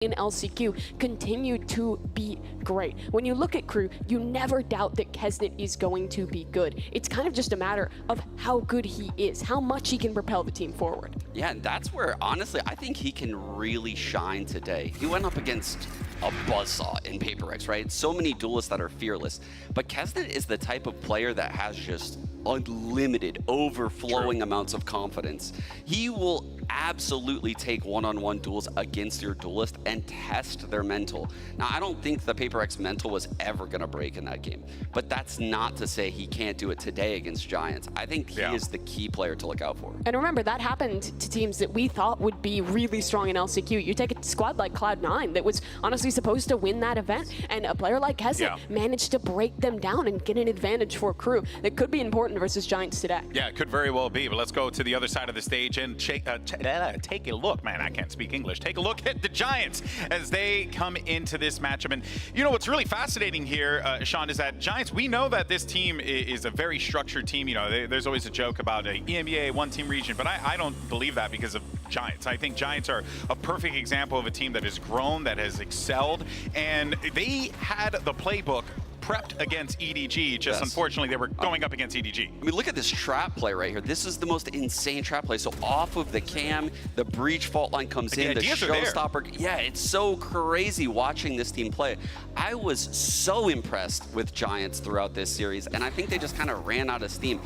in LCQ continue to be great. When you look at KRU, you never doubt that 𝗍𝗏 is going to be good. It's kind of just a matter of how good he is, how much he can propel the team forward. Yeah, and that's where, honestly, I think he can really shine today. He went up against a buzzsaw in PaperX, right? So many duelists that are fearless. But 𝗍𝗏 is the type of player that has just unlimited, overflowing amounts of confidence. He will absolutely take one-on-one duels against your duelist and test their mental. Now, I don't think the PaperX mental was ever going to break in that game, but that's not to say he can't do it today against Giants. I think he is the key player to look out for. And remember, that happened to teams that we thought would be really strong in LCQ. You take a squad like Cloud9 that was honestly supposed to win that event, and a player like 𝗍𝗏 managed to break them down and get an advantage for KRU that could be important versus Giants today. Yeah, it could very well be, but let's go to the other side of the stage and take a look. Man, I can't speak English. Take a look at the Giants as they come into this matchup. And you know what's really fascinating here, Sean, is that Giants, we know that this team is a very structured team. You know, there's always a joke about a EMEA one-team region, but I don't believe that because of Giants. I think Giants are a perfect example of a team that has grown, that has excelled, and they had the playbook prepped against EDG, just unfortunately they were going up against EDG. I mean, look at this trap play right here. This is the most insane trap play. So off of the cam, the breach fault line comes in, the showstopper. Yeah, it's so crazy watching this team play. I was so impressed with Giants throughout this series, and I think they just kind of ran out of steam.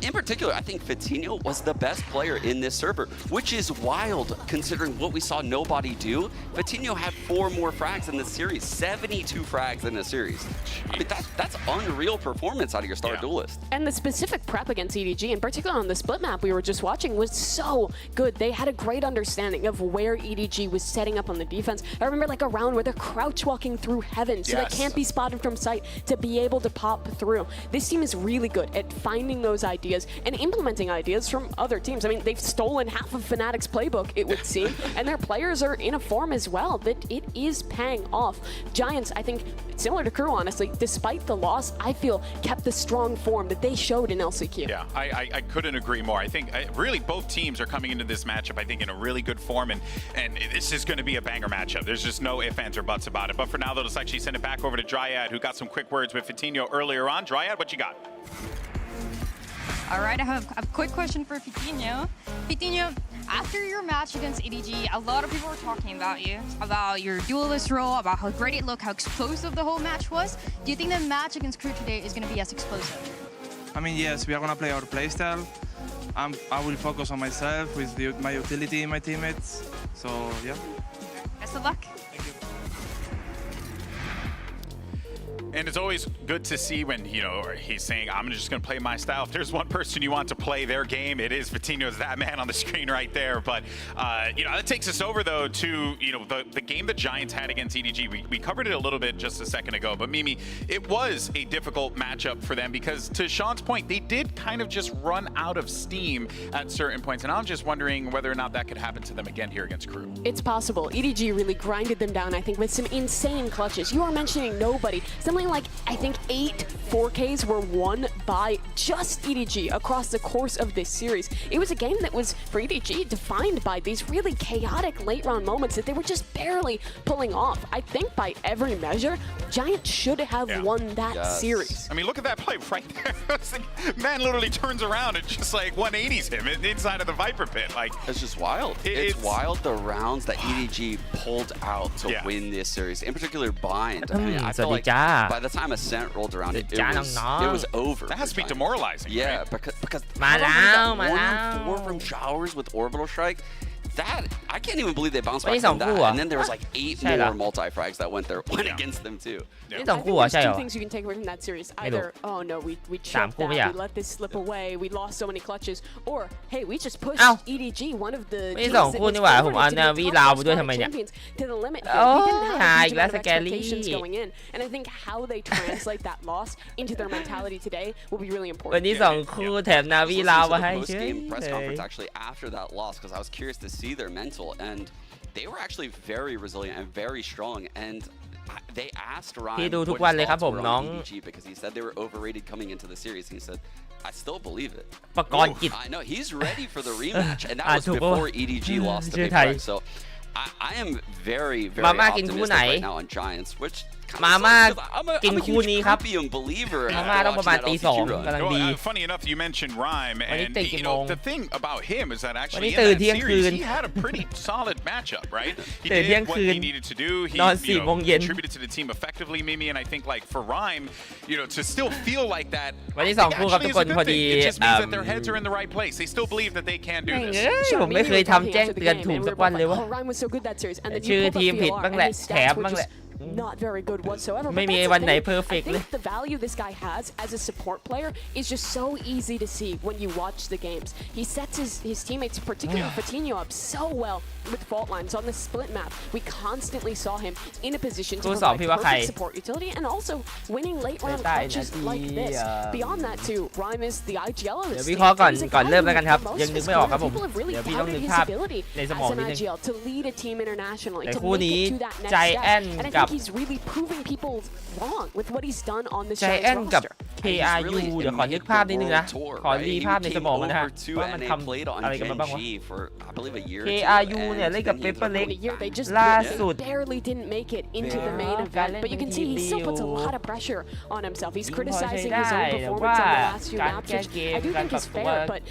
In particular, I think 𝗍𝗏 was the best player in this server, which is wild considering what we saw nobody do. 𝗍𝗏 had 4 more frags in the series, 72 frags in the series. I mean, that's unreal performance out of your star duelist. And the specific prep against EDG, in particular on the split map we were just watching, was so good. They had a great understanding of where EDG was setting up on the defense. I remember like a round where they're crouch walking through heaven so they can't be spotted from sight to be able to pop through. This team is really good at finding those ideas and implementing ideas from other teams. I mean, they've stolen half of Fnatic's playbook, it would seem, and their players are in a form as well that it is paying off. Giants, I think, similar to KRU, honestly, despite the loss, I feel kept the strong form that they showed in LCQ. Yeah, I couldn't agree more. I think really both teams are coming into this matchup, I think, in a really good form, and this is going to be a banger matchup. There's just no ifs, ands, or buts about it. But for now, though, let's actually send it back over to Dryad, who got some quick words with 𝗍𝗏 earlier on. Dryad, what you got? All right, I have a quick question for 𝗍𝗏. 𝗍𝗏, after your match against EDG, a lot of people were talking about you, about your duelist role, about how great it looked, how explosive the whole match was. Do you think the match against KRU today is going to be as explosive? I mean, yes, we are going to play our playstyle. I will focus on myself with my utility in my teammates. So, yeah. Best of luck. And it's always good to see when, you know, he's saying, I'm just going to play my style. If there's one person you want to play their game, it is 𝗍𝗏, is that man on the screen right there. But, you know, that takes us over, though, to, you know, the game the Giants had against EDG. We covered it a little bit just a second ago. But, Mimi, it was a difficult matchup for them because, to Sean's point, they did kind of just run out of steam at certain points. And I'm just wondering whether or not that could happen to them again here against KRU. It's possible. EDG really grinded them down, I think, with some insane clutches. You are mentioning nobody. Something like, I think, 8 4Ks were won by just EDG across the course of this series. It was a game that was, for EDG, defined by these really chaotic late-round moments that they were just barely pulling off. I think by every measure, Giants should have won that series. I mean, look at that play right there. Man literally turns around and just like 180s him inside of the Viper pit. Like, it's just wild. It's wild the rounds that EDG pulled out to win this series. In particular, Bind. I mean, I feel like by the time Ascent rolled around, it was over. That has to be demoralizing. Yeah, right? because 1-4 from Showers with Orbital Strike. That, I can't even believe they bounced back from that. And then there was like 8 more multi-frags that went against them too. I think there's 2 things you can take away from that series. Either, oh no, we choked that, we let this slip away, we lost so many clutches, or hey, we just pushed EDG, one of the teams that was champions, to the limit. We didn't have a huge amount of expectations going in, and I think how they translate that loss into their mentality today will be really important. วันนี้2คู่แถมนาวีลาวมาให้เฉย press conference actually after that loss because I was curious to see their mental, and they were actually very resilient and very strong, and they asked Ryan พี่ดูทุกวันเลยครับผมน้อง because he said they were overrated coming into the series. He said, I still believe it. ประกรณ์กิจ I know he's ready for the rematch, and that was before EDG lost to PaperX. So I am very มาม่ากินคู่ optimistic ไหน right now on Giants, which มาม่ากินคู่นี้ครับ believer มาม่าต้องประมาณตีสองกำลังดี Funny enough, you mentioned Rhyme, วันนี้ and ตื่นกี่โมง the thing about him is that วัน actually นี้ in ตื่น that เที่ยงคื series น he had a pretty solid matchup, right? He ตื่นเที่ยง did what คืน he needed to do. He นอน4 โมงเย็น contributed to the team effectively, Mimi, and I think like for Rhyme, to still feel like that, วันที่ I think 2 คู่ครับ actually ทุก is คน a พอ good ดี thing. It just means that their heads are in the right place. They still believe that they can do เอ้ this. ยผมไม่เคยทำแจ้งเตือนถูกสักวันเลยว่า ชื่อทีมผิดบ้างแหละแถมบ้างแหละ not very good whatsoever. ไม่ But มี that's the วันไหน thing. perfect I เลย think the value this guy has as a support player is just so easy to see when you watch the games. He sets his teammates, particularly Coutinho, up so well with fault lines on the split map. We constantly saw him in a position to คู่สอง provide พี่ว่าใคร perfect support utility and also winning late round clutches like this. Beyond that too, Rhyme is the IGL of เดี๋ this ยววิ team. เคราะห์ก่อน He's a ก่อน guy เริ่ม who แล้วกันครับ most ยังนึก of ไม่ออกครับผม people have really เดี๋ยวพี่ต้องนึ touted ก his ภาพ ability ในสมอง as นิ an ดนึง IGL to lead a team internationally, แต่ to คู่ make นี้ it to that next Giant step. And I กับ think he's really proving people wrong with what he's done on this Giant Giants กับ roster. KRU เดี๋ยวขอนึกภาพนิดนึงนะ ขอรีภาพในสมองนะฮะว่ามันทำอะไรกันมาบ้างวะ KRU เนี่ยเล่นกับเปเปอร์เล็ก They just ล่าสุด barely didn't make it into the main event, but you can see he still puts a lot of pressure on himself. He's criticizing his own performance on the last few maps, which I do think is fair, but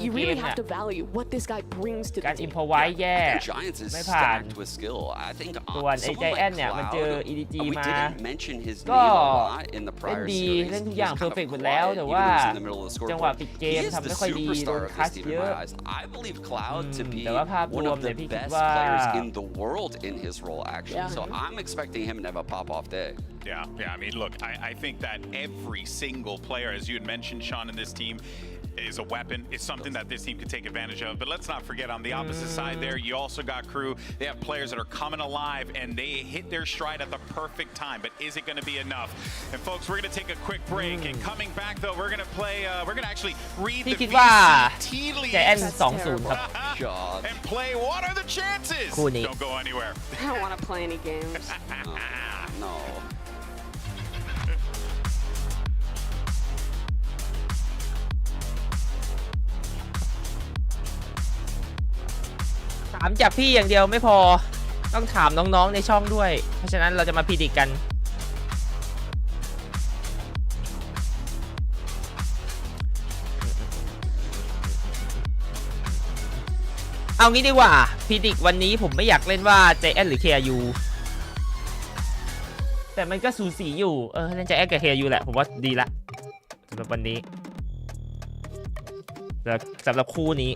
you really have to value what this guy brings to การ the อิ team. มพอไว้แย่ Giants is ไม่ผ่าน stacked with skill. I think ส่วนไอ้ Giant เนี่ยมันเจอ EDG we มา didn't mention his ก็ name a lot in the เล่น prior ดี series. เล่นทุกอย่าง He was เพอ kind ร์เฟ of กต์หมดแล้ว quiet, แต่ even ว่า when he was in the middle of the จังหวะ scoreboard. ปิดเก He ม is ทำ the ไม่ค่อยดีโด superstar น of คั this ส team เย in อะ my eyes. I believe Cloud to be แต่ว่าภาพร one วม of เนี่ย the พี่คิด best ว่า players in the world in his role, actually. Yeah. So I'm expecting him to have a pop-off day. Yeah. I mean, look, I think that every single player, as you had mentioned, Sean, in this team, is a weapon. It's something that this team can take advantage of. But let's not forget on the opposite side there, you also got Crew. They have players that are coming alive and they hit their stride at the perfect time. But is it going to be enough? And folks, we're going to take a quick break. And coming back though, we're going to play. We're going to actually read พี่ the คิดว่า VCT leads จะแอน2-0 ครับ God. and play. What are the chances? คู่นี้ Don't go anywhere. I don't want to play any games. No. ถามจากพี่อย่างเดียวไม่พอต้องถามน้องๆในช่องด้วย เพราะฉะนั้นเราจะมาพิจิตรกันเอางี้ดีกว่าพิจิตรวันนี้ผมไม่อยากเล่นว่า Giant หรือ KRU แต่มันก็สูสีอยู่เล่น Giant กับ KRU แหละผมว่าดีละสำหรับวันนี้แล้วสำหรับคู่นี้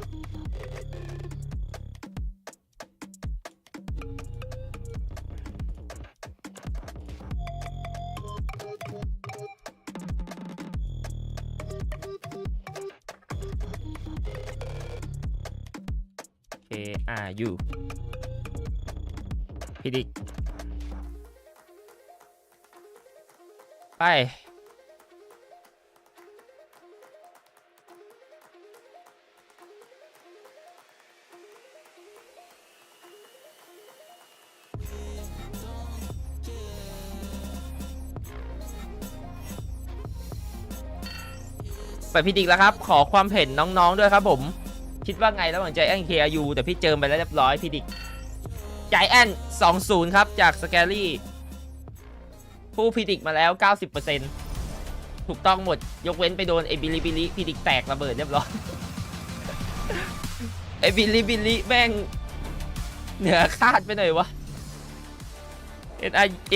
KRU พิดิกไปพิดิกแล้วครับขอความเห็นน้องๆด้วยครับผมคิดว่าไงระหว่าง Giant KRU แต่พี่เจิมไปแล้วเรียบร้อยพิดิก Giant 2-0 ครับจาก sScary ผู้พิดิกมาแล้ว 90% ถูกต้องหมดยกเว้นไปโดนไอ้บิลิบิลิพิดิกแตกระเบิดเรียบร้อย ไอ้บิลิบิลิแม่งเหนือคาดไปหน่อยวะ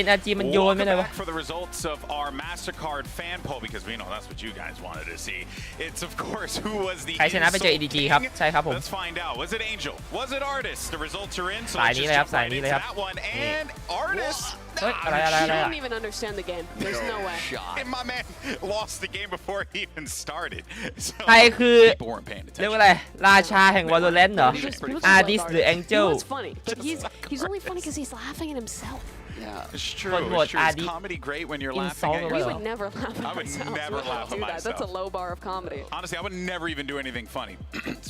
NRG มันโยนไปหน่อยวะ For the results of our MasterCard fan poll, because we know that's what you guys wanted to see. It's of course who was the ใครชนะไปเจอ EDG ครับใช่ครับผม Let's find out. Was it Angel? Was it Artist? The results are in. So สาย let's นี้ just เลยครับ jump สาย right นี้เลย into ครับ that one. And Artist. เฮ้ยอะไร I don't even understand the game. There's no way. And my man lost the game before he even started. So ใครคือ people weren't paying เรียก attention. ว่าอะไรราชาแห่ง Valorant เหรอ He just looks Artist like หรือ He Angel was funny, but he's only funny because he's laughing at himself. Yeah. It's true. But what, It's true. Is Adi? comedy great when you're Insult laughing at or We yourself? would never laugh at I would ourselves. never We laugh wouldn't at do that. That's a myself. low bar of comedy. Honestly, I would never even do anything funny.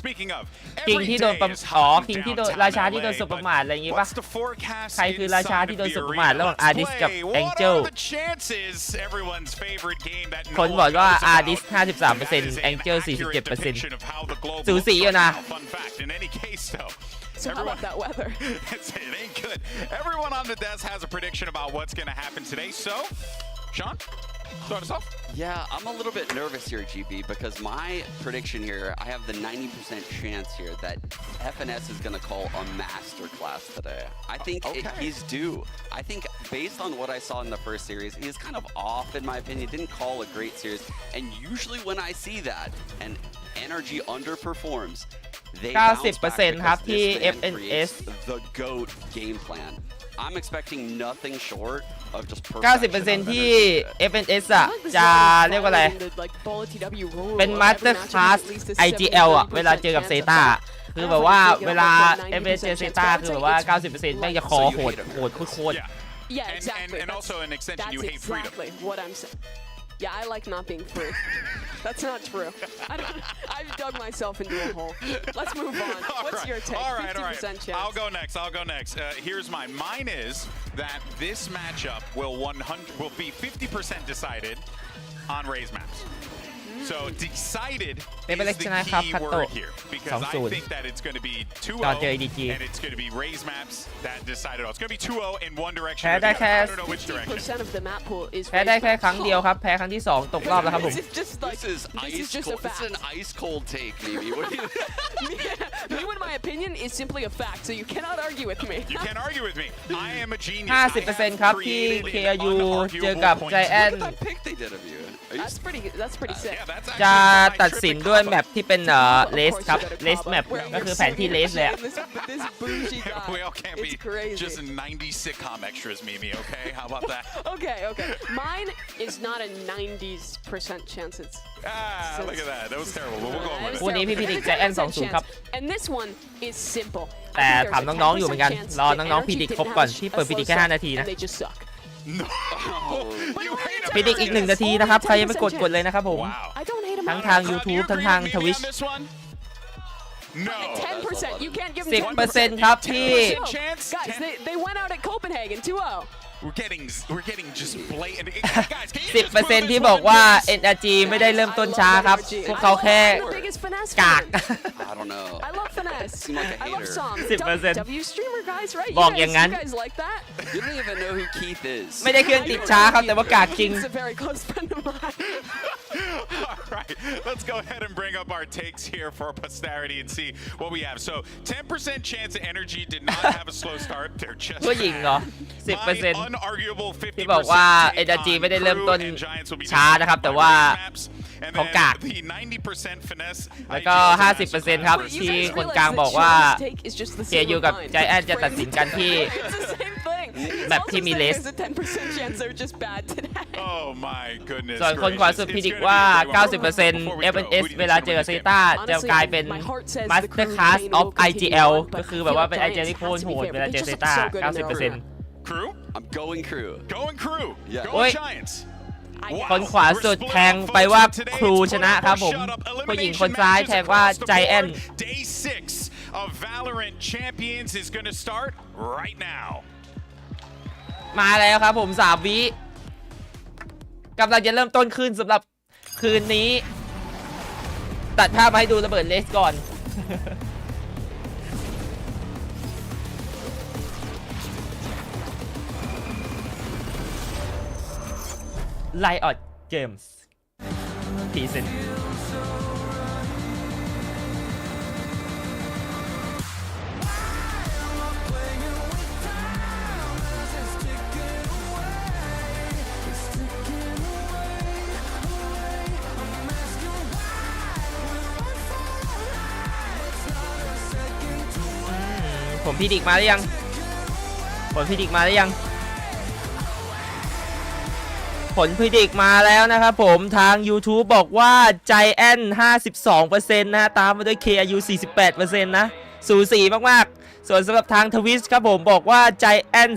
Speaking of, คิง every ที่โดน day ประ is อ๋อ hot คิง in ที่โดน downtown ราชาที่โดน LA, สบประมาทอะไรอย่างงี้ปะ what's the forecast ใครคือราชา inside ที่ of โดน the สบประมาท arena? ระหว่าง Let's Artist กับ play. What Angel are the chances? Everyone's favorite game that คน no บอก one ว่า knows Artist about. That is 53% an Angel accurate 47% depiction of how the globe สู looks สีอยู่ right นะ now. Fun fact. In any case, though, So how about that weather? It ain't good. Everyone on the desk has a prediction about what's going to happen today. So, Sean, start us off. Yeah, I'm a little bit nervous here, GB, because my prediction here, I have the 90% chance here that FNS is going to call a masterclass today. I think he's due. I think based on what I saw in the first series, he's kind of off, in my opinion. Didn't call a great series. And usually when I see that and NRG underperforms, they bounce back because this man creates the GOAT game plan. I'm expecting nothing short of just 90% ที่ FNS อ่ะจะเรียกว่าอะไรเป็น Master Class IGL อ่ะเวลาเจอกับเซต้าคือแบบว่าเวลา FNS เจอเซต้าคือแบบว่า 90% แม่งจะคอโหดโคตร Yeah, exactly. And also an extension, you hate freedom. That's exactly what I'm saying. Yeah, I like not being free. That's not true. I've dug myself into a hole. Let's move on. What's your take? All right. 50% chance. I'll go next. Here's mine. Mine is that this matchup will be 50% decided on raise maps. So decided is the key word here because I think that it's going to be 2-0 and it's going to be raise maps that decide it all. It's going to be 2-0 in one direction. I don't know which direction. 50% of the map pool is แพ้ได้แค่ครั้งเดียวครับแพ้ครั้งที่2ตกรอบแล้วครับผม This is an ice cold take, maybe. What do you? Me, in my opinion, is simply a fact. So you cannot argue with me. You can't argue with me. I am a genius. 50% ครับที่ KRU เจอกับ Giant Look at that pick they did of you. That's pretty sick. จะตัดสินด้วยแมปที่เป็นเลสครับเลสแมปก็คือแผนที่เลสเลย This bougie guy. We all can't be just 90 sitcom extras, Mimi, okay? How about that? Okay. Mine is not a 90% chance. It's look at that. That was terrible, but we'll go with it. คู่นี้พี่พิดิก Giant 2-0 ครับ And this one is simple. แต่ถามน้องๆอยู่เหมือนกันรอน้องๆพิดิกครบก่อนที่เปิดพิดิกแค่5นาทีนะ They just suck. No. You hate him. พิดิกอีก1นาทีนะครับใครยังไม่กดเลยนะครับผม I don't hate him. ทั้งทาง YouTube ทั้งทาง Twitch No. 10%. You can't give me 10% ครับที่ Guys, they went out at Copenhagen 2-0. We're getting just blatant. Guys, can you 10% ที่บอกว่า NRG ไม่ได้เริ่มต้นช้าครับพวกเขาแค่กาก I don't know. I love finesse. Seem like a I love hater. songs. W streamer guys, right? บอกอย่างนั้น You guys like that? You don't even know who Keith is. ไม่ได้เครื่องติดช้าครับแต่ว่ากากจริง He's a very close friend of mine. All right, let's go ahead and bring up our takes here for posterity and see what we have. So 10% chance that Energy did not have a slow start. They're just ผู้หญิงเหรอ 10% My unarguable ที่บอกว่า 50% NRG ไม่ได้เริ่มต้น and Giants will be ช้านะครับแต่ว่า and เขา then กาก the 90% finesse แล้วก็ 50% ครับที่คนกลางบอกว่า KRU กับ Giant จะตัดสินกันที่ แบบที่มีเลส Oh my goodness ส่วนคนขวาสุดพิดิกว่า 90% FNS เวลาเจอกับเซต้าจะกลายเป็น Master Class of IGL ก็คือแบบว่าเป็น IGL ที่โคตรโหดเวลาเจอเซต้า 90% Crew I'm going crew. Yeah. Go Going Giants คนขวาสุดแทงไปว่าครูชนะครับผมผู้หญิงคนซ้ายแทงว่า Giant Day 6 of Valorant Champions is going to start right now มาแล้วครับผม3วิกำลังจะเริ่มต้นขึ้นสำหรับคืนนี้ตัดภาพมาให้ดูระเบิดเลสก่อนไลออดเกมส์พรีเซนต์ผมพิดิกมาหรือยังผลพิดิกมาหรือยังผลพิดิกมาแล้วนะครับผมทาง YouTube บอกว่า Giant 52% นะตามมาด้วย KRU 48% นะสูสีมากๆส่วนสำหรับทาง Twitch ครับผมบอกว่า Giant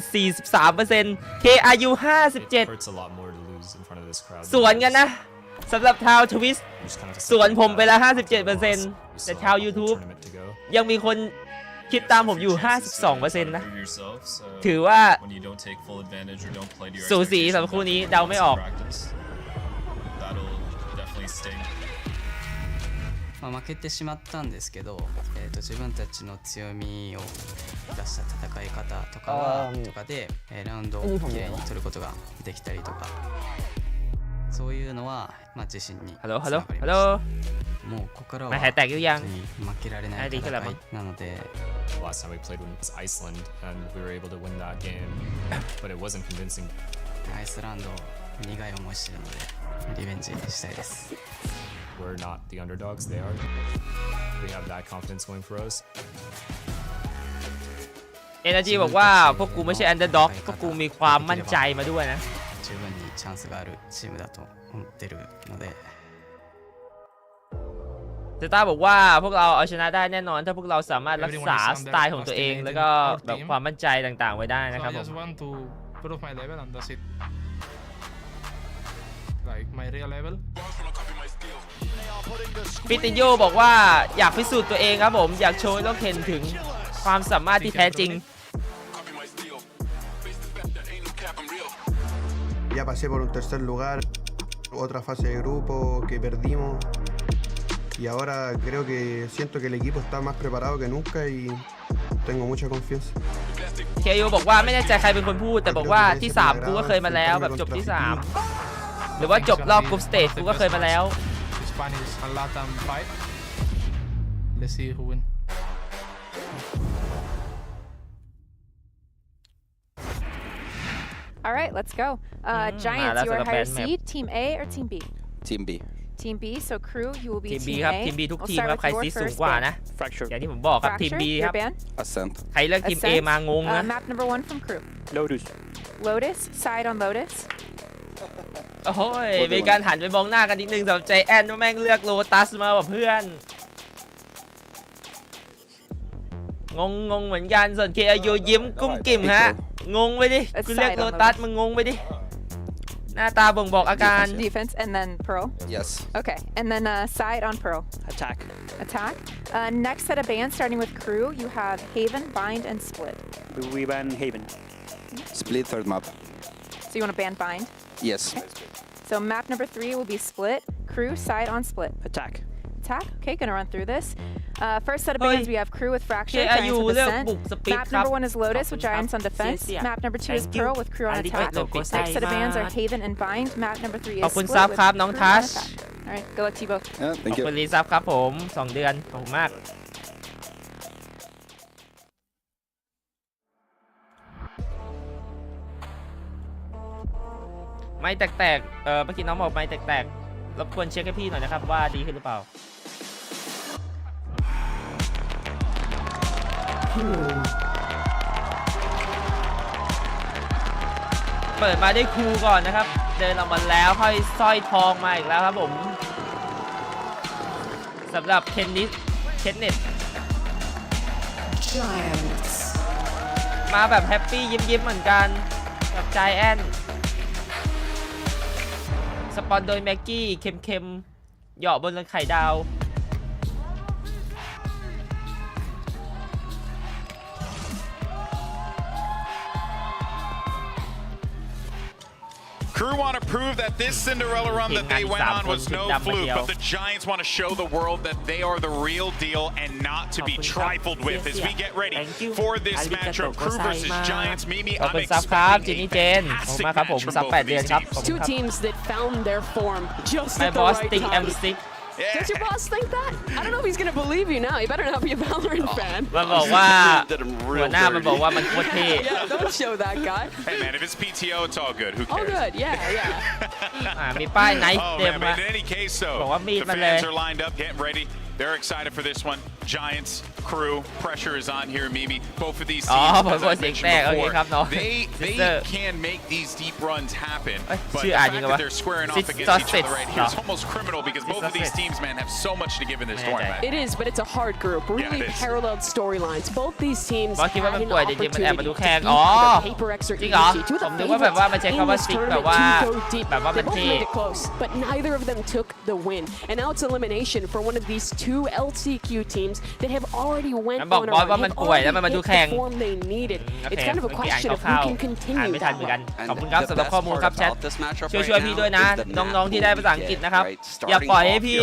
43% KRU 57สวนกันนะสำหรับทาง Twitch สวนผมไปแล้ว 57% แต่ชาว YouTube ยังมีคนคิดตามผมอยู่ 52% นะถือว่าสูสีสำหรับคู่นี้เดาไม่ออก負けてしまったんですけど、自分たちの強みを出した戦い方とかで、ラウンドをきれいに取ることができたりとか、そういうのは、自信につながりました。もうここからは負けられない戦いなので。Last time we played was Iceland, and we were able to win that game, but it wasn't convincing. アイスランド苦い思いしてるのでリベンジしたいです。We're not the underdogs; they are. We have that confidence going for us. Energy บอกว่าพวกกูไม่ใช่ underdog พวกกูมีความมั่นใจมาด้วยนะ十分にチャンスがあるチームだと思ってるので。เซต้าบอกว่าพวกเราเอาชนะได้แน่นอนถ้าพวกเราสามารถรักษาสไตล์ของตัวเองแล้วก็แบบความมั่นใจต่างๆไว้ได้นะครับผมปิติโยบอกว่าอยากพิสูจน์ตัวเองครับผมอยากโชว์ให้โลกเห็นถึงความสามารถที่แท้จริงYa pasé por un tercer lugar, otra fase de grupo que perdimos y ahora creo que siento que el equipo está más preparado que nunca y tengo mucha confianza. เคยูบอกว่าไม่แน่ใจใครเป็นคนพูดแต่บอกว่าที่3กูก็เคยมาแล้วแบบจบที่3หรือว่าจบรอบกรุ๊ปสเตจกูก็เคยมาแล้ว All right, let's go. Giants, you are higher seed, Team A or Team B? Team B. Team B, so crew, you will be Team B Team ครับ A. ทีม B ทุก We'll ทีม start ครับ with ใคร your ซีสูง first กว่า band. นะอย่างที่ผมบอกครับทีม B ครับ Ascent. ใครเลือกทีม A มางงนะ Map number 1 from crew. Lotus. Lotus, side on Lotus. โอ้ยมีการหันไปมองหน้ากันนิดนึงสำหรับใจแอนว่าแม่งเลือกโลตัสมาแบบเพื่อนงงเหมือนกันส่วน KRU ยิ้มกุ้มกิ่มฮะงงไปดิกูเลือกโลตัสมึงงงไปดิหน้าตาบ่งบอกอาการ Defense and then Pearl. Yes. Okay, and then side on Pearl. Attack. Attack. Next set of bands, starting with crew, you have Haven, Bind, and Split. We ban Haven. Split third map. So you want to ban Bind? Yes. Okay. So map number 3 will be Split. Crew, side on Split. Attack. Attack. Okay, gonna run through this. First set of bands, we have crew with Fracture, KRU Giants with Ascent. บุกสปีด Map ครับ number 1 is Lotus with Giants on defense. Map number 2 is Pearl with crew on attack. Next set of bands are Haven and Bind. Map number 3 is ขอบคุณ Split ซับ with ครับ crew น้อง on ทัช attack. All right, good luck to you both. Yeah, ข thank อบคุณ you. รีซับครับผม2 เดือนขอบคุณมากไม่แตกเมื่อกี้น้องบอกไม่แตกรบกวนเช็คให้พี่หน่อยนะครับว่าดีขึ้นหรือเปล่าเปิดมาได้ครูก่อนนะครับเดินออกมาแล้วห้อยสร้อยทองมาอีกแล้วครับผมสำหรับเคนเน็ตมาแบบแฮปปี้ยิ้มเหมือนกันกับใจแอนสปอนโดยแม็กกี้เค็มๆเหยาะบนไข่ดาวCrew want to prove that this Cinderella run that they went on was no fluke, but the Giants want to show the world that they are the real deal and not to be trifled with as we get ready for this matchup. Crew versus Giants. Mimi, I'm expecting a fantastic match from both of these teams. Two teams that found their form just at the right time. Does your boss think that? I don't know if he's gonna believe you now. You better not be a Valorant fan. มันบอกว่าหัวหน้ามันบอกว่ามันโคตรเท่ Yeah, don't show that guy. Hey man, if it's PTO, it's all good. Who cares? Oh good, yeah. มีป้ายไนท์ Oh เต็ม man, มา but in any case, so บอกว่ามีด the มันเลย fans are lined up, getting ready. They're excited for this one. Giants, Crew, pressure is on here. Mimi, both of these teams, as I mentioned before, they can make these deep runs happen. But the fact that they're squaring off against each other right here is almost criminal because both of these teams, man, have so much to give in this tournament. It is, but it's a hard group. Really paralleled storylines. Both these teams บอสคิดว่า had มัน an ป่วยจริงๆมันแอบมาดู opportunity แข่ง to อ๋อ beat either Paper X or จริงเหรอ EDG. Two of ผ the มนึกว่าแบบว่ามัน favorites ใช้ in คำว่า this ซิกแบบ tournament ว่า to go deep. แบบว่า They มัน both เท่ made it close, but neither of them took the win. And now it's elimination for one of these two LCQ teams that have already went บอก on บอส a ว่า run, มัน have ป่วย already แล้วมันมาดู hit แข่ง the form they needed. It's kind of a เมื่อกี้อ่าน question of คร่าว who can ๆอ่าน continue ไม่ทัน that เหมือนกัน way. ขอบคุณครับสำหรับข้อมูลครับแชทช่วยพี่ด้วยนะน้องๆที่ได้ภาษาอังกฤษนะครับอย่าปล่อยให้พี่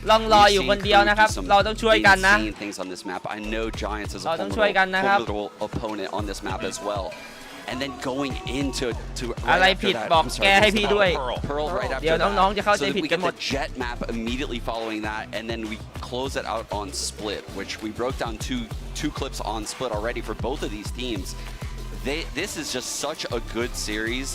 ล่องลอยอยู่คนเดียวนะครับเราต้องช่วยกันนะเราต้องช่วยกันนะครับ And then going into อะไรผิดบอกแก้ให้พี่ด้วย Pearl right after เดี๋ยวน้องๆจะเข้าใจ that. ผิด We กัน get หมด the Jet map immediately following that, and then we close it out on Split, which we broke down two clips on Split already for both of these teams. This is just such a good series.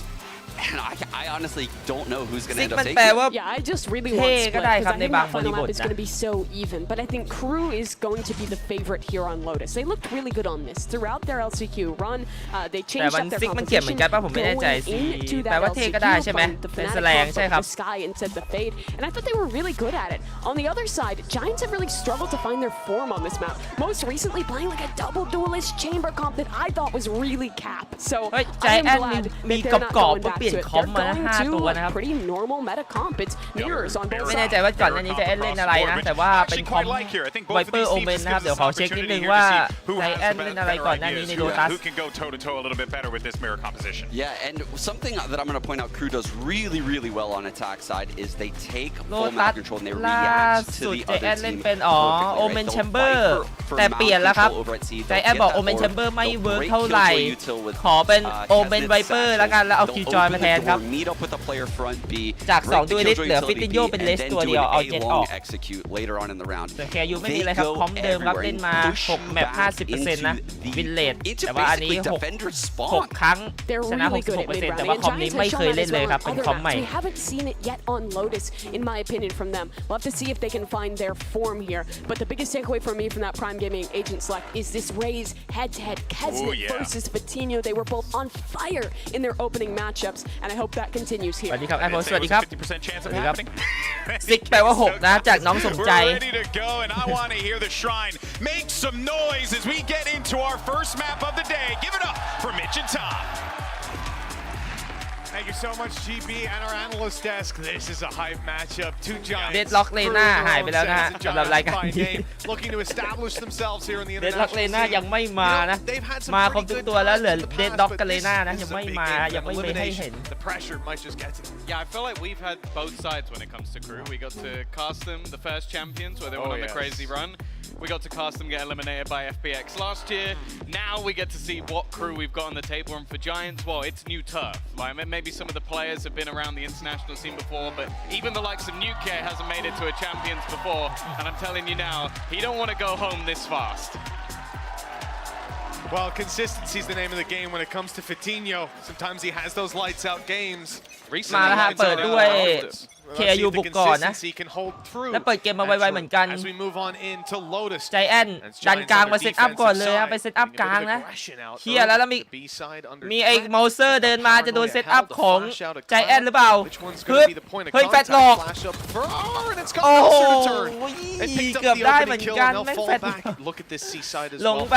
And I honestly don't know who's going to end up taking it. Yeah, I just really want Split because I think that final map is going to be so even. But I think KRU is going to be the favorite here on Lotus. They looked really good on this throughout their LCQ run. They changed up their composition going into that LCQ from the Fnatic from the Sky instead of the Fade. And I thought they were really good at it. On the other side, Giants have really struggled to find their form on this map. Most recently playing like a double duelist chamber comp that I thought was really cap. So I am glad that they're not going back. เปลี่ยนคอมมา5ตัวนะครับไม่แน่ใจว่าก่อนหน้านี้จะเล่นอะไรนะแต่ว่าเป็นคอมไวเปอร์โอเมนนะครับเดี๋ยวขอเช็คนิดนึงว่าใจแอนเล่นอะไรก่อนหน้านี้ในโดตัส Yeah, and something that I'm going to point out KRU does really well on attack side is they take full map control and they react to the other team. เป็นโอเมนแชมเบอร์แต่เปลี่ยนแล้วครับใจแอนบอกโอเมนแชมเบอร์ไม่เวิร์กเท่าไหร่ขอเป็นโอเมนไวเปอร์แล้วกันแล้วเอาคิวจอยมาแทนครับจาก2ตัวลิสเหลือฟิติโยเป็นเลสตัวเดียวเอาเจ็ตออกแต่แคยูไม่มีอะไรครับคอมเดิมครับเล่นมา6แมป 50% นะวินเลดแต่ว่าอันนี้6ครั้งชนะ 66% แต่ว่าคอมนี้ไม่เคยเล่นเลยครับเป็นคอมใหม่ We haven't seen it yet on Lotus in my opinion from them. We'll have to see if they can find their form here. But the biggest takeaway for me from that Prime Gaming agent select is this Raze head-to-head KRUvsGIA versus Vitinho. They were both on fire in their opening matchups, and I hope that continues here. สวัสดีครับแอปโพสสวัสดีครับสวัสดีครับซิกแปลว่า6นะจากน้องสมใจ Make some noise as we get into our first map of the day. Give it up for Mitch and Tom. Thank you so much, GB and our analyst desk. This is a hype matchup. Two giants. Deadlock Lena หายไปแล้วนะฮะสำหรับรายการนี้ Looking to establish themselves here in the Deadlock Lena ยังไม่มานะมาครบทุกตัวแล้วเหลือ Deadlock กับ Lena นะยังไม่มายังไม่ให้เห็น The pressure might just get to them. Yeah, I feel like we've had both sides when it comes to KRU. We got to cast them the first champions where they went on the crazy run. We got to cast them get eliminated by FBX last year. Now we get to see what KRU we've got on the table. And for Giants, well, it's new turf. Like maybe some of the players have been around the international scene before, but even the likes of Nuke hasn't made it to a champions before. And I'm telling you now, he don't want to go home this fast. Well, consistency is the name of the game when it comes to Vitinho. Sometimes he has those lights out games. มาแล้วฮะเปิดด้วย KRU บุกก่อนนะแล้วเปิดเกมมาไวๆเหมือนกันใจแอนดันกลางมาเซตอัพก่อนเลยไปเซตอัพกลางนะเฮียแล้วมีไอ้เมาเซอร์เดินมาจะโดนเซตอัพของใจแอนหรือเปล่าเฮ้ยแฟตหลอกโอ้โหเกือบได้เหมือนกันแม่งแฟตลงไป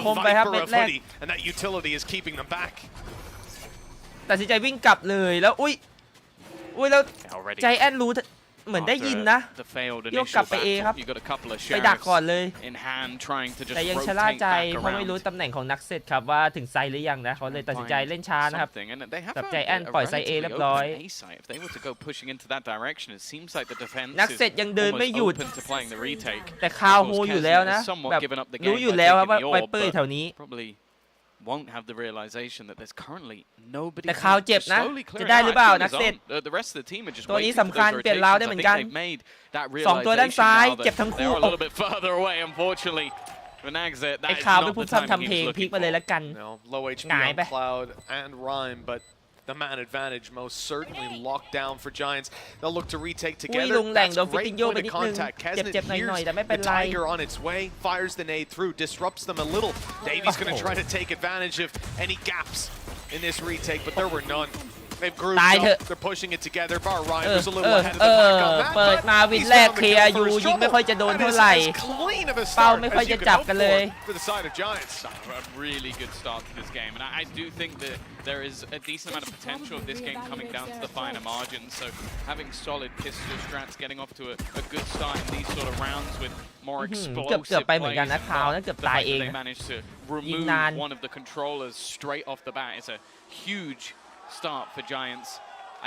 คมไปครับเม็ดแรกตัดสินใจวิ่งกลับเลยแล้วอุ้ยแล้วใจแอนรู้เหมือนได้ยินนะโยกกลับไปเอครับไปดักก่อนเลยแต่ยังชะล่าใจเพราะไม่รู้ตำแหน่งของนักเซตครับว่าถึงไซหรือยังนะเขาเลยตัดสินใจเล่นช้านะครับกับใจแอนปล่อยไซเอเรียบร้อยนักเซตยังเดินไม่หยุดแต่คาวโฮอยู่แล้วนะแบบรู้อยู่แล้วว่าไวเปอร์แถวนี้won't have the realization that there's currently nobody แต่คาวเจ็บนะจะได้หรือเปล่านักเซตตัวนี้สำคัญเปลี่ยนราวได้เหมือนกัน2ตัวด้านซ้ายเจ็บทั้งคู่ไอ้คาวเป็นผู้ทำเพลงพลิกมาเลยแล้วกันหงายไปThe man advantage most certainly locked down for Giants. They'll look to retake together. That's great point of contact. Kesnet hears the Tiger on its way, fires the nade through, disrupts them a little. Davies going to try to take advantage of any gaps in this retake, but there were none. They've grouped ตายเถอะ up. They're pushing it together. Bar Ryan was a little ahead of the pack on that. เปิดมาวินแรก KRU ยิงไม่ค่อยจะโดนเท่าไหร่เป้าไม่ค่อยจะจับกันเลย For the side of Giants. A really good start to this game, and I do think that there is a decent amount of potential of this game coming down to the finer margins. So having solid pistol strats, getting off to a good start in these sort of rounds with more explosive เกือบไปเหมือนกันนะคราวนั้นเกือบตายเอง they managed to remove one of the controllers straight off the bat. It's a huge start for Giants.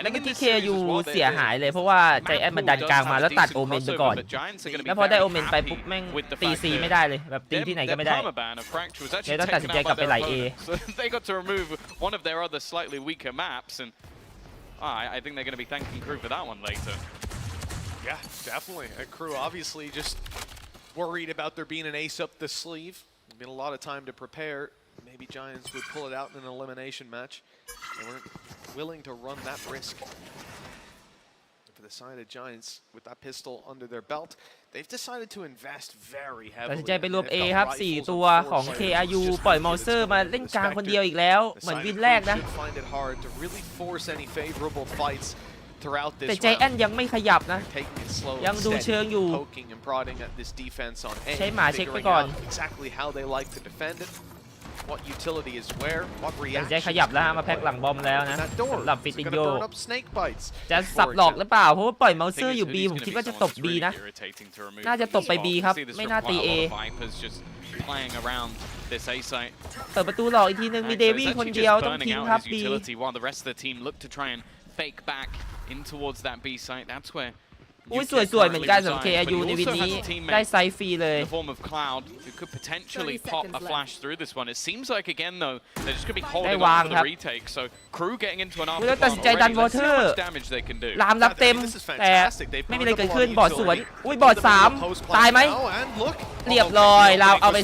แล้วเมื่อกี้ KRU เสียหายเลยเพราะว่าใจแอนมันดันกลางมาแล้วตัดโอเมนไปก่อนแล้วพอได้โอเมนไปปุ๊บแม่งตีซีไม่ได้เลยแบบตีที่ไหนก็ไม่ได้เลยต้องตัดสินใจกลับไปไหล A. They got to remove one of their other slightly weaker maps, and I think they're going to be thanking KRU for that one later. Yeah, definitely. KRU obviously just worried about there being an ace up the sleeve. There's been a lot of time to prepare. Maybe Giants would pull it out in an elimination match. They weren't willing to run that risk. For the side of Giants, with that pistol under their belt, they've decided to invest very ตัด heavily. สินใจไปรวม A ครับ4ตัวของ KRU ปล่อยมอลเซอร์มาเล่นกลางคนเดียวอีกแล้วเหมือนวินแรกนะ Find it hard to really force any favorable fights throughout this แต่ใจแอนยังไม่ขยับนะ ยังดูเชิงอยู่ ใช้หมาเช็คไปก่อน exactly how they like to defend it. What utility is where, what ใจขยับแล้วมาแพ็คหลังบอมแล้วนะสำหรับฟิตินโย snake bites. จะสับหลอกหรือเปล่าเพราะว่าปล่อยมอลเซอร์อยู่ B ผมคิดว่าจะตบ B นะน่าจะตบไป B ครับไม่น่าตี A เปิดประตูหลอกอีกทีนึงมีเดวี่คนเดียวต้องทิ้งครับ B fake back in towards that B site. That's where อุ้ยสวยๆเหมือนกันสำหรับ KRU ในวินนี้ได้ไซส์ฟรีเลย the form of Cloud who could potentially pop a flash through this one. It seems like again though they're just going to be holding on for the retake. So KRU getting into an after already. Let's see how much damage they can do. ลามรับเต็มแต่ไม่มีอะไรเกิดขึ้นบอดสวนอุ้ยบอด3ตายไหมเรียบร้อยเราเอาไป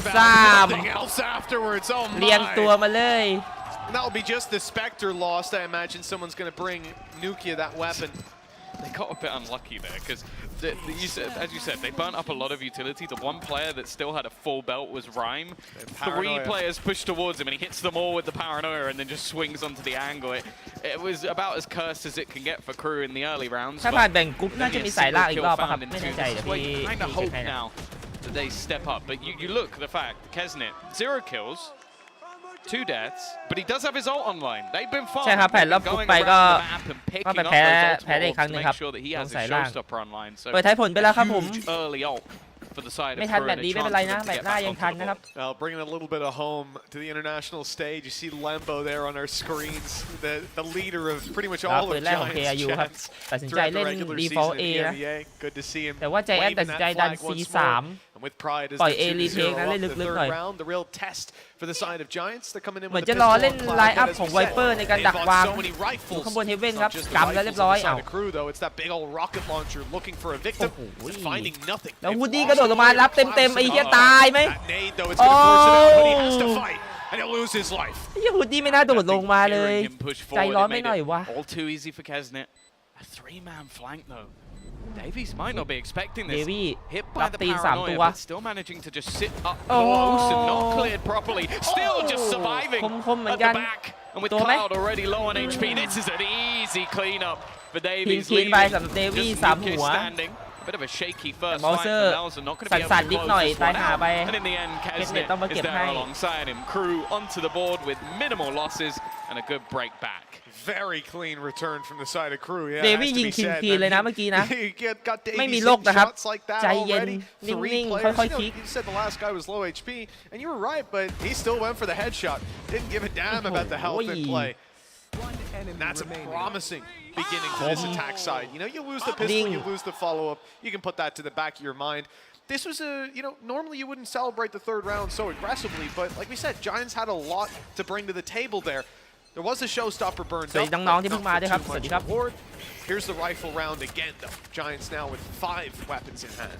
3เรียงตัวมาเลย That will be just the Spectre lost. I imagine someone's going to bring Nukia that weapon. They got a bit unlucky there because, as you said, they burnt up a lot of utility. The one player that still had a full belt was Rhyme. 3 players pushed towards him and he hits them all with the paranoia and then just swings onto the angle. It was about as cursed as it can get for KRU in the early rounds. ถ้าผ่านแบ่งกรุ๊ปน่าจะมีสายลากอีกรอบป่ะครับไม่แน่ใจเดี๋ยวพี่ kind of hope now that they step up. But you look the fact, keznet 0 kills. 2 deaths, but he does have his ult online. They've been far ใช่ครับแผ่นรอบกรุ๊ปไปก็ไปแพ้ได้อีกครั้งนึงครับ sure that he ต้อ has ง a สายล่าง showstopper online. So เปิดท้ายผลไปแล้วครับผม early ult for the side of ไม่ทัน KRU แบบ and a นี้ไม่ chance เป็นไร for นะ them แบ to บ get หน้า back ยัง onto ทัน the นะครับ board. Bringing a little bit of home to the international stage. You see Lambo there on our screens, the leader of pretty much all of Giants chats ตัดสินใจเล่น default A นะ Good to see him. แต่ว่าใจแอนตัดสินใจดัน C3 with pride as ปล่อย A the รีเทคนะเล่นลึกๆหน่อย round, the real test for the side of Giants. They're coming in เหมือน with จะ the รอ pistol เล่น on ไล Cloud. น์อัพของไวเปอร์ในการดักวางอยู่ข้างบนเฮเว่นครับกำแล้วเรียบร้อยอ้าว It's that big old rocket launcher looking for a victim, finding nothing. แล้ววูดดี้กระโดดลงมารับเต็มๆไอ้เหี้ยตายไหม โอ้ and he'll lose his life. ไอ้วูดดี้ไม่น่าโดดลงมาเลยใจร้อนไม่หน่อยวะ All too easy for keznet. A 3-man flank though. Davies might not be expecting this. Hit by the paranoia, but still managing to just sit up close and not cleared properly. Still just surviving at the back. And with Cloud already low on HP, this is an easy cleanup for Davies. Leaving just Nukia standing. Bit of a shaky first fight for Nelson, not going to be able to close this one out. And in the end, keznet is there alongside him. KRU onto the board with minimal losses and a good break back. Very clean return from the side of KRU. Yeah, เดวี่ยิงคินเลยนะเมื่อกี้นะไม่มีโลกนะครับใจเย็นนิ่งๆค่อยๆคลิก You said the last guy was low HP, and you were right, but he still went for the headshot. Didn't give a damn about the health in play. And that's a promising beginning to this attack side. You know, you lose the pistol, you lose the follow-up. You can put that to the back of your mind. This was normally you wouldn't celebrate the 3rd round so aggressively, but like we said, Giants had a lot to bring to the table there. There was a showstopper burned up. น้องๆที่เพิ่งมาด้วยครับสวัสดีครับ Here's the rifle round again, though. Giants now with 5 weapons in hand.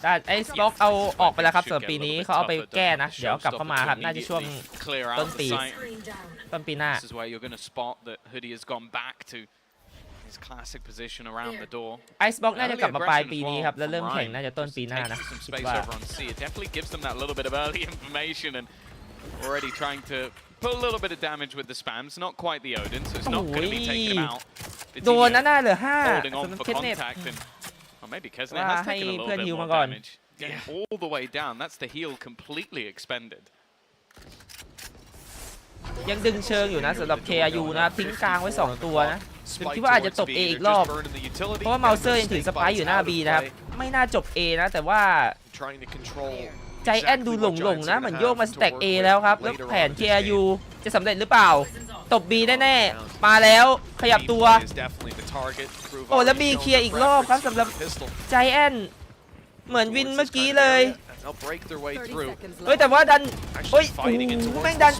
ได้ไอ้สต็อกเอาออกไปแล้วครับส่วนปีนี้เขาเอาไปแก้นะเดี๋ยวกลับเข้ามาครับน่าจะช่วงต้นปีหน้า This is where you're going to spot that 𝗬𝗓𝗓 has gone back to his classic position around the door. ไอซ์บ็อกน่าจะกลับมาปลายปีนี้ครับแล้วเริ่มแข่งน่าจะต้นปีหน้านะ คิดว่า It definitely gives them that little bit of early information and already trying to put a little bit of damage with the spams, not quite the Odin, so it's not going to be taking him out. โดนนะน่าเหลือ5 Holding สำ on หรับ for เคสเน็ต contact, and maybe ksnet has taken a little bit more damage. Getting all the way down, that's the heal completely expended. ยังดึงเชิงอยู่นะสำหรับ KRU นะครับทิ้งกลางไว้2ตัวนะคิดว่าอาจจะจบ A อีกรอบเพราะว่าเมาเซอร์ยังถือสไปร์อยู่หน้า B นะครับไม่น่าจบ A นะแต่ว่าใจแอนดูหลงๆนะเหมือนโยกมาสแต็ก A แล้วครับแล้วแผน KRU จะสำเร็จหรือเปล่าตบ B แน่ๆมาแล้วขยับตัวโอ้แล้ว B เคลียร์อีกรอบครับสำหรับใจแอนเหมือนวินเมื่อกี้เลยเฮ้ยแต่ว่าดันเฮ้ยแม่งดัน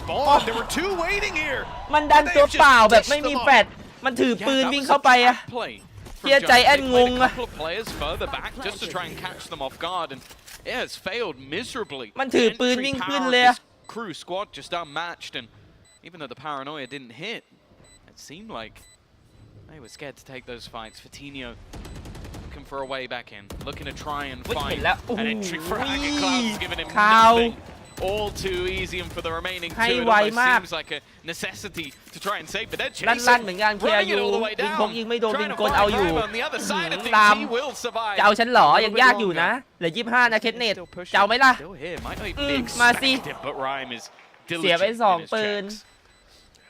มันดันตัวเปล่าแบบไม่มีแฟลชมันถือปืนวิ่งเข้าไปอะเฮียใจแอนงงอะมันถือปืนวิ่งขึ้นเลย Crew squad just unmatched, and even though the paranoia didn't hit, it seemed like they were scared to take those fights. Vitinho looking for a way back in, looking to try and find an entry frag, and Cloud's giving him nothing. All too easy, and for the remaining two, it almost seems like a necessity to try and save, but they're chasing, running it all the way down, trying to find him on the other side of things. He will survive. จะเอาฉันหรอยังยากอยู่นะเหลือ25นะเคสเน็ตจะเอาไหมล่ะมาสิเสียไป2ปืน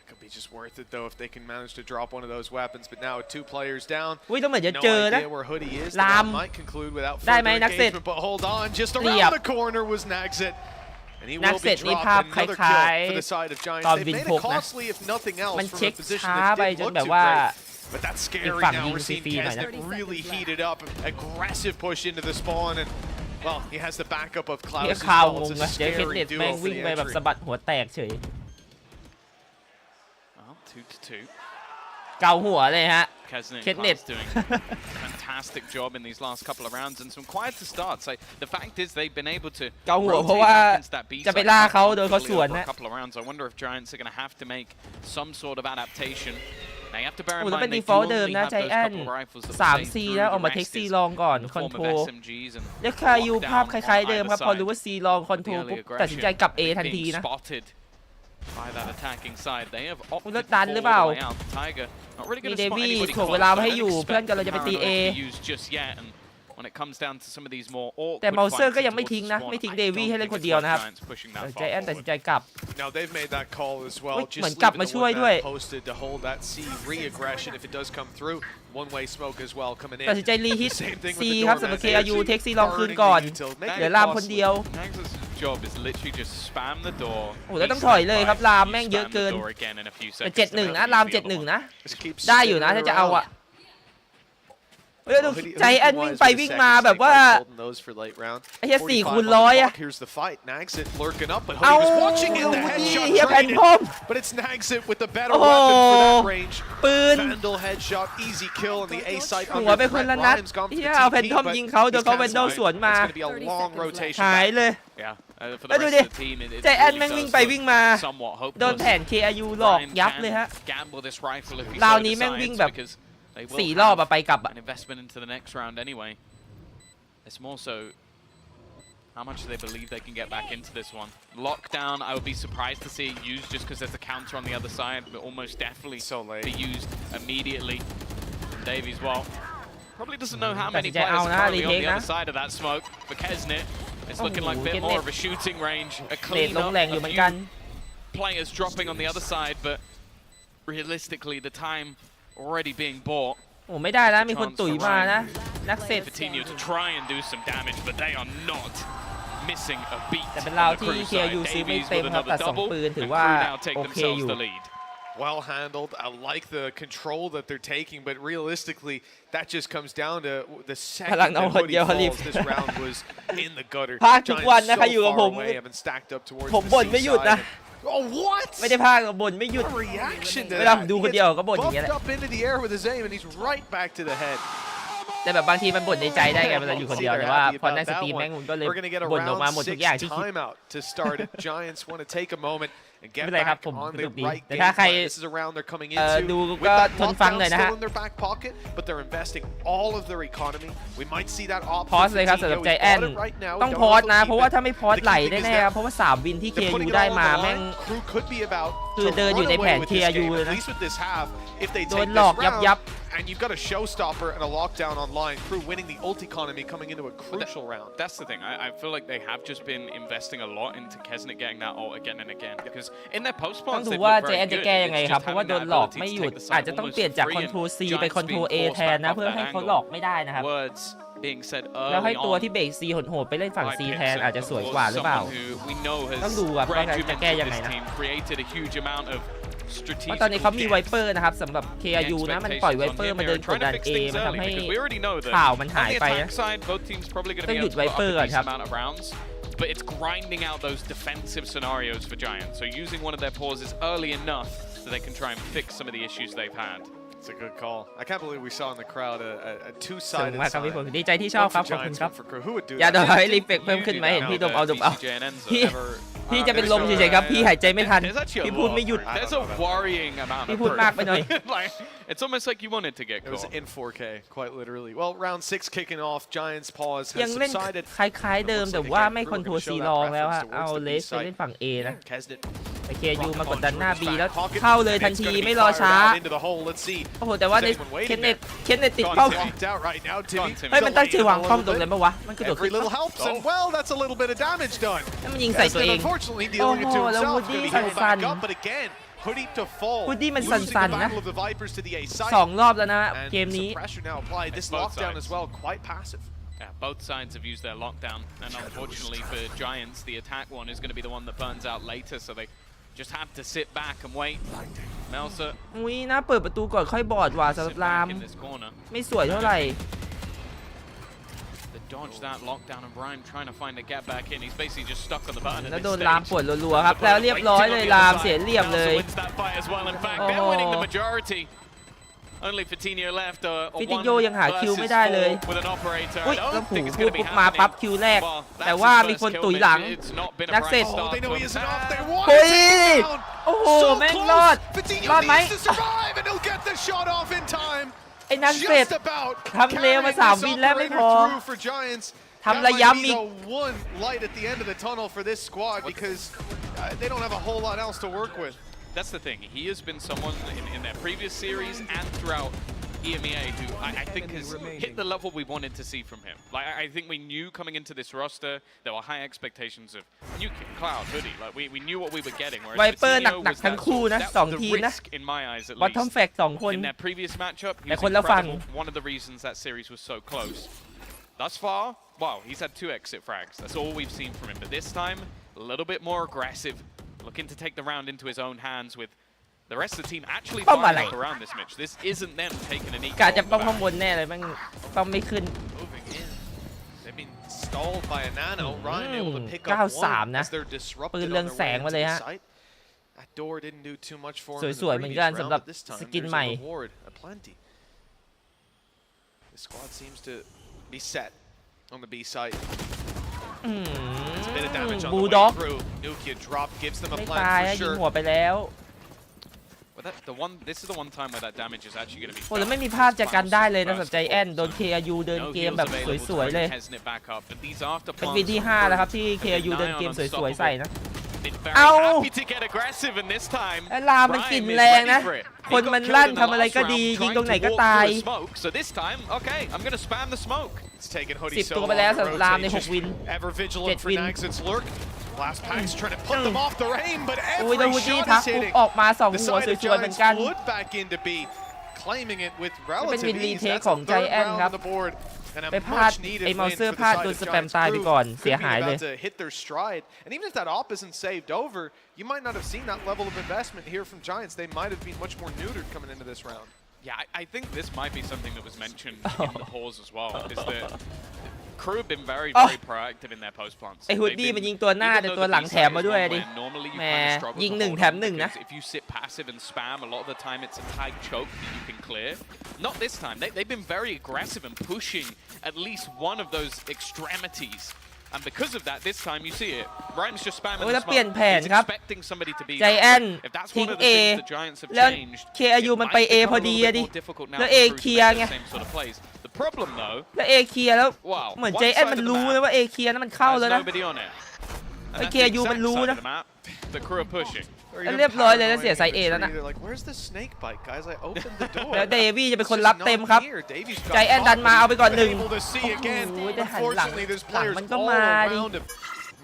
Could be just worth it though if they can manage to drop one of those weapons, but now with 2 players down, ต้องเหมือนจะเจอนะ where Hoodie is, ลาม might conclude without ได้ further ไหมนักเซต engagement, but hold on, just around the corner was Naxit. And he will be dropped another kill for the side of Giants. They made it costly if nothing else from a position that didn't look too great. But that's scary now. We're seeing ksnet really heated up, aggressive push into the spawn, and well, he has the backup of Cloud as well. It's a scary duo for the entry. สะบัดหัวแตกเฉย Well, 2-2. เกาหัวเลยฮะ ksnet doing a fantastic job in these last couple of rounds and some quieter starts. Like, the fact is they've been able to เกาหัวเพราะว่าจะไปล่าเขาโดยเขาสวนนะ a couple of rounds. I wonder if Giants are going to have to make some sort of adaptation. Now you have to bear in แล้ว mind เป็น they ดีฟอล do ต์เดิม only นะ have ใจ those แอน couple of rifles that 3C แล้วออกมาเทค C ลองก่อนคอนโทรลแล้วคายูภาพคล้ายๆเดิมครับพอรู้ว่า C ลองคอนโทรลปุ๊บตัดสินใจกลับ A ทันทีนะ by that attacking side. They have opted แล้วดันหรือเปล่า out. Tiger not really มี going เด to spot วี่ anybody ถ่วงเวลาไว้ให้อยู่เพื่อนกำลังจะไปตี A used just yet, and when it comes down to some of these more แต่เมาเซอร์ก็ยังไม่ทิ้งนะไม่ทิ้งเดวี่ให้เล่นคนเดียวนะครับใจแอนตัดสินใจกลับ Now they've made that call as well. เหมือนกลับมาช่วยด้วย Posted to hold that C re-aggression if it does come through. One-way smoke as well coming in. ตัดสินใจรีฮิต C ครับสำหรับ KRU เทค C ลองคืนก่อนเหลือลามคนเดียว job is literally just spam the door. โอ้แล้วต้องถอยเลยครับลามแม่งเยอะเกินแต่7-1นะลาม7-1นะได้อยู่นะถ้าจะเอาอะเฮ้ยดูใจแอนวิ่งไปวิ่งมาแบบว่าไอ้เหี้ย4x100อะเอาเฮียแผ่นพมโอ้โหปืนหัวไปคนละนัดเฮียเอาแผ่นทอมยิงเขาโดนเขาเวนโดสวนมาหายเลยแล้วดูดิใจแอนแม่งวิ่งไปวิ่งมาโดนแผน KRU หลอกยับเลยฮะราวนี้แม่งวิ่งแบบ4 รอบอะไปกลับอะ investment into the next round anyway. It's more so how much do they believe they can get back into this one. Lockdown, I would be surprised to see it used just because there's a counter on the other side, but almost definitely be used immediately. Davies, well, probably doesn't know how many players are currently on the other side of that smoke. For ksnet, it's looking like a bit more of a shooting range, a clean up, a few players dropping on the other side, but realistically, the time already being bought. โอ้ไม่ได้นะมีคนตุ๋ยมานะนักเซต Vitinho to try and do some damage, but they are not missing a beat. แต่เป็นราวที่ KRU ซื้อไม่เต็มครับตัด2 ปืนถือว่าโอเคอยู่ Well handled. I like the control that they're taking, but realistically, that just comes down to the second that Hoodie falls. This round was in the gutter. Giants so far away, haven't stacked up towards the C side. Oh, what? ไม่ได้พากบ่นไม่หยุดเวลาผมดูคนเดียวก็บ่นอย่างเงี้ยแหละ up into the air with his aim, and he's right back to the head. แต่แบบบางทีมันบ่นในใจได้ไงเวลาอยู่คนเดียวแต่ว่าพอนั่งสตรีมแม่งมันก็เลยบ่นออกมาหมดทุกอย่างที่คิด Timeout to start it. Giants want to take a moment and get ไม่เป็นไรครับ back ผม on ส the นุกดี right แต่ game ถ้าใคร plan. This is a round they're coming into ดู with ก็ that ทนฟัง lockdown หน่อยนะฮะ still in their back pocket, but they're investing all of their economy. We might see that op พอสเลยครับสำหรับใจแอนต้องพอสนะเพราะว่าถ้าไม่พอสไหลแน่ๆครับเพราะว่า3วินที่ KRU ได้มาแม่ง คือเดินอยู่ในแผน KRU เลยนะโดนหลอกยับ And you've got a showstopper and a lockdown online. Crew winning the ult economy coming into a crucial round. That's the thing. I feel like they have just been investing a lot into 𝗟𝗔𝗞 getting that ult again and again. Because in their post ต้อง plans, ดู they've ว่า looked ใจ very แอนจะ good. แก้ยังไง It's ครับ just เพราะว่า having โด that นหลอก ability ไม่ to หยุด take the อาจ site จะต้อง almost เปลี่ยนจาก free คอน and โทร C ไป Giants คอนโทร being A forced แทน back นะ off เพื่อ that ให้เขา angle. หลอกไม่ได้นะครับ Words being said แล้วให้ early ตัว on ที่เบรก C โหดๆไปเล่นฝั่ง C แทนอาจจะสวยกว่าหรือเปล่า someone who we know has ต้องดูว่าจะ regimented แก้ยังไง this นะ team, created a huge amount of เพราะตอนนี้เขามีไวเปอร์นะครับสำหรับ KRU นะมันปล่อยไวเปอร์มาเดินกดดัน A มันทำให้ข่าวมันหายไปนะต้องหยุดไวเปอร์ก่อนครับ But it's grinding out those defensive scenarios for Giants. So using one of their pauses early enough so they can try and fix some of the issues they've had. It's a good call. I can't believe we saw in the crowd a สูง two-sided มากครับ sign. พี่ผมดีใจที่ชอบครับขอบคุณครับ For Crew. Who would do อย่า that? ดอยรีเฟกเพิ่มขึ้นไหมเห็นพี่ดมเอาพี่จะเป็นลมเฉยๆครับพี่หายใจไม่ทันพี่พูดไม่หยุด There's a worrying amount พี่ of พูดมากไปหน่อย like, it's almost like you wanted to get It was caught. in 4K, quite literally. Well, round 6 kicking off. Giants pause ยัง has เล่น subsided. คล้ายๆเดิมแต่ว่าไม่คอนโทรล C ลองแล้วฮะเอาเลสไปเล่นฝั่ง A นะ 𝗟𝗔𝗞 แต่ KRU มากดดันหน้า B แล้วเข้าเลยทันทีไม่รอช้า into the hole. Let's see. โอ้โหแต่ว่าในเคนเนตติดเป้า Knocked out right now. Timmy เฮ้ยมันตั้งใจวางป้อมตรงเลยปะวะมันกระโดด Every little helps, and well, that's a little bit of damage done. แล้วมันยิงใส่ตัวเอง Unfortunately, โอ้ dealing it โห to แล้ว himself. วูด Gonna ดี้ be held สั่น back up, but again, hoodie to fall. วูดดี้มัน Losing the สั่นๆนะ battle of the Vipers to the A site. 2 รอบแล้วนะ And เกมนี้ some pressure now applied. This Both lockdown sides. as well, quite passive. Yeah, both sides have used their lockdown, and unfortunately for Giants, the attack one is going to be the one that burns out later, so they just have to sit back and wait. Melsa อุ้ยนะเปิดประตูก่อนค่อยบอดว่ะสำหรับ sit ราม back in this corner. ไม่สวยเท่าไหร่ To dodge that lockdown, and Brian trying to find a get back in. He's basically just stuck on the button. แล้วโดนรามปวดรัวๆครับแล้วเรียบร้อยเลยรามเสียเหลี่ยมเลย Melsa wins that fight as well. In fact, they're winning the majority. Only Fitinho left. Fitinho ยังหาคิวไม่ได้เลย with an operator. อุ้ย I แล้ว don't ผู think it's พูด going to be ปุ๊บมาปั๊บ happening. คิวแรก Well, that's แต่ว่า his มี first คน kill. ตุ๋ยหลัง It's not been a นัก bright เสร็จ start. Oh, they know he isn't off. They เฮ้ want ย to take him down. โอ้โห So แม่ง close. รอด Fitinho รอดไหม needs to survive, and he'll get the shot off in time. ไอ้นักเสร็จ Just about ทำเร็วมา 3 วินแล้วไม่พอ through for Giants. ทำระยำอีก That might be the one light at the end of the tunnel for this squad because they don't have a whole lot else to work with. That's the thing. He has been someone in their previous series and throughout EMEA who I think has hit the level we wanted to see from him. Like I think we knew coming into this roster there were high expectations of Nukin, Cloud, Hoodie. Like we knew what we were getting. Whereas ไวเปอร์ Fitinho หนัก was ๆทั้ง that คู่นะ sort of 2 ทีม the นะ risk in my eyes at บอททอม least. แฟก2 คน In their previous matchup, he แต่ was คนละฝั่ง incredible. One of the reasons that series was so close. Thus far, wow, he's had 2 exit frags. That's all we've seen from him. But this time, a little bit more aggressive, looking to take the round into his own hands with the rest of the team actually firing up around this match. This isn't them taking an equal. กะจะป้อมข้างบนแน่เลยแม่งป้อมไม่ขึ้น Moving in. They've been stalled by a nano. Ryan able to pick up 93 one นะ as they're disrupted ปืน on เรือง their แส way งมา into เลย the ฮะ site. That door didn't do too much for him in the สวยๆเหมือนกัน previous สำหรับ round, but this time สกิน there's ใหม่ a reward aplenty. The squad seems to be set on the B side. It's a bit of damage on the way Bulldog through. Nukia drop gives them a ไม่ plan ตาย for ยิง sure. หัวไปแล้ว This is the one time where that damage is actually going to be. โอ้แล้วไม่มีภาพจากการได้เลยนะสำหรับใจแอนโดน KRU เดินเกมแบบสวยๆเลยเป็นวินที่ 5 แล้วครับที่ KRU เดินเกมสวยๆใส่นะ เอา ไอ้ลามันกลิ่นแรงนะ คนมันลั่นทำอะไรก็ดียิงตรงไหนก็ตาย 10 ตัวไปแล้วสำหรับรามใน 6 วิน 7 วิน Last packs trying to put them off their aim, but อุ้ยแล้ว every วูดดี้ shot ทัก is ปุ๊บ hitting. ออกมา2 The หัว side ส of วยๆเหมือน Giants กัน would back into B, claiming it with เป็น relative วินรี ease. เทค That's ของ the ใจ third แอน round ครับ on the board, and a ไปพลาด much needed ไอ้ win เมา for เซอ the ร์พลาด side โดน of สแปม Giants. ตายไป Crew ก่อน could เสีย be หายเลย about to hit their stride, and even if that op isn't saved over, you might not have seen that level of investment here from Giants. They might have been much more neutered coming into this round. Yeah, I think this might be something that was mentioned in the pause as well. Is that Crew have been very proactive in their post plants. ไอ้ฮูดดี้มันยิงตัวหน้าแต่ตัวหลังแถมมาด้วยดิแหมยิง1 แถม 1 นะ If you sit passive and spam, a lot of the time it's a tight choke that you can clear. Not this time. They've been very aggressive and pushing at least one of those extremities And because of that, this time you see it. Rhyme's just spamming โอ้ย the แล้วเปลี่ยน smoke. แผน He's ครับ expecting somebody to be ใจแอน If that's ทิ้ง one of the A things the Giants have แล้ว changed, KRU it มันไป might A become พอ a ดี little อะ bit ดิ more difficult now แล้ว for A Crew to เคลียร์ make ไง the same sort of plays. The problem though, แล้ว A เคลียร์แล้ว wow, เหมือน one ใจแอน side มัน of the รู้ map นะว่า A เคลียร์นั้นมันเข้า has แล้วนะ nobody on it. And ไอ้ that's the KRU มัน exact รู้ side นะ of the map the Crew are pushing. แล้วเรียบร้อยเลยแล้วเสียไซ A แล้วนะ Like, where's the snake bite, guys? I opened the door. แล้วเดวี่จะเป็นคน It's รับ just เต็ม not ครับ here. Davies got ใจแอนดันมาเอาไปก่อนหนึ่ง able to see again. โอ้ยได้หันหลัง Unfortunately, there's หลัง players มันก็ all มาดิ around him.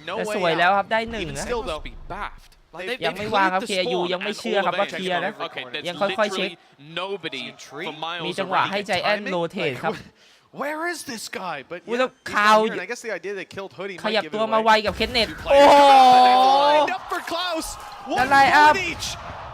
No แต่ส way วยแล้ว out. ครับได้หนึ่ง Even นะ still, though, Be baffed. Like,ยัง they've ไม่วางครับ cleared the KRU spawn ยังไม่ and เชื่อ all ครับ of ว่า it. เคลียร์นะ Okay, there's ยังค่อยๆเช็ค literally nobody for miles มีจังหวะ around. ให้ใจแอนโรเทตครับ Where is this guy? But อุ้ย yeah, แล้ว he's คาว not here, and I guess the idea they killed Hoodie ข might ยับ give ตัว it มาไว away. กับเคนเนต Two โอ้ players โห lined up for Klaus. One line up. bullet each.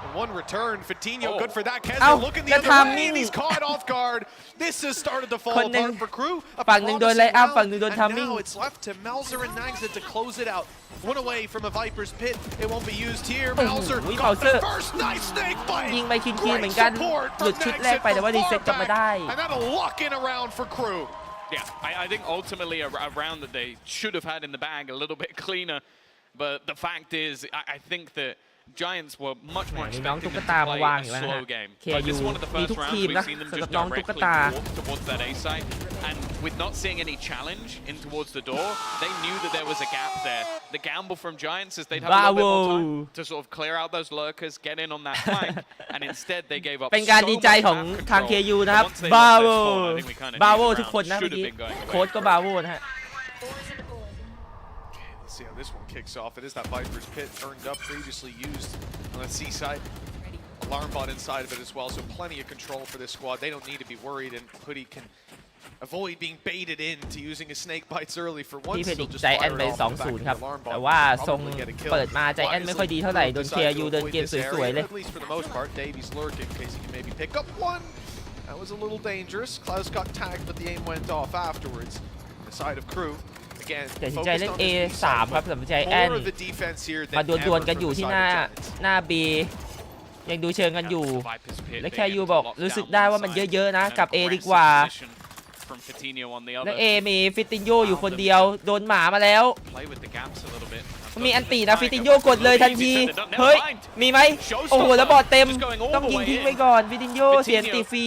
And one return. Fatinho, good for that. เอ้า Kessler looking the แล้ว other way, ทำมิ่ง and he's caught off guard. This has started to fall คนหนึ่ง apart for Crew. A ฝั่งหนึ่งโดนไลน์อัพ promising ฝั่งหนึ่งโดน round, ทำ and มิ่ง now it's left to Melzer and Nagza to close it out. One away from a Viper's pit. It won't be used here. โอ้โห Melzer เมา got เซอ the ร์ first. Nice snake bite. ยิงไปคินๆเหมือนกัน Great support หลุด from ชุดแรก Nagza ไปแต่ว่า from รีเซ็ต far กลับมา back. ได้ And that'll lock in a round for Crew. Yeah, I think ultimately a round that they should have had in the bag a little bit cleaner. But the fact is, I think that Giants were much more มีน้อง expecting ตุ๊ก them to ตามาวาง play อยู่ a แล้วนะ slow ฮะ game. But KRU this is one of the มี first ทุก rounds ทีม we've นะ seen them สำหรั just บน้องตุ๊ก directly ตา walk towards that A site. And with not seeing any challenge in towards the door, they knew that there was a gap there. The gamble from Giants is they'd have a little bit more time to sort of clear out those lurkers, get in on that flank, and instead they gave up เป็นการ so ดีใจ much ของ map ทาง control. KRU นะครับ Once they บา lost โว their spawn, I think we kind of บา knew โว the ทุก round คนนะ should เมื่อ have กี้ been going โค้ช away. ก็บาโวนะฮะ Let's see how this one kicks off. It is that Viper's pit earned up, previously used on the C side. Alarm bot inside of it as well, so plenty of control for this squad. They don't need to be worried, and Hoodie can avoid being baited into using his snake bites early for ที่ once. เพดิ He'll ก just ใจแอน fire ไป it off the back of 2-0 the ครับ alarm แต่ bot. ว่าทรง Probably get a kill. เปิดมาใจแอนไม่ค่อยดีเท่าไหร่โดน KRU เดินเกมสวยๆเลย At least for the most part, Davies lurking in case he can maybe pick up one. That was a little dangerous. Klaus got tagged, but the aim went off afterwards. The side of Crew. แต่สินใจเล่น A3 ครับสำหรับใจแอน มาดวลๆกันอยู่ที่หน้า B ยังดูเชิงกันอยู่ และแค่ยูบอกรู้สึกได้ว่ามันเยอะๆนะกลับ A ดีกว่า และ A มีฟิตินโยอยู่คนเดียวโดนหมามาแล้วมีอันตีนะฟิตินโยกดเลยทันทีเฮ้ยมีไหมโอ้โหแล้วบอดเต็มต้องยิงทิ้งไปก่อนฟิตินโยเสียตีฟรี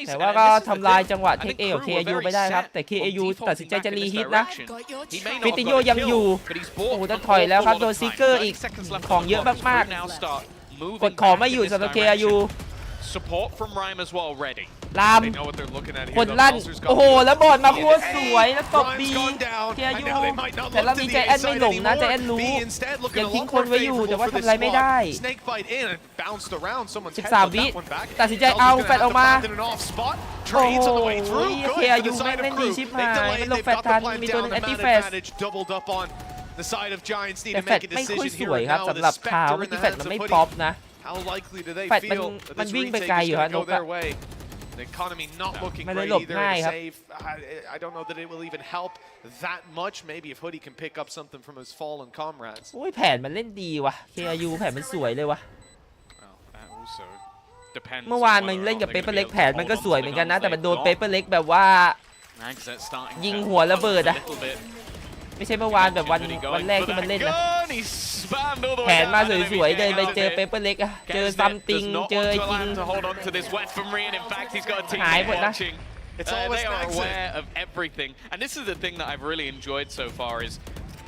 แต่ว่าก็ทำลายจังหวะเทคเอของ KRU ไม่ได้ครับแต่ KRU ตัดสินใจจะรีฮิตนะฟิตินโยยังอยู่โอ้โหจะถอยแล้วครับโดนซิกเกอร์อีกของเยอะมากๆกดของไม่อยู่สำหรับ KRU Support from Rhyme as well ready. ลามคนลั่นโอ้โหแล้วบอดมาโคตรสวยแล้วตบบีKRUแต่เรามีใจแอนไม่หลงนะใจแอนรู้ยังทิ้งคนไว้อยู่แต่ว่าทำอะไรไม่ได้13 วิตัดสินใจเอาแฟดออกมาโอ้โหKRUแม่งเล่นดีชิบหายมันลงแฟดทันมีตัวนึงแอนตี้แฟดแต่แฟดไม่ค่อยสวยครับสำหรับคาวแอนตี้แฟดมันไม่ป๊อปนะแฟดมันวิ่งไปไกลอยู่ฮะนกอะ The economy not lookingไม่ great ได้หลบ either ง่าย to ครับ save. I don't know that it will even help that much. Maybe if Hoodie can pick up something from his fallen comrades. โอ้ยแผนมันเล่นดีว่ะ KRU แผนมันสวยเลยวะเมื่อวานมันเล่นกับเปเปอร์เล็กแผนมันก็สวยเหมือนกันนะแต่มันโดนเปเปอร์เล็กแบบว่ายิงหัวระเบิดอะไม่ใช่เมื่อวานแบบวันแรกที่มันเล่นนะแผนมาสวยๆเดินไปเจอเปเปอร์เล็กอะเจอซัมติงเจอไอ้จิงหายหมดนะ They are aware of everything, and this is the thing that I've really enjoyed so far is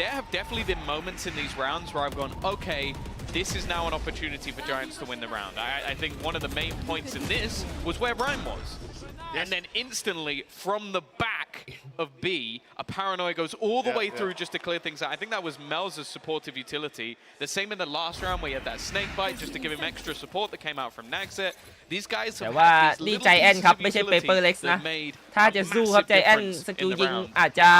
there have definitely been moments in these rounds where I've gone, okay, this is now an opportunity for Giants to win the round. I think one of the main points in this was where Rhyme was. And then instantly, from the back of B, a paranoia goes all the way through just to clear things out. I think that was Mel's supportive utility. The same in the last round where he had that snake bite just to give him extra support that came out from Nagset. These guys แต่ have ว่า had these นี่ little ใจแอน pieces ครับ of ไม่ใช่เปเปอร์เล็ก utility นะ that made ถ้าจะสู้ครับ a ใจแอน massive สกิล difference ยิ in ง the round. อาจจะ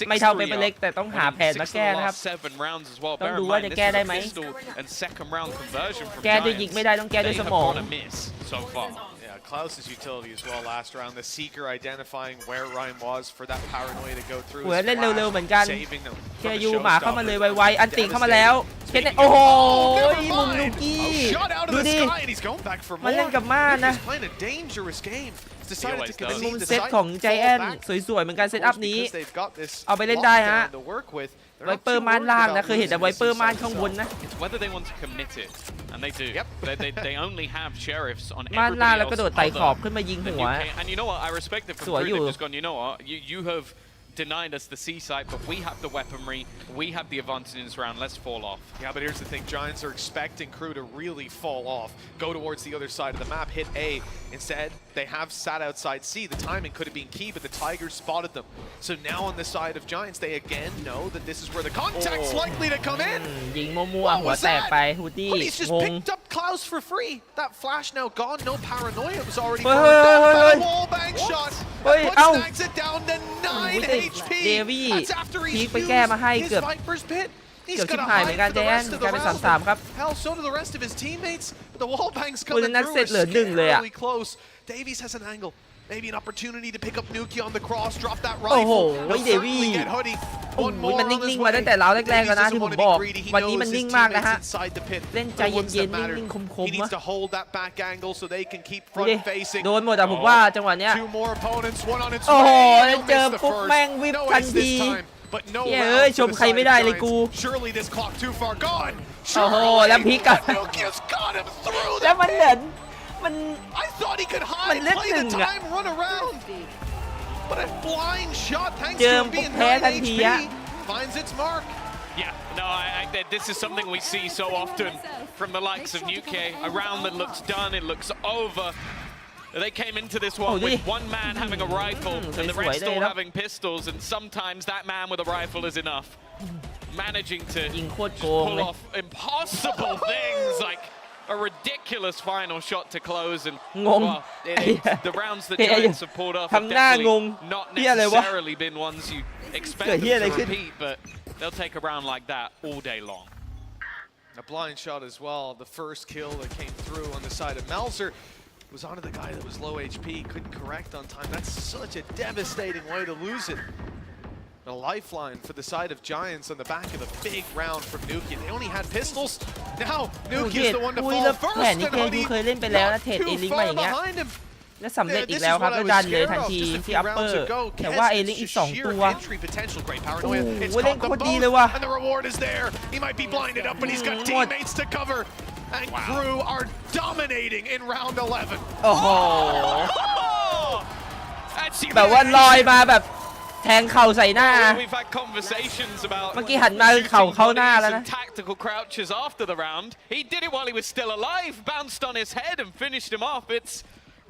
ไม่เท่าเปเปอร์เล็กแต่ต้องหาแผนมาแก้นะครับ 7 rounds as well. ต้อง Bear ดู in ว่า mind, จะ this แก้ is ได้ a ไหม pistol and second round conversion from แก้ด้วยยิงไม่ได้ต้องแก้ด้วยสมอง They have gone amiss so far. Yeah, Klaus's utility as well last round. The Seeker identifying where Ryan was for that paranoia to go through. หัวเล่นเร็วๆเหมือนกัน saving them แก from the ยูหมาเข้ามาเลย showstopper. ไวๆอันติเข้ามาแล้วเคนโอ้โหมุมลูกี้ Shot out of ดู the ดิ sky and he's going back for มันเล่น more. กับม่านนะ He's playing a dangerous game. He's decided to เป็นมุม concede the เซต side ของ and ใจ fall แอน back. สวยๆเหมือนกันเซตอัพนี้ Because they've got this เอาไปเล่นได้ฮะ lockdown to work with. They're ไว not เปอ too ร์ม่าน worried ล่าง about นะเคยเห็นแต่ losing ไว this เปอร์ม่าน side ข้างบน as นะ It's whether they want to commit it, and they do. Yep. They only have sheriffs on ม่านล่าง everybody แล้วกระโดด else ไต่ขอบ other ขึ้นมายิง than หัว UK. And you know what? I respect it from สวย Crew. อยู่ They've just gone, you know what? You have denied us the C side, but we have the weaponry, we have the advantage in this round. Let's fall off. Yeah, but here's the thing. Giants are expecting Crew to really fall off, go towards the other side of the map, hit A. Instead, they have sat outside C. The timing could have been key, but the Tigers spotted them. So now on the side of Giants, they again know that this is where the contact's likely to come in. ยิงมั่วๆหัวแตกไปฮูดี้ But he's just งง picked up Klaus for free. That flash now gone. No paranoia. It was already Hey, burned hey, up. hey, And hey. a wall bang shot. Hey, That ow. snags it down to 9 HP. Davey, That's after พี he's คไปแก้มาให้ used เกือบ his Viper's Pit. เกื He's อบชิบ gonna หายเหมือน hide กัน for ใจ the แอน rest of กลา the ยเป็น round. 3-3 ครับ Hell, so do the rest of his teammates. The wall bang's คุณ coming นัก through. เซต We're เหลือ1เลยอะ scarily close. Davies has an angle. Maybe an opportunity to pick up Nuki on the cross, drop that โอ้โห rifle. He'll เดวี่ certainly get Hoodie. โอ้ One โห more มัน on นิ่ his งๆมา way. ตั้งแต่ราวแรก Davies ๆแล้วนะ doesn't ที่ผ want ม to be บอก greedy. He วันนี้ knows มัน his นิ่งมากนะ teammates ฮะ inside the pit. เล่นใจ They're the เย็ ones น that ๆ matter. นิ่งๆคม He ๆ needs วะ to hold that back angle so they can keep ดูดิ front facing. โดนหมดอะผมว่าจังหวะเนี้ย Two more opponents, one on its โอ้โห way. แล้ว He'll เจอ miss the ปุ๊บ first. แม่งวิบ No ทัน ace ที this time, but no เย้ round เอ้ย for ชม the ใคร side ไม่ได้ of เลยกู Giants. Surely this clock too far gone. โอ้โห Surely. แล้วพลิกกลับ But Nuki's got him through แล้ว the มันเหมือนมัน I thought he could มัน hide, เล่น play ห the นึ่งอะ time, run around. But a blind shot, thanks เจ to อ him ปุ๊บ being แพ้ 9 ทันทีอะ HP, finds its mark. Yeah, no, this is something we see so often from the likes of Nuke. A round that looks done, it looks over. They came into this one with one man having a rifle and the rest all having pistols, and sometimes that man with a rifle is enough. Managing to ยิงโคตรโกง pull เลย off impossible things like a ridiculous final shot to close, and งง well, the rounds that เฮ้ย Giants have pulled off have ทำหน้างง definitely not เหี้ยอะไรวะ necessarily been ones you expect เกิด them เหี้ยอะไร to ขึ้น repeat, but they'll take a round like that all day long. A blind shot as well. The first kill that came through on the side of Melzer was onto the guy that was low HP, couldn't correct on time. That's such a devastating way to lose it. A lifeline for the side of Giants on the back of the big round from Nuki. They only had pistols. Now ดู Nuki ดิ is the one to คุย fall แล้ว first, แผนนี้ and เคยดู Hoodie เคยเล่นไปแล้วนะ not เทรด too เอลิงมา far อย่างเงี้ย behind him. และสำเร็จอีกแล้วครับแล้วดันเลยทันทีที่อัปเปอร์แต่ว่าเอลิงอีก2 ตัว โอ้โหเล่นโคตรดีเลยว่ะ And the reward is there. He might be blinded up, but he's got teammates to cover. And Crew are dominating in round 11. โอ้โห แบบว่าลอยมาแบบแทงเข่าใส่หน้า We've had conversations about เมื่อกี้หันมาคือเข่าเข้าหน้าแล้วนะ tactical crouches after the round. He did it while he was still alive, bounced on his head and finished him off. It's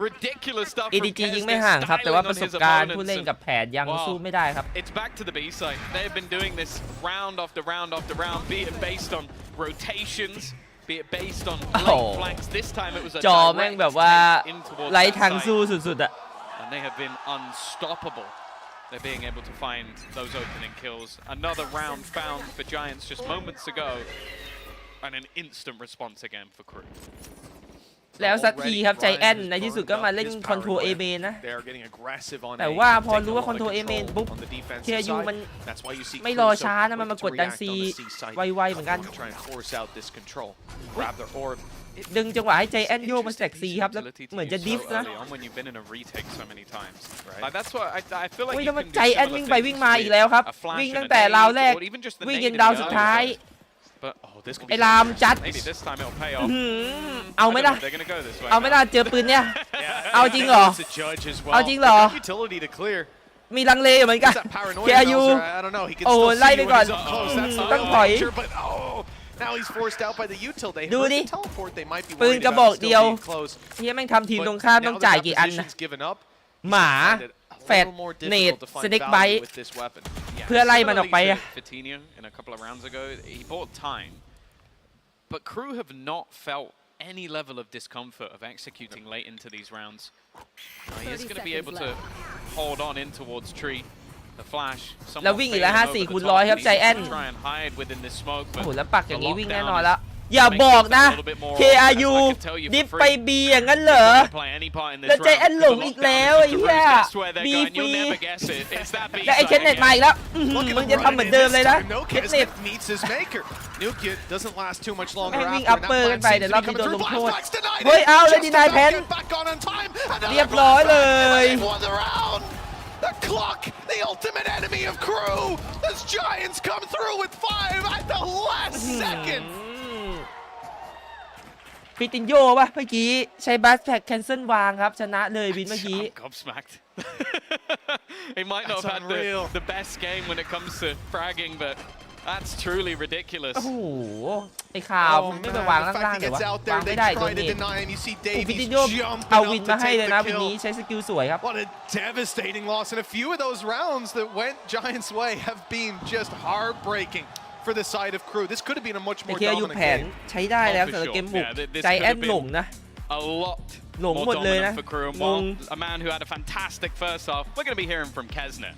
ridiculous stuff from EDG ยิง Kez. ไม่ They're ห่างครับแต่ว่า styling ประ on สบ his การณ์ผู้ opponents เล่น and กับแผนยังสู้ไม่ได้ครับ it's back to the B side. They've been doing this round after round after round, be it based on rotations, be it based on late flanks. This time it was a จอแม่งแบบว่า direct in towards ไร้ that ทาง side. สู้สุดๆอะ And they have been unstoppable. They're being able to find those opening kills. Another round found for Giants just moments ago. And an instant response again for Crew. แล้วสักทีครับใจแอนในที่สุดก็มาเล่นคอนโทรลเอเมนนะ แต่ว่าพอรู้ว่าคอนโทรลเอเมนปุ๊บเทียยูมันไม่รอช้านะมันมากดดันซีไวๆเหมือนกันดึงจังหวะให้ใจแอนโยกมาแสกซีครับแล้วเหมือนจะดิฟนะ อุ้ยแล้วมันใจแอนวิ่งไปวิ่งมาอีกแล้วครับวิ่งตั้งแต่ราวแรกวิ่งยันดาวสุดท้ายไอ้รามจัดเอาไหมล่ะเอาไหมล่ะเจอปืนเนี่ยเอาจริงเหรอเอาจริงเหรอมีลังเลเหมือนกันแกยูโอ้ไล่ไปก่อนต้องถอยดูดิปืนกระบอกเดียวเฮียแม่งทำทีมตรงข้ามต้องจ่ายกี่อันนะหมาแฟดเนตสเน็กไบต์เพื่อไล่มันออกไปอะ But Crew have not felt any level of discomfort of executing late into these rounds. He is going to be able to hold on in towards tree. The flash. แล้ววิ่งอีกแล้ว4 คูณ 100ครับใจแอน Try and hide within this smoke. โอ้โหแล้วปักอย่างนี้วิ่งแน่นอนแล้ว อย่า Makes บอก things นะ a little bit more KRU obvious, I can tell you ดิฟ for ไป free. บีอย่างนั้นเหรอ They're gonna play any part in this แล้วใจ round. แอนหลงอีกแล้วไอ้เหี้ย Guess where they're บี going. ฟรี You'll never guess it. It's that B และไอ้เคนเน็ต side มา again. อีกแล้วมึงจะทำเหมือนเดิมเลยนะเคนเน็ต meets his maker. Nukia doesn't last too much longer แม่งวิ่ง after, อัป and เปอ that ร์กัน plan ไป seems เดี๋ยว to รอ be บนี้ coming โดน through. ลงโทษ Flashbacks denied เฮ้ย it. เอาเลย Just ดีนาย about แพน get back on time, and เรียบร้อยเลย for the round. The clock, the ultimate enemy of Crew. As Giants come through with 5 at the last second. ฟิตินโยป่ะเมื่อกี้ใช้บัสแพ็กแคนเซิลวางครับชนะเลยวินเมื่อกี้ I'm gobsmacked. He might not That's have had unreal. the best game when it comes to fragging, but that's truly ridiculous. โอ้โหไอ้ข่าวมึงไม่ไปวาง The ล่าง fact ๆ he เลยวะ gets out วา there, งไม่ they ได้โด try น to เน็ต deny him. You see ฟิติน Davies โย jumping เอา up วิน to มาให้ take เลย the นะวิน kill. นี้ใช้สกิลสวยครับ What a devastating loss, and a few of those rounds that went Giants' way have been just heartbreaking for the side of Crew. This could have been a much แต่ more เคอยู่ dominant แผน game. ใช้ได้แล้วสำหรับเกมบุกใจแอนหลงนะ A lot หลง more หมดเลยนะ dominant for Crew. งง A man who had a fantastic first half. We're going to be hearing from 𝗏𝗏𝗏.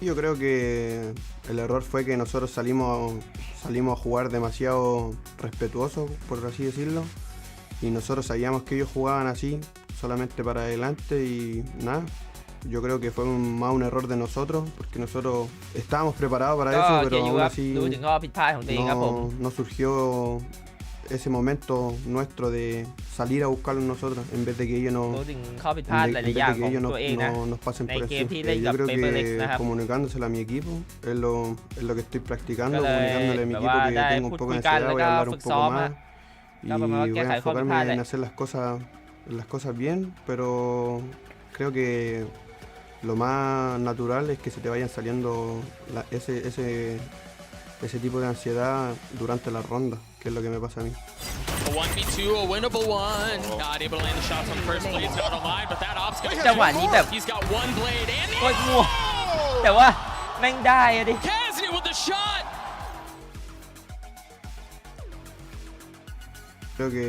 Yo creo que el error fue que nosotros salimos a jugar demasiado respetuoso, por así decirlo, y nosotros sabíamos que ellos jugaban así, solamente para adelante y nada. Yo creo que fue más un error de nosotros, porque nosotros estábamos preparados para ก็ eso, เกีย pero ร์ยู aún ครับ así ดูถึงข้อผิดพลาดของตัวเองครับผม no surgió ese momento nuestro de salir a buscarlos nosotros, en vez de que ellos ดูถึงข้อผิดพลาด en ห vez ลาย de ๆอย่าง que ของ ellos ตัวเองนะ nos pasen ใน por เกม encima. ที่เล่น Yo กับ creo เปเปอร์เล็กซ์ que นะครับ comunicándoselo a mi equipo es lo que estoy practicando, ก็เลย comunicándole a mi แบบ equipo ว่า que ได้ tengo พู un ด poco คุ de ยกัน ansiedad, แล้ว voy ก็ a hablar ฝึ un กซ้อ poco มอะ más ก็ประมาณว่า y แก้ voy ไข a ข้อผิด enfocarme พลาดแหละ en hacer las cosas bien, pero creo que lo más natural es que se te vayan saliendo ese tipo de ansiedad durante la ronda, que es lo que me pasa a mí. A 1v2, a winnable one. Not able to land the shots on first blade, not online, but that op's going to จังหวะนี้แบบ He's got one blade and โคตรมั่วแต่ว่าแม่งได้อะดิ 𝗏𝗏𝗏 with the shot. Creo que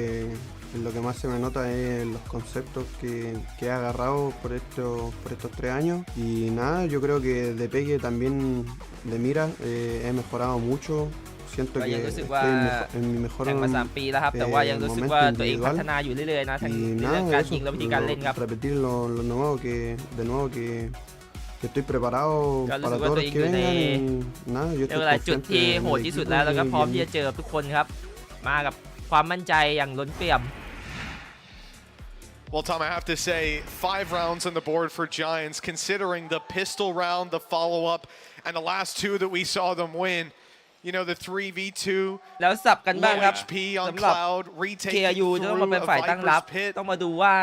lo que más se me nota es los conceptos que he agarrado por estos 3 años. Y nada, yo creo que de pegue también de mira he mejorado mucho. Siento ก็ que ยังรู้สึกว่า estoy en mi mejor แข่งมา3 ปีแล้วครับ แต่ว่ายังรู้สึกว่าตัวเองพัฒนาอยู่เรื่อยๆนะทั้ง y ในเรื่อง nada, การ eso, ยิงและวิธีการเล่นครับ repetir lo nuevo de nuevo que estoy preparado Claro, para lo todos los que que tiene- vengan y nada, yo ใน estoy เวลาจุด confiante ที่ en โหด el ที่สุด equipo แล้วก็ y พร้อมที่จะเจอทุกคนครับมากับความมั่นใจอย่างล้นเปี่ยม Well, Tom, I have to say, 5 rounds on the board for Giants, considering the pistol round, the follow-up, and the last 2 that we saw them win. You know, the 3v2, แล้วสับกันบ้าง low ครับ HP on สำหรับ Cloud, retaking KRU จะต้องมา through เป็น a ฝ่ายตั้งรับ Viper's pit. ต้องมาดูว่า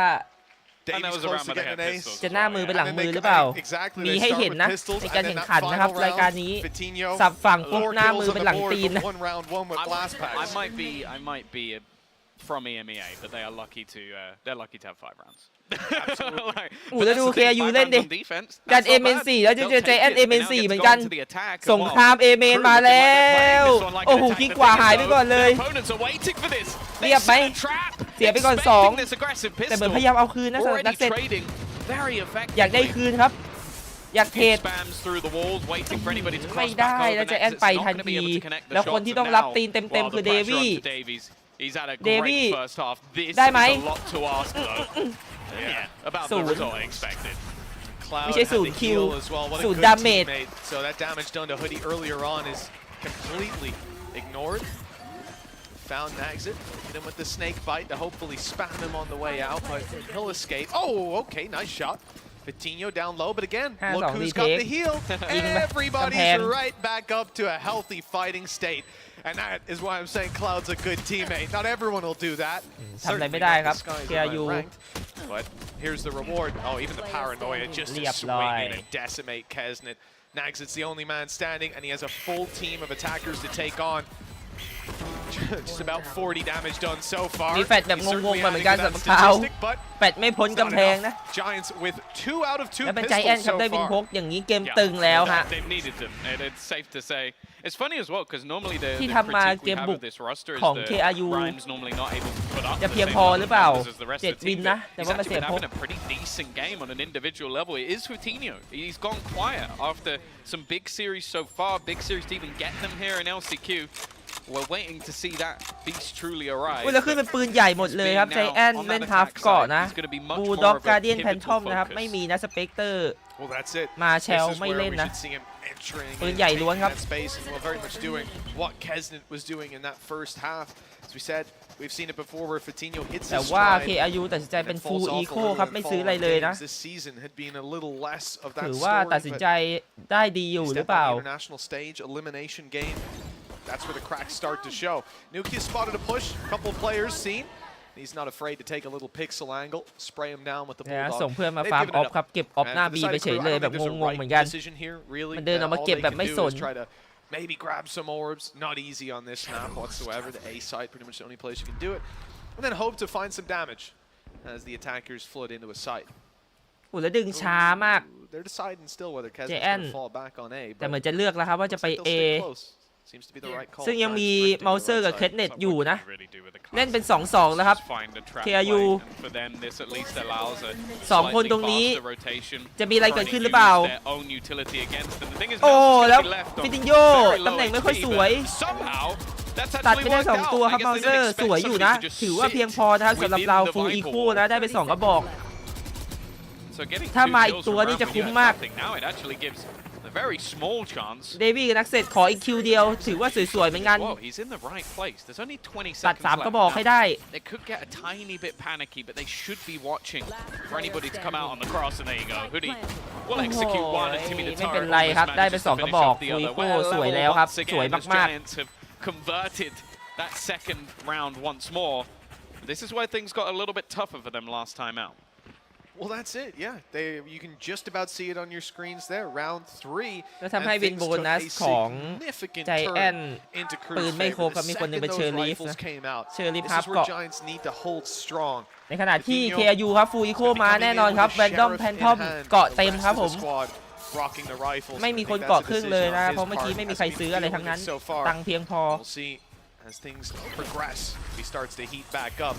Davies was a close round to where they getting had an ace. pistols. จะหน้ามือเป็นหลัง And มื then อ they หรือเปล่า exactly, มี they ให้ start เห็น with นะ pistols, ในการ and then แข่ง that ขันนะครับ final รายการ round, นี้ Vitinho, สับฝั่งปุ๊บ 4 หน้ามื kills อ on เป็น the หลัง board ตีน for นะ one round, one with blast packs. I might be from EMEA, but they are lucky to have 5 rounds. โอ้แล้วดู KRU เล่นดิการ MN4 แล้วจะเจอใจแอน MN4 เหมือนกันสงครามเอเมนมาแล้วโอ้โหคิดกว่าหายไปก่อนเลยเรียบไหมเสียไปก่อน2แต่เหมือนพยายามเอาคืนนะสำหรับนักเซตอยากได้คืนครับอยากเทรดไม่ได้แล้วจะแอนไปทันทีแล้วคนที่ต้องรับตีนเต็มๆคือเดวี่เดวี่ได้ไหมCloud ไม่ใช่ had the 0 คิว heal as well. What a 0 good ดาเมจ teammate. So that damage done to 𝗏𝗏𝗏 earlier on is completely ignored. Found Naxit, hit him with the snake bite to hopefully spam him on the way out, but he'll escape. Oh, okay, nice shot. Vitinho down low, but again, look who's got the heal. Everybody's right back up to a healthy fighting state. And that is why I'm saying Cloud's a good teammate. Not everyone will do that. ทำอะไรไม่ได้ครับ KRU But here's the reward. Oh, even the paranoia just to swing in and decimate 𝗏𝗏𝗏. Naxit's the only man standing, and he has a full team of attackers to take on. just about 40 damage done so far. มีแฟดแบบงงๆเหมือนกันสำหรับเขาแฟดไม่พ้นกำแพงนะ Giants with 2 out of 2 แล้วเป็นใจแอนครับได้วินพกอย่างนี้เกมตึงแล้วฮะ It's safe to say. It's funny as well because normally the ที่ทำมาเกมบุก this roster is ของ the KRU Rhymes normally not able to put up จะ the เพียง same พอหรือเปล่า numbers as the rest of the 7 วิน team. นะแต่ He's ว่ามา actually เสีย been พก having a pretty decent game on an individual level. It is Coutinho. He's gone quiet after some big series so far. Big series to even get them here in LCQ. We're waiting to see that beast truly arrive. แล้วขึ้นเป็นปืนใหญ่หมดเลยครับใจแอนเล่นทัฟก่อนนะบูด็อกการ์เดียนแพนทอมนะครับไม่มีนะสเปกเตอร์ Well, that's it. มาเชลไม่เล่นนะ ปืนใหญ่ล้วนครับ Very much doing what 𝗟𝗓𝗞 was doing in that first half. As we said, we've seen it before where Coutinho hits แต่ his ว่า stride. KRU ตัดสินใจเป็น full eco ครับไม่ซื้ออะไรเลยนะ This season had been a little less of that ถือว่าตัดสินใจ story, ได้ดีอยู่ but หรือเปล่า step on the international stage, elimination game. That's where the cracks start to show. Nuki spotted a push, a couple of players seen. He's not afraid to take a little pixel angle, spray him down with the นะ bulldog. ส่งเพื่อนมา They've ฟาร์ม given ออ it ฟ up. ครับเก็บออฟหน้า And บี for the ไป side เฉ of ย KRU, เลย I don't แบบ think there's a งงๆ right เหมือนกัน decision here, really. มันเดินออกมา All เก็บ they แบบ can ไม่ do สน is try to maybe grab some orbs. Not easy on this map whatsoever. The A side, pretty much the only place you can do it. And then hope to find some damage as the attackers flood into a site. อุ้ยแล้วดึงช้ามาก They're deciding still whether 𝗟𝗓𝗞's JN going to fall back on A. แต่เหมือนจะเลือกแล้วครับว่าจะไป They'll A stay close. Seems to be the right call. ซึ่งยังมี Trying to sprint to เมา the เซอร์ right กับ side. เคสเน็ตอยู่นะ Really do with the เล่นเป็น class. 2-2 แล้วครับ Just find a trap KRU play, and for them, this at least allows a สองคน slightly ตรงนี้ faster rotation, จะมีอะไรเกิด trying ขึ้น to หรือเปล่า use their own utility against them. The thing is, โอ้ Nelson's แล้ว gonna be left on ฟิตินโย very low ตำแหน่งไม่ค่อย HP, สวย but somehow that's ตัด actually ไปได้ worked 2 ตัว out. ครับ I เมา guess เซ they อ didn't ร์ expect สวยอยู่ somebody นะ to just ถือว่า sit เพียงพอนะครับสำหรับ within เรา the ฟูล Viper อี wall. คู่นะได้ไป2 กระบอก So getting ถ้า two มาอีก kills ตัว from นี่จะ round คุ้ม one, มาก nothing. Now it actually gives a very small chance. เดวี่กับนักเซตขออีกคิวเดียว ถือว่าสวยๆเหมือนกัน Whoa, he's in the right place. There's only 20 ตัด seconds 3 กระ left บอกให้ now. ได้ They could get a tiny bit panicky, but they should be watching for anybody to come out on the cross, and there you go. Hoodie will execute one, and Timmy the ไม่เป็น Turret ไร almost ครับได้ไป manages to 2 กระ finish บอก off the ฟูล other. อีคู่ Well, สวย level แล้วครับ once สวย again as มาก Giants have converted that second round once more. This is where things got a little bit tougher for them last time out. Well, that's it. Yeah, you can just about see it on your screens there. Round 3. แล้วทำให้วินโบนัสของใจแอนปืนไม่ครบครับมีคนหนึงเป็นเชอร์ลีฟนะเชอร์ลีฟครับเกาะในขณะที่ KRU ครับฟูลอีโคมาแน่นอนครับแวนดอมแพนทอมเกาะเต็มครับผมไม่มีคนเกาะครึ่งเลยนะเพราะเมื่อกี้ไม่มีใครซื้ออะไรทั้งนั้นตังค์เพียงพอ As things progress, he starts to heat back up.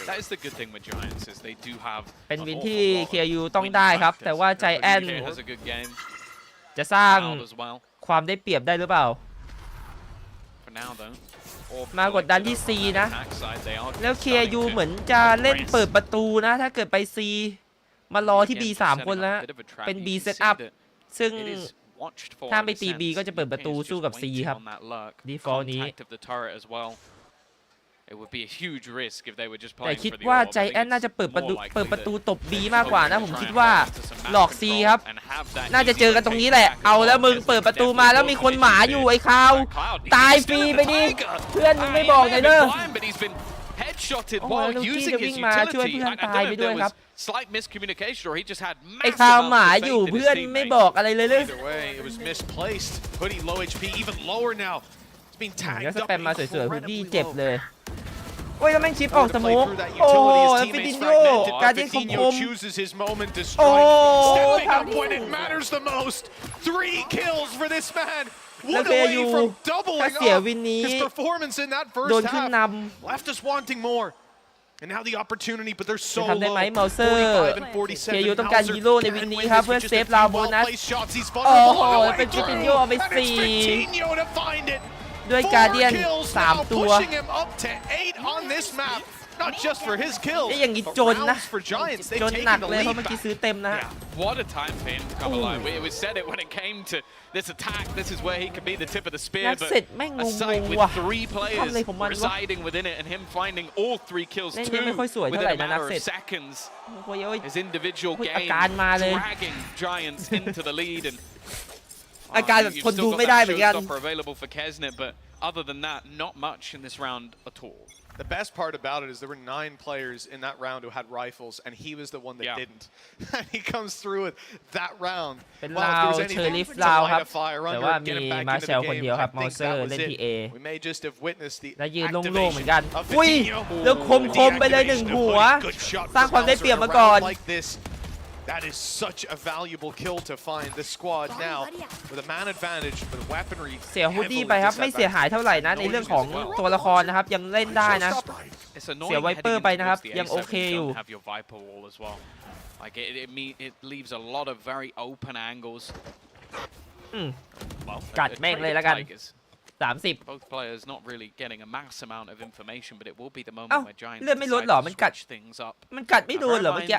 That is the good thing with Giants is they do have เป็นวินที่ KRU ต้องได้ครับแต่ว่าใจแอน has a good game จะสร้าง as well ความได้เปรียบได้หรือเปล่า for now though. มากดดันที่ C นะ แล้ว KRU เหมือนจะเล่นเปิดประตูนะถ้าเกิดไป C มารอที่ B 3 คนแล้วเป็น B set up ซึ่งถ้าไม่ตี B ก็จะเปิดประตูสู้กับ C ครับ default นี้ It would be a huge risk if they were just แต่ playing คิด for the ว่า orb. ใจ I think แอนน่า it's จะเปิด more ประตู likely ตบ B มาก that กว่า they're นะ going ผม to คิด try ว่า and practice a หลอก C massive ครับ goal and have that น่าจะเจอกันตรงนี้แหละ เอาแล้วมึงเปิดประตูมาแล้วมีคนหมาอยู่ไอ้คาวตายฟรีไปดิเพื่อนมึงไม่บอกหน่อยเด้อ headshotted โอ้โห while แล้วนุกกี้ using จะ his วิ่งมาช่วย utility. เพื่อน I ตาย don't ไป know if ด้วย there ครับ was slight miscommunication or he just had ไอ้ massive คาวหมา amounts of อยู่ faith in เพื่อน his ไม่ teammates. บอกอะไรเลยเลย Either way, it was misplaced. Hoodie low HP, even lower now. It's being แล้ว tagged ส up แปมมาสวยๆคุณพี่เจ็บ incredibly เล low. ยโอ้ยแล้วแม่งชิปออกสโมกโอ้โหแล้วฟิตินโยการที่คม Coutinho chooses his moment to โอ้ strike. Stepping ทำ up when it matters the most. 3 kills for this man. แล้ว One เ away อยู่ from ถ้า doubling เสีย up วินนี้ his performance in that โด first นขึ้น half. น Left us wanting more. And now the opportunity, but they're ำ so จะทำได้ low. ไหมเมาเซอร์ 45 and 47. KRU ต้องการฮีโร่ในวินนี้ครับเพื่อเซฟเราโบนัส He's โอ้โห vulnerable on the เป็น way ฟิตินโย through. เอาไป And it's 4 Coutinho to find it. ด้วยการเดียน 4 kills 3 now, ตัว pushing him up to 8 on this map. Not just for his kills, อย่างนี้ but จนนะ rounds for Giants. They've จนหนัก taken the เลยเพราะ lead เมื่อกี้ back. ซื้อเต็มนะฮะ What a time for him to come alive. We said it when it came to this attack. This is where he could be the tip of the spear. นัก But เสร็จแม่ง a ง site ง with ๆว่ะ 3 players ทำอะไรของมันวะ residing within it and him finding all 3 kills เล่น too ยังไม่ค่อยสวยเท่า within ไหร่ a นะนัก matter เสร็ of จ seconds. โอ้ยโอ้ย His individual อา game การมาเลย dragging Giants into the lead and อาการแบบ you've คน still ดู got ไม่ได้ that เหมือนกัน showstopper available for 𝗟𝗓𝗞, but other than that, not much in this round at all. The best part about it is there were 9 players in that round who had rifles, and he was the one that didn't. And he comes through with that round. เป็นลาวเชอริฟลาวครับแต่ว่ามีมาเชลคนเดียวครับมอเซอร์เล่นที่ A และยืนโล่งๆเหมือนกันอุ้ยแล้วคมไปเลย1หัวสร้างความได้เปรียบมาก่อน That is such a valuable kill to find. The squad now with a man advantage, with weaponry. เสียฮูดดี้ไปครับไม่เสียหายเท่าไหร่นะในเรื่องของตัวละครนะครับยังเล่นได้นะเสียไวเปอร์ไปนะครับยังโอเคอยู่ Like it leaves a lot of very open angles. กัดแม่งเลยแล้วกัน30 Both players not really getting a mass amount of information, but it will be the moment where Giants เลือดไม่ลดหรอมันกัดไม่โดนเหรอเมื่อกี้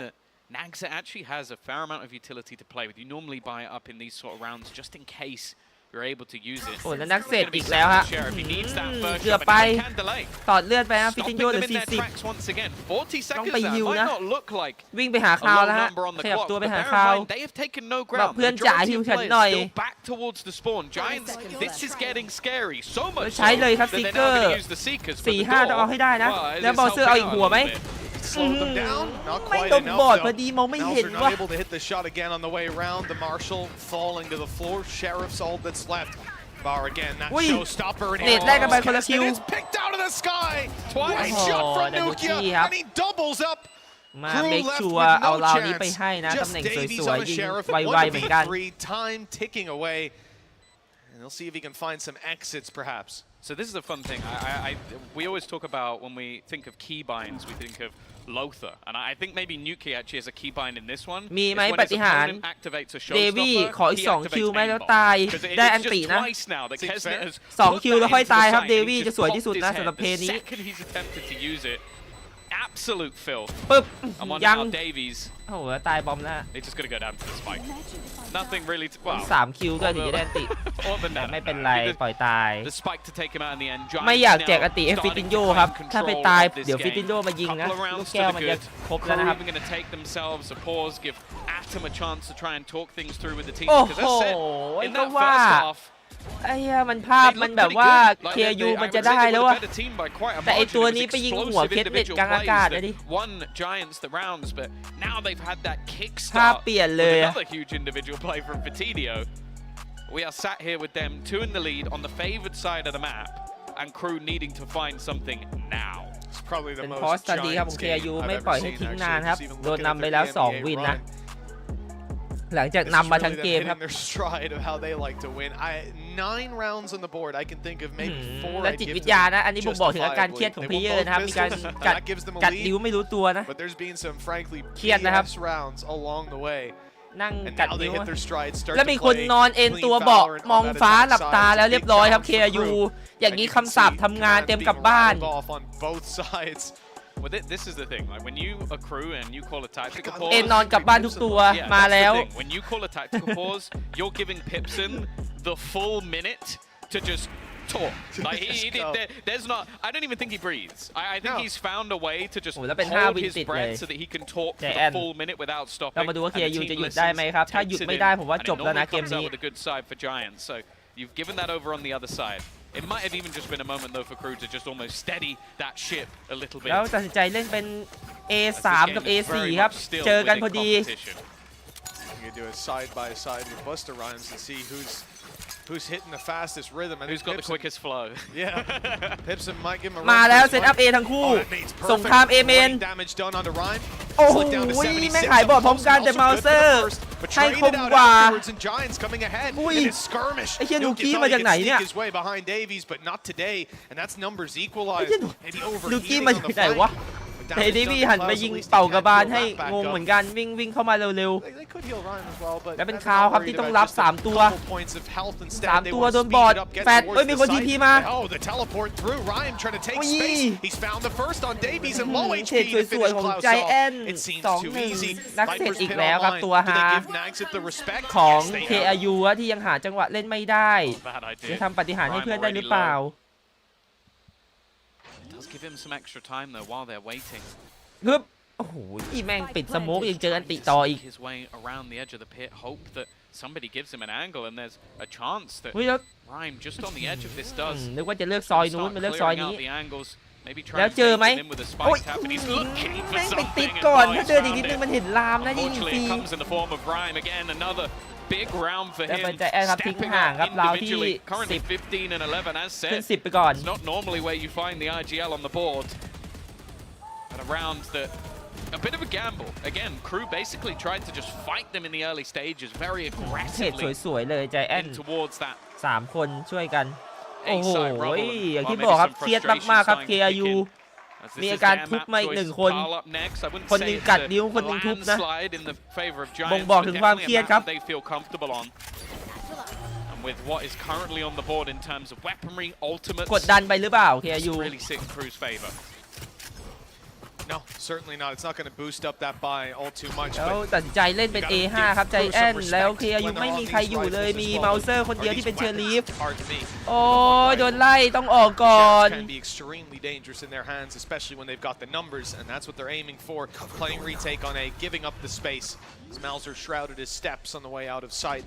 Nagza actually has a fair amount of utility to play with. You normally buy it up in these sort of rounds just in case you're able to use it. โอ้แล้วนักเซตอีกแล้วฮะเกือบไปตอดเลือดไปฮะฟิตินโยเหลือ40ต้องไปฮิวนะวิ่งไปหาคาวแล้วฮะขยับตัวไปหาคาวบอกเพื่อนจ่าฮิวฉันหน่อยใช้เลยครับซิกเกอร์ 4-5 ต้องเอาให้ได้นะแล้วบอลเซอร์เอาอีกหัวไหมไม่โดนบอดพอดีมองไม่เห็นว่า able to hit the shot again on the way around. The Marshal falling to the floor. Sheriff's all that's left. Bar again. That showstopper. And it's picked out of the sky. Twice shot from Nukia, and he doubles up. มาเมคชัวร์เอาเรานี้ไปให้นะตำแหน่งสวยๆยิงไวๆเหมือนกัน Time ticking away, and they'll see if he can find some exits, perhaps. So this is a fun thing. We always talk about when we think of keybinds, we think of Lothar, and I think maybe Nuki actually has a keybind in this one. มีไหมปฏิหารเดวี่ขออีก2คิวไหมแล้วตายได้อันตินะ2คิวแล้วค่อยตายครับเดวี่จะสวยที่สุดนะสำหรับเพลย์นี้ Absolute fill. ปึ๊บยัง Davies. โอ้โหตายบอมแล้ว They just gotta go down to the spike. Nothing really. 3คิวด้วยถึงจะได้อันติไม่เป็นไรปล่อยตาย The spike to take him out in the end. ไม่อยากแจกอันติให้ฟิตินโยครับถ้าไปตายเดี๋ยวฟิตินโยมายิงนะลูกแก้วมันจะครบแล้วนะครับ Going to take themselves a pause, give Atom a chance to try and talk things through with the team. โอ้โหก็ว่าไอ้มันภาพมันแบบว่า KRU มันจะได้แล้วอะแต่ไอตัวนี้ไปยิงหัวเคสเบ็ดกลางอากาศเลยดิภาพเปลี่ยนเลยอะ We are sat here with them 2 in the lead on the favored side of the map and Crew needing to find something now. เป็นพอสตันดีครับของ KRU ไม่ปล่อยให้ทิ้งนานครับโดนนำไปแล้ว2วินนะหลังจากนำมาทั้งเกมครับ 9 rounds on the board. I can think of maybe 4. และจิตวิทยานะอันนี้บ่งบอกถึงอาการเครียดของเพลเยอร์นะครับมีการกัดนิ้วไม่รู้ตัวนะเครียดนะครับนั่งกัดนิ้วแล้วมีคนนอนเอ็นตัวเบาะมองฟ้าหลับตาแล้วเรียบร้อยครับ KRU อย่างนี้คำสาปทำงานเต็มกลับบ้าน Well, this is the thing. Like when you accrue and you call a tactical pause, เอ็นนอนกลับบ้านทุกตัวมาแล้ว When you call a tactical pause, you're giving Pipson the full minute to just talk. Like there's not. I don't even think he breathes. I think he's found a way to just hold his breath so that he can talk for the full minute without stopping. เรามาดูว่า KRU จะหยุดได้ไหมครับถ้าหยุดไม่ได้ผมว่าจบแล้วนะเกมนี้ With a good side for Giants. So you've given that over on the other side. It might have even just been a moment though for Crew to just almost steady that ship a little bit. แล้วตัดสินใจเล่นเป็น A3 กับ A4 ครับเจอกันพอดี You do a side by side with Buster Rhymes and see who's hitting the fastest rhythm and who's got the quickest flow. Yeah, Pipson might give him a มาแล้วเซตอัพ A ทั้งคู่สงคราม A เมนโอ้โหแม่งขายบอดพร้อมกันแต่มาเซอร์ให้คมกว่าอุ้ยไอ้เหี้ยนูกี้มาจากไหนเนี่ยไอ้เหี้ยนูกี้มาจากไหนวะเฮดี้พี่หันไปยิงเป่ากระบาลให้งงเหมือนกันวิ่งเข้ามาเร็วๆแล้วเป็นคาวครับที่ต้องรับ3ตัวโดนบอดแฟดเอ้ยมีคนทีพีมาอุ้ยเทรดสวยๆของใจแอน2-1นักเตะอีกแล้วครับตัวฮาของ KRU ที่ยังหาจังหวะเล่นไม่ได้จะทำปาฏิหาริย์ให้เพื่อนได้หรือเปล่าGive him some extra time though while they're waiting. ฮึบโอ้โหอีแม่งปิดสโมกยังเจออันติต่ออีก His way around the edge of the pit, hope that somebody gives him an angle, and there's a chance that Rhyme just on the edge of this does. นึกว่าจะเลือกซอยนู้นมาเลือกซอยนี้ Maybe แล้ว try เจอ and ไหม bait him in with a โอ้ย spike tap, and he's looking for แม่งไปติด something ก่อน and ถ้าเดิน Bice อีกนิดนึง found มัน it. เห็นลามนะยิงฟ Unfortunately, รี it comes in the form of Rhyme again. Another big round for แต่ him. เป็นใจแอนครับทิ้ง Stepping ห่าง up ครับราวที่ individually. Currently 15 and 11 as ขึ้น said. 10 ไปก่อน It's not normally where you find the IGL on the board. And a round that a bit of a gamble. Again, Crew basically tried to just fight them in the early stages very เทรด aggressively สวยๆเลยใจแอน in towards that 3 คนช่วยกัน โอ้โห A-side rubble. อย่างที่ Well, บอก maybe ครับ some เครียด frustration มากๆครับ starting to kick KRU in. As this มี is อาการ their ทุบ map มาอีก choice 1 คน pile up next. I wouldn't คนห say นึ่ง it's กัด a นิ้วคนหนึ่งทุบนะ landslide in the favor of บ่ง Giants, บอก but ถึงความ definitely เครียด a ครับ map they feel comfortable on. And with what is currently on the board in terms of weaponry, ultimates, กดดันไปหรือเปล่า KRU it's really sit in Crew's favor. No, certainly not. It's not going to boost up that buy all too much. แล้ว But ตัดสินใจเล่นเป็น A5 ครับใจแอนแล้ว KRU ไม่มีใครอยู่เลยมีเมาเซอร์คนเดียวที่เป็นเชอร์ลีฟ hard to me. โอ้ยโดนไล่ต้องออกก่อน Can be extremely dangerous in their hands, especially when they've got the numbers, and that's what they're aiming for. Playing retake on A, giving up the space. As Mauser shrouded his steps on the way out of sight.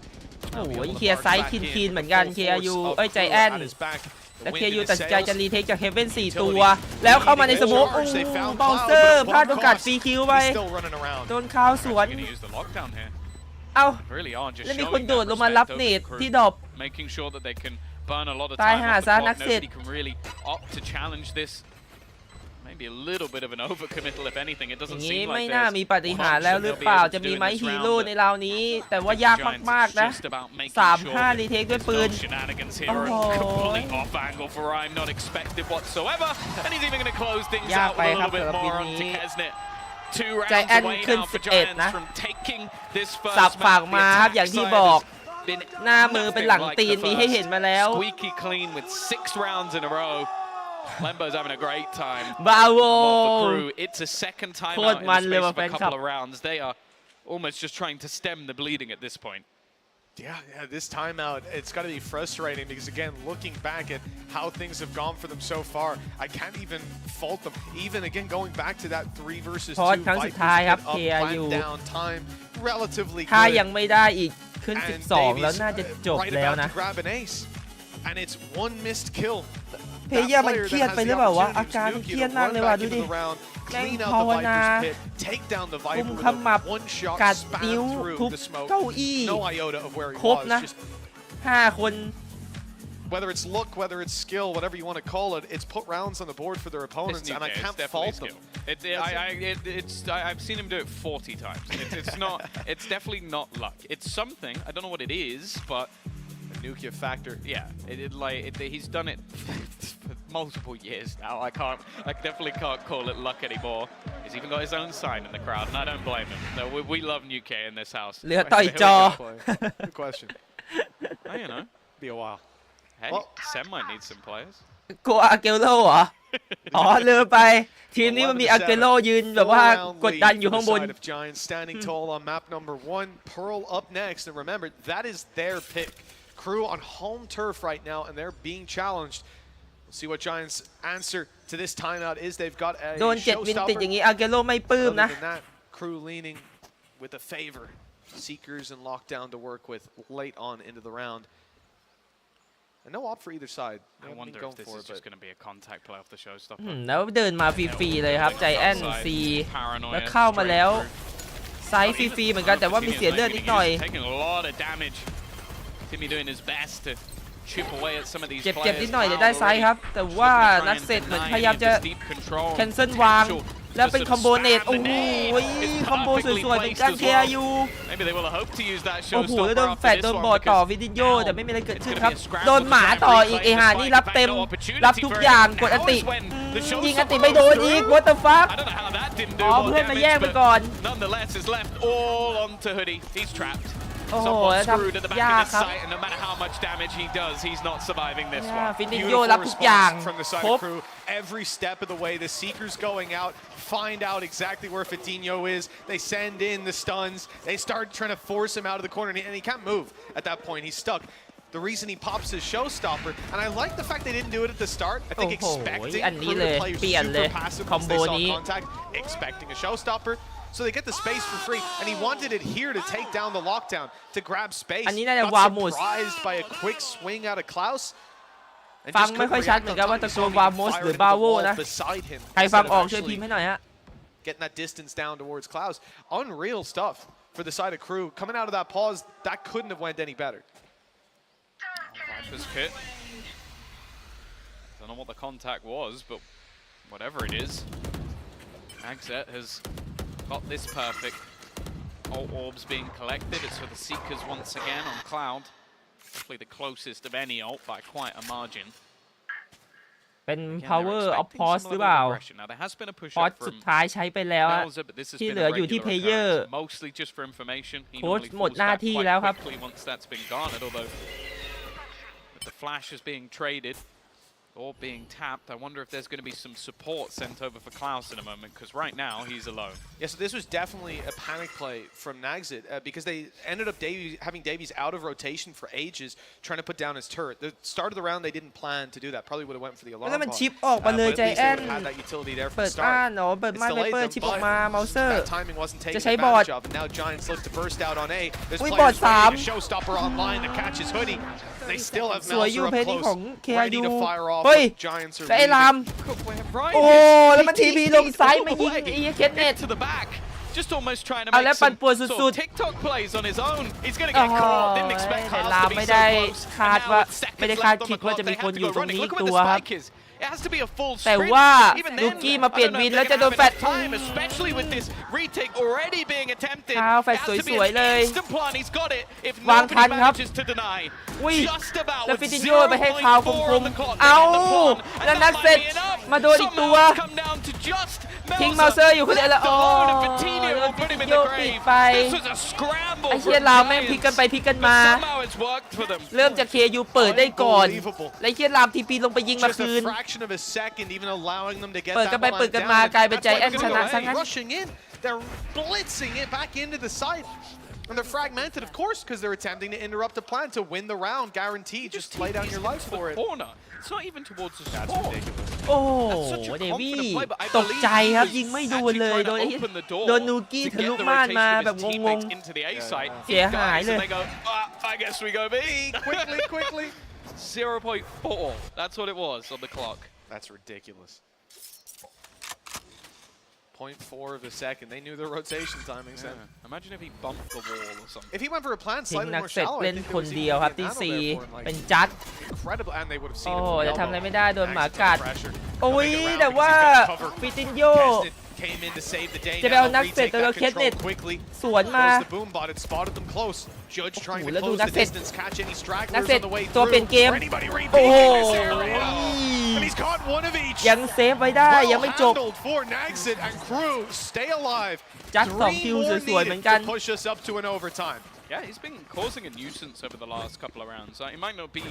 โอ้โหเคลียร์ไซส์คินๆเหมือนกัน KRU เอ้ยใจแอนและ KRU ตัดสินใจจะรีเทคจากเฮเว่น4 ตัว แล้วเข้ามาในสโมกโอ้เบลเซอร์พลาดโอกาสฟรีคิวไปโดนคาวสวน Gonna use the lockdown here. เอ้า Really are just แล้วมี showing คนโดด that ลงมารับ respect เน over ต Crew, ที่ดรอป making sure that they can burn a lot of ตาย time หา off the ซะ clock. นักเสร็จ Nobody can really opt to challenge this. Maybe a little bit of an overcommittal, if anything. It อย่า doesn't งนี้ seem ไม่ like น่า there's มีปาฏิหาริย์ much แล้ว that หรือ they'll be เปล่า able จะ to มี do in ไหม this ฮี round, โร่ใน but ราวนี้ แต่ว่ายาก Giants มาก is ๆ นะ just about making 3-5 sure รีเทคด้วยปื no น shenanigans here. Oh. A complete off angle for Rhyme, not expected whatsoever. And he's even going to close things ยาก out ไป with a ครับ little bit สำหรับ more ปี on นี้ Tkesnet. 2 rounds Giant away ขึ้น now for 11 Giants นะ from taking this first สับ map. ฝาก The มาครับ attack อย่างที่ side บอก has been หน้ามือเป็นหลัง nothing ตีน like มี the ให้เห็น first. มาแล้ว Squeaky clean with 6 rounds in a row. Lembo's having a great time. บราโว Well, for Crew, it's a second time โค out ตร in มัน the เลย space ว่ะ of แฟ a นคลับ couple of rounds. They are almost just trying to stem the bleeding at this point. Yeah, this timeout, it's got to be frustrating because, again, looking back at how things have gone for them so far, I can't even fault them. Even, again, going back to that 3 versus 2, พอครั้งสุดท้ายครับ up, KRU flat down, time relatively ถ้า good. ยังไม่ได้อีกขึ้น And 12 แล้ว Davies น่าจะจบ right แล้ว about นะ to grab an ace. And it's 1 missed kill. เพย์เยอร์มันเครียดไปหรือเปล่าวะอาการมันเครียดมากเลยว่ะดูดิ แม่งภาวนากุมขมับกัดนิ้วทุบเก้าอี้ครบนะ5 คน Whether it's luck, whether it's skill, whatever you want to call it, it's put rounds on the board for their opponents, and I can't fault them. I've seen him do it 40 times. It's not. It's definitely not luck. It's something. I don't know what it is, but Nukia factor. Yeah, he's done it for multiple years now. I definitely can't call it luck anymore. He's even got his own sign in the crowd, and I don't blame him. No, we love Nukia in this house. เหลือต่อยจอ Good question. Oh, you know, Be a while. hey, Sem might need some players. กลัวอาเกโลเหรอ อ๋อลืมไป ทีมนี้มันมีอาเกโลยืนแบบว่ากดดันอยู่ข้างบน Giants standing tall on map number 1. Pearl up next, and remember that is their pick. Crew on home turf right now, and they're being challenged. We'll see what Giants' answer to this timeout is. They've got a โดน7 วินติดอย่างนี้อาเกโลไม่ปลื้ม Other นะ than that, Crew leaning with a favor. Seekers and lockdown to work with late on into the round. And no op for either side. I wonder if this is just going to be a contact play off the showstopper. แล้วเดินมาฟรีๆเลยครับใจแอนซีแล้วเข้ามาแล้วไซส์ฟรีๆเหมือนกันแต่ว่ามีเสียเลือดนิดหน่อย Taking a lot of damage. Timmy doing his best to chip away at some of these เจ็บ players. นิดหน่อยจะได้ไซส์ครับแต่ว่านักเซตเหมือนพยายามจะแคนเซิลวางแล้วเป็นคอมโบเนตโอ้โหคอมโบสวยๆเป็นการ KRU โอ้โหแล้วโดนแฟดโดนบอดต่อวิดิโยแต่ไม่มีอะไรเกิดขึ้นครับโดนหมาต่ออีกไอหานี่รับเต็มรับทุกอย่างกดอันติยิงอันติไม่โดนอีก what the fuck อ๋อเพื่อนมาแย่งไปก่อน Nonetheless, it's left all onto Hoodie. He's trapped. โอ้โห Someone ครับ screwed at the back ยาก of ครั his บ sight, and no matter how much damage he does, he's not surviving this ฟิ one. นิโยรับทุกอย่าง from the side คร of บ Crew. Every step of the way, the Seekers going out, find out exactly where Fatinho is. They send in the stuns. They start trying to force him out of the corner, and he can't move at that point. He's stuck. The reason he pops his showstopper, and I like the fact they didn't do it at the start. I think expecting Crew to play super passive once they saw contact, expecting a showstopper. So they get the space for free, and he wanted it here to take down the lockdown, to grab space. อันนี้น่าจะ Got วามุส surprised by a quick swing out of Klaus. ฟังไม่ค่อยชัดเหมือนกันว่าตะโกนวามอสหรือบาโวนะใครฟังออกช่วยพิมพ์ให้หน่อยฮะ Getting that distance down towards Clouds. Unreal stuff for the side of Crew. Coming out of that pause, that couldn't have went any better. Viper's kit. Don't know what the contact was, but whatever it is, Agzet has got this perfect. All orbs being collected. It's for the Seekers once again on Cloud. Hopefully the closest of any ult by quite a margin. เป็น power of pause หรือเปล่า pause สุดท้ายใช้ไปแล้วที่เหลืออยู่ที่ player โค้ชหมดหน้าที่แล้วครับ The flash is being traded or being tapped. I wonder if there's going to be some support sent over for Klaus in a moment, because right now he's alone. Yeah, so this was definitely a panic play from Nagzit because they ended up having Davies out of rotation for ages, trying to put down his turret. The start of the round, they didn't plan to do that. Probably would have went for the alarm. แล้วมันชิปออกมาเลยใจแอนเปิดม่านเนาะเปิดม่านไวเปอร์ชิปออกมาเมาเซอร์จะใช้บอร์ด Now Giants look to burst out on A. There's บอร์ด players a showstopper online that catches Hoodie. They still have Mauser up close, ready to fire off. เฮ้ย Giants are แต่ไอ้รามโอ้แล้วมันทีพีลงซ้ายมายิงไอ้เคสเน็ต Just almost trying to make some sort of TikTok plays on his own. He's going to get caught. Didn't expect Klaus to be so close. คาดว่าไม่ได้คาดคิดว่าจะมีคนอยู่ตรงนี้ตัวครับ It has to be a full แต่ sprint. ว่า Even ลู then, กี้มาเปลี่ยน I don't วิน know แล้ว if จะ they're โดน gonna แฟ have ด enough time, especially with this retake already being attempted. แฟด It has to ส be วย an ๆเลย instant plan. He's got it. If วางทัน nobody ครับ manages to deny. อุ้ย Just about แล้ว with ฟิตินโยไปให้คาวค 0.4 ม on the clock. ๆเอา They get the plan, แล้ว and นัก that เสร็จ might be enough. มาโดนอีกตัว Somehow it's come down to just คิงเมาเซอร์อยู่คนเดียวแล้ว The โอ้ load of Vitinho will put him in โย the ปิด grave. ไป This was a scramble ไอ้ for เชียรามแม่งพลิกกันไปพลิกกันมา But somehow it's worked for them. เริ่มจากเคยูเปิดได้ก่อนและเชียรามทีพีลงไปยิงมา Just คืน a fraction of a second, even allowing them to get เปิดกันไป that เปิด line กันมา down. กลายเป็นใจ That's แอน why ช they're นะ gonna ซะ go งั้น rushing in. They're blitzing it back into the side. And they're fragmented, of course, because they're attempting to interrupt the plan to win the round. Guaranteed, just lay down your life for it. Corner. It's not even towards the support. โอ้เดวี่ตกใจครับยิงไม่โดนเลยโดนโดนนูกี้ทะลุม่านมาแบบงงๆเสียหายเลย I guess we go B. Quickly. 0.4. That's what it was on the clock. That's ridiculous. 0.4 of a second. They knew their rotation timings. Yeah. Imagine if he bumped the wall or something. If he went for a plan ทิ้ง slightly นัก more เสร็จ shallow, I เล่น think ค there น was เดียว even ครับ be ที่ a nano 4 there for him. เป็นจัด Incredible, and they would have โอ้ seen it. จะทำอะไรไม่ได้โดนหมา Nagzit กัด under pressure. โอ้ย Coming around แต่ because ว่า he's got cover. ฟิตินโย Came in to save the day. จะไปเอา Now นักเสร็จ retake แต่เรา that เคสเน็ต control quickly. สวนมา Close the boom bot. It spotted them close. Judge trying to แล้วดู close นัก the เสร็จ distance, catch any นัก stragglers เสร็จ on the way ตัว through. เปลี่ยนเกม For anybody โอ้โห repeating this area. And he's caught one of each. ยังเซฟไว้ได้ยังไม่จบ Well handled for Nagzit and Crew. Stay alive. จัด2 คิว Three more สวยๆเหมือนกัน needed to push us up to an overtime. Yeah, he's been causing a nuisance over the last couple of rounds. He might not be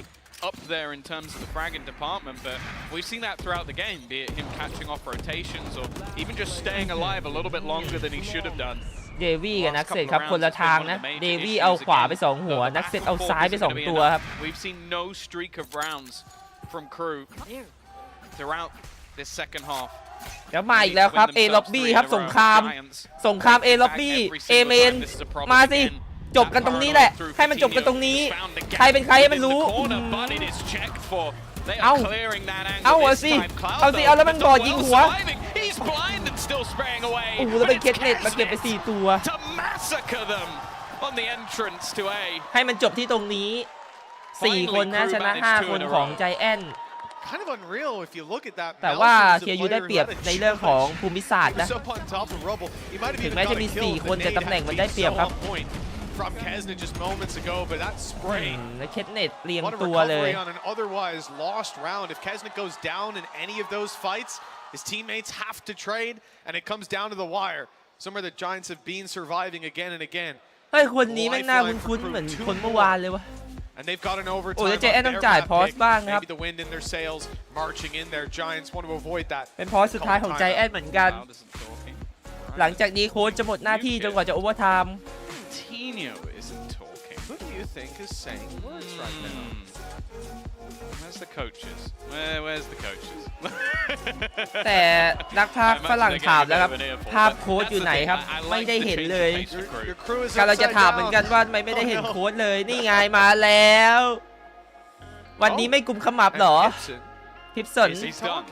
up there in terms of the fragging department, but we've seen that throughout the game, be it him catching off rotations or even just staying alive a little bit longer than he should have done. เดวี่กับนักเสร็จครับคนละทางนะเดวี่เอาขวาไป2หัวนักเสร็จเอาซ้ายไป2ตัวครับ We've seen no streak of rounds from Crew throughout this second half. แล้วมาอีกแล้วครับเอล็อบบี้ครับสงครามเอล็อบบี้เอเมนมาสิจบกันตรงนี้แหละให้มันจบกันตรงนี้ใครเป็นใครให้มันรู้เอาสิเอาแล้วมันบอดยิงหัวโอ้โหแล้วเป็นเคสเน็ตมาเก็บไป4ตัวให้มันจบที่ตรงนี้4คนนะชนะ5คนของใจแอน Kind of unreal if you look at that. แต่ว่าเคียยูได้เปรียบในเรื่องของภูมิศาสตร์นะถึงแม้จะมี4คนแต่ตำแหน่งมันได้เปรียบครับ From Kezna just moments ago, but that spray. และเคสเน็ตเรียง What a ตัวเลย recovery on an otherwise lost round. If Kezna goes down in any of those fights, his teammates have to trade, and it comes down to the wire. Somewhere the Giants have been surviving again and again. เฮ้ยคนนี้แม่งน่าคุ้นๆเหมือนคนเมื่อวานเลยวะ And they've got an overtime. โอ้ยใจแอนต้องจ่ายพอสบ้างครับ Maybe the wind in their sails, marching in there. Giants want to avoid that. เป็นพอสสุดท้ายของใจแอนเหมือนกันหลังจากนี้โค้ชจะหมดหน้าที่จนกว่าจะโอเวอร์ไทม์ Vitinho isn't talking. Who do you think is saying words right now? Where's the coaches? Where's the coaches? แต่นักพากย์ฝรั่งถามแล้วครับภาพโค้ชอยู่ไหนครับไม่ได้เห็นเลยกำลังจะถามเหมือนกันว่าทำไมไม่ได้เห็นโค้ชเลยนี่ไงมาแล้ว วันนี้ไม่กุมขมับเหรอ พิปสัน He's done.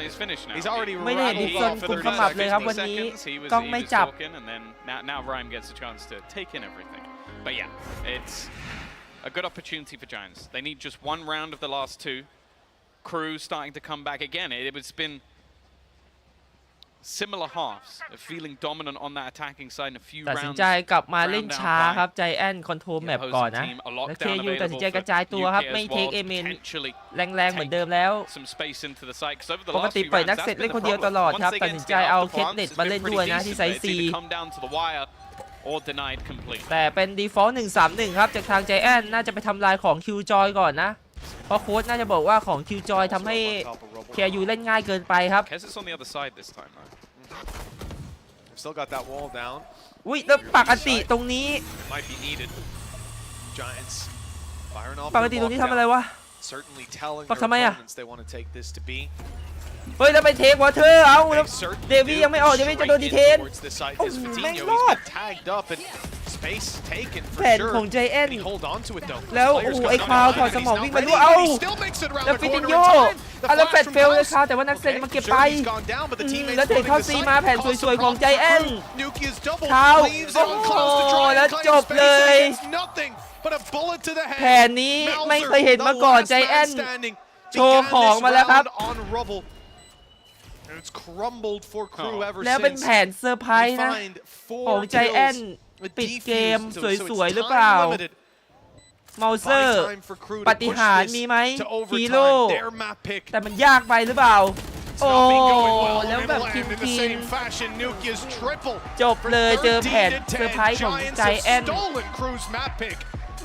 He's finished now. He's already ไม่ได้เห็นพิปสันกุมขมับเลยครับวันนี้กล้องไม่จับ And then now Ryan gets a chance to take in everything. But yeah, it's a good opportunity for Giants. They need just one round of the last two. Crew starting to come back again. It's been similar halves of feeling dominant on that attacking side in a few ตัดสิน rounds. ใจกลับมาเล่นช้าครับใจแอนคอนโทรลแมปก่อนนะแล้ว KRU ตัดสินใจกระจายตัวครับไม่เทคเอเมนแรงๆเหมือนเดิมแล้วปกติปล่อยนักเซตเล่นคนเดียวตลอดครับตัดสินใจเอาเคสเน็ตมาเล่นด้วยนะที่ไซส์ C แต่เป็น default 1-3-1 ครับจากทางใจแอนน่าจะไปทำลายของ Killjoy ก่อนนะเพราะโค้ชน่าจะบอกว่าของ Killjoy ทำให้ KRU เล่นง่ายเกินไปครับStill got that wall down. อุ้ยแล้วปกติตรงนี้ Might be needed. Giants firing off. ปกติตรงนี้ทำอะไรวะ Certainly telling ปักทำไม their อ่ะ opponents they want to take this to be. เฮ้ยแล้วไปเทควอเตอร์เอาแล้วเดวี่ยังไม่ออกเดวี่จะโดนดีเทนโอ้ไม่รอดแผนของใจแอนแล้วโอ้ไอ้คาวถอดสมองวิ่งมาด้วยเอ้าแล้วฟิตินโยแล้วแฟดเฟลเลยครับแต่ว่านักเซนมาเก็บไปแล้วเทเข้าซีมาแผนสวยๆของใจแอนคาวโอ้โหแล้วจบเลยแผนนี้ไม่เคยเห็นมาก่อนใจแอนโชว์ของมาแล้วครับแล้วเป็นแผนเซอร์ไพรส์นะของใจแอนปิดเกมสวยๆหรือเปล่าเมาเซอร์ปฏิหารมีไหมฮีโร่แต่มันยากไปหรือเปล่าโอ้แล้วแบบคินจบเลยเจอแผนเซอร์ไพรส์ของใจแอน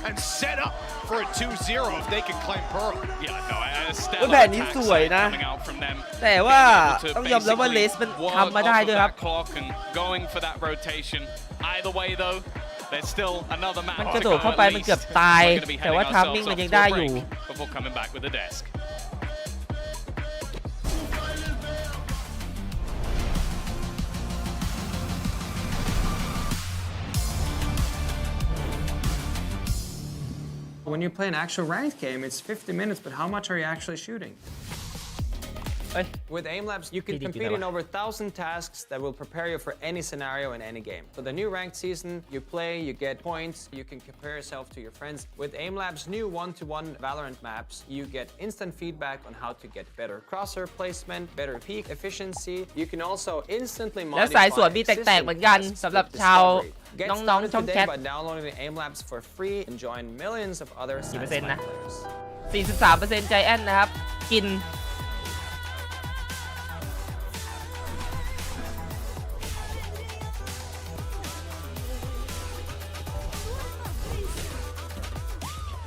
And set up for a 2-0 if they can claim Pearl. แผนนี้สวยนะแต่ว่าต้องยอมรับว่าเลสมันทำมาได้ด้วยครับมันกระโดดเข้าไปมันเกือบตายแต่ว่าทัมมิ่งมันยังได้อยู่ When you play an actual ranked game, it's 50 minutes, but how much are you actually shooting? With AimLabs, you can compete in over 1,000 tasks that will prepare you for any scenario in any game. For the new ranked season, you play, you get points, you can compare yourself to your friends. With AimLabs' new one-to-one Valorant maps, you get instant feedback on how to get better crosshair placement, better peak efficiency. You can also instantly modify และสายสวนมีแตกๆเหมือนกันสำหรับชาวน้องๆช่องแคท by downloading the AimLabs for free and join millions of other 4%นะ 43% ใจแอนนะครับกิน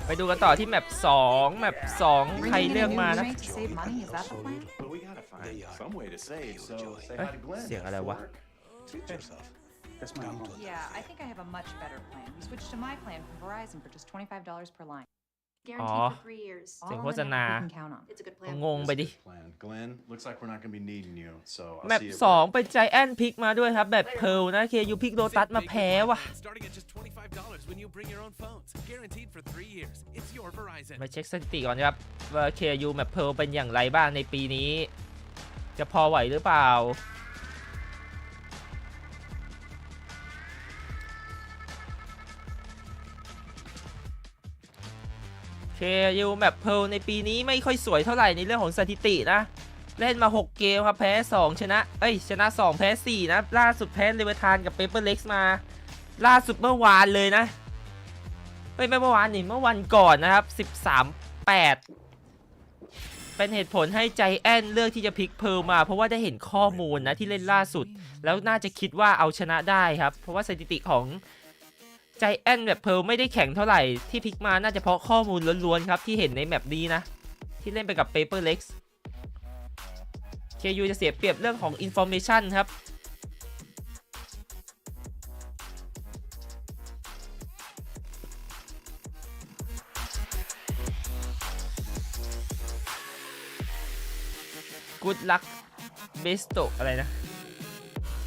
ไปดูกันต่อที่แมป2แมป2ใครเลือกมานะเสียงอะไรวะ Yeah, I think I have a much better plan. We switched to my plan from Verizon for just $25 per line. อ๋อเสียงโฆษณางงไปดิแมป2เป็นใจแอนพิกมาด้วยครับแบบเพลนะ KRU พิกโดตัสมาแพ้ว่ะมาเช็คสถิติก่อนครับว่า KRU แมปเพลเป็นอย่างไรบ้างในปีนี้จะพอไหวหรือเปล่าKRU แมปเพลในปีนี้ไม่ค่อยสวยเท่าไหร่ในเรื่องของสถิตินะเล่นมา6เกมครับแพ้2ชนะ2แพ้4นะล่าสุดแพ้เลเวทานกับเปเปอร์เล็กซ์มาล่าสุดเมื่อวานเลยนะไม่เมื่อวานนี่เมื่อวันก่อนนะครับ13-8เป็นเหตุผลให้ใจแอนเลือกที่จะพลิกเพลมาเพราะว่าได้เห็นข้อมูลนะที่เล่นล่าสุดแล้วน่าจะคิดว่าเอาชนะได้ครับเพราะว่าสถิติของใจแอนแบบเพลไม่ได้แข็งเท่าไหร่ที่พลิกมาน่าจะเพราะข้อมูลล้วนๆครับที่เห็นในแมปนี้นะที่เล่นไปกับ Paper Lex KRU จะเสียเปรียบเรื่องของ Information ครับGood luck besto อะไรนะ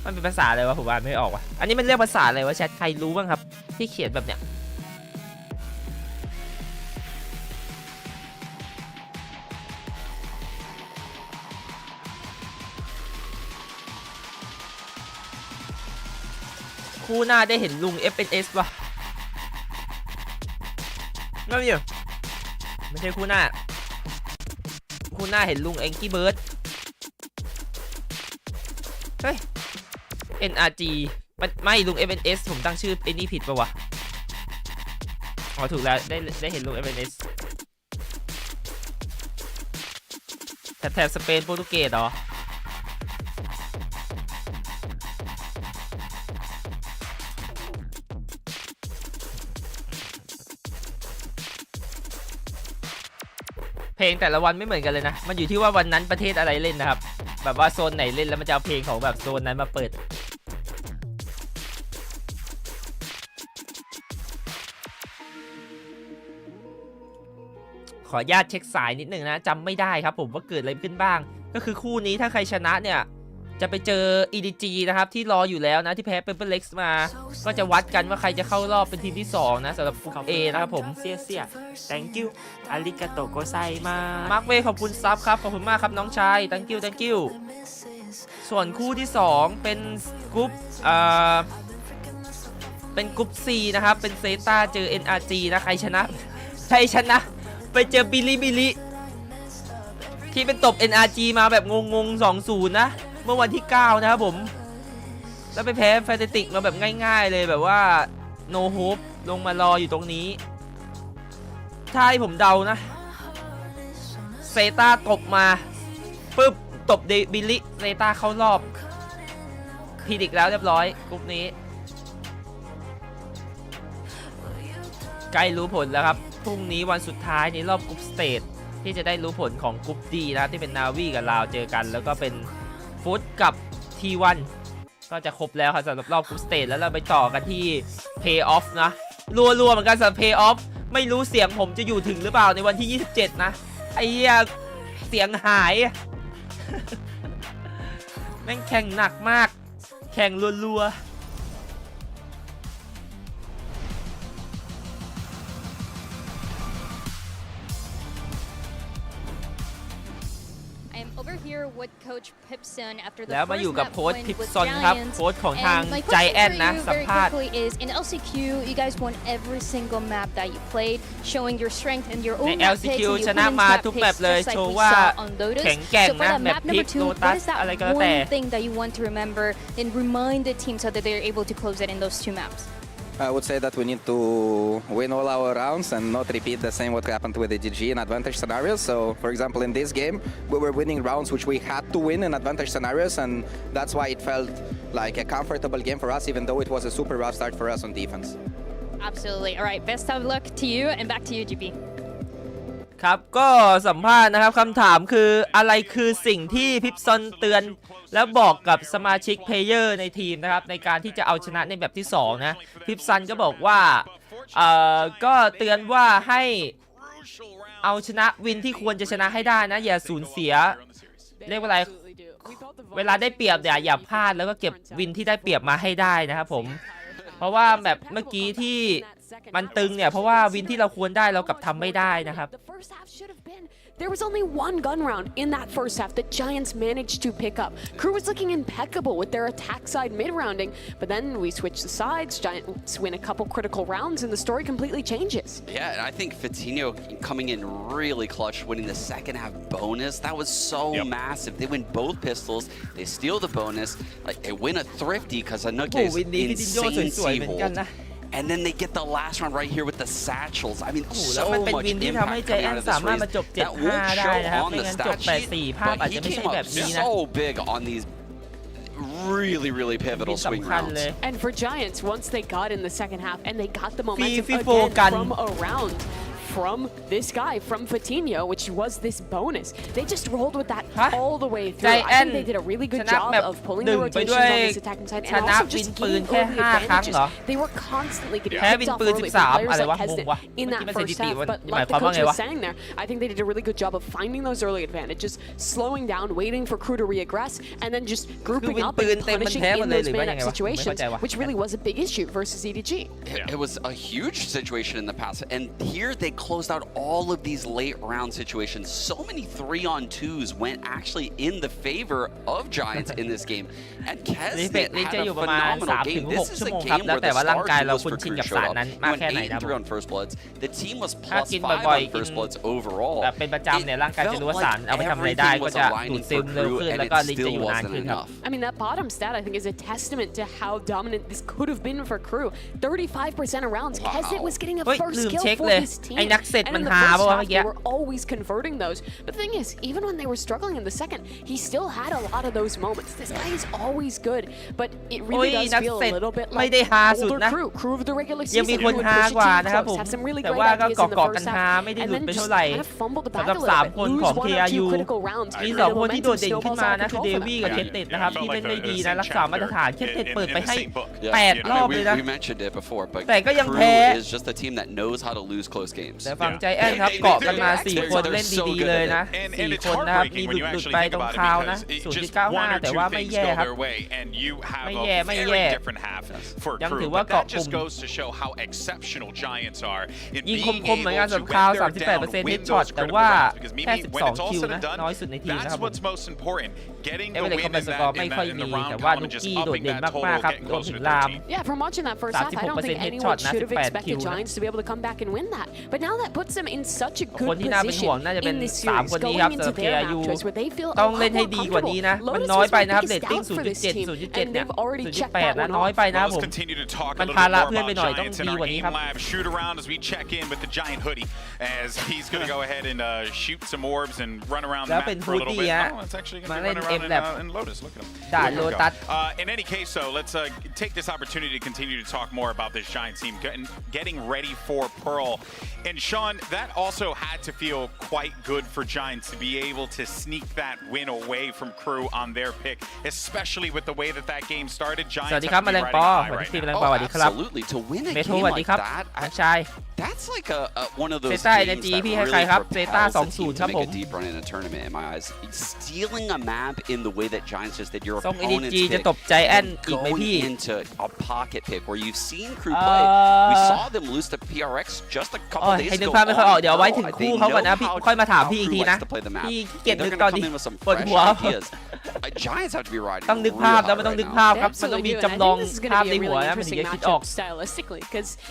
มันเป็นภาษาอะไรวะผมอ่านไม่ออกว่ะอันนี้มันเรียกภาษาอะไรวะแชทใครรู้บ้างครับที่เขียนแบบเนี้ย คู่หน้าได้เห็นลุง FNS ว่ะไม่ใช่คู่หน้าเห็นลุงแองกี้เบิร์ดเฮ้ย NRG ไม่ลุง FNS ผมตั้งชื่อไอ้นี่ผิดป่ะวะอ๋อถูกแล้วได้เห็นลุง FNS แถบสเปนโปรตุเกสเหรอเพลงแต่ละวันไม่เหมือนกันเลยนะมันอยู่ที่ว่าวันนั้นประเทศอะไรเล่นนะครับแบบว่าโซนไหนเล่นแล้วมันจะเอาเพลงของแบบโซนนั้นมาเปิดขออนุญาตเช็คสายนิดหนึ่งนะจำไม่ได้ครับผมว่าเกิดอะไรขึ้นบ้างก็คือคู่นี้ถ้าใครชนะเนี่ยจะไปเจอ EDG นะครับที่รออยู่แล้วนะที่แพ้เปเปอร์เล็กซ์มาก็จะวัดกันว่าใครจะเข้ารอบเป็นทีมที่2นะสำหรับกลุ่ม A นะครับผมเสีย thank you อาริกาโตโกไซมามาร์คเวขอบคุณซับครับขอบคุณมากครับน้องชาย thank you ส่วนคู่ที่2เป็นกรุ๊ปเป็นกรุ๊ป C นะครับเป็นเซต้าเจอ NRG นะใครชนะไปเจอบิลิที่เป็นตบ NRG มาแบบงง 2-0 นะเมื่อวันที่ 9 นะครับผมแล้วไปแพ้แฟนตาติกมาแบบง่ายๆเลยแบบว่าโนโฮปลงมารออยู่ตรงนี้ถ้าให้ผมเดานะเซต้าตบมาปึ๊บตบบิลิเซต้าเข้ารอบพีดิกแล้วเรียบร้อยกลุ่มนี้ใกล้รู้ผลแล้วครับพรุ่งนี้วันสุดท้ายในรอบกรุ๊ปสเตจที่จะได้รู้ผลของกรุ๊ปดีนะที่เป็นนาวีกับลาวเจอกันแล้วก็เป็นฟุตกับ T1 ก็จะครบแล้วครับสำหรับรอบกรุ๊ปสเตจแล้วเราไปต่อกันที่ Play Off นะรัวๆเหมือนกันสำหรับ Play Off ไม่รู้เสียงผมจะอยู่ถึงหรือเปล่าในวันที่ 27 นะไอ้เหี้ยเสียงหายแม่งแข่งหนักมากแข่งรัวๆแล้วมาอยู่กับโค้ชพิปซอนครับโค้ชของทางใจแอนนะสัมภาษณ์ In LCQ you guys won every single map that you played showing your strength and your ใน own map LCQ picks ชนะมาทุกแมปเลยโชว์ว่าแข็งแกร่งนะแมปพิกโลตัสอะไรก็แล้วแต่ one thing that you want to remember and remind the team so that they're able to close it in those 2 maps I would say that we need to win all our rounds and not repeat the same what happened with the DG in advantage scenarios. So, for example, in this game, we were winning rounds which we had to win in advantage scenarios, and that's why it felt like a comfortable game for us, even though it was a super rough start for us on defense. Absolutely. All right, best of luck to you and back to you, GP. ครับก็สัมภาษณ์นะครับคำถามคืออะไรคือสิ่งที่พิปซอนเตือนแล้วบอกกับสมาชิกเพลเยอร์ในทีมนะครับในการที่จะเอาชนะในแบบที่2นะพิปซอนก็บอกว่าก็เตือนว่าให้เอาชนะวินที่ควรจะชนะให้ได้นะอย่าสูญเสียเรียกว่าอะไรเวลาได้เปรียบอย่าพลาดแล้วก็เก็บวินที่ได้เปรียบมาให้ได้นะครับผมเพราะว่าแบบเมื่อกี้ที่มันตึงเนี่ยเพราะว่าวินที่เราควรได้เรากลับทำไม่ได้นะครับ There was only one gun round in that first half that Giants managed to pick up. Crew was looking impeccable with their attack side mid-rounding, but then we switched the sides, Giants win a couple critical rounds, and the story completely changes. Yeah, and I think Fatinho coming in really clutch, winning the second half bonus. That was so massive. They win both pistols, they steal the bonus, like they win a thrifty because Anuke's insane C-hold. And then they get the last round right here with the satchels. I mean, so much impact coming out of this race. That won't show on the stat sheet, but he came up so big on these really pivotal swing rounds. And for Giants, once they got in the second half and they got the momentum again from around, from this guy, from Fatinho, which was this bonus. They just rolled with that all the way through. I think they did a really good job of pulling the rotations on this attacking side and also just gaining early advantages. They were constantly getting picked off early from players like Hesden in that first half, but like the coach was saying there, I think they did a really good job of finding those early advantages, slowing down, waiting for Crew to reaggress, and then just grouping up and punishing in those man-up situations, which really was a big issue versus EDG. It was a huge situation in the past, and here they closed out all of these late round situations. So many 3-on-2s went actually in the favor of Giants in this game. And Kez had a phenomenal game. This is a game where the star duos for Crew showed up. He went 8-3 on First Bloods. The team was +5 on First Bloods overall. แบบเป็นประจำเนี่ยร่างกายจะรู้ว่าสารเอาไปทำอะไรได้ก็จะดูดซึมเร็วขึ้นแล้วก็ลินจะอยู่นานขึ้นครับ I mean, that bottom stat, I think, is a testament to how dominant this could have been for Crew. 35% of rounds. Kezzit was getting a first kill for his team. And in the first half, they were always converting those. But the thing is, even when they were struggling in the second, he still had a lot of those moments. This guy is always good, but it really does feel a little bit like older Crew of the regular season. ยังมีคนฮากว่านะครับผมแต่ว่าก็เกาะกันฮาไม่ได้หลุดไปเท่าไหร่สำหรับ3คนของ KRU มี2คนที่โดดเด่นขึ้นมานะคือเดวี่กับเคทเต็ดนะครับที่เล่นได้ดีนะรักษามาตรฐานเคทเต็ดเปิดไปให้8รอบเลยนะแต่ก็ยังแพ้แต่ฝั่งใจแอนครับเกาะกันมา4คนเล่นดีๆเลยนะ4คนนะครับมีหลุดไปตรงคราวนะ 0.95 แต่ว่าไม่แย่ครับไม่แย่ยังถือว่าเกาะกลุ่มยิงคมๆเหมือนกันสำหรับคราว 38% เฮดช็อตแต่ว่าแค่12 คิวนะน้อยสุดในทีมนะครับเอเวอเรสต์คอมเพลสสกอร์ไม่ค่อยมีแต่ว่านุกกี้โดดเด่นมากๆครับรวมถึงราม Yeah, from watching that first half, I don't think anyone should have expected Giants to be able to come back and win that. But now that puts them in such a good position in this series, going into their matches where they feel a lot more comfortable. Lotus was my biggest doubt for this team, and they've already checked that one off. Let's continue to talk a little bit more about Giants in our game lab shoot around as we check in with the Giant Hoodie as he's going to go ahead and shoot some orbs and run around the map for a little bit. Oh, it's actually going to be running around in Lotus. Look at him. In any case, though, let's take this opportunity to continue to talk more about this Giants team getting ready for Pearl. And Sean, that also had to feel quite good for Giants to be able to sneak that win away from Crew on their pick, especially with the way that that game started. Giants have to be riding high right now. Oh, absolutely. To win a game like that, that's like one of those games that really propels a team to make a deep run in a tournament, in my eyes. Stealing a map in the way that Giants just did, your opponent's pick, and going into a pocket pick where you've seen Crew play. We saw them lose to PRX just a couple days ago. ไม่ค่อยออกเดี๋ยวไว้ถึงคู่เขาก่อนนะพี่ค่อยมาถามพี่อีกทีนะพี่เก็บนึกตอนนี้ปวดหัว Giants have to be riding ต้องนึกภาพแล้วมันต้องนึกภาพครับมันต้องมีจำลองภาพในหัวนะมันถึงจะคิดออก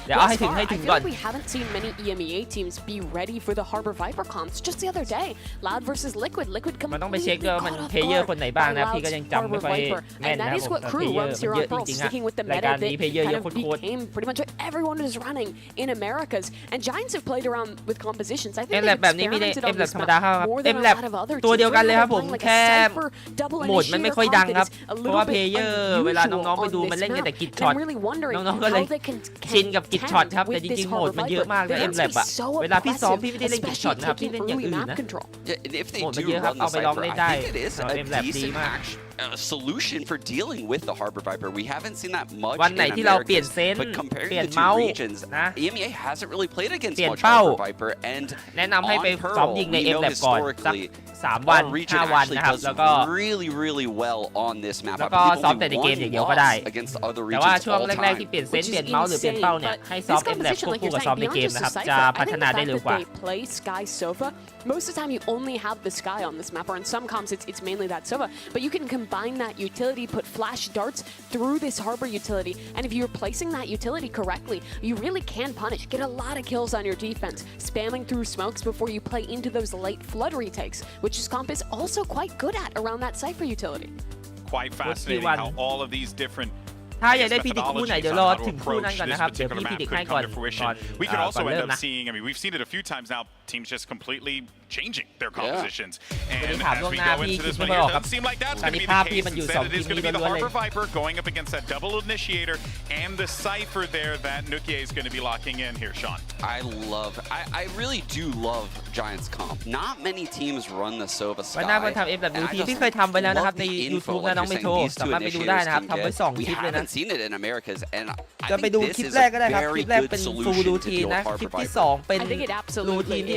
เดี๋ยวเอาให้ถึงก่อน We haven't seen many EMEA teams be ready for the Harbor Viper comps just the other day. Loud versus Liquid. Liquid มันต้องไปเช็คด้วยมันเพลเยอร์คนไหนบ้างนะพี่ก็ยังจำไม่ค่อยแม่นนะผมเพลเยอร์เยอะจริงๆฮะรายการนี้เพลเยอร์เยอะโคตร pretty much everyone is running in Americas and Giants have played around with compositions. I think แบบนี้มีใน M Lab ธรรมดาครับ M Lab ตัวเดียวกันเลยครับผมแค่โหมดมันไม่ค่อยดังครับเพราะว่าเพลเยอร์เวลาน้องๆไปดูมันเล่นกันแต่กิจช็อตน้องๆก็เลยชินกับกิจช็อตครับแต่จริงๆโหมดมันเยอะมากนะ M Lab อะเวลาพี่ซ้อมพี่ไม่ได้เล่นกิจช็อตนะครับพี่เล่นอย่างอื่นนะโหมดมันเยอะครับเอาไปลองได้ M Lab ดีมาก solution for dealing with the Harbor Viper. We haven't seen that much วันไหนที่เราเปลี่ยนเซน but comparing เปลี่ยน the เมา two ส์ regions, นะ EMEA hasn't really played against much เปลี่ยนเป้า Harbor Viper and แนะนำให้ไป on ซ้อม Pearl, ยิงใน we M know Lab ก่อนสัก historically 3 วัน our region 5 วัน actually นะครับ does แล้วก็ really well on this map. แล้วก็ซ้อมแต่ในเกมอย่างเดียวก็ได้ against other แต่ว่า regions ช่วง all แรก time. ๆที่เปลี่ยนเซนเปลี่ยนเมาส์หรือเปลี่ยนเป้าเนี่ยให้ซ้อม M Lab ควบคู่กับซ้อมในเกมนะครับจะพัฒนาได้เร็วกว่า Most of the time you only have the Sky on this map, or in some comps it's mainly that Sova, but you can combine that utility, put flash darts through this Harbor utility, and if you're placing that utility correctly, you really can punish, get a lot of kills on your defense, spamming through smokes before you play into those late flood retakes, which this comp is also quite good at around that Cypher utility. Quite fascinating how all of these different ถ้าอยากได้พิดิกคู่ไหนเดี๋ยวรอถึงคู่นั้นก่อนนะครับเดี๋ยวพี่พิดิกให้ก่อน We could also end up seeing, I mean, we've seen it a few times now, teams just completely changing their compositions. And as we go into this one here, it doesn't seem like that's going to be the case. Instead, it is going to be the Harbor Viper going up against that double initiator and the Cypher there that Nukie is going to be locking in here, Sean. I really do love Giants comp. Not many teams run the Sova Sky. วันหน้ามาทำ FWT พี่เคยทำไปแล้วนะครับใน YouTube นะน้องเมโทรสามารถไปดูได้นะครับทำไว้2 คลิปเลยนะ seen it in Americas and I จะไป think ดู this คลิป is แรกก็ได้ a ครับคลิ very ปแรก good เป็น full solution to routine deal นะ with คลิป Harbor ที่ Viper. 2 เป็น routine ที่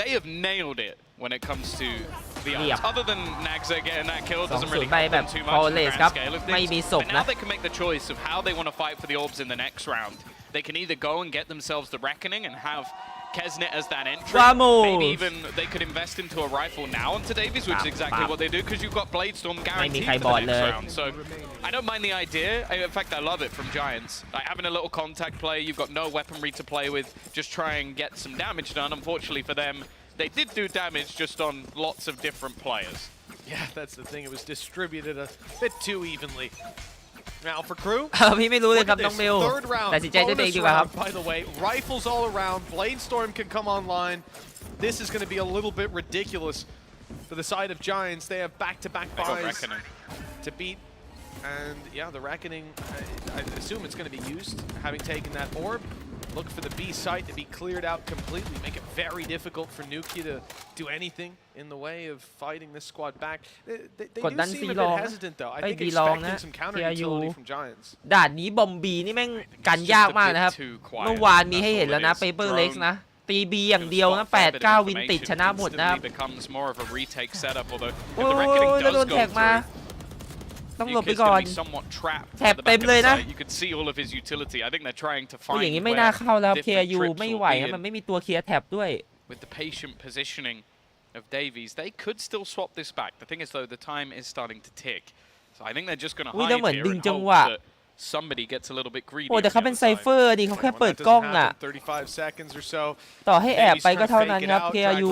they have nailed it when it comes to the arts. Other than Nagza getting that kill doesn't really help them too much in the grand scale of things. But now they can make the choice of how they want to fight for the orbs in the next round. They can either go and get themselves the Reckoning and have 𝗏𝗏 as that entry. Maybe even they could invest into a rifle now onto Davies, which is exactly what they do, because you've got Blade Storm guaranteed for the next round. So I don't mind the idea. In fact, I love it from Giants. Like having a little contact play, you've got no weaponry to play with, just try and get some damage done. Unfortunately for them, they did do damage just on lots of different players. Yeah, that's the thing. It was distributed a bit too evenly. Now for Crew. พี่ไม่รู้เลยครับน้องเมล Third round. แต่สินใจด้วยตัวเองดีกว่าครับ By the way, rifles all around. Bladestorm can come online. This is going to be a little bit ridiculous for the side of Giants. They have back-to-back buys to beat. And yeah, the Reckoning, I assume it's going to be used, having taken that orb. Look for the B site to be cleared out completely, make it very difficult for Nuki to do anything in the way of fighting this squad back. They do seem a bit hesitant though. I think expecting some counter utility from Giants. ด่านนี้บอมบีนี่แม่งกันยากมากนะครับเมื่อวานมีให้เห็นแล้วนะเปเปอร์เล็กซ์นะตีบีอย่างเดียวนะ8-9 วินติดชนะหมดนะครับโอ้ยแล้วโดนแท็กมาต้องหลบไปก่อนแถบเต็มเลยนะอย่างนี้ไม่น่าเข้าแล้ว KRU ไม่ไหวนะมันไม่มีตัวเคลียร์แถบด้วย With the patient positioning of Davies, they could still swap this back. The thing is, though, the time is starting to tick. So I think they're just going to hide here and hope that somebody gets a little bit greedy. โอ้แต่เขาเป็นไซเฟอร์ดิเขาแค่เปิดกล้องอ่ะต่อให้แอบไปก็เท่านั้นครับ KRU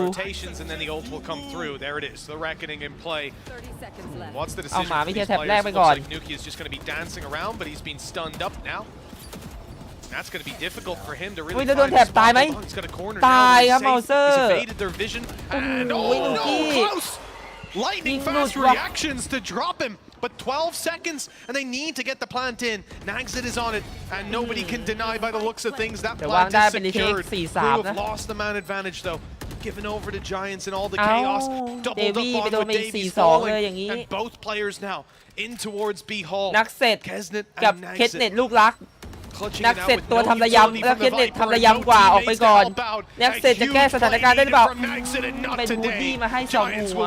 เอาหมาไม่ใช่แถบแรกไปก่อน That's going to be difficult for him to really แล้วโดนแถบตายไหมตายครับเมาเซอร์ and oh no close lightning fast reactions to drop him but 12 seconds and they need to get the plant in. Nagzit is on it and nobody can deny by the looks of things that plant is secured. Who have lost the man advantage though. Given over to Giants and all the chaos. Doubled up on with Davies falling and both players now in towards B Hall. นักเซตกับเคสเน็ตลูกรักนักเซตตัวทำระยำแล้วเคสเน็ตทำระยำกว่าออกไปก่อนนักเซตจะแก้สถานการณ์ได้หรือเปล่าเป็นบูดดี้มาให้2หัว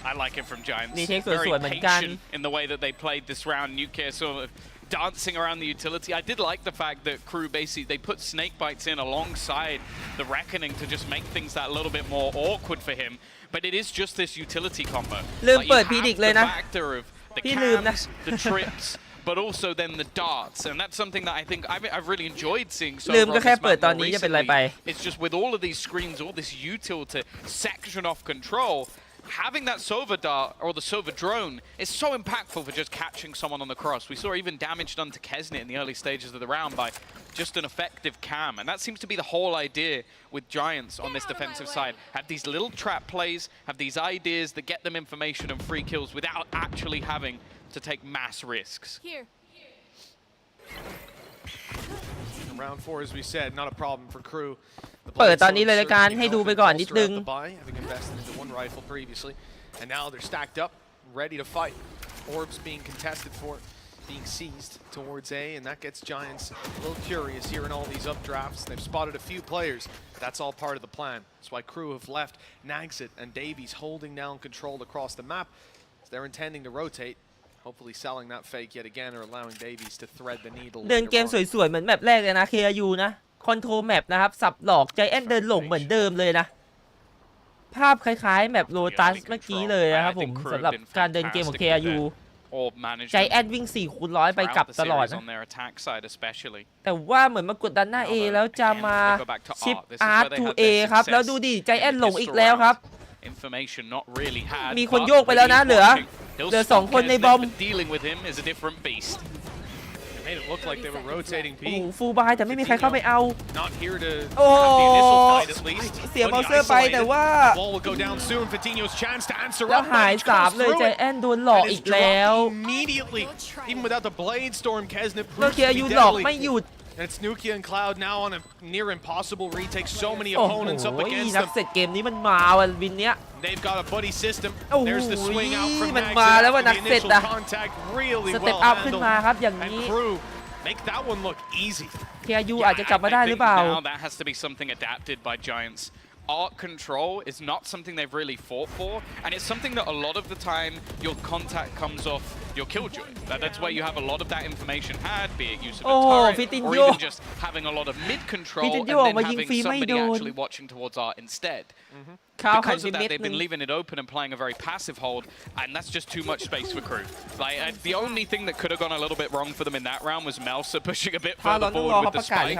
I like it from Giants. Very patient in the way that they played this round. Nuclear sort of dancing around the utility. I did like the fact that Crew basically they put snake bites in alongside the Reckoning to just make things that little bit more awkward for him. But it is just this utility combo. ลืมเปิดพีดิกเลยนะ พี่ลืมนะ the trips. But also then the darts, and that's something that I think I've really enjoyed seeing so far. It's just with all of these screens, all this util to section off control, having that Sova dart or the Sova drone is so impactful for just catching someone on the cross. We saw even damage done to Kesnet in the early stages of the round by just an effective cam, and that seems to be the whole idea with Giants on this defensive side. Have these little trap plays, have these ideas that get them information and free kills without actually having to take mass risks. Here. Round 4, as we said, not a problem for Crew. เปิดตอนนี้เลยละกันให้ดูไปก่อนนิดนึง Having invested into one rifle previously, and now they're stacked up, ready to fight. Orbs being contested for, being seized towards A, and that gets Giants a little curious here in all these updrafts. They've spotted a few players. That's all part of the plan. That's why Crew have left Nagzit and Davies holding down control across the map. They're intending to rotate. Hopefully selling that fake yet again or allowing Davies to thread the needle. เดินเกมสวยๆเหมือนแมปแรกเลยนะ KRU นะคอนโทรลแมปนะครับสับหลอกใจแอนเดินหลงเหมือนเดิมเลยนะภาพคล้ายๆแมปโลตัสเมื่อกี้เลยนะครับผมสำหรับการเดินเกมของ KRU ใจแอนวิ่ง4x100ไปกลับตลอดนะแต่ว่าเหมือนมากดดันหน้า A แล้วจะมาชิป R to A ครับแล้วดูดิใจแอนหลงอีกแล้วครับมีคนโยกไปแล้วนะเหลือ2คนในบอม Made it look like they were rotating B. ฟูลบายแต่ไม่มีใครเข้าไปเอา Not here to โอ้ have the initial fight at least. เสียเมาเซอร์ไปแต่ว่า Ball will go down soon. Fatinho's chance to answer แล้ว up. หาย3เลยใจแอนโดนหลอกอีกแล้ว Immediately, even without the blade storm, Kesnet เมื่อ proves กี้ to ยู be หลอก deadly. ไม่หยุด And it's Nukia and Cloud now on a near impossible retake. So many opponents up against นัก them. เสร็จเกมนี้มันมาวันวินเนี้ย They've got a buddy system. There's the swing out from มันมาแล้วว่านัก Nagzit. เสร็จ The อะ initial contact really สเต็ป well อัพขึ้น handled. มาครับอย่างนี้ And Crew make that one look easy. KRU อาจจะกลับมาได้หรือเปล่า Now that has to be something adapted by Giants. Art control is not something they've really fought for, and it's something that a lot of the time your contact comes off your killjoy. That's where you have a lot of that information had, be it use of a turret, or even just having a lot of mid control and then having somebody actually watching towards Art instead. Because of that, they've been leaving it open and playing a very passive hold, and that's just too much space for Crew. Like the only thing that could have gone a little bit wrong for them in that round was Melsa pushing a bit further forward with the spike.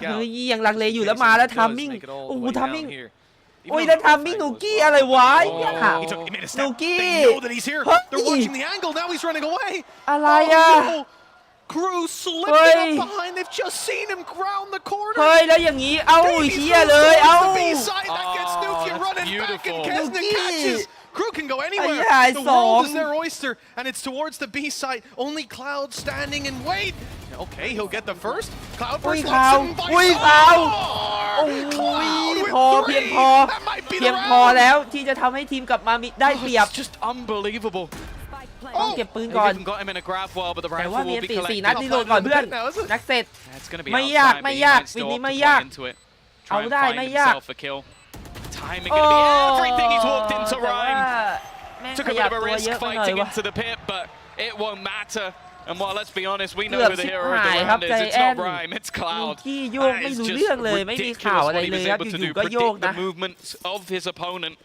back เฮ้ out. ยยังลังเลอยู่แล้วมาแล้ว Does ทัมมิ่ง make it all โอ้ the โห way ทัม down มิ่ง here. โอ้ยแล้วทัมมิ่งหนูกี้อะไรวะ He made a หนู step. กี้ They know that he's here. เฮ้ They're ย watching the angle. Now he's running away. อะไร Oh, อ่ะ no. Crew slipping up behind. They've just seen him ground the corner. เฮ้ยแล้วอย่างนี้เอ้าเฮียเลยเอ้า That gets Nuki running back and Kesna catches. Crew can go anywhere. The song. world is their oyster, and it's towards the B site. Only Cloud standing and wait. Okay, he'll get the first. Cloud first. Cloud. Cloud พอเพียงพอแล้วที่จะทำให้ทีมกลับมาได้เปรียบ Just unbelievable. ต้องเก็บปืนก่อนแต่ว่ามีตี4 นัดรีโหลดก่อนเพื่อนนักเสร็จไม่ยากวินนี้ไม่ยากเอาได้ไม่ยากTiming going to be everything he's walked into Rhyme. Took a bit of a risk fighting into the pit, but it won't matter. And while let's be honest, we know who the hero of the round is. It's not Rhyme, it's Cloud. ที่โยกไม่รู้เรื่องเลยไม่มีข่าวอะไรเลยครับอยู่ๆก็โยกนะ The movements of his opponent.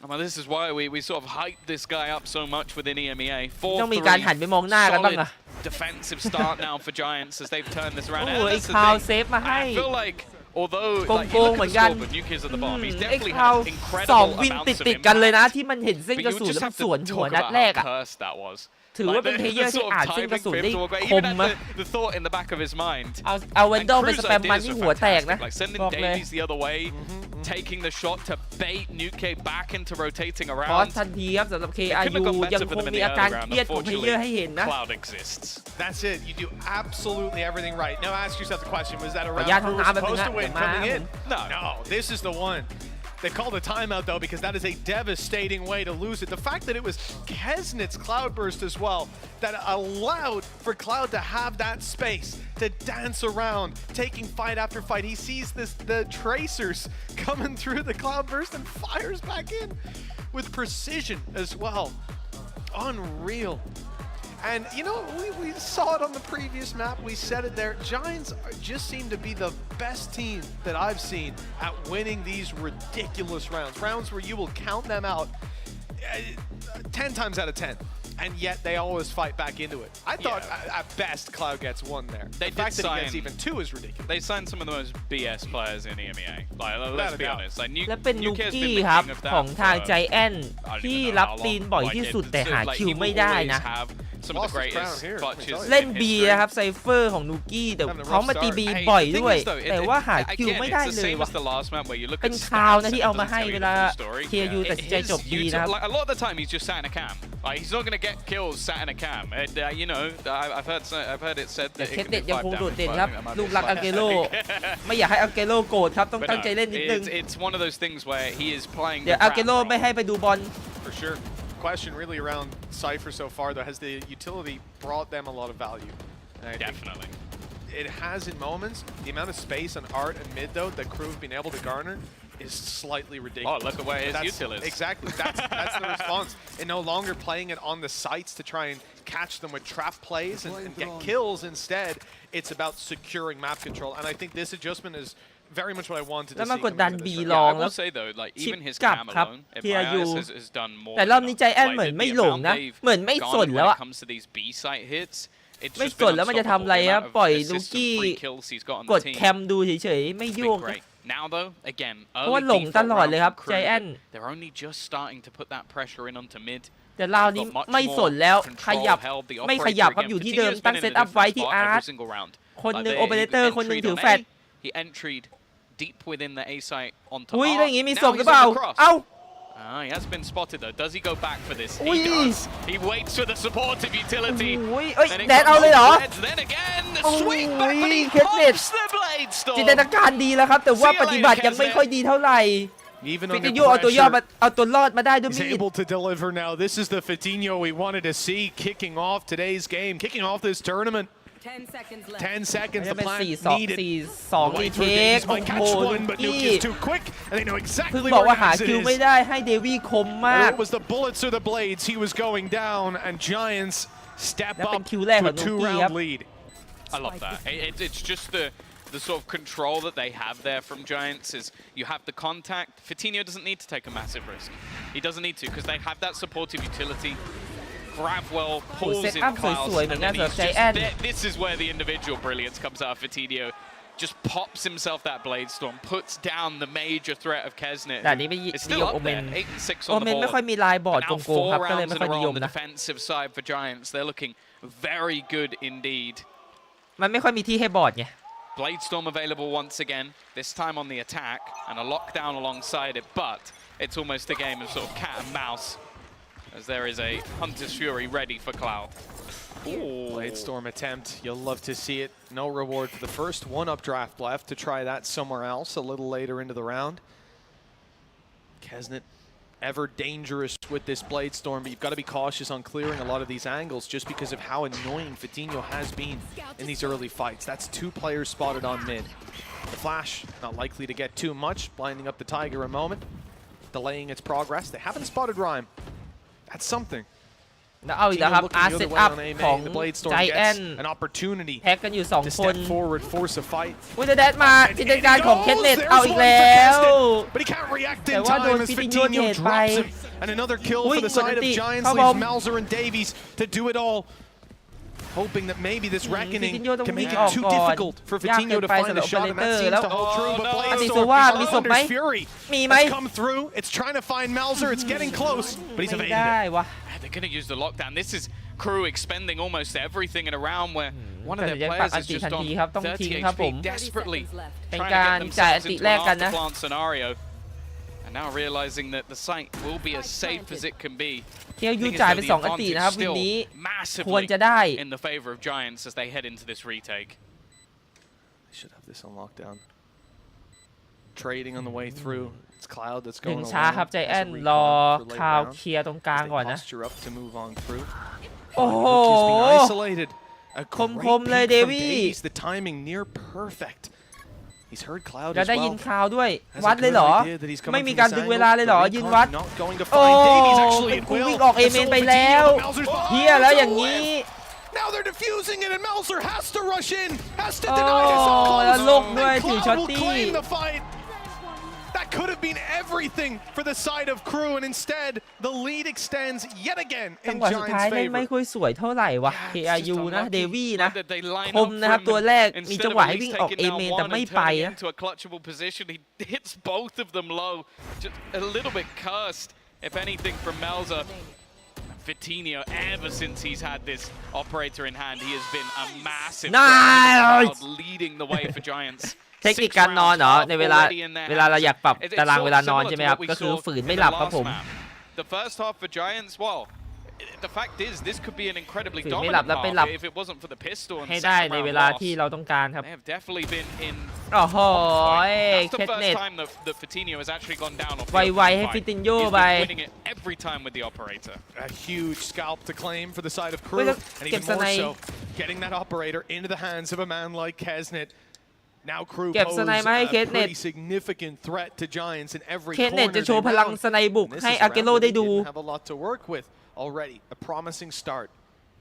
Well, this is why we sort of hyped this guy up so much within EMEA. ต้องมีการหันไปมองหน้ากันบ้างอะ defensive start now for Giants as they've turned this around. โอ้ยข่าวเซฟมาให้ I feel like although โกงเหมือนกัน Nuki's at the bottom, he's ไอ้ definitely ข่าว had incredible 2 วิน amounts of ติดกันเลยนะ impact. ที่มันเห็นเส้นกระสุน But you แล้ว just มัน have สวน to หัว talk นัด about แรก how อะ cursed that was. ถือว่าเป็นเพลเยอร์ที่อ่านเส้นกระสุนได้คมนะ The thought in the back of his mind. เอาเวนดอลไปสแปมมันที่หัวแตกนะ Like sending บอกเลย Davies the other way, taking the shot to bait Nuke back into rotating พอ around. ทันทีครับสำหรับ KRU ยังคงมีอาการเครียดของเพลเยอร์ให้เห็นนะ Cloud exists. That's it. You do absolutely everything right. Now ask yourself the question: was that a round Yeah, Crew was supposed to win coming in? No. This is the one. They called a timeout though because that is a devastating way to lose it. The fact that it was Kesnit's Cloudburst as well that allowed for Cloud to have that space to dance around, taking fight after fight. He sees the tracers coming through the Cloudburst and fires back in with precision as well. Unreal. And you know, we saw it on the previous map, we said it there, Giants just seem to be the best team that I've seen at winning these ridiculous rounds where you will count them out 10 times out of 10. And yet they always fight back into it. I thought at best Cloud gets one there. The fact that he gets even 2 is ridiculous. They signed some of the most BS players in EMEA. Like, let's be honest. Like, และเป็นนูกี้ครับของทางใจแอนที่รับตีนบ่อยที่สุดแต่หาคิวไม่ได้นะ Some of the greatest clutches เล่น B นะครับไซเฟอร์ของนูกี้แต่เขามาตี B บ่อยด้วยแต่ว่าหาคิวไม่ได้เลยว่ะเป็นคราวนะที่เอามาให้เวลา KRU ตัดสินใจจบ B นะครับ A lot of the time he's just sat in a cam. Like, he's not going to get kills sat in a cam. You know, I've heard it said that เคสเด็ดยังคงโดดเด่นครับลูกรักอังเกโลไม่อยากให้อังเกโลโกรธครับต้องตั้งใจเล่นนิดนึง It's one of those things where he is playing เดี๋ยวอังเกโลไม่ให้ไปดูบอล For sure. Question really around Cypher so far though, has the utility brought them a lot of value? Definitely. It has in moments. The amount of space on Art and mid though that Crew have been able to garner is slightly ridiculous. Oh, look at where his util is. Exactly. That's the response. And no longer playing it on the sites to try and catch them with trap plays and get kills. Instead, it's about securing map control. And I think this adjustment is very much what I wanted to see. แล้วมากดดัน B ลองแล้วชิปกลับครับ KRU แต่รอบนี้ใจแอนเหมือนไม่หลงนะเหมือนไม่สนแล้วอะไม่สนแล้วมันจะทำอะไรครับปล่อยลูกี้กดแคมดูเฉยๆไม่โยกเพราะว่าหลงตลอดเลยครับใจแอนแต่ราวนี้ไม่สนแล้วขยับไม่ขยับครับอยู่ที่เดิมตั้งเซตอัพไว้ที่อาร์ตคนหนึ่งโอเปอเรเตอร์คนหนึ่งถือแฟลชอุ้ยแล้วอย่างงี้มีส่งหรือเปล่าเอ้าhe has been spotted though. Does he go back for this? He does. He waits for the supportive utility. แดดเอาเลยเหรอ Then again, swing back, but he pops the blade storm. จินตนาการดีแล้วครับแต่ว่าปฏิบัติยังไม่ค่อยดีเท่าไหร่ฟิติโยเอาตัวย่อมาเอาตัวรอดมาได้ด้วยมีด able to deliver now. This is the Fitinho we wanted to see kicking off today's game, kicking off this tournament. 10 seconds. The plan needed. 4-2 รีเทคโอ้โหลูกี้ เพิ่ง บอกว่าหาคิวไม่ได้ให้เดวี่คมมาก It was the bullets or the blades. He was going down, and Giants step up to a 2-round lead. I love that. It's just the sort of control that they have there from Giants is you have the contact. Fitinho doesn't need to take a massive risk. He doesn't need to because they have that supportive utility. Gravwell pulls in Cloud, and then he's just, this is where the individual brilliance comes out of Fitinho. just pops himself that Blade Storm, puts down the major threat of 𝗍𝗏. แต่นี้ไม่ It's นิย still ม up โอเมน there, 8-6 โอ on เม the นไม่ค่อย board. มีลายบอร์ด But โก now งๆครับ 4 ก็เลย rounds ไม่ in ค่อย a นิ row ย on ม the นะ defensive side for Giants. They're looking very good indeed. มันไม่ค่อยมีที่ให้บอร์ดไง Blade Storm available once again, this time on the attack, and a lockdown alongside it, but it's almost a game of sort of cat and mouse, as there is a Hunter's Fury ready for Cloud. Ooh. Blade Storm attempt, you'll love to see it. No reward for the first one-up draft left to try that somewhere else a little later into the round. 𝗍𝗏 ever dangerous with this Blade Storm, but you've got to be cautious on clearing a lot of these angles just because of how annoying 𝗍𝗏 has been in these early fights. That's 2 players spotted on mid. The flash, not likely to get too much, blinding up the Tiger a moment, delaying its progress. They haven't spotted Rhyme. That's something. แล้วเอาอีกแล้วครับอาร์เซตอัพของใจแอนแพ็กกันอยู่2 คนวินเดอร์แดดมาจินตนาการของ𝗍𝗏เอาอีกแล้วแต่ว่าโดนฟิตินโยเทรดไป And another kill for the side of Giants leaves 𝗟𝗟 and 𝗍𝗓s to do it all. Hoping that maybe this reckoning can make it too difficult for 𝗍𝗏 to find a shot, and that seems to hold true. But Blade Storm, Hunter's Fury has come through. It's trying to find 𝗟𝗟. It's getting close, but he's evaded it. They're going to use the lockdown. This is KRU expending almost everything in a round where one of their players is just on 30 HP, desperately trying to get themselves into an after-plant scenario. And now realizing that the site will be as safe as it can be. เคียวยูจ่ายไป2 อันตินะครับวันนี้ควรจะได้ in the favor of Giants as they head into this retake. They should have this on lockdown. Trading on the way through. It's Cloud that's going ช้าครับใจแอนรอคาวเคลียร์ตรงกลางก่อนนะโอ้โหคมๆเลยเดวี่ The timing near perfect. He's heard Cloud จะ as ได้ยิน well. ข่าวด้วยวัดเลยเหรอไม่มีการดึงเวลาเลยเหรอยืนวัดโอ้เป็นกูวิ่งออกเอเมนไปแล้วเฮียแล้วอย่างนี้ Now they're defusing it and 𝗟𝗟 has to rush in, has to โอ้ deny this up close. แล้วลงด้วยถือช็อต Cloud ตี้ will claim the fight. That could have been everything for the side of KRU, and instead the lead extends yet again จั in งหวะสุดท้าย Giants' เล่นไม่ favor. ค่อยสวยเท่าไหร่วะ KRU นะเดวี่นะคมนะครับตัวแรกมีจังหวะให้วิ่งออกเอเมนแต่ไม่ไปนะ into a clutchable position. He hits both of them low, just a little bit cursed, if anything, from 𝗟𝗟. 𝗍𝗏, ever since he's had this operator in hand, he has been a massive threat, leading the way for Giants. เทคนิคการนอนเหรอในเวลาเราอยากปรับตารางเวลานอนใช่ไหมครับก็คือฝืนไม่หลับครับผม The first half for Giants, well, the fact is this could be an incredibly ฝืนไม่หลับ dominant แล้วไปหลับ half if it wasn't for the pistol and ให้ได้ second ใน round เวลา loss. ที่เราต้องการครับ They have definitely been in โอ้โห That's the เ first time that 𝗍𝗏 has actually gone down on ไวๆให้ฟิตินโย He's ไป been winning it every time with the operator. A huge scalp to claim for the side of KRU, and even more so, getting that operator into the hands of a man like 𝗍𝗏. Now KRU pose a pretty significant threat to Giants in every corner they จะโชว์พลัง round. สไนบุก This ให้ is อา a เก round โร that ได้ they ดู didn't have a lot to work with already. A promising start.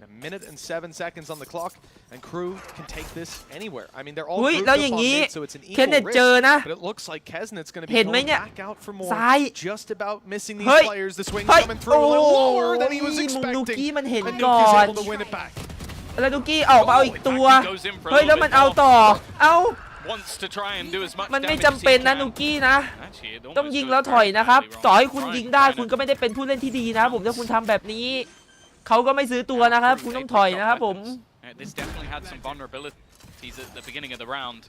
A minute and 7 seconds on the clock, and KRU can take this anywhere. I mean, they're all grouped up on mid, so it's an equal risk. But it looks like 𝗍𝗏's going to be going back out for more. Just about missing these players. The swing coming through a little lower than he was expecting. And Nuki's able to win it back. แล้วนุกี้ออกมาเอาอีกตัวเฮ้ยแล้วมันเอาต่อเอ้า Wants to try and do as much มันไม่ damage จำ as he เป็นนะ can. นุกี้นะ Actually, it ต้อง almost ยิง goes แล้วถอยนะครับ very ต่อให้คุณ wrong. ยิงได้คุณก็ไม่ได้เป็นผู้เล่นที่ดีนะผมถ้าคุณทำแบบนี้เขาก็ไม่ซื้อตัวนะครับคุณต้องถอยนะครับผม This definitely had some vulnerabilities at the beginning of the round.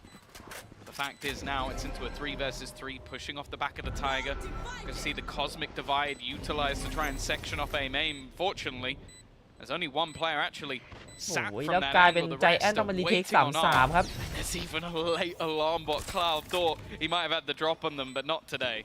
The fact is now it's into a 3 versus 3, pushing off the back of the Tiger. You can see the cosmic divide utilized to try and section off aim. Fortunately, there's only one player actually sat from แล้ว that กลายเป็น angle. ใจ The แอน rest ต้อง are มารีเทค waiting on 3-3 ครับ There's even a late alarm bot. Cloud thought he might have had the drop on them, but not today.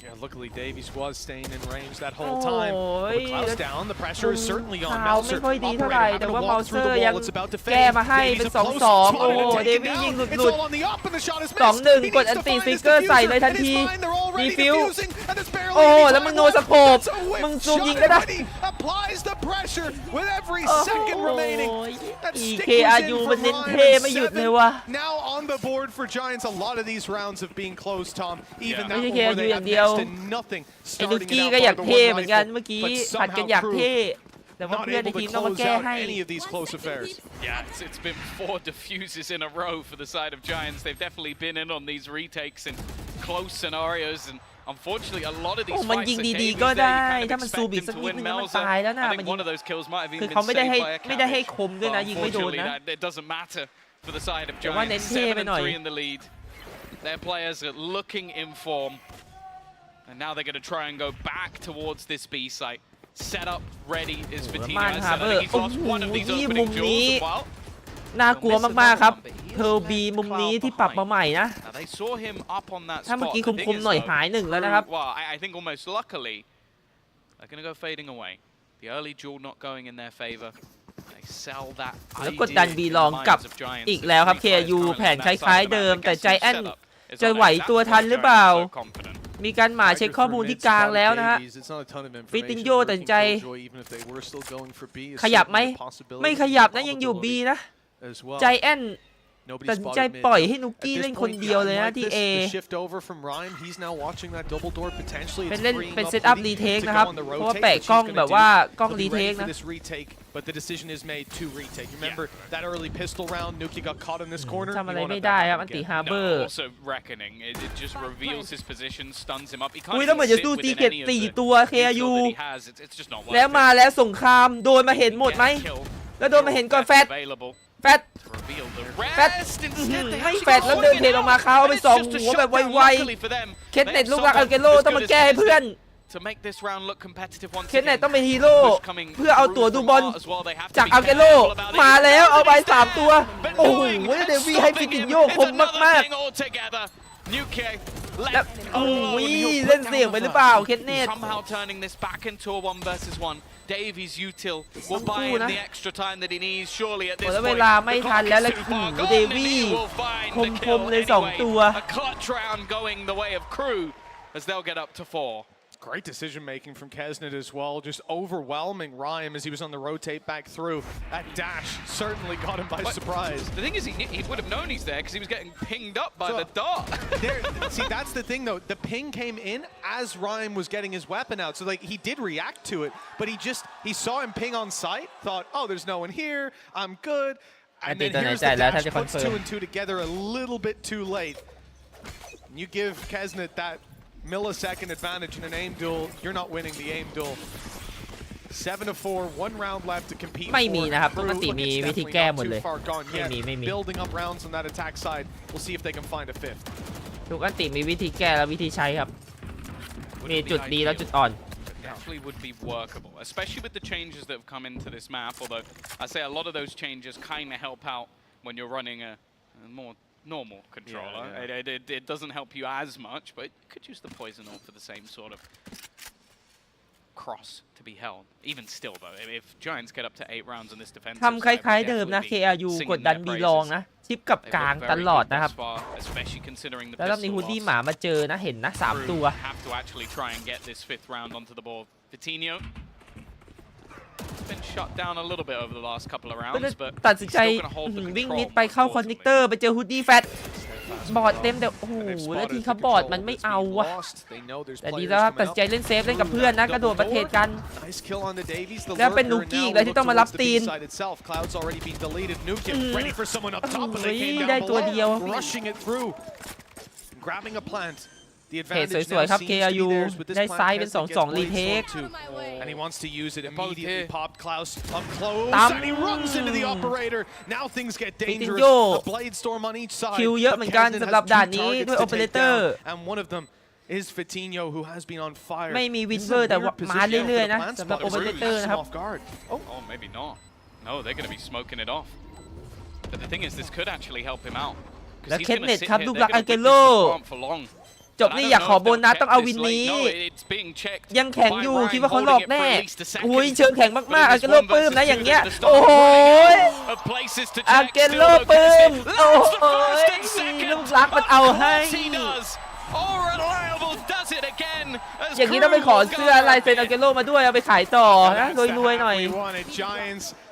Yeah, luckily Davies was staying in range that whole time. But Cloud's down. The pressure is certainly on 𝗟𝗟. ไม่ค่อยดีเท่าไหร่ Operator แต่ having ว่า to เมา walk เซ through อ the ร์ยัง wall. It's about to แก้ fade. มาให้เป็น Davies up close, 2-2 โอ้ spotted and เด taken วี่ยิง down. หลุ It's ด all on the up and the shot is missed. 2-1 He กด needs อัน to ติ find ฟิ his กเกอร์ใส่เลย diffuser, ทัน and ที it's fine. They're already รีฟิว diffusing, and there's barely โอ้ any แล้วมึง time โน left. สโคป That's a whip. มึงซูมยิง Shot ก็ได้ ready. Applies the pressure with every second remaining. That stick was KRU in มั for นเน้น Rhyme เท่ and ไม่หยุดเลย 7 ว่ะ now on the board for Giants. A lot of these rounds have been close, Tom. Even that ไม่ one ใช่ where they KRU อย่าง have เดียว next to nothing. ไอ้นุ Starting กี้ it ก็ out อยาก by the เท่ one เหมือนกัน rifle. เมื่อกี้ But ผัดกัน somehow อยาก KRU เท่ แต่ว่า not เพื่อนใน able ที to มต้องมา close แก้ out ให้ any of these close affairs. Yeah, it's been 4 diffuses in a row for the side of Giants. They've definitely been in on these retakes in close scenarios, and unfortunately, a lot of these มัน fights ยิง that ดี came ๆก็ in ได้ there, you kind ถ้า of มันซูม expect อีก him สัก to นิด win นึงมัน Melza. ตายแล้วนะ I มัน think one of those kills might have คื even อ been เขาไม่ได้ saved ให้ by a ไม่ได้ให้ cabbage. คมด้วยนะ ยิงไม่โดน Unfortunately, นะ that doesn't matter for the side of แต่ว่าเน้น Giants. เท่ไปหน่อย 7-3 in the lead. Their players are looking in form, and now they're going to try and go back towards this B site. Set up, ready is Vitinho. As I said, I think he's lost one of these opening jewels as well. น่ากลัวมากๆครับเพร์ลบีมุมนี้ที่ปรับมาใหม่นะ Now they saw him up on that ถ้าเมื่อ spot. กี้ The thing คุม is, ๆหน่อย though, หายหนึ่งแล้วนะครับ well, I think almost luckily they're going to go fading away. The early jewel not going in their favor. They sell that แล้วกดดัน B ลองกลับอีกแล้วครับ KRU แผนคล้ายๆเดิมแต่ Giant จะไหวตัวทันหรือเปล่า มีการหมาเช็คข้อมูลที่กลางแล้วนะฮะฟิตินโยตัดใจขยับไหมไม่ขยับนะยังอยู่ B นะ Giant ตัดใจปล่อยให้นุกกี้เล่นคนเดียวเลยนะที่ A เป็นเซตอัพรีเทคนะครับเพราะว่าแปะกล้องแบบว่ากล้องรีเทคนะ But the decision is made to retake. Remember that early pistol round, Nuki got caught in this corner. ทำอะไรไม่ได้ครับอันติฮาร์เบอร์ Also reckoning, it just reveals his position, stuns him up. He อุ้ย can't แล้วเหมือน even จะ sit สู้ within ซีเกต any of 4 ตัว the KRU neutral that he has. It's just not worth แล้ว it. มาแล้วสงครามโดนมาเห็นหมดไหมแล้วโดนมาเห็นก่อนแฟต Available. แฟต Reveal the แฟต rest. Instead, they ให้ actually แฟต got แล้วเดิน Hogan เทออกมา out. เขาเอาไป And สอง it's just หัว a แบบไว shutdown. Luckily for them, ๆเคสเน็ต they ลูก have รักอัลเกโล someone ต้องมา as แก้ให้ good เพื่อน as to make this round look competitive once เคสเน็ต again. ต้องเป็นฮีโร่ Push coming เพื่อเอาตัวดูบอล as well. They have to จาก be อัลเกโล careful about it. มาแล้วเอาไป He's 3 ตัว But โอ้โห knowing เด that วี่ให้ฟิ stopping ติน him โย is คม another มาก thing altogether. Nuke ๆแล้ว left โอ้ alone. ย He'll เล่น put เสี่ยง down ไป the หรือเปล่า first. เคสเน็ต Somehow turning this back into a 1 versus 1. Davies util will buy him the extra time that he needs. Surely at this แล้วเว point, ลาไม่ the ทัน clock แล้ว is แล้ว too โอ้ far โห gone, เด and วี่ he will find the ค kill มๆเลย anyway. 2 ตัว A clutch round going the way of Crew as they'll get up to 4. Great decision making from Kesnet as well, just overwhelming Rhyme as he was on the rotate back through. That dash certainly got him by surprise. The thing is, he would have known he's there because he was getting pinged up by the dart. See, that's the thing though. The ping came in as Rhyme was getting his weapon out. So like he did react to it, but he saw him ping on sight, thought, oh, there's no one here, I'm good. And then here's the dash, puts 2 and 2 together a little bit too late. You give Kesnet that millisecond advantage in an aim duel, you're not winning the aim duel. 7-4, 1 round left to compete. ไม่มีนะครับป for ก Crew. ติ Look, มี it's วิธี definitely แก้ not หมดเลย too far gone ไม่ yet. มีไม่มี Building up rounds on that attack side. We'll see if they can find a 5th. ทุกอันติมีวิธีแก้และวิธีใช้ครับ มีจุดดีและจุดอ่อน Actually would be workable, especially with the changes that have come into this map, although I say a lot of those changes kind of help out when you're running a more normal controller. It doesn't help you as much, but you could use the poison orb for the same sort of cross to be held. Even still though, if Giants get up to 8 rounds in this defense, ทำคล้ายๆเดิมนะ KRU กดดันบีลองนะชิปกับกลางตลอดนะครับ แล้วรอบนี้ฮูดดี้หมามาเจอนะเห็นนะ3 ตัว have to actually try and get this 5th round onto the board. Vitinho been shut down a little bit over the last couple of rounds, but ตัดสินใจ still gonna hold the วิ่ง control. มิดไปเข้าคอนเนคเตอร์ไปเจอฮูดดี้แฟตบอร์ดเต็มแต่โอ้โหแล้วทีเขาบอร์ดมันไม่เอาวะแต่ดีแล้วครับตัดสินใจเล่นเซฟเล่นกับเพื่อนนะกระโดดประเทศกันแล้วเป็นนูกี้อีกเลยที่ต้องมารับตีนได้ตัวเดียว เหตุสวยๆครับ KRU ได้ซ้ายเป็น 2-2 รีเทค And he wants to use it immediately. Popped Klaus up close, and he runs into the operator. Now things get dangerous. The blade storm on each side. คิวเยอะเหมือนกันสำหรับด่านนี้ด้วย Operator. And one of them is Vitinho, who has been on fire. ไม่มีวินเวอร์แต่ว่ามาเรื่อยๆนะสำหรับ Operator นะครับ Oh, maybe not. No, they're going to be smoking it off. But the thing is, this could actually help him out. แล้วเคสเน็ตครับลูกหลักอัลเกโล for long. จบนี่อยากขอโบนัสต้องเอาวินนี้ยังแข็งอยู่คิดว่าเขาหลอกแน่อุ้ยเชิงแข็งมากๆอัลเกโลปื้มนะอย่างเงี้ยโอ้โหอัลเกโลปื้มโอ้โหลูกรักมันเอาให้อย่างนี้ต้องไปขอเสื้อลายเซ็นอัลเกโลมาด้วยเอาไปขายต่อนะรวยๆหน่อย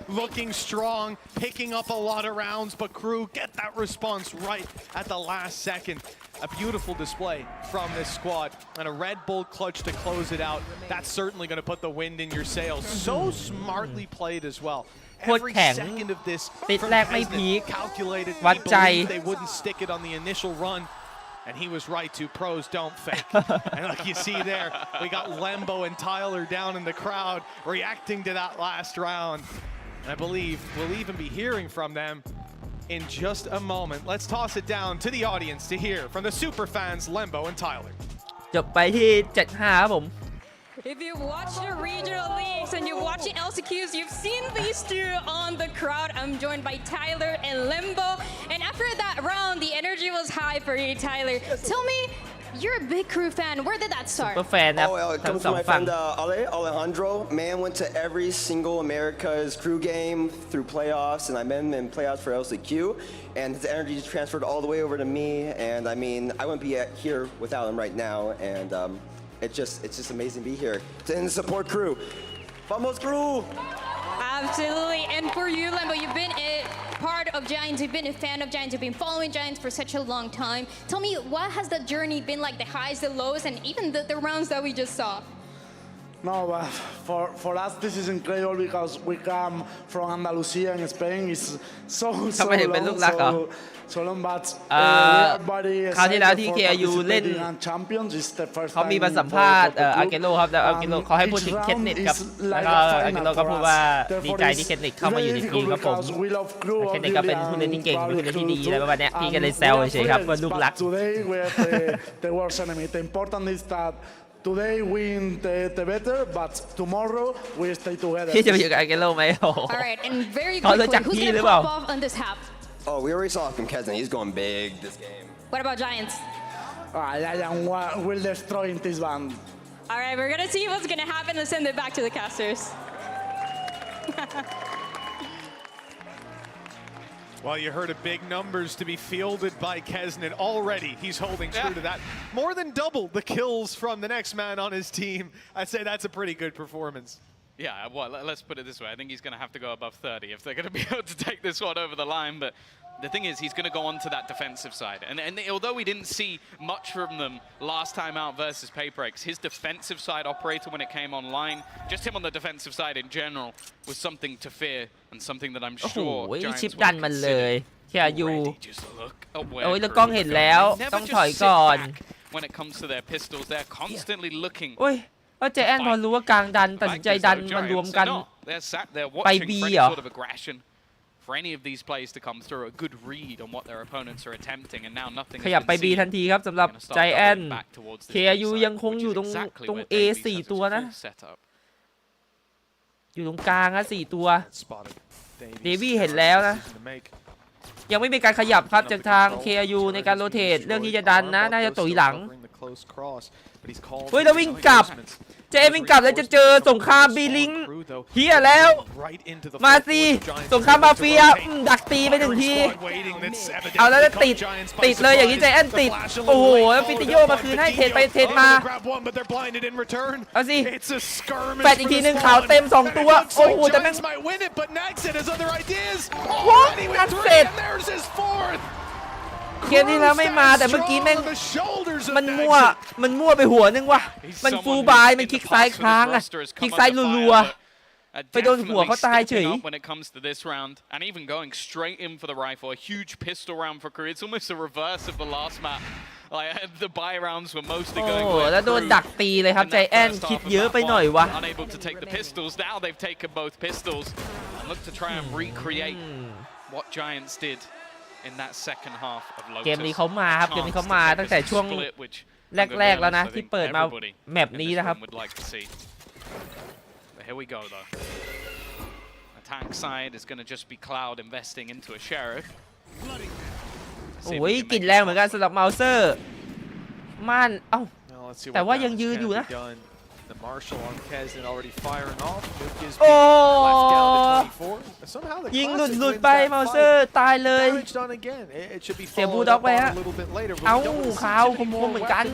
looking strong, picking up a lot of rounds, but Crew get that response right at the last second. A beautiful display from this squad, and a Red Bull clutch to close it out. That's certainly going to put the wind in your sails. So smartly played as well. Every second of this from Kesnet calculated. He believed they wouldn't stick it on the initial run. And he was right to pros don't fake. And like you see there, we got Lembo and Tyler down in the crowd reacting to that last round. And I believe we'll even be hearing from them in just a moment. Let's toss it down to the audience to hear from the super fans Lembo and Tyler. จบไปที่ 7-5 ครับผม If you've watched the regional leagues and you're watching LCQs, you've seen these two on the crowd. I'm joined by Tyler and Lembo. And after that round, the energy was high for you, Tyler. Tell me, you're a big Crew fan. Where did that start? Super fan ครับ it comes from my friend Alejandro. Man went to every single America's Crew game through playoffs, and I met him in playoffs for LCQ. And his energy just transferred all the way over to me. And I mean, I wouldn't be here without him right now. And it's just amazing to be here and support Crew. Vamos Crew! Absolutely. And for you, Lembo, you've been a part of Giants. You've been a fan of Giants. You've been following Giants for such a long time. Tell me, what has that journey been like, the highs, the lows, and even the rounds that we just saw? No, but for us this is incredible because we come from Andalusia in Spain. It's so long, so long, but คราวที่แล้วที่ KRU เล่นเขามีมาสัมภาษณ์อาเกโลครับแล้วอาเกโลเขาให้พูดถึงเคทเน็ตครับแล้วก็อาเกโลก็พูดว่าดีใจที่เคทเน็ตเข้ามาอยู่ในทีมครับผมเคทเน็ตก็เป็นผู้เล่นที่เก่งผู้เล่นที่ดีอะไรประมาณนี้พี่ก็เลยแซวเฉยๆครับว่าลูกรัก Today win the better, but tomorrow we stay together. พี่จะไปอยู่กับอาเกโลไหมโอ้ All right, and very quickly, who's going to pop off on this half? Oh, we already saw it from Kesnet. He's going big this game. What about Giants? Giants will destroy this band. All right, we're going to see what's going to happen. Let's send it back to the casters. Well, you heard of big numbers to be fielded by Kesnet already. He's holding true to that. More than double the kills from the next man on his team. I'd say that's a pretty good performance. Yeah, well, let's put it this way. I think he's going to have to go above 30 if they're going to be able to take this one over the line. But the thing is, he's going to go on to that defensive side. And although we didn't see much from them last time out versus Paperex, his defensive side operator when it came online, just him on the defensive side in general, was something to fear and something that I'm sure Giants will consider. KRU Just look away. โอ้ยแล้วกล้องเห็นแล้วต้องถอยก่อน When it comes to their pistols, they're constantly looking. โอ้ยว่าเจแอนพอรู้ว่ากลางดันตัดสินใจดันมันรวมกัน They're sat there ไป watching บี for เหร any อ sort of aggression for any of these plays to come through. A good read on what their opponents are attempting, and now nothing. ขยับไป B ทันทีครับสำหรับไจแอน KRU ยังคงอยู่ตรง A 4 ตัวนะอยู่ตรงกลางนะ4 ตัวเดวี่เห็นแล้วนะยังไม่มีการขยับครับจากทาง KRU ในการโรเตทเรื่องที่จะดันนะน่าจะตุ๋ยหลังเฮ้ยแล้ววิ่งกลับเจวิ่งกลับแล้วจะเจอสงครามบีลิงเฮียแล้วมาสิสงครามมาเฟียดักตีไป1 ทีเอาแล้วติดเลยอย่างนี้ใจแอนติดโอ้โหแล้วฟิติโยมาคืนให้เทรดไปเทรดมาเอาสิแปดอีกทีนึงขาวเต็ม2 ตัวโอ้โหแต่แม่งว้าวนัดเสร็จเกมนี้แล้วไม่มาแต่เมื่อกี้แม่งมันมั่วไปหัวนึงว่ะมันฟูลบายมันคลิกซ้ายค้างอะคลิกซ้ายรัวๆไปโดนหัวเขาตายเฉย when it comes to this round and even going straight in for the rifle, a huge pistol round for Korea. It's almost a reverse of the last map. Like the buy rounds were mostly going with แล้วโดนดักตีเลยครับใจแอนคิดเยอะไปหน่อยวะ unable to take the pistols. Now they've taken both pistols and look to try and recreate what Giants did in that second half of Lotus. เกมนี้เขามาครับเกมนี้เขามาตั้งแต่ช่วงแรกๆแล้วนะที่เปิดมาแมปนี้นะครับ Here we go though. Attack side is going to just be Cloud investing into a Sheriff. โอ้ยกลิ่นแรงเหมือนกันสำหรับเมาเซอร์ม่านเอ้าแต่ว่ายังยืนอยู่นะ The Marshall on Kesnet already firing off. โอ้ยิงหลุดไปเมาเซอร์ตายเลยเสียบูลด็อกไปฮะเอ้าขาวคมเหมือนกัน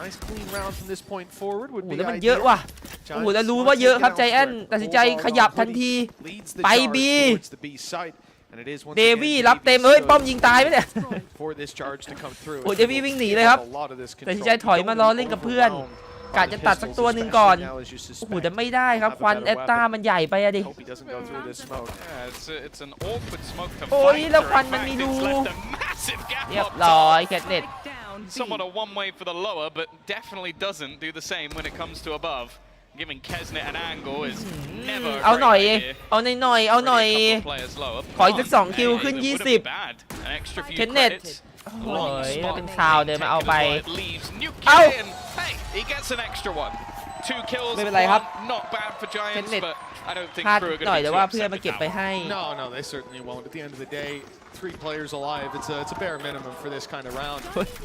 Nice clean round from this point forward would be แล้วมันเยอะว่ะ โอ้โหแล้วรู้ว่าเยอะครับใจแอนตัดสินใจขยับทันทีไปบีเดวี่รับเต็มเฮ้ยป้อมยิงตายไหมเนี่ยโอ้เดวี่วิ่งหนีเลยครับตัดสินใจถอยมารอเล่นกับเพื่อนกะจะตัดสักตัวหนึ่งก่อนโอ้โหแต่ไม่ได้ครับควันแอตตามันใหญ่ไปอะดิโอ้ยแล้วควันมันมีรูเรียบร้อยแคทเน็ตSomewhat a one-way for the lower, but definitely doesn't do the same when it comes to above. Giving ksnet an angle is never a เอาหน่อย great idea. เอาหน่อยเอาหน่อย Players lower. ขออีกสัก2คิวขึ้น 20 An extra few เคนเน็ต credits. โอ้ยเป็นข่าวเดินมาเอาไป Nuke เอ้า in. Hey, he gets an extra one. 2 kills. ไม่เป็นไรครับ One, not bad for Giants, but I don't think พลาด Crew are หน่อย going to แต่ be ว่า too เพื่อน upset มา with เก็บ that ไป one. ให้ No, they certainly won't. At the end of the day, 3 players alive. It's a bare minimum for this kind of round.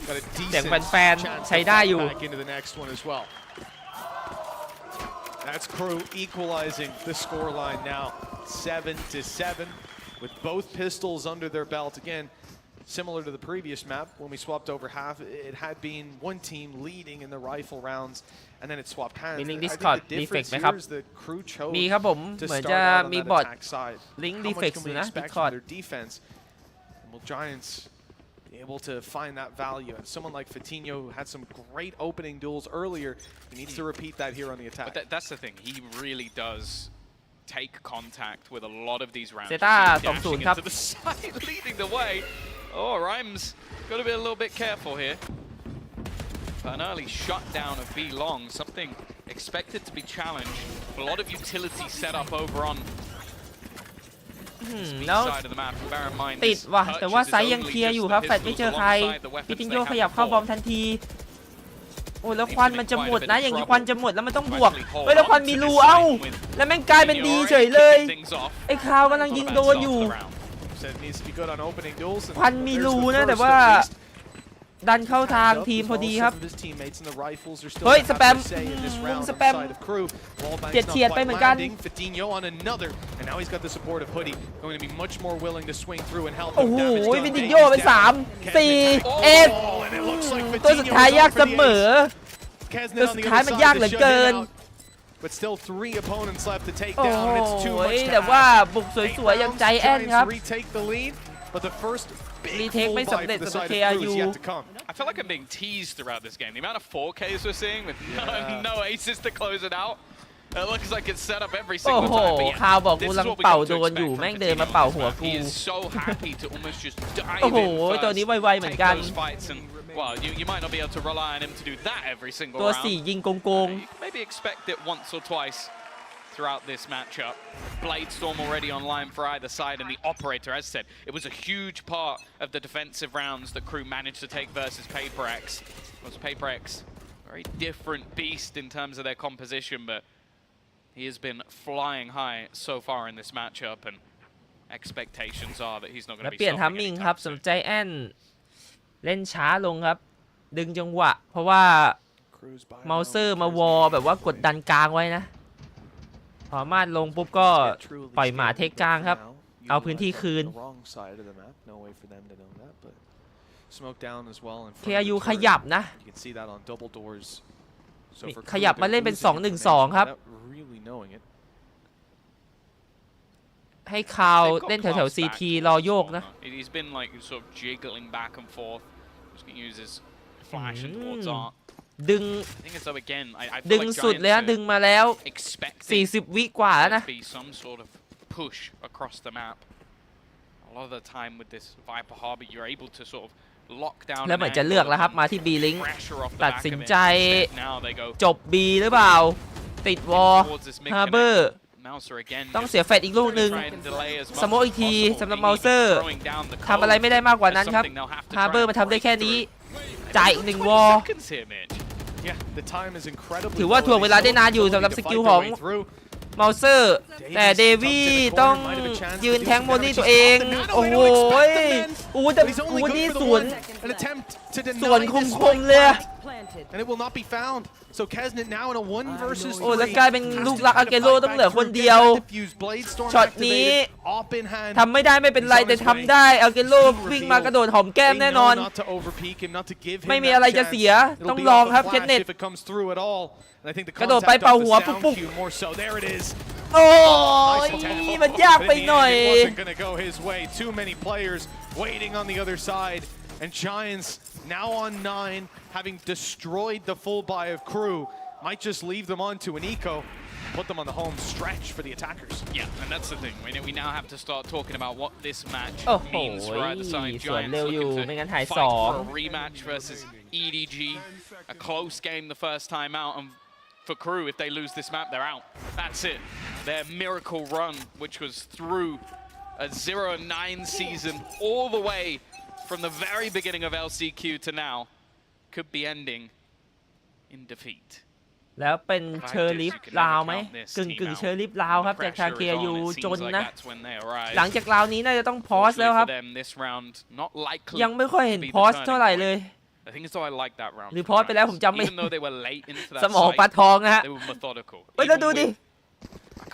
Got a เสียง decent แฟน chance ๆใช้ได้อยู่ back into the next one as well. That's Crew equalizing the scoreline now, 7-7, with both pistols under their belt. Again, similar to the previous map, when we swapped over half, it had been one team leading in the rifle rounds, and then it swapped hands. มีลิงก์ I Discord think the difference defect ไหมครับ here is that Crew chose มีครับผม to เหมือน start จะ out on มี that บอท attack side. ลิงก์ How much defect can อยู่ we นะ expect Discord from their defense? Will Giants be able to find that value? And someone like Fatinho had some great opening duels earlier. He needs to repeat that here on the attack. But that's the thing. He really does take contact with a lot of these rounds. Zeta Dashing 20 ครับ into the side, leading the way. Oh, Rhymes got to be a little bit careful here. But an early shutdown of B long, something expected to be challenged. A lot of utility set up over on this B แล้ว side of the map. Bear in mind, ติด this ว่ะ purchase แต่ว่า is ไซส์ยัง only เคลียร์ just อยู่ the ครับแฟดไม่ pistols เจอใคร alongside the พิ weapons ติน they โย have ขยับเข้า before. บอมทันทีโอ้แล้วควันมันจะหมดนะอย่างนี้ควันจะหมดแล้วมันต้องบวกเฮ้ยแล้วควันมีรูเอ้าแล้วแม่งกลายเป็นดีเฉยเลยไอ้คาวกำลังยิงโดนอยู่ Said it needs to be good on opening duels. And ควันมี there's รู the นะ first แต่ว่า at least. ดันเข้าทางทีมพอดีครับ Some of his teammates and the rifles are still เฮ้ย gonna ส have แปม to say in this round ส on แป the ม side of Crew. Wallbang's เฉียด not ไป quite เหมือนกัน landing. Fatinho on another, and now he's got the support of Hoodie, going to be much more willing to swing through and help โอ้ him โห damage วิน done. ติ Bang โย is ไป down. 3 4 เอ็ด Oh, and it looks like ตัวสุด Fatinho ท้าย was ยาก on เส for the ม ace. อ Kesnet ตัว on สุ the ดท้าย other มัน side ยาก to เหลือ shut เกิ him น out. But still 3 opponents left to take โอ้ down, โห and it's too much to แต่ว่า ask. บุกสวยๆอย่างใจแอนครับ Giants retake the lead, but the first big Retake ไม่ full สำ bite เร็จ for the สำหรับ side of Crew is KRU yet to come. I feel like I'm being teased throughout this game. The amount of 4Ks we're seeing with no aces to close it out. It looks like it's set up every โอ้ single โห time. But yeah, คาวบอก this กู is ลัง what we เป่า come to โดน expect อยู่ from แม่งเดิน Fatinho มาเป่า on หัว this map. กู He is so happy to almost just dive โอ้โห in ตัวนี้ first, ไวๆเหมือน take กัน those fights, and well, you might not be able to rely on him to do that every single ตัว round. 4ยิงโกง You can maybe expect it once or twice throughout this matchup. Blade Storm already online for either side, and the Operator, as said, it was a huge part of the defensive rounds that Crew managed to take versus Paper X. It was Paper X, very different beast in terms of their composition, but he has been flying high so far in this matchup, and expectations are that he's not ๆ going แล้ว to be เปลี่ยนทัม stopping มิ่ง anytime ครับ soon. สำหรับใจแอนเล่นช้าลงครับ ดึงจังหวะ เพราะว่าเมาเซอร์มาวอแบบว่ากดดันกลางไว้นะ พอมาดลงปุ๊บก็ปล่อยหมาเทคกลางครับ เอาพื้นที่คืน KRU ขยับนะ ขยับมาเล่นเป็น 2-1-2 ครับ ให้คาวเล่นแถวๆ CT รอโยกนะ He's been like sort of jiggling back and forth. Just gonna use his flash and towards art. ดึง I think it's up again. I ดึ feel ง like สุดเลยนะ Giants ดึงมาแล้ว are expecting 40 วิกว่าแล้วนะ to be some sort of push across the map. A lot of the time with this Viper Harbor, you're able to sort of lock down. แล้วเหมือนจะเลือกแล้วครับมาที่ B Link pressure off the ตัด back สิน of it. ใจ Instead, now they go จบ B หรือเปล่า ติดวอล towards this mid ฮาร์เบอร์ connect. Mouser again ต้อง just เสียแฟดอีกลูกนึง try and delay as much สโมกอีกที as possible. สำหรับ Maybe เมาเซอร์ throwing down the ทำอะไรไม่ได้มากกว่านั้นครับ something they'll have to ฮาร์เบอร์ try มา and ทำได้ break แค่นี้ through. จ่ายอีก1 วอล Seconds here, Mitch. Yeah, the time is incredibly ถือว่าถ่วงเวลาได้นานอยู่สำหรับสกิลของเมาเซอร์แต่เดวี่ต้องยืนแทงโมนี่ตัวเองโอ้โหอู้แต่อู้นี่สวนคมๆเลย and it will not be found. So 𝗟𝗏 now in a 1 versus 3. โอ้แล้วกลายเป็นลูกรักอาเกโร่ต้องเหลือคนเดียวช็อตนี้ทำไม่ได้ไม่เป็นไรแต่ทำได้อาเกโร่วิ่งมากระโดดหอมแก้มแน่นอนไม่มีอะไรจะเสียต้องลองครับเคนเนตกระโดดไปเป่าหัวปุ๊บปุ๊บโอ้ยมันยากไปหน่อย And Giants now on 9, having destroyed the full buy of Crew, might just leave them on to an eco, put them on the home stretch for the attackers. Yeah, and that's the thing. We now have to start talking about what this match means for either side. Giants looking to fight for a rematch versus EDG. A close game the first time out, and for Crew, if they lose this map, they're out. That's it. Their miracle run, which was through a 0-9 season all the way from the very beginning of LCQ to now, could be ending in defeat. แล้วเป็นเชอร์ลิฟลาวไหมกึ่งเชอร์ลิฟลาวครับจากทาง KRU จนนะหลังจากราวนี้น่าจะต้องพอสแล้วครับยังไม่ค่อยเห็นพอสเท่าไหร่เลยหรือพอสไปแล้วผมจำไม่สมองปลาทองนะฮะเฮ้ยแล้วดูดิ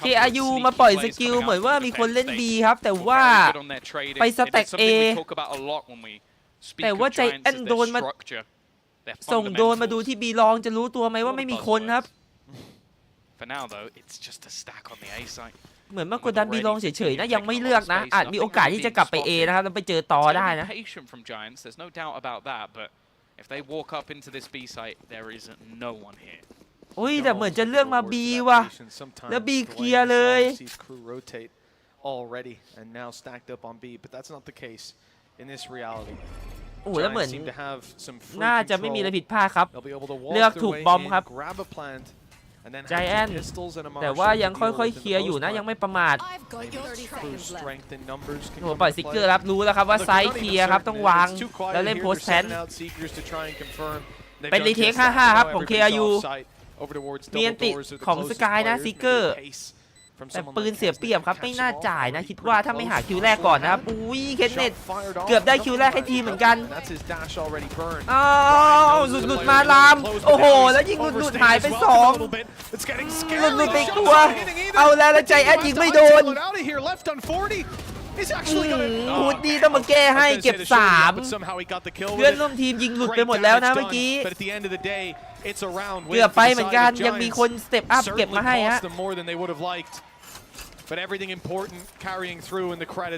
KRU มาปล่อยสกิลเหมือนว่ามีคนเล่น B ครับแต่ว่าไปสแต็ก A แต่ว่าใจแอนโดนมาส่งโดนมาดูที่ B ลองจะรู้ตัวไหมว่าไม่มีคนครับเหมือนมากดดัน B ลองเฉยๆนะยังไม่เลือกนะอาจมีโอกาสที่จะกลับไป A นะครับแล้วไปเจอต่อได้นะอุ้ยแต่เหมือนจะเลือกมา B ว่ะแล้ว B เคลียร์เลยโอ้แล้วเหมือนน่าจะไม่มีอะไรผิดพลาดครับเลือกถูกบอมครับใจแอนแต่ว่ายังค่อยๆเคลียร์อยู่นะยังไม่ประมาทโอ้ปล่อยซิกเกอร์ครับรู้แล้วครับว่าไซส์เคลียร์ครับต้องวางแล้วเล่นโพสแพนเป็นรีเทค 5-5 ครับของ KRUมีอันติของสกายนะซิกเกอร์แต่ปืนเสียเปรียบครับไม่น่าจ่ายนะคิดว่าถ้าไม่หาคิวแรกก่อนนะครับอุ้ยเคนเนตเกือบได้คิวแรกให้ทีเหมือนกันอ้าวหลุดมาลามโอ้โหแล้วยิงหลุดหายไป2หลุดไปตัวเอาแล้วใจแอดยิงไม่โดนฮูดดี้ต้องมาแก้ให้เก็บ3เพื่อนร่วมทีมยิงหลุดไปหมดแล้วนะเมื่อกี้เกือบไปเหมือนกันยังมีคนสเต็ปอัพเก็บมาให้ฮะ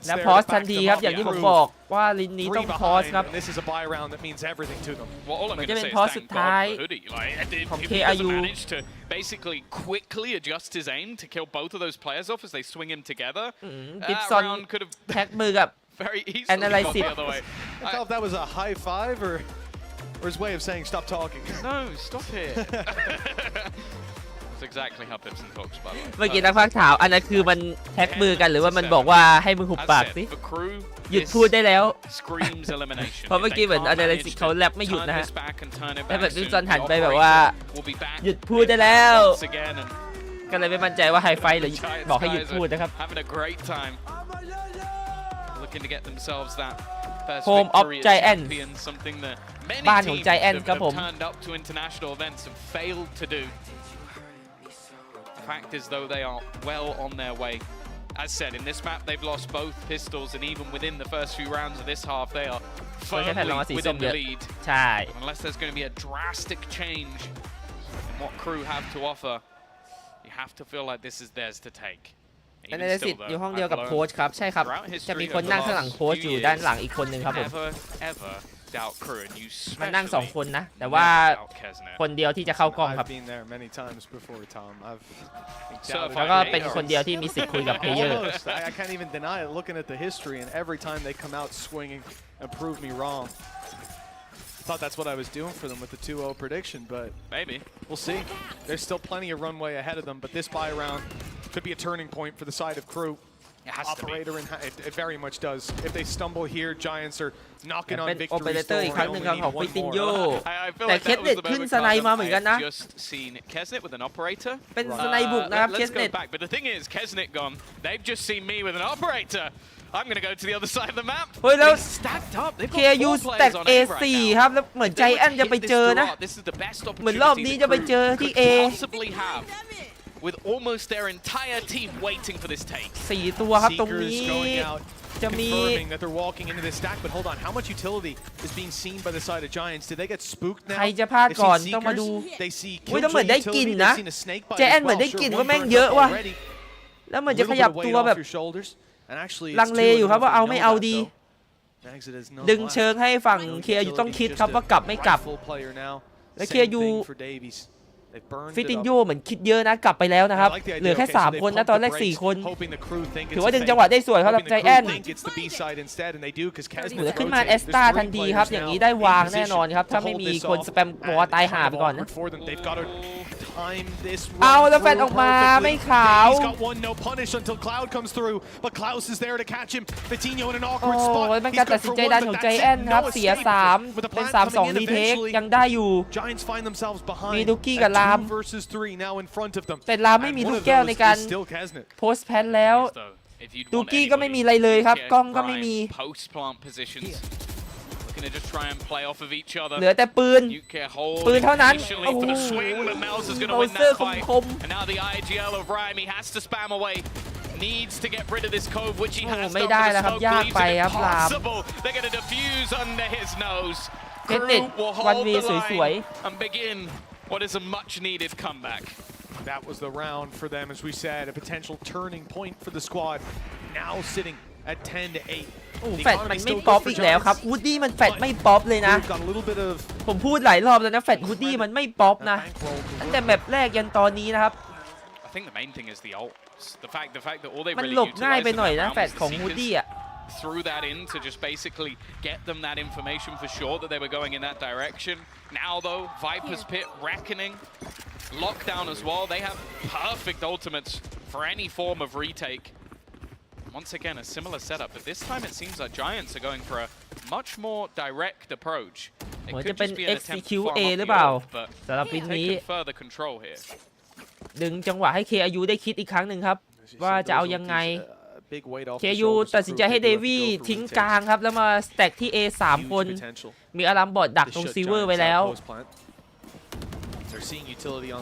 และพอสทันทีครับอย่างที่ผมบอกว่าลินนี้ต้องพอสครับเหมือนจะเป็นพอสสุดท้ายของ KRU basically quickly adjust his aim to kill both of those players off as they swing him together. ดิฟซอนแท็กมือกับ analysis. I thought if that was a high five or his way of saying stop talking. No, stop it. That's exactly how Pipson talks about it. เมื่อกี้นักพากย์ถามอันนั้นคือมันแท็กมือกันหรือว่ามันบอกว่าให้มึงหุบปากสิหยุดพูดได้แล้วเพราะเมื่อกี้เหมือน analysis เขาแรปไม่หยุดนะฮะแล้วแบบดิฟซอนหันไปแบบว่าหยุดพูดได้แล้วก็เลยไม่มั่นใจว่าไฮไฟหรือบอกให้หยุดพูดนะครับ Home of Giants บ้านของ Giants ครับผม fact is though they are well on their way. As said, in this map they've lost both pistols and even within the first few rounds of this half they are firmly within the lead. Unless there's going to be a drastic change in what Crew have to offer, you have to feel like this is theirs to take. อันนี้สิทธิ์อยู่ห้องเดียวกับโค้ชครับใช่ครับจะมีคนนั่งข้างหลังโค้ชอยู่ด้านหลังอีกคนหนึ่งครับผมมันนั่ง2คนนะแต่ว่าคนเดียวที่จะเข้ากล้องครับแล้วก็เป็นคนเดียวที่มีสิทธิ์คุยกับเพลเยอร์ I can't even deny it looking at the history and every time they come out swinging and prove me wrong. I thought that's what I was doing for them with the 2-0 prediction, but maybe we'll see. There's still plenty of runway ahead of them, but this buy round could be a turning point for the side of Crew. Operator and it very much does. If they stumble here, Giants are knocking on victory. อีกครั้งหนึ่งของฟิตินโยแต่เคสเน็ตขึ้นสไนมาเหมือนกันนะเป็นสไนบุกนะครับเคสเน็ต But the thing is, Kesnet gone. They've just seen me with an operator. I'm gonna go to the other side of the map. เฮ้ยแล้ว Stacked up. They've got KRU 4 stack players on A A4 right ครับแล้วเหมือนใจแอนจะไปเจอนะ This is the best เหมือนรอบนี้ opportunity จะไป that เจอ Crew ที่ could A possibly have, with almost their entire team waiting for this take. 4 ตัวครับตรงนี้ จะมี confirming that they're walking into this stack, but hold on, how much utility is being seen by the side of Giants? Did they get spooked now? ใครจะพลาดก่อน They see ต้องมาดู Seekers, they see อุ้ยแล้วเหมือนได้ Killjoy กลิ่น utility, นะ they've seen a snake bite ใจแอน as เหมือน well. ได้กลิ่น Sure, ว่า one แม่ง burned เยอะ up ว่ะ already. แล้วเหมือน A จะ little ขยับ bit of ตัว weight แบบ off your shoulders, and actually ลั it's งเล two อยู่ of ครับ them ว่าเอา if ไม่ they เอา know that, ดี though. Exit is none ดึง left. เชิงให้ฝั่ง KRU ต้องคิดครับว่ากลับไม่กลับ Full player now. และ Same KRU thing for Davies. They burned ฟิ it ติน up. โยเหมือนคิดเยอะนะกลับไปแล้วนะครับ I like the idea. เหลือแค่ Okay, so 3 they คนนะ pumped ตอน the แรก brakes, 4 คน hoping the crew think ถือ it's ว่า a ดึง fake. จังหวะได้สวยครับ Hoping ใจ the แอน crew think it's the B side instead, and they do because เห Kesnet ลือขึ้นมา rotate. เอสตา There's ทัน 3 ทีครับ players อย่าง now นี้ได้วาง in แน่นอน position ครับ to ถ้าไม่ hold มี this คน off สแปม and บอลตายหา kind ไป of ก่อนนะ awkward for them. They've got to time this เอา run แล้วแฟน through ออกมาไม่ perfectly. ขาว He's got one no punish until Cloud comes through, but Klaus is there to catch him. Vitinho in an โอ้ awkward spot. ยเป็น He's การตัด good สิน for ใจ one, ดัน but ของ that's ใจ it. แอนครับ No เสีย escape. 3 With the เป็น plant 3-2 coming in รีเทค eventually, ยังได้อยู่ Giants find themselves behind. มีลูกกี้กับ at ลาม 2 versus 3 now in front of them. แต่ลามไม่มี And ลู one ก of แก้ว those ในการ is still Kesnet. โพสต์แพนแล้ว ลูกี้ก็ไม่มีอะไรเลยครับกล้องก็ไม่มี Post plant positions. Looking to just try and play off of each other. เหลือแต่ปืน Nuclear hold ปืนเท่านั้น initially โอ้โห for the swing, but Mel's is going to โร win เซอร์ that fight. คม And now the IGL of Rhyme, he has to spam away. Needs to get rid of this cove, which he โอ้ has ไม่ done. ได้ But แล้ว the ครับ smoke ยาก believes ไป it ครับลาม impossible. They're going to defuse under his nose. เทคนิค Crew will วัน hold วี the สวย line and begin what is a much-needed comeback. That was the round for them, as we said, a potential turning point for the squad. Now sitting at 10-8. ๆโอ้แฟดมันไม่ป๊อปอีกแล้วครับวูดดี้มันแฟดไม่ป๊อปเลยนะ Got a little bit of ผมพูดหลายรอบแล้วนะแฟดวูดดี้มันไม่ป๊อปนะตั้งแต่แมปแรกยันตอนนี้นะครับ I think the main thing is the ult. The fact that all they มัน really หลบง่าย utilized ไป in หน่อย that นะ round แฟด was ของ the วูด Seekers. ดี้อ่ะ Threw that in to just basically get them that information for sure that they were going in that direction. Now though, Viper's Pit, Reckoning, Lockdown as well. They have perfect ultimates for any form of retake. Once again, a similar setup, but this time it seems like Giants are going for a much more direct approach. It เหมือน could จะเป็น just be an attempt to farm XCQA up หรือ the เปล่า ult, but สำหรับวินนี้ taking further control here. ดึงจังหวะให้ KRU ได้คิดอีกครั้งหนึ่งครับ ว่าจะเอายังไง KRU ตัดสินใจให้เดวี่ทิ้งกลางครับ แล้วมาสแต็กที่ A 3 คน มีอารัมบอดดักตรงซีเวอร์ไว้แล้ว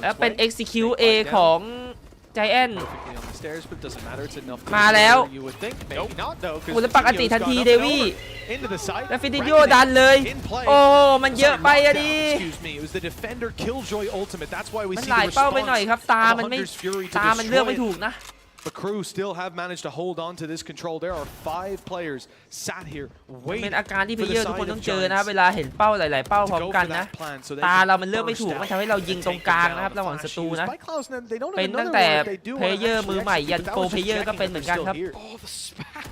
แล้วเป็น XCQA ของใจแอนมาแล้วอุลปักอติทันทีเดวี่แล้วฟิติโยดันเลย โอ้ มันเยอะไปอะดิมันหลายเป้าไปหน่อยครับ ตามันเลือกไม่ถูกนะ The crew still have managed to hold on to this control. There are 5 players sat here เป็น waiting อาการที่เพล for เยอ the ร์ทุกคน side ต้อง of เจอนะ เว Giants ลาเห็นเป้าหลายๆเป้าพร้อ to ม go กัน for นะ that plan so they ตา can เรามันเลือกไม่ถูก burst มัน out ทำให้เรายิง and ตรง take กลาง them นะครับ down ระหว่าง with ศั flash ตรู use. นะ By Klaus, they don't เป็น even know ตั้งแต่ what they do เพลเยอร์ actually มือใหม่ execute, ยัน but that โปร was เพล just เยอร์ก็ checking เป็น if เหมือน they're กันครับ still here. Oh, the spam.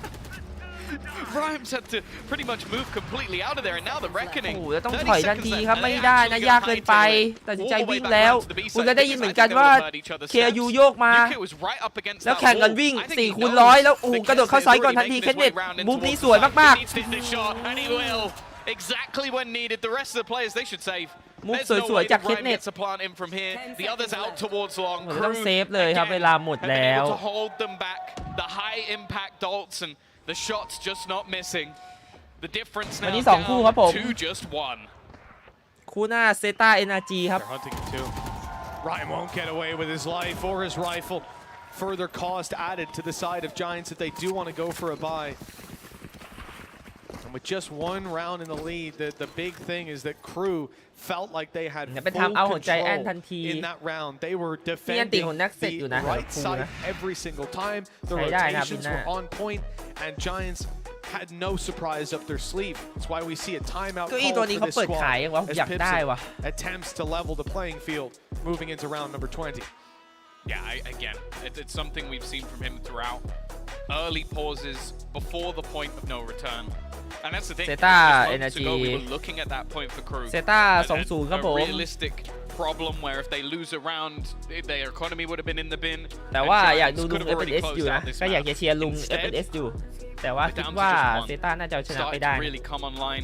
Rhymes had to pretty much move completely out of there, and now the reckoning. โอ้แล้วต้องถอยทันทีครับไม่ได้นะยากเกินไปตัดสินใจวิ่งแล้วคุณก็ได้ยินเหมือนกันว่า KRU โยกมาแล้วแข่งกันวิ่ง4 คูณ 100แล้วโอ้กระโดดเข้าซ้ายก่อนทันทีเคนเนตมุมนี้สวยมากๆ Exactly when needed. The rest of the players they should save. มุมสวยๆจากเคนเนต a plant in from here. The others out towards long. ต้องเซฟเลยครับเวลาหมดแล้ว to hold them back. The high impact ults and the shots just not missing. The difference now วันนี้2 คู่ครับผม to just 1. คู่หน้า ZETAvsNRG ครับ Ryan won't get away with his life or his rifle. Further cost added to the side of Giants if they do want to go for a buy. And with just 1 round in the lead, the big thing is that Crew felt like they had full control in that round. They were defending the right side every single time. The rotations were on point, and Giants had no surprise up their sleeve. That's why we see a timeout call for this squad as Pipson attempts to level the playing field moving into round number 20. Yeah, again, it's something we've seen from him throughout. Early pauses before the point of no return. And that's the thing. ZETAvsNRG We were looking at that point for Crew. ZETA 2-0 ครับผม A realistic problem where if they lose a round, their economy would have been in the bin. แต่ว่าอยากดูลุง FNS อยู่นะก็อยากจะเชียร์ลุง FNS อยู่แต่ว่าคิดว่า ZETA น่าจะชนะไปได้ Really come online.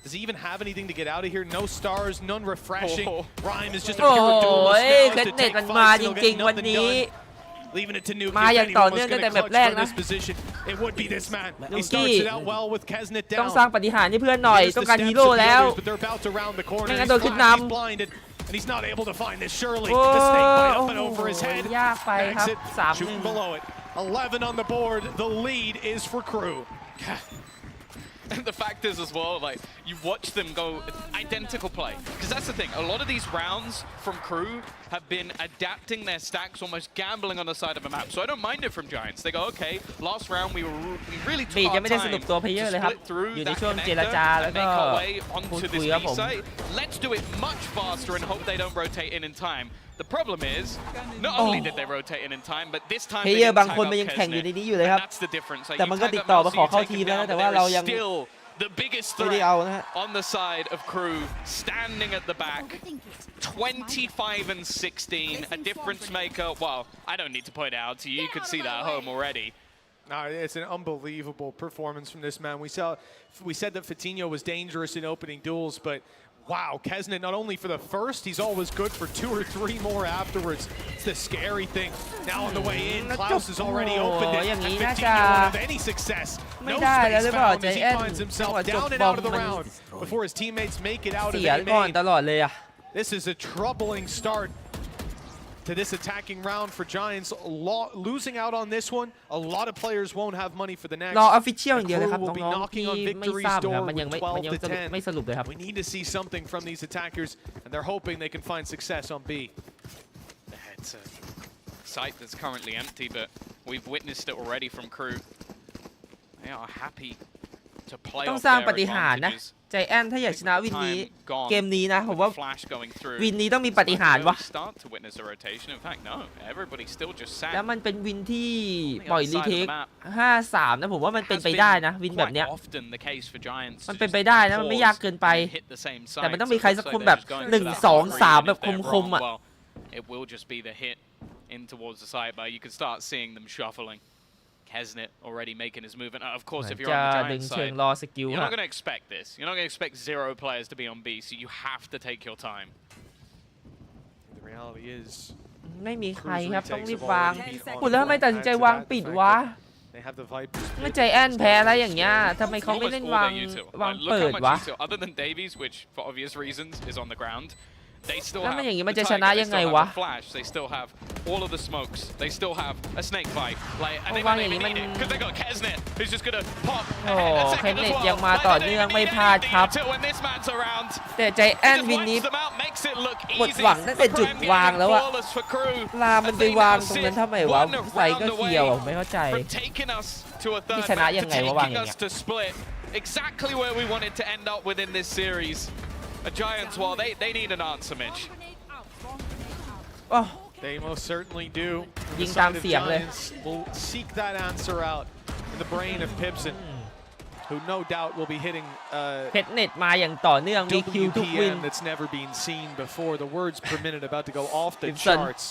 Does he even have anything to get out of here? No stars, none refreshing. Rhyme is just a โอ้ pure โห duelist เซต now เน็ต to มัน take มา fights. จ He'll ริง get ๆวัน nothing นี้ done. Leaving it to Nuki. มาอย่าง If ต่อ anyone's เนื่องตั้ง gonna แต่แมต clutch ช์แรก from นะ this position, it would be this man. He นุ starts กี้ it out well with Kesnet ต้อง down. สร้างปฏิหารย์ให้เพื่อนหน่อย Here's ต้อง the การ steps ฮีโร่ of the แล้ว others, but they're about to round the corner. ไม่ He's งั้นโดนขึ้น flat, น he's blinded, and he's not able to find this. Surely ำโอ้ the snake bite โอ้ up and over his โห head. ยากไปครับ Exit, 3-1 shooting below it. 11 on the board. The lead is for Crew. And the fact is as well, like, you watch them go identical play. Because that's the thing, a lot of these rounds from Crew have been adapting their stacks, almost gambling on the side of a map. So I don't mind it from Giants. They go, okay, last round we really took our time to split through that connector and make our way onto this B site. Let's do it much faster and hope they don't rotate in time. The problem is, not only did they rotate in time, but this time they didn't tag up Kesnet, and that's the difference. Like, you tag up Mouse, you take him down, but there is still the biggest threat on the side of Crew, standing at the back, 25 and 16, a difference maker. Well, I don't need to point it out to you. You can see that at home already. No, it's an unbelievable performance from this man. We said that Fitinho was dangerous in opening duels, but wow, Kesnet, not only for the first, he's always good for 2 or 3 more afterwards. It's the scary thing. Now on the way in, Klaus has already opened it, and Fitinho won't have any success. No space found as he finds himself down and out of the round before his teammates make it out of it. This is a troubling start to this attacking round for Giants. Losing out on this one, a lot of players won't have money for the next. รอ official อย่างเดียวเลยครับ Crew will be น้องๆ knocking ที่ on ไม่ victory's ทราบครับ door มันยัง with ไม่ 12 to 10. สรุปเลยครับ We need to see something from these attackers, and they're hoping they can find success on B. It's a site that's currently empty, but we've witnessed it already from Crew. They are happy to play ต้อง off สร้าง their ปาฏิหาริย์นะ advantages. ใจแอนถ้าอยากชนะวินนี้เกมนี้นะผมว่า Flash going through. วินนี้ต้องมีปาฏิหาริย์วะ Start to witness a rotation. In fact, no. Everybody still just sat. แล้วมันเป็นวินที่ปล่อยรีเทค 5-3 นะผมว่ามันเป็นไปได้นะวินแบบเนี้ย Often the case for Giants. มันเป็นไปได้นะมันไม่ยากเกินไป Hit the same side. แต่มันต้องมีใครสักคนแบบ 1-2-3 แบบคมๆอ่ะ It will just be the hit in towards the side, but you can start seeing them shuffling. Kesnet already making his move, and of course, if you're on the Giants side, you're not going to expect this. You're not going to expect 0 players to be on B, so you have to take your time. The reality is, ไม่มีใครครับต้องรีบวางพูดแล้วทำไมตัดสินใจวางปิดวะ they have the Vipers. เมื่อใจแอนแพ้อะไรอย่างเงี้ยทำไมเขาไม่เล่นวางเปิดวะ Other than Davies, which for obvious reasons is on the ground. They still แล้ว have มันอย่างงี้มัน the จะชนะ Tiger, ยัง they ไง still วะ have a flash, they still have all of the smokes, they still have a snake bite, like, and they วาง might อย่าง even งี้มัน need it because they got Kesnet, who's just gonna pop โอ้ a เค second เน็ as ต well. ยังมาต่อเนื่องไม่พลาดครับ When this man's around, แต่ใจแอน just วินนี้ wipes them out, makes it look หมด easy. หวังตั้งแต่ The จุด Prem วาง getting แล้วอะ flawless for Crew ลามัน as ไป they วาง now ตรง sit นั้นทำไมวะ one ใส่ก็ round เกี่ยว away ผมไม่เข้าใจ from taking us to a third นี่ชนะ match, ยัง to ไงวะวางอ taking ย่างเงี้ us ย to split exactly where we wanted to end up within this series. A Giants, well, they need an answer, Mitch. They most certainly do. ยิ The งตาม side of เสียงเลย Giants will seek that answer out in the brain of Pipson, who no doubt will be hitting เพชรเน็ตมาอย่างต่อเนื่องมีคิวทุกวิน WPM that's never been seen before. The words per minute about to go off the Pipson charts.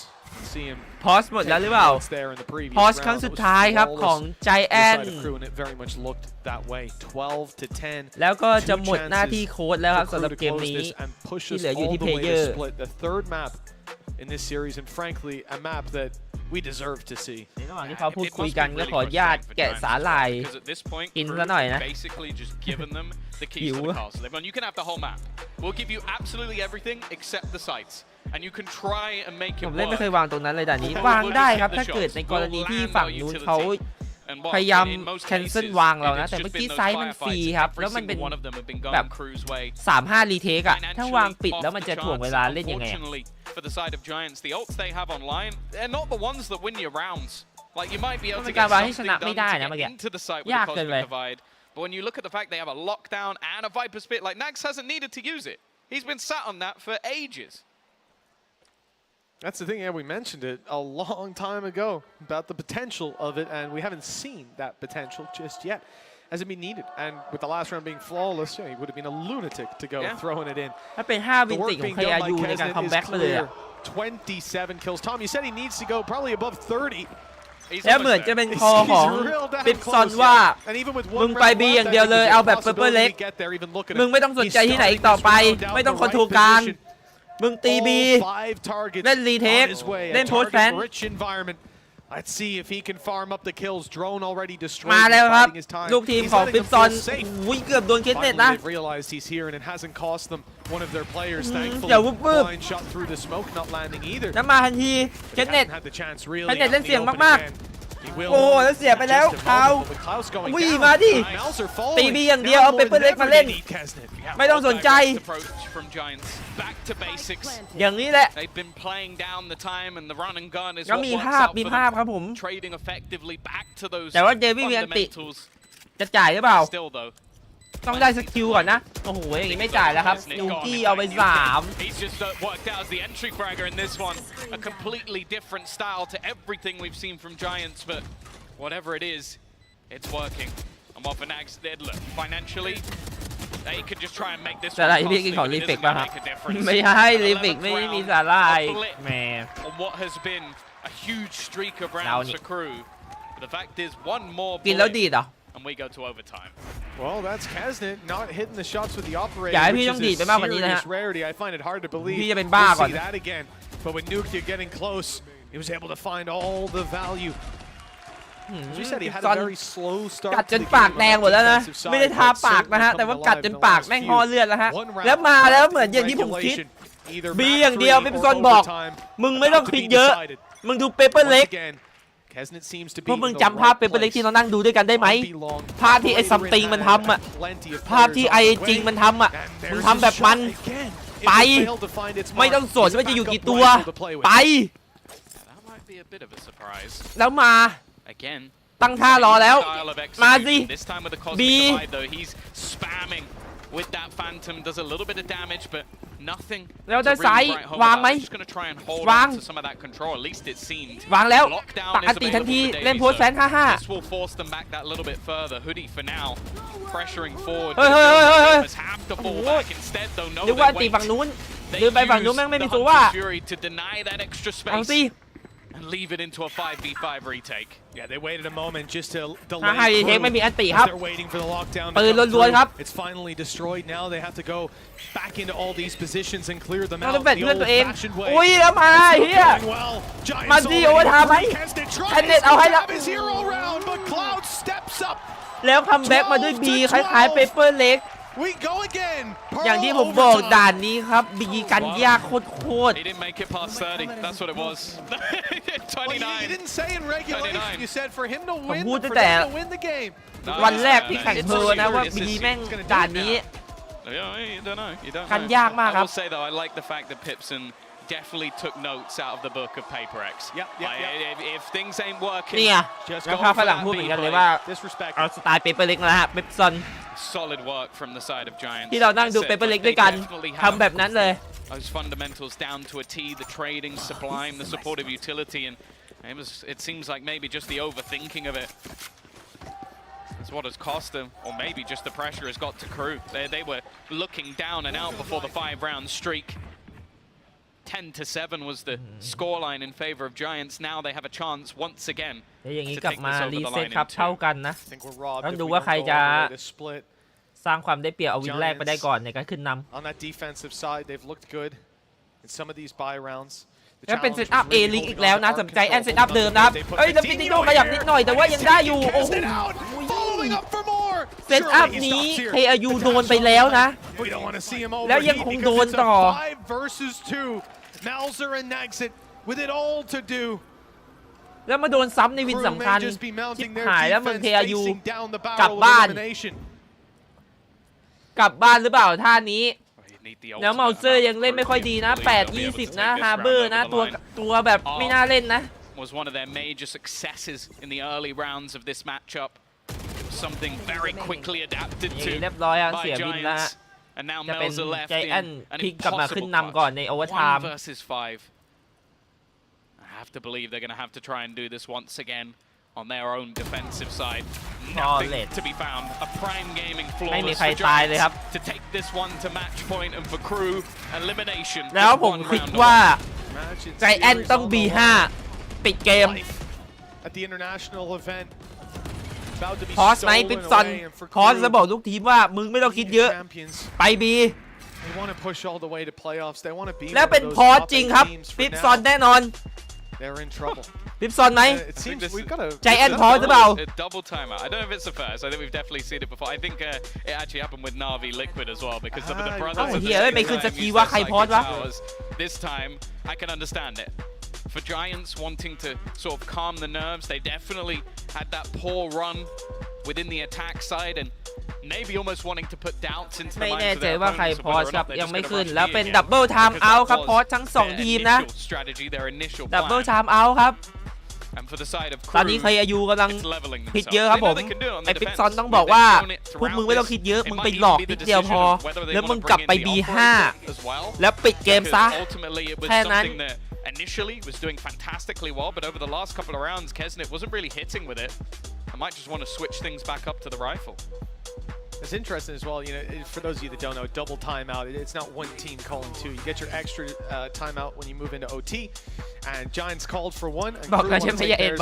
See him พอสหมดแล้วหรือเปล่า there in the previous พอส round. ครั้ง It สุด was ท้ายครับ flawless ของใจแอน on the side of Crew, and it very much looked that way. 12 to 10. แล้วก็จะ Two หมดหน้าที่ chances โค้ชแล้วครับ for สำหรับ Crew to เกม close นี้ this and push ที่ us เหลืออยู่ all ที่ the เพล way เยอ to ร์ split. The third map in this series, and frankly, a map that we deserve to see. ในระหว่างที่เขาพูดคุยกันก็ขออนุญาตแกะสาหร่าย Because at this point, กิน Crew ซะหน่อยนะ basically just given them the keys to the castle. They've gone, you can have the whole map. We'll give you absolutely everything except the sites. And you can try and make ผ it มเล่นไม่ work. เคยวางตรงนั้นเลยด่านนี้วางได้ครับถ้าเกิดในกรณีที่ฝั่งนู้นเขาพยายามแคนเซิลวางเรานะแต่เมื่อกี้ไซส์มันฟรีครับแล้วมันเป็นแบบ3-5 รีเทคอะถ้าวางปิดแล้วมันจะถ่วงเวลาเล่นยังไง For the side of Giants, the ults they have online, they're not the ones that win your rounds. Like you might be able to get something done to get into the site with the cosmic divide. But when you look at the fact they have a lockdown and a Viper Spit, like Nax hasn't needed to use it. He's been sat on that for ages. That's the thing, yeah, we mentioned it a long time ago about the potential of it, and we haven't seen that potential just yet. Hasn't been needed, and with the last round being flawless, yeah, he would have been a lunatic to go throwing it in. ถ้าเป็น5 วินติของ KRU ในการคัมแบ็กมาเลยอะ 27 kills. Tom, you said he needs to go probably above 30. แล้วเหมือนจะเป็นคอของปิปซอนว่ามึงไปบีอย่างเดียวเลยเอาแบบเปเปอร์เล็กมึงไม่ต้องสนใจที่ไหนอีกต่อไปไม่ต้องคอนโทรลกลางมึงตีบีเล่นรีเทคเล่นโพสแพน Let's see if he can farm up the kills. Drone already destroyed. มาแล้วครับลูกทีมของปิปซอนวิ่งเกือบโดนเคสเน็ตนะ They've realized he's here and it hasn't cost them one of their players. อย่าวุบ Thankfully, blind shot through the smoke, not landing either. น้ำมาทันทีเคสเน็ต Hasn't had the chance really เคสเน็ต out เล่น in เสียง the open มาก again. โอ้แล้วเสียไปแล้วเขาวิ่งมาดิตีบีอย่างเดียวเอาเปเปอร์เล็กมาเล่นไม่ต้องสนใจอย่างนี้แหละก็มีภาพครับผมแต่ว่าเจวี่มีอันติจะจ่ายหรือเปล่าต้องได้สกิลก่อนนะโอ้โหอย่างนี้ไม่จ่ายแล้วครับยูกี้เอาไป3 A completely different style to everything we've seen from Giants, but whatever it is, it's working. I'm off an accident. Look, financially, they could just try and make this one costly, but it isn't going to make a difference. ไม่ให้ลิฟิกไม่มีสาหร่ายแหม On what has been a huge streak of rounds for Crew. But the fact is, one more bullet, and we go to overtime. Well, that's 𝗟𝗓𝗏 not hitting the shots with the operator, อยากให้ which พี่ is ต้องดีดไปมากกว่านี้นะฮะ a serious rarity. I find it hard to believe พี่จะเป็นบ้าก่อน we'll see that again. But with Nukia getting close, he was able to find all the value. As you said, he had a very slow start. กัดจนปากแดงหมดแล้วนะไม่ได้ทาปากนะฮะแต่ว่ากัดจนปากแม่งห่อเลือดแล้วฮะแล้วมาแล้วเหมือนอย่างที่ผมคิดบีอย่างเดียวเป็นซอนบอกมึงไม่ต้องคิดเยอะมึงดูเปเปอร์เล็กพวกมึงจำภาพเปเปอร์เล็กที่เรานั่งดูด้วยกันได้ไหมภาพที่ไอ้ซัมติงมันทำอ่ะภาพที่ไอ้จริงมันทำอ่ะมึงทำแบบมันไปไม่ต้องสนว่าจะอยู่กี่ตัวไปแล้วมาตั้งท่ารอแล้วมาสิบี With that Phantom does a little bit of damage, but nothing. แล้วได้ไซด์วางไหมวาง วางแล้วปักอันติทันทีเล่นโพสแฟน55 This will force them back that little bit further. Hui for now, pressuring forward. เฮ้ยนึกว่าตีฝั่งนู้นเดินไปฝั่งนู้นแม่งไม่มีตัวว่าเอาสิAnd leave it into a 5v5 retake. Yeah, they waited a moment just to delay. ไม่มีอันติครับ They're waiting for the lockdown. ปืนล้วนๆครับ It's finally destroyed. Now they have to go back into all these positions and clear them ต้อ out งเป็น the เพื่อนตัวเอง old-fashioned way. อุ้ยแล้วมาเฮียมันดีโอเวอร์ไทม์ไหมแคนเนตเอาให้แล้วแล้วคัมแบ็กมาด้วยบีคล้ายๆเปเปอร์เล็กอย่างที่ผมบอกด่านนี้ครับบีกันยากโคตร He didn't make it past 30. That's what it was. 29. You didn't say in regulation. You said for him to win, พูด for ตั้งแต่ them to win the game. วันแรกที่แข่งเพอนะว่าบีแม่งด่านนี้ You don't know. You don't know. กันยากมากค I รับ will say though, I like the fact that Pipson definitely took notes out of the book of Paper X. If things ain't working, นี่ไง just แล้ว go พา for ฝรั่ง that พูดเหมือน B กันเลย play. ว่าเอาสไตล์เปเปอร์เล็กนะฮะเปปซอน Solid work from the side of Giants. ที่เรานั่งดูเปเปอร์เล็กด้วยกันทำแบบนั้นเลย Those fundamentals down to a T, the trading, sublime, the supportive utility, and it seems like maybe just the overthinking of it. That's what has cost them, or maybe just the pressure has got to Crew. They were looking down and out before the 5-round streak. 10-7 was the scoreline in favor of Giants. Now they have a chance once again อย่างนี้ to กลับ take มา this รี over the เซ็ต line ครับ in เท่า 2. กันนะต้องดูว่าใครจะสร้างความได้เปรียบเอาวินแรกไปได้ก่อนในการขึ้นนำ On that defensive side, they've looked good in some of these buy rounds. แล้วเป็นเซตอัพเอลิกอีกแล้วนะสนใจแอนเซตอัพเดิมนะครับเอ้ยแล้วฟิติโนขยับนิดหน่อยแต่ว่ายังได้อยู่โอ้โหเซตอัพนี้ KRU โดนไปแล้วนะแล้วยังคงโดนต่อ Malzer and Nagsit with it all to do. แล้วมาโดนซ้ำในวินสำคัญชิบหายแล้วมึง KRU กลับบ้านหรือเปล่าท่านี้แล้วเมาเซอร์ยังเล่นไม่ค่อยดีนะ8-20นะฮาร์เบอร์นะตัวแบบไม่น่าเล่นนะ Was one of their major successes in the early rounds of this matchup. Something very quickly adapted to เรียบร้อยเสียบินแล้ว And now จะเป็น Melzer left ใจแอน in an พลิกกลับมาขึ้น impossible นำก่อนในโอเวอร์ไท 1 ม์ versus 5. I have to believe they're going to have to try and do this once again on their own defensive side. Nothing to be found. A prime gaming flawless for Giants to take this one to match point and for Crew elimination. แล้วผมคิดว่าใจแอนต้อง B5 ปิดเกม At the international event. พอสไหมปิปซอนพอสจะบอกลูกทีมว่ามึงไม่ต้องคิดเยอะไปบีแล้วเป็นพอสจริงครับปิปซอนแน่นอนปิปซอนไหมใจแอนพอสหรือเปล่า Double timeout. I don't know if it's the first. I think we've definitely seen it before. I think it actually happened with Na'Vi Liquid as well because some of the brothers. เฮ้ยไม่ขึ้นสกีว่าใครพอสวะ This time I can understand it. for Giants wanting to sort of calm the nerves. They definitely had that poor run within the attack side and maybe almost wanting to put doubts into the minds of their opponents of whether or not they're just going to rush me again. ดับเบิลไทม์เอาท์ครับพอสทั้ง2ทีมนะ their initial ดับเบิล plan. ไทม์เอาท์ครับ And for the side of ตอนนี้ Crew, KRU กำลัง it's leveling คิด themselves. เยอะครับ They ผ know ม they can do it on ไอ the ฟิก defense. ซอนต้องบอกว่า They've shown it พวกมึง throughout ไม่ต้อง this. คิดเยอะ It มึง might ไป even หลอก be นิ the ดเดียวพอ decision of whether they แล้วมึง wanna กลับ bring ไป in the B5 operator as well. แล้วปิดเกมซะ Because ultimately it was แค่นั้น something that initially was doing fantastically well, but over the last couple of rounds, 𝗏𝗏𝒏 wasn't really hitting with it. I might just want to switch things back up to the rifle. It's interesting as well, you know, for those of you that don't know, double timeout, it's not one team calling two. You get your extra timeout when you move into OT, and Giants called for one, and Crew want to take theirs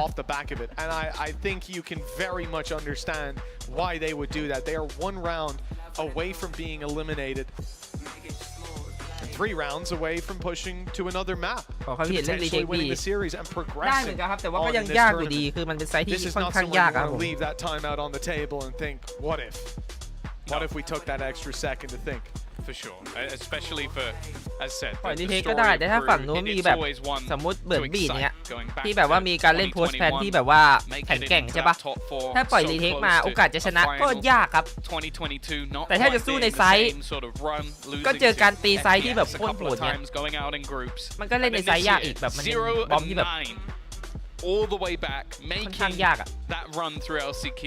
off the back of it. And I think you can very much understand why they would do that. They are 1 round away from being eliminated. 3 rounds away from pushing to another map, potentially winning the series and ได้เหมือน progressing กันครับแต่ว่าก็ on ยัง in this ยากอยู่ดี tournament. คือมันเป็นไซต์ที่ This is ค่อน not ข้าง someone ยาก you ครับ want ผม to leave that timeout on the table and think, what if we took that extra second to think? For sure, especially for, as said, ปล่อย the รีเทค story ก็ได้ of แต่ถ้า Crew, ฝั่งนู้นมี it's แบบ always one สมมติเบิร์ด to บีด excite เนี้ย going back ที่แบบว่า to มีการเล่นโพสต์แพน 2021, ที่แบบว่า make แข็ง it แกร่ง into ใช่ that ปะ top 4, ถ้าปล่อย so รีเทค close มา to โอกาสจะชนะ a ก็ final. ยากครับ 2022 not แต่ถ้าจะ quite สู้ being ใน the ไซต์ same sort of run, ก็ losing เจอการ to ตีไซต์ที่แบบ FPX โค a ตรโห couple ด of เนี่ย times going out in groups. มันก็เล่นใน And ไซ then ต์ this ยาก year, อีกแบบมันยัง 0 บอมที่ and แบบ 9 all the way back, ค่อนข้าง making ยากอ่ะ that run through LCQ.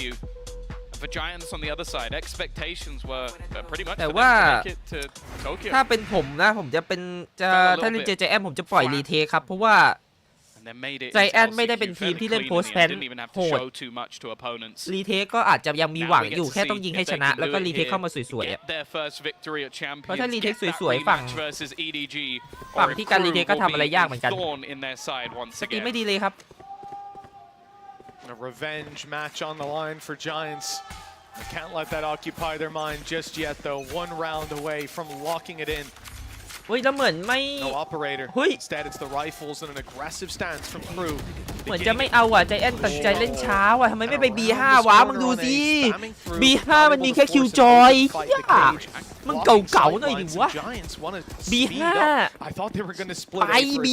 For Giants on the other side, expectations were pretty much แต่ for them ว่า to make it to Tokyo. ถ้าเป็นผมนะผมจะเป็นถ้าเล่น JJM ผมจะปล่อยรีเทคครับเพราะว่า And they made it ใจ into แอนไม่ได้ LCQ เป็นทีม fairly ที่เล่น clean โพ in ส the ต์แพ end. น Didn't even have โห to ด show too much to opponents. รีเทคก็อาจจะยังมีหวัง Now we อยู่ get to แค่ see ต้องยิงให้ if ช they นะ can แล้วก็ do it รีเทค here, เข้ามาสวยๆ get อ่ะ their first victory at เพราะถ้า Champions, รีเทค get that สวยๆฝั่ง rematch versus EDG, ฝั่ง or if ที่การรีเทค Crew ก็ will ทำอะไร be ยากเหมือนกัน a thorn in their side once สกิล again. ไม่ดีเลยครับ A revenge match on the line for Giants. They can't let that occupy their mind just yet, though. 1 round away from locking it in. เฮ้ยแล้วเหมือนไม่ No operator. เฮ้ย Instead, it's the rifles and an aggressive stance from Crew. เหมือนจะไม่เอาอ่ะใจแอนตัดสินใจเล่นช้าว่ะทำไมไม่ไป B5 วะมึงดูสิ B5 มันมีแค่คิวจอยเฮียมึงเก่าๆหน่อยดิวะ B5 I thought they were going to split ไป A for a B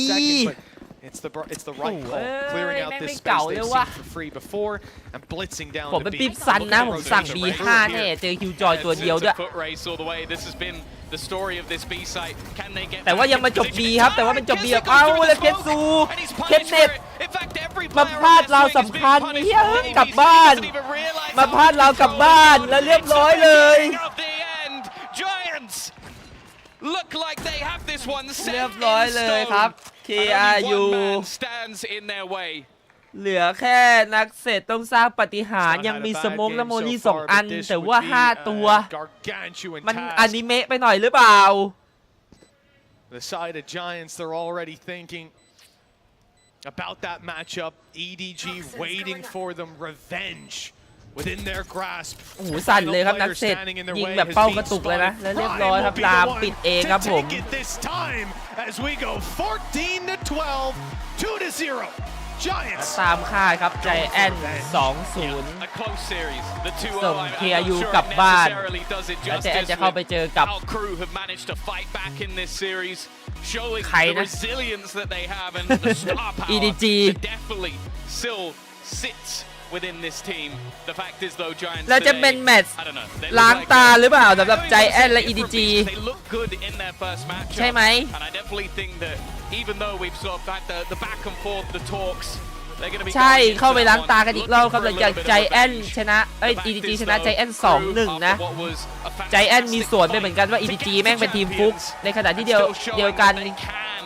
second, but it's the right call. Clearing out this space they've seen for free before and blitzing down ผม to เป็น B. ปิ๊บซันนะผมสั่ง B5 แน่เจอคิวจอยตัวเดียวด้วย Foot race all the way. This has been the story of this B site. Can they get แต่ว่ายังมาจบ B ครับแต่ว่าเป็นจบ B แบบเอ้าแล้วเคสซูเคสเน็ตมาพลาดเราสำคัญเฮียกลับบ้านมาพลาดเรากลับบ้านแล้วเรียบร้อยเลย Giants look like they have this one เรีย set บร้อย in เลย stone. ครับ And only KRU one man stands in their way. เหลือแค่นักเศษต้องสร้างปาฏิหาริย์ยังมีสโมกและโมลี่2 อันแต่ว่า5 ตัวมันอนิเมะไปหน่อยหรือเปล่า The side of Giants, they're already thinking about that matchup. EDG waiting for them. Revenge within their grasp. โอ้โหสั่นเลยครับนักเศษยิงแบบเป้ากระตุกเลยนะแล้วเรียบร้อยครับลามปิดเองครับผม This time as we go 14-12, 2-0. Giants ตามคาดครับใจแอน 2-0 A close series. The 2-0 ส่ง I'm KRU not sure กลับ it บ้าน necessarily does it และใจแอน justice จะเข้าไป with เจอกับ how Crew have managed to fight back in this series, showing ใคร the นะ resilience that they have and the star power EDG that definitely still sits within this team. The fact is though, Giants แล้วจะเป็น today, แมตช์ I don't know, they ล้าง look like ตาหรือเปล่าสำหรับใจแอนและ different EDG because they look good in their first match. ใช่ไหม And I definitely think that even though we've sort of had the back and forth, the talks, they're going to be ใช่ going into เข้าไป that ล้าง one ตากันอีกรอบครับหลังจาก looking for a ใจ little bit of แอน revenge. ชนะEDG ชนะใจแอน 2-1 นะ ใจแอนมีส่วนไปเหมือนกันว่า EDG แม่งเป็นทีมฟุกในขณะที่เดียวกัน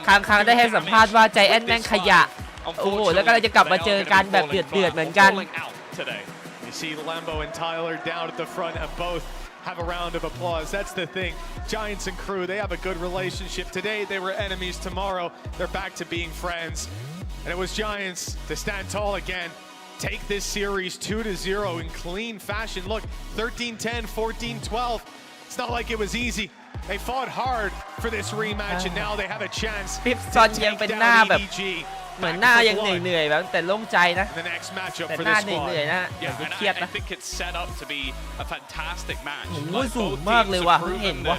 ครั้งได้ให้สัมภาษณ์ว่าใจแอนแม่งขยะโอ้โหแล้วก็เลยจะกลับมาเจอกันแบบเดือดเหมือนกัน You see Lambo and Tyler down at the front and both have a round of applause. That's the thing. Giants and Crew, they have a good relationship. Today they were enemies. Tomorrow they're back to being friends. And it was Giants to stand tall again. Take this series 2-0 in clean fashion. Look, 13-10, 14-12. It's not like it was easy. They fought hard for this rematch and now they have a chance to take down EDG. เหมือนหน้ายังเหนื่อยแบบแต่โล่งใจนะแต่หน้าเหนื่อยนะเหมือนเครียดนะ I think it's set up to be a fantastic match. โอ้โหสูงมากเลยว่ะเพิ่งเห็นว่ะ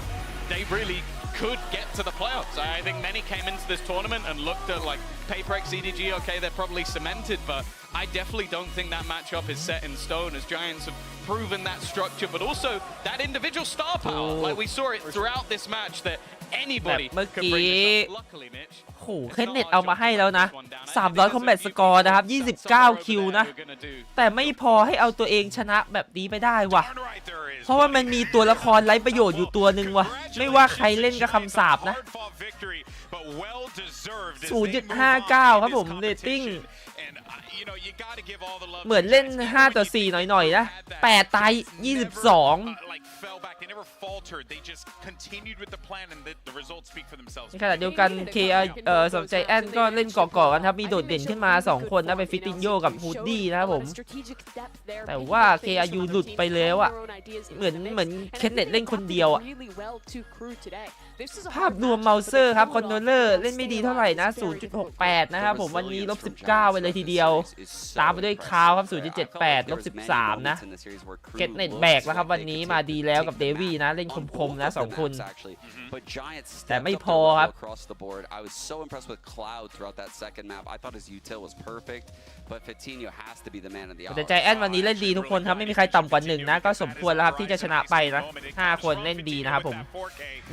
They really could get to the playoffs. I think many came into this tournament and looked at like Paperex, EDG, okay, they're probably cemented, but I definitely don't think that matchup is set in stone as Giants have proven that structure, but also that individual star power. Like we saw it throughout this match that anybody can bring this up. Luckily, Mitch. โหเคนเน็ตเอามาให้แล้วนะ300 combat score นะครับ29คิวนะแต่ไม่พอให้เอาตัวเองชนะแบบนี้ไปได้ว่ะเพราะว่ามันมีตัวละครไร้ประโยชน์อยู่ตัวหนึ่งว่ะไม่ว่าใครเล่นกับคำสาปนะ 0.59 ครับผมเรตติ้งเหมือนเล่น5-4หน่อยๆนะ8ตาย22ในขณะเดียวกันสำใจแอนก็เล่นก่อๆกันครับมีโดดเด่นขึ้นมา2คนนะเป็นฟิตินโยกับฮูดดี้นะครับผมแต่ว่า KRU หลุดไปแล้วอ่ะเหมือนเคนเน็ตเล่นคนเดียวอ่ะภาพรวมเมาเซอร์ครับคอนโทรลเลอร์เล่นไม่ดีเท่าไหร่นะ 0.68 นะครับผมวันนี้-19 ไปเลยทีเดียวตามไปด้วยคาวครับ 0.78 -13 นะเก็ตเน็ตแบกแล้วครับวันนี้มาดีแล้วกับเดวี่นะเล่นคมๆนะ2คนแต่ไม่พอครับแต่ใจแอนวันนี้เล่นดีทุกคนครับไม่มีใครต่ำกว่า1นะก็สมควรแล้วครับที่จะชนะไปนะ5คนเล่นดีนะครับผม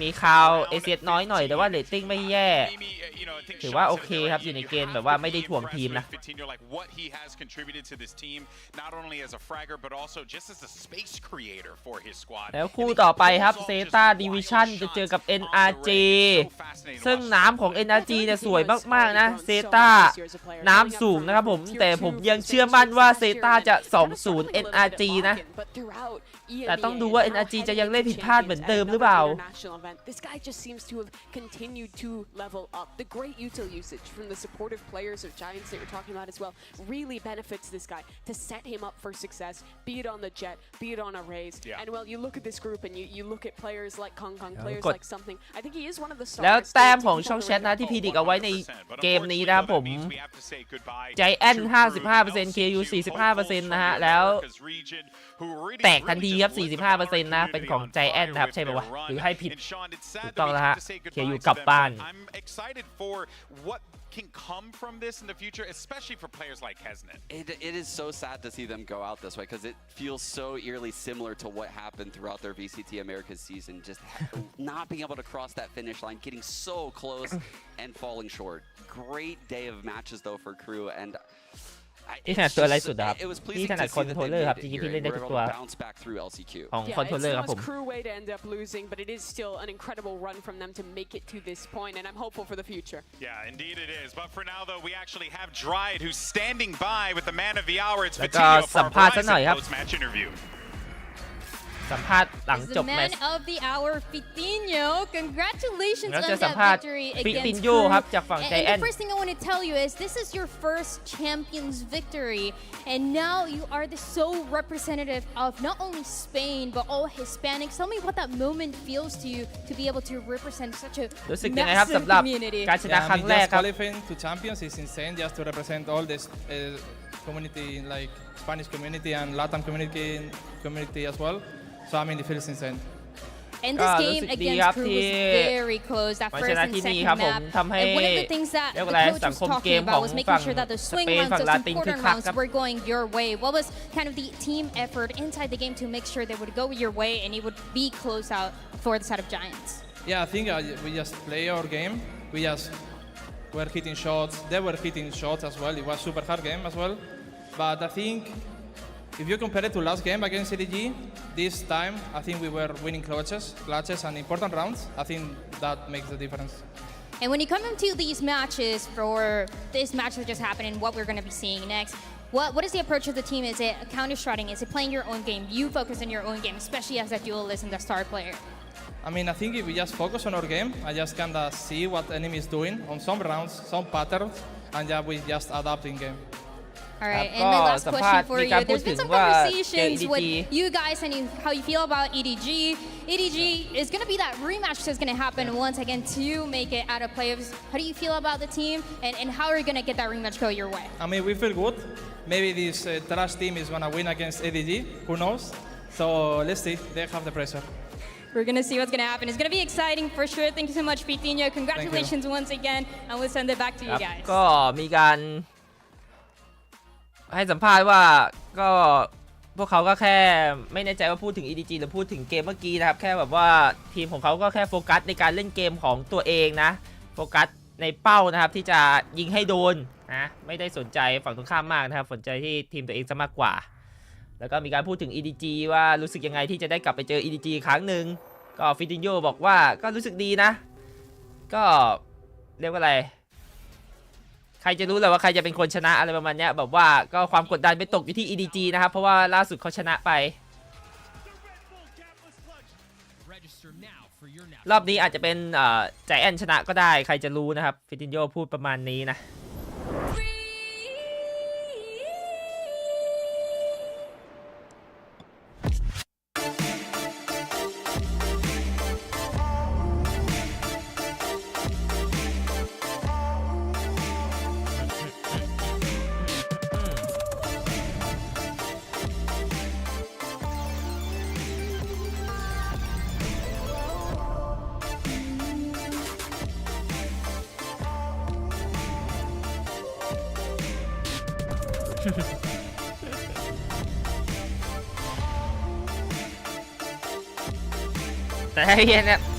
มีคาวเอเซียน้อยหน่อยแต่ว่าเรตติ้งไม่แย่ถือว่าโอเคครับอยู่ในเกณฑ์แบบว่าไม่ได้ถ่วงทีมนะแล้วคู่ต่อไปครับเซต้าดิวิชั่นจะเจอกับ NRG ซึ่งน้ำของ NRG เนี่ยสวยมากๆนะเซต้าน้ำสูงนะครับผมแต่ผมยังเชื่อมั่นว่าเซต้าจะ 2-0 NRG นะแต่ต้องดูว่า NRG จะยังเล่นผิดพลาดเหมือนเดิมหรือเปล่า This guy just seems to have continued to level up. The great util usage from the supportive players of Giants that you're talking about as well really benefits this guy to set him up for success, be it on the Jet, be it on a Raze. And well, you look at this group and you look at players like Kong, players like something. I think he is one of the stars. แล้วแต้มของช่องแชทนะที่พีดิกเอาไว้ในเกมนี้นะครับผมใจแอน 55% KU 45% นะฮะแล้วแตกทันทีครับ 45% นะเป็นของใจแอนนะครับใช่ไหมวะหรือให้ผิดถูกต้องแล้วฮะKU กลับบ้าน can come from this in the future, especially for players like 𝗏𝗏. It is so sad to see them go out this way because it feels so eerily similar to what happened throughout their VCT Americas season, just not being able to cross that finish line, getting so close and falling short. Great day of matches though for KRU and ที่ถนัดตัวอะไรสุดครับที่ถนัดคอนโทรลเลอร์ครับจริงๆพี่เล่นได้ทุกตัวของคอนโทรลเลอร์ครับผม but it is still an incredible run from them to make it to this point and I'm hopeful for the future. Yeah, indeed it is. But for now though, we actually have Dryad who's standing by with the man of the hour. It's Fitinho for our post-match interview. สัมภาษณ์หลังจบแมตช์ The man of the hour Fitinho congratulations on that victory against KRU ครับจากฝั่งใจแอน And the first thing I want to tell you is this is your first Champions victory and now you are the sole representative of not only Spain but all Hispanics. Tell me what that moment feels to you to be able to represent such a รู้สึกยังไงครับสำหรับการชนะครั้งแรกครับ qualifying to Champions is insane just to represent all this community like Spanish community and Latin community as well. So I mean, it feels insane. And this game against KRU was very close. That first and second map. And one of the things that the coach was talking about was making sure that the swing rounds, those important rounds, were going your way. What was kind of the team effort inside the game to make sure they would go your way and it would be close out for the side of Giants? Yeah, I think we just play our game. We just were hitting shots. They were hitting shots as well. It was a super hard game as well. But I think if you compare it to last game against CDG, this time I think we were winning clutches and important rounds. I think that makes the difference. And when you come into these matches for this match that just happened and what we're going to be seeing next, what is the approach of the team? Is it counter-striding? Is it playing your own game? You focus on your own game, especially as a duelist and the star player. I mean, I think if we just focus on our game, I just kind of see what enemy is doing on some rounds, some patterns, and we just adapt in game. All right, and my last question for you. There's been some conversations with you guys and how you feel about EDG. EDG is going to be that rematch that's going to happen once again to make it out of playoffs. How do you feel about the team and how are you going to get that rematch go your way? I mean, we feel good. Maybe this trash team is going to win against EDG. Who knows? So let's see. They have the pressure. We're going to see what's going to happen. It's going to be exciting for sure. Thank you so much, Vitinho. Congratulations once again. And we'll send it back to you guys. ก็มีการให้สัมภาษณ์ว่าก็พวกเขาก็แค่ไม่แน่ใจว่าพูดถึง EDG หรือพูดถึงเกมเมื่อกี้นะครับแค่แบบว่าทีมของเขาก็แค่โฟกัสในการเล่นเกมของตัวเองนะโฟกัสในเป้านะครับที่จะยิงให้โดนนะไม่ได้สนใจฝั่งตรงข้ามมากนะครับสนใจที่ทีมตัวเองซะมากกว่าแล้วก็มีการพูดถึง EDG ว่ารู้สึกยังไงที่จะได้กลับไปเจอ EDG ครั้งหนึ่งก็ฟิตินโญบอกว่าก็รู้สึกดีนะก็เรียกว่าอะไรใครจะรู้แหละว่าใครจะเป็นคนชนะอะไรประมาณนี้แบบว่าก็ความกดดันไปตกอยู่ที่ EDG นะครับเพราะว่าล่าสุดเขาชนะไปรอบนี้อาจจะเป็นใจแอนชนะก็ได้ใครจะรู้นะครับฟิตินโญพูดประมาณนี้นะ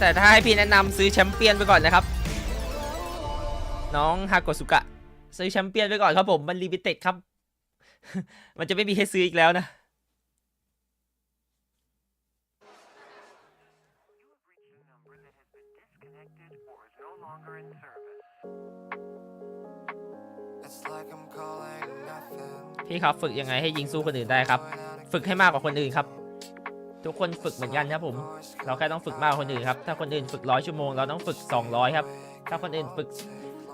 แต่ถ้าให้พี่แนะนำซื้อแชมเปี้ยนไปก่อนนะครับน้องฮาโกสุกะซื้อแชมเปี้ยนไปก่อนครับผมมันลิมิเต็ดครับ มันจะไม่มีให้ซื้ออีกแล้วนะพี่ครับฝึกยังไงให้ยิงสู้คนอื่นได้ครับฝึกให้มากกว่าคนอื่นครับทุกคนฝึกเหมือนกันครับผมเราแค่ต้องฝึกมากกว่าคนอื่นครับถ้าคนอื่นฝึก100 ชั่วโมงเราต้องฝึก200ครับถ้าคนอื่นฝึก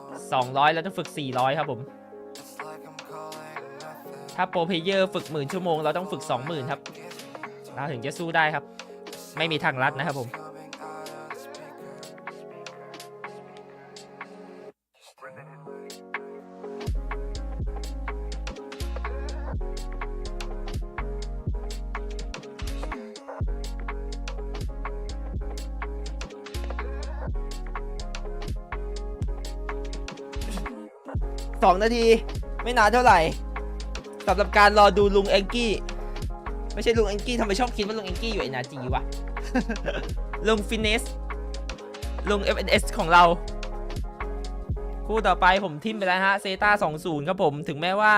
200เราต้องฝึก400ครับผมถ้าโปรเพลเยอร์ฝึก10,000 ชั่วโมงเราต้องฝึก 20,000 ครับเราถึงจะสู้ได้ครับไม่มีทางลัดนะครับผม2 นาทีไม่นานเท่าไหร่สำหรับการรอดูลุงแองกี้ไม่ใช่ลุงแองกี้ทำไมชอบคิดว่าลุงแองกี้อยู่NRGวะ ลุงฟินเนสลุง FNS ของเราคู่ต่อไปผมทิมไปแล้วฮะเซต้า 20ครับผมถึงแม้ว่า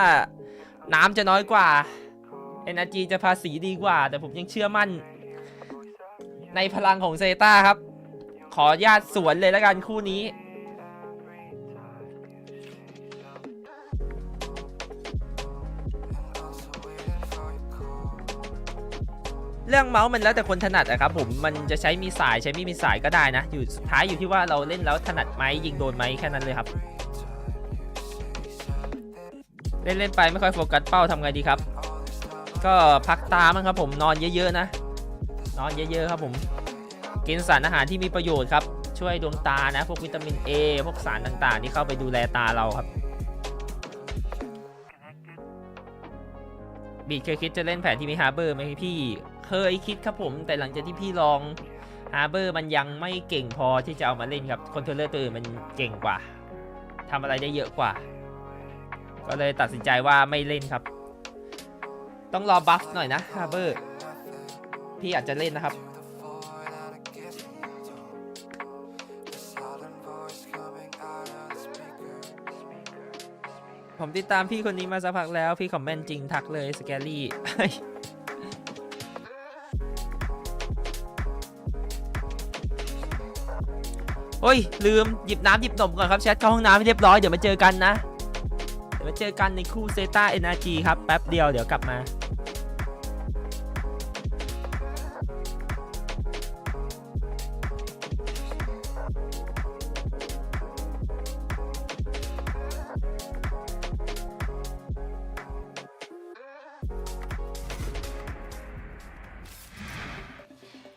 น้ำจะน้อยกว่า NRG จะภาษีดีกว่าแต่ผมยังเชื่อมั่นในพลังของเซต้าครับขออนุญาตสวนเลยแล้วกันคู่นี้เรื่องเมาส์มันแล้วแต่คนถนัดอะครับผมมันจะใช้มีสายใช้ไม่มีสายก็ได้นะอยู่สุดท้ายอยู่ที่ว่าเราเล่นแล้วถนัดไหมยิงโดนไหมแค่นั้นเลยครับเล่นไปไม่ค่อยโฟกัสเป้าทำไงดีครับก็พักตามั้งครับผมนอนเยอะๆนะนอนเยอะๆครับผมกินสารอาหารที่มีประโยชน์ครับช่วยดวงตานะพวกวิตามิน A พวกสารต่างๆที่เข้าไปดูแลตาเราครับบีดเคยคิดจะเล่นแผนที่มีฮาร์เบอร์ไหมพี่เคยคิดครับผมแต่หลังจากที่พี่ลองฮาร์เบอร์มันยังไม่เก่งพอที่จะเอามาเล่นครับคอนโทรลเลอร์ตัวอื่นมันเก่งกว่าทำอะไรได้เยอะกว่าก็เลยตัดสินใจว่าไม่เล่นครับต้องรอบัฟหน่อยนะฮาร์เบอร์พี่อาจจะเล่นนะครับผมติดตามพี่คนนี้มาสักพักแล้วพี่คอมเมนต์จริงทักเลยสแกรี่ โอ้ยลืมหยิบน้ำหยิบนมก่อนครับแชทเข้าห้องน้ำให้เรียบร้อยเดี๋ยวมาเจอกันนะเดี๋ยวมาเจอกันในคู่เซต้า NRG ครับแป๊บเดียวเดี๋ยวกลับมา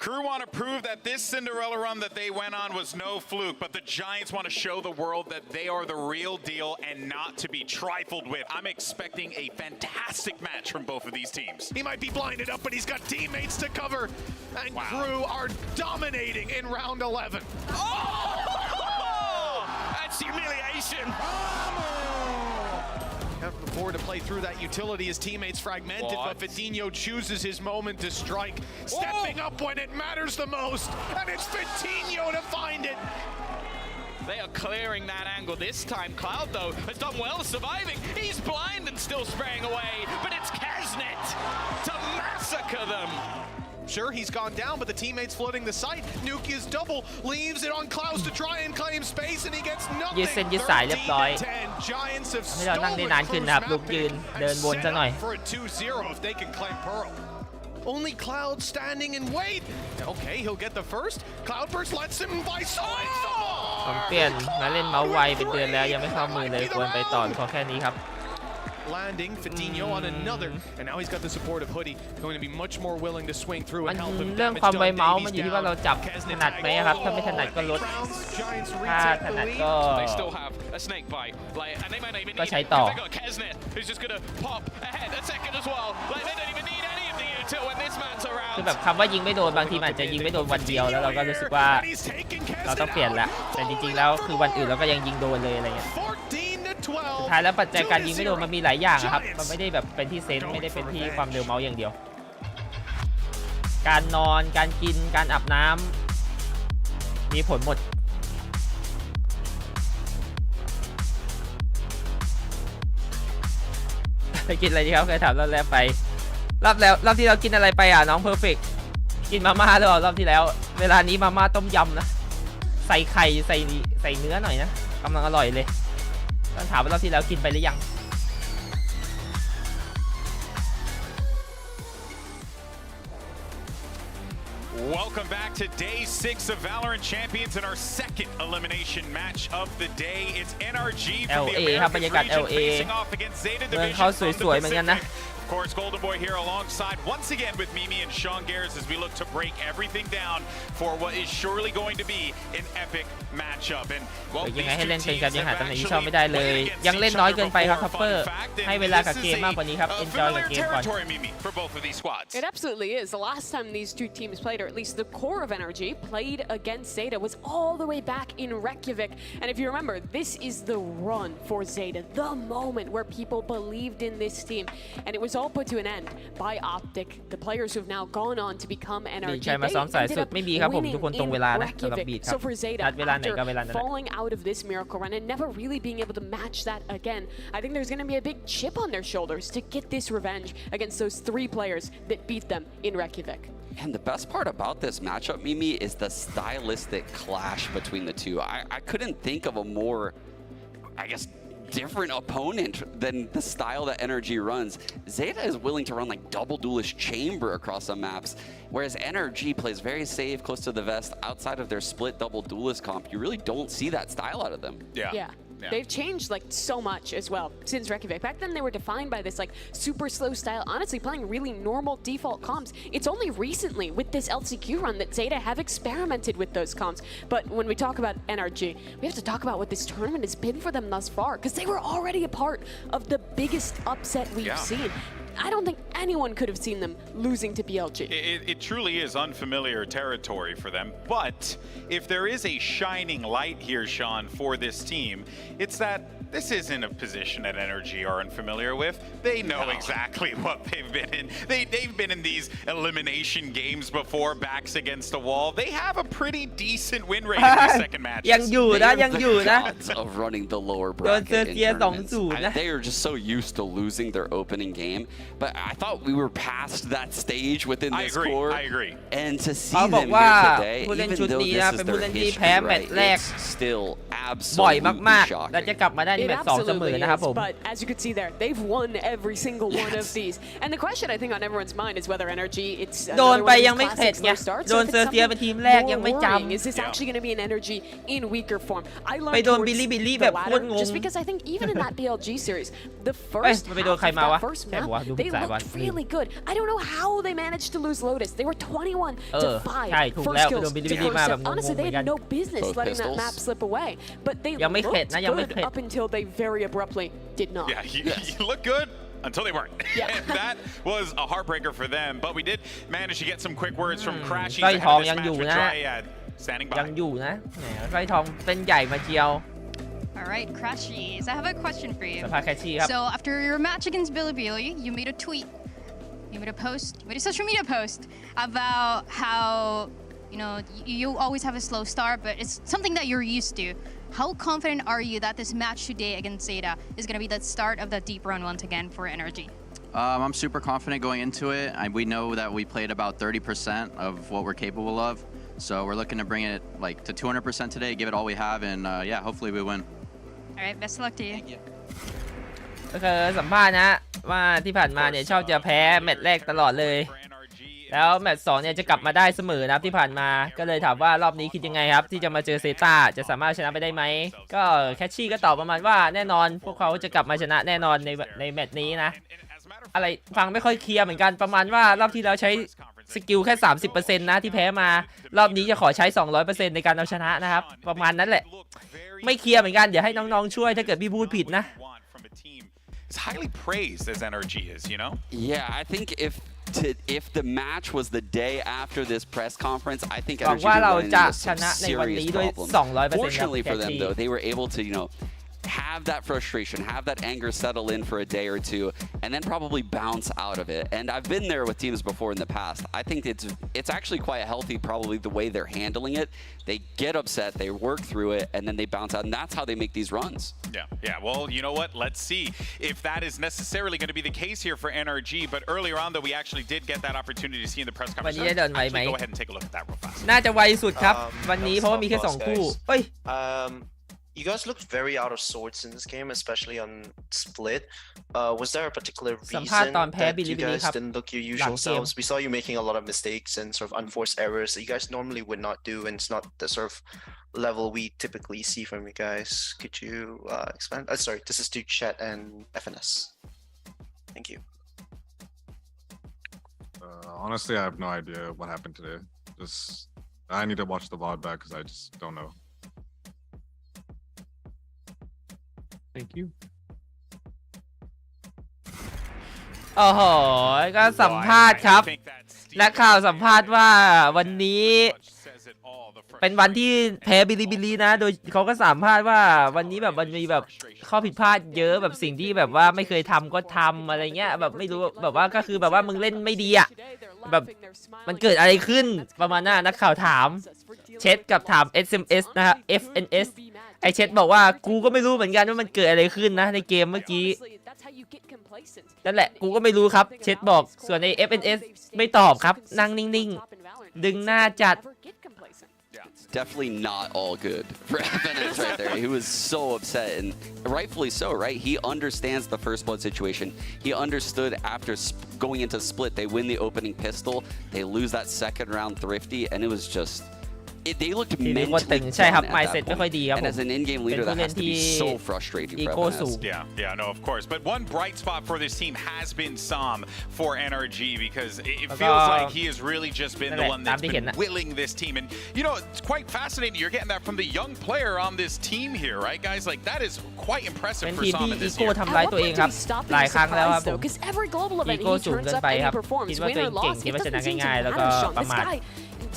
Crew want to prove that this Cinderella run that they went on was no fluke, but the Giants want to show the world that they are the real deal and not to be trifled with. I'm expecting a fantastic match from both of these teams. He might be blinded up, but he's got teammates to cover. And Crew are dominating in round 11. Oh! That's humiliation. Before to play through that utility, his teammates fragmented, but Vitinho chooses his moment to strike, stepping up when it matters the most, and it's Vitinho to find it. They are clearing that angle this time. Cloud, though, has done well surviving. He's blind and still spraying away, but it's KRUvsGIA to massacre them. Sure, he's gone down, but the teammates flooding the site. Nukia's double leaves it on Clouds to try and claim space, and he gets nothing. ยืดเส้นยืดสายเรียบร้อย Giants have ให้เรานั่งได้นานขึ้นนะครับลุกยืนเดินวนซะหน่อย for a 2-0 if they can claim Pearl. Only Cloud standing and wait. Okay, he'll get the first. Cloudburst lets him by side. ผมเปลี่ยนมาเล่นเมาส์ไวเป็นเดือนแล้วยังไม่เข้ามือเลยควรไปต่อพอแค่นี้ครับ Landing Vitinho on another, and now he's got the support of Hoodie, going to be much more willing to swing through and help him. เรื่องความไวเมาส์มันอยู่ที่ว่าเราจับถนัดไหมครับถ้าไม่ถนัดก็ลดถ้าถนัดก็ก็ใช้ต่อคือแบบคำว่ายิงไม่โดนบางทีมันอาจจะยิงไม่โดนวันเดียวแล้วเราก็รู้สึกว่าเราต้องเปลี่ยนละแต่จริงๆแล้วคือวันอื่นเราก็ยังยิงโดนเลยอะไรเงี้ยสุดท้ายแล้วปัจจัยการยิงไม่โดนมันมีหลายอย่างครับมันไม่ได้แบบเป็นที่เซนส์ไม่ได้เป็นที่ความเร็วเมาส์อย่างเดียวการนอนการกินการอาบน้ำมีผลหมดไปกินอะไรดีครับเคยถามรอบแล้วไปรอบที่เรากินอะไรไปน้องเพอร์เฟกต์กินมาม่าหรือเปล่ารอบที่แล้วเวลานี้มาม่าต้มยำนะใส่ไข่ใส่เนื้อหน่อยนะกำลังอร่อยเลยต้องถามว่ารอบที่แล้วกินไปหรือยัง Welcome back to day 6 of Valorant Champions and our second elimination match of the day. It's NRG from the Americas region facing off against ZETAvsNRG from the Pacific. Of course, Golden Boy here alongside once again with Mimi and Sean Garris as we look to break everything down for what is surely going to be an epic matchup. And well, ยังไงให้เล่นเป็นกันยังหาตำแหน่งที่ชอบไม่ได้เลยยังเล่นน้อยเกินไปครับทัพเปอร์ให้เวลากับเกมมากกว่านี้ครับ enjoy กับเกมก่อน It absolutely is. The last time these two teams played, or at least the core of NRG played against Zeta, was all the way back in Reykjavik. And if you remember, this is the run for Zeta, the moment where people believed in this team, and it was all put to an end by Optic, the players who have now gone on to become NRG. They ended up winning in Reykjavik. So for Zeta, after falling out of this miracle run and never really being able to match that again, I think there's going to be a big chip on their shoulders to get this revenge against those 3 players that beat them in Reykjavik. And the best part about this matchup, Mimi, is the stylistic clash between the two. I couldn't think of a more, I guess, different opponent than the style that NRG runs. Zeta is willing to run like double duelist chamber across some maps, whereas NRG plays very safe, close to the vest, outside of their split double duelist comp. You really don't see that style out of them. Yeah. They've changed like so much as well since Reykjavik. Back then they were defined by this like super slow style, honestly playing really normal default comps. It's only recently with this LCQ run that Zeta have experimented with those comps. But when we talk about NRG, we have to talk about what this tournament has been for them thus far, because they were already a part of the biggest upset we've seen. I don't think anyone could have seen them losing to BLG. It truly is unfamiliar territory for them, but if there is a shining light here, Sean, for this team, it's that this isn't a position that NRG are unfamiliar with. They know exactly what they've been in. They've been in these elimination games before, backs against the wall. They have a pretty decent win rate in these second matches. ยังอยู่นะยังอยู่นะ of running the lower bracket in tournaments. They are just so used to losing their opening game. But I thought we were past that stage within this core. I agree. And to see them here today, even though this is their history, right, it's still absolutely shocking. It absolutely is, but as you could see there, they've won every single one of these. And the question I think on everyone's mind is whether NRG, it's another one of these classic slow starts, or if it's something more worrying. Is this actually going to be an NRG in weaker form? I learned towards the latter, just because I think even in that BLG series, the first half of that first map, They looked really good. I don't know how they managed to lose Lotus. They were 21 to 5. ใช่ถูกแล้วไปโดนบิลลี่มาแบบง Honestly, งๆเห they มือนกัน had no business letting that map slip away. But they looked good up until they very abruptly did not. Yeah, you look good. Until they weren't. Yeah. That was a heartbreaker for them. But we did manage to get some quick words from Crashy สร้อยทอง ahead ยั of ง this อยู่ match นะ with Dryad standing ยัง by. อยู่นะแหมสร้อยทองเป็นใหญ่มาเจียว All right, Crashies, I have a question for you. สภาแคชชี่ครับ So after your match against Bilibili, you made a tweet, you made a post, you made a social media post about how, you know, you always have a slow start, but it's something that you're used to. How confident are you that this match today against Zeta is going to be the start of the deep run once again for NRG? I'm super confident going into it. We know that we played about 30% of what we're capable of. So we're looking to bring it like to 200% today, give it all we have, and yeah, hopefully we win. All right, best of luck to you. ก็คือสัมภาษณ์นะว่าที่ผ่านมาเนี่ยชอบจะแพ้แมตช์แรกตลอดเลยแล้วแมตช์2เนี่ยจะกลับมาได้เสมอนะครับที่ผ่านมาก็เลยถามว่ารอบนี้คิดยังไงครับที่จะมาเจอเซต้าจะสามารถชนะไปได้ไหมก็แคชชี่ก็ตอบประมาณว่าแน่นอนพวกเขาจะกลับมาชนะแน่นอนในแมตช์นี้นะอะไรฟังไม่ค่อยเคลียร์เหมือนกันประมาณว่ารอบที่แล้วใช้สกิลแค่ 30% นะที่แพ้มารอบนี้จะขอใช้ 200% ในการเอาชนะนะครับประมาณนั้นแหละไม่เคลียร์เหมือนกันเดี๋ยวให้น้องๆช่วยถ้าเกิดพี่พูดผิดนะ It's highly praised as NRG is, you know? Yeah, I think if the match was the day after this press conference, I think NRG would run into some serious problems. Fortunately for them, though, they were able to, you know, have that frustration, have that anger settle in for a day or two, and then probably bounce out of it. And I've been there with teams before in the past. I think it's actually quite healthy, probably the way they're handling it. They get upset, they work through it, and then they bounce out, and that's how they make these runs. Yeah. Well, you know what? Let's see if that is necessarily going to be the case here for NRG. But earlier on, though, we actually did get that opportunity to see in the press conference. Actually, go ahead and take a look at that real fast. น่าจะไวสุดครับวันนี้เพราะว่ามีแค่2คู่เอ้ย You guys looked very out of sorts in this game, especially on split. Was there a particular reason that you guys didn't look your usual selves? We saw you making a lot of mistakes and sort of unforced errors that you guys normally would not do, and it's not the sort of level we typically see from you guys. Could you expand? Sorry, this is to Chet and FNS. Thank you. Honestly, I have no idea what happened today. I need to watch the VOD back because I just don't know. Thank you. โอ้โหก็สัมภาษณ์ครับนักข่าวสัมภาษณ์ว่าวันนี้เป็นวันที่แพ้บิลิบิลีนะโดยเขาก็สัมภาษณ์ว่าวันนี้แบบมันมีแบบข้อผิดพลาดเยอะแบบสิ่งที่แบบว่าไม่เคยทำก็ทำอะไรเงี้ยแบบไม่รู้แบบว่าก็คือแบบว่ามึงเล่นไม่ดีอะแบบมันเกิดอะไรขึ้นประมาณนั้นนักข่าวถามเช็ดกับถาม SMS นะฮะ FNS ไอเช็ดบอกว่ากูก็ไม่รู้เหมือนกันว่ามันเกิดอะไรขึ้นนะในเกมเมื่อกี้นั่นแหละกูก็ไม่รู้ครับเช็ดบอกส่วนใน FNS ไม่ตอบครับนั่งนิ่งๆดึงหน้าจัด Definitely not all good for FNS right there. He was so upset, and rightfully so, right? He understands the first blood situation. He understood after going into split, they win the opening pistol, they lose that second round thrifty, and it was just... They looked mentally down at that point. And as an in-game leader, that has to be so frustrating for FNS. Yeah, no, of course. But one bright spot for this team has been Sam for NRG because it feels like he has really just been the one that's been willing this team. And, you know, it's quite fascinating. You're getting that from the young player on this team here, right, guys? Like, that is quite impressive for Sam in this year. ทำร้ายตัวเองครับหลายครั้งแล้วครับผมอีโก้สูงเกินไปครับคิดว่าตัวเองเก่งคิดว่าชนะง่ายๆแล้วก็ประมาท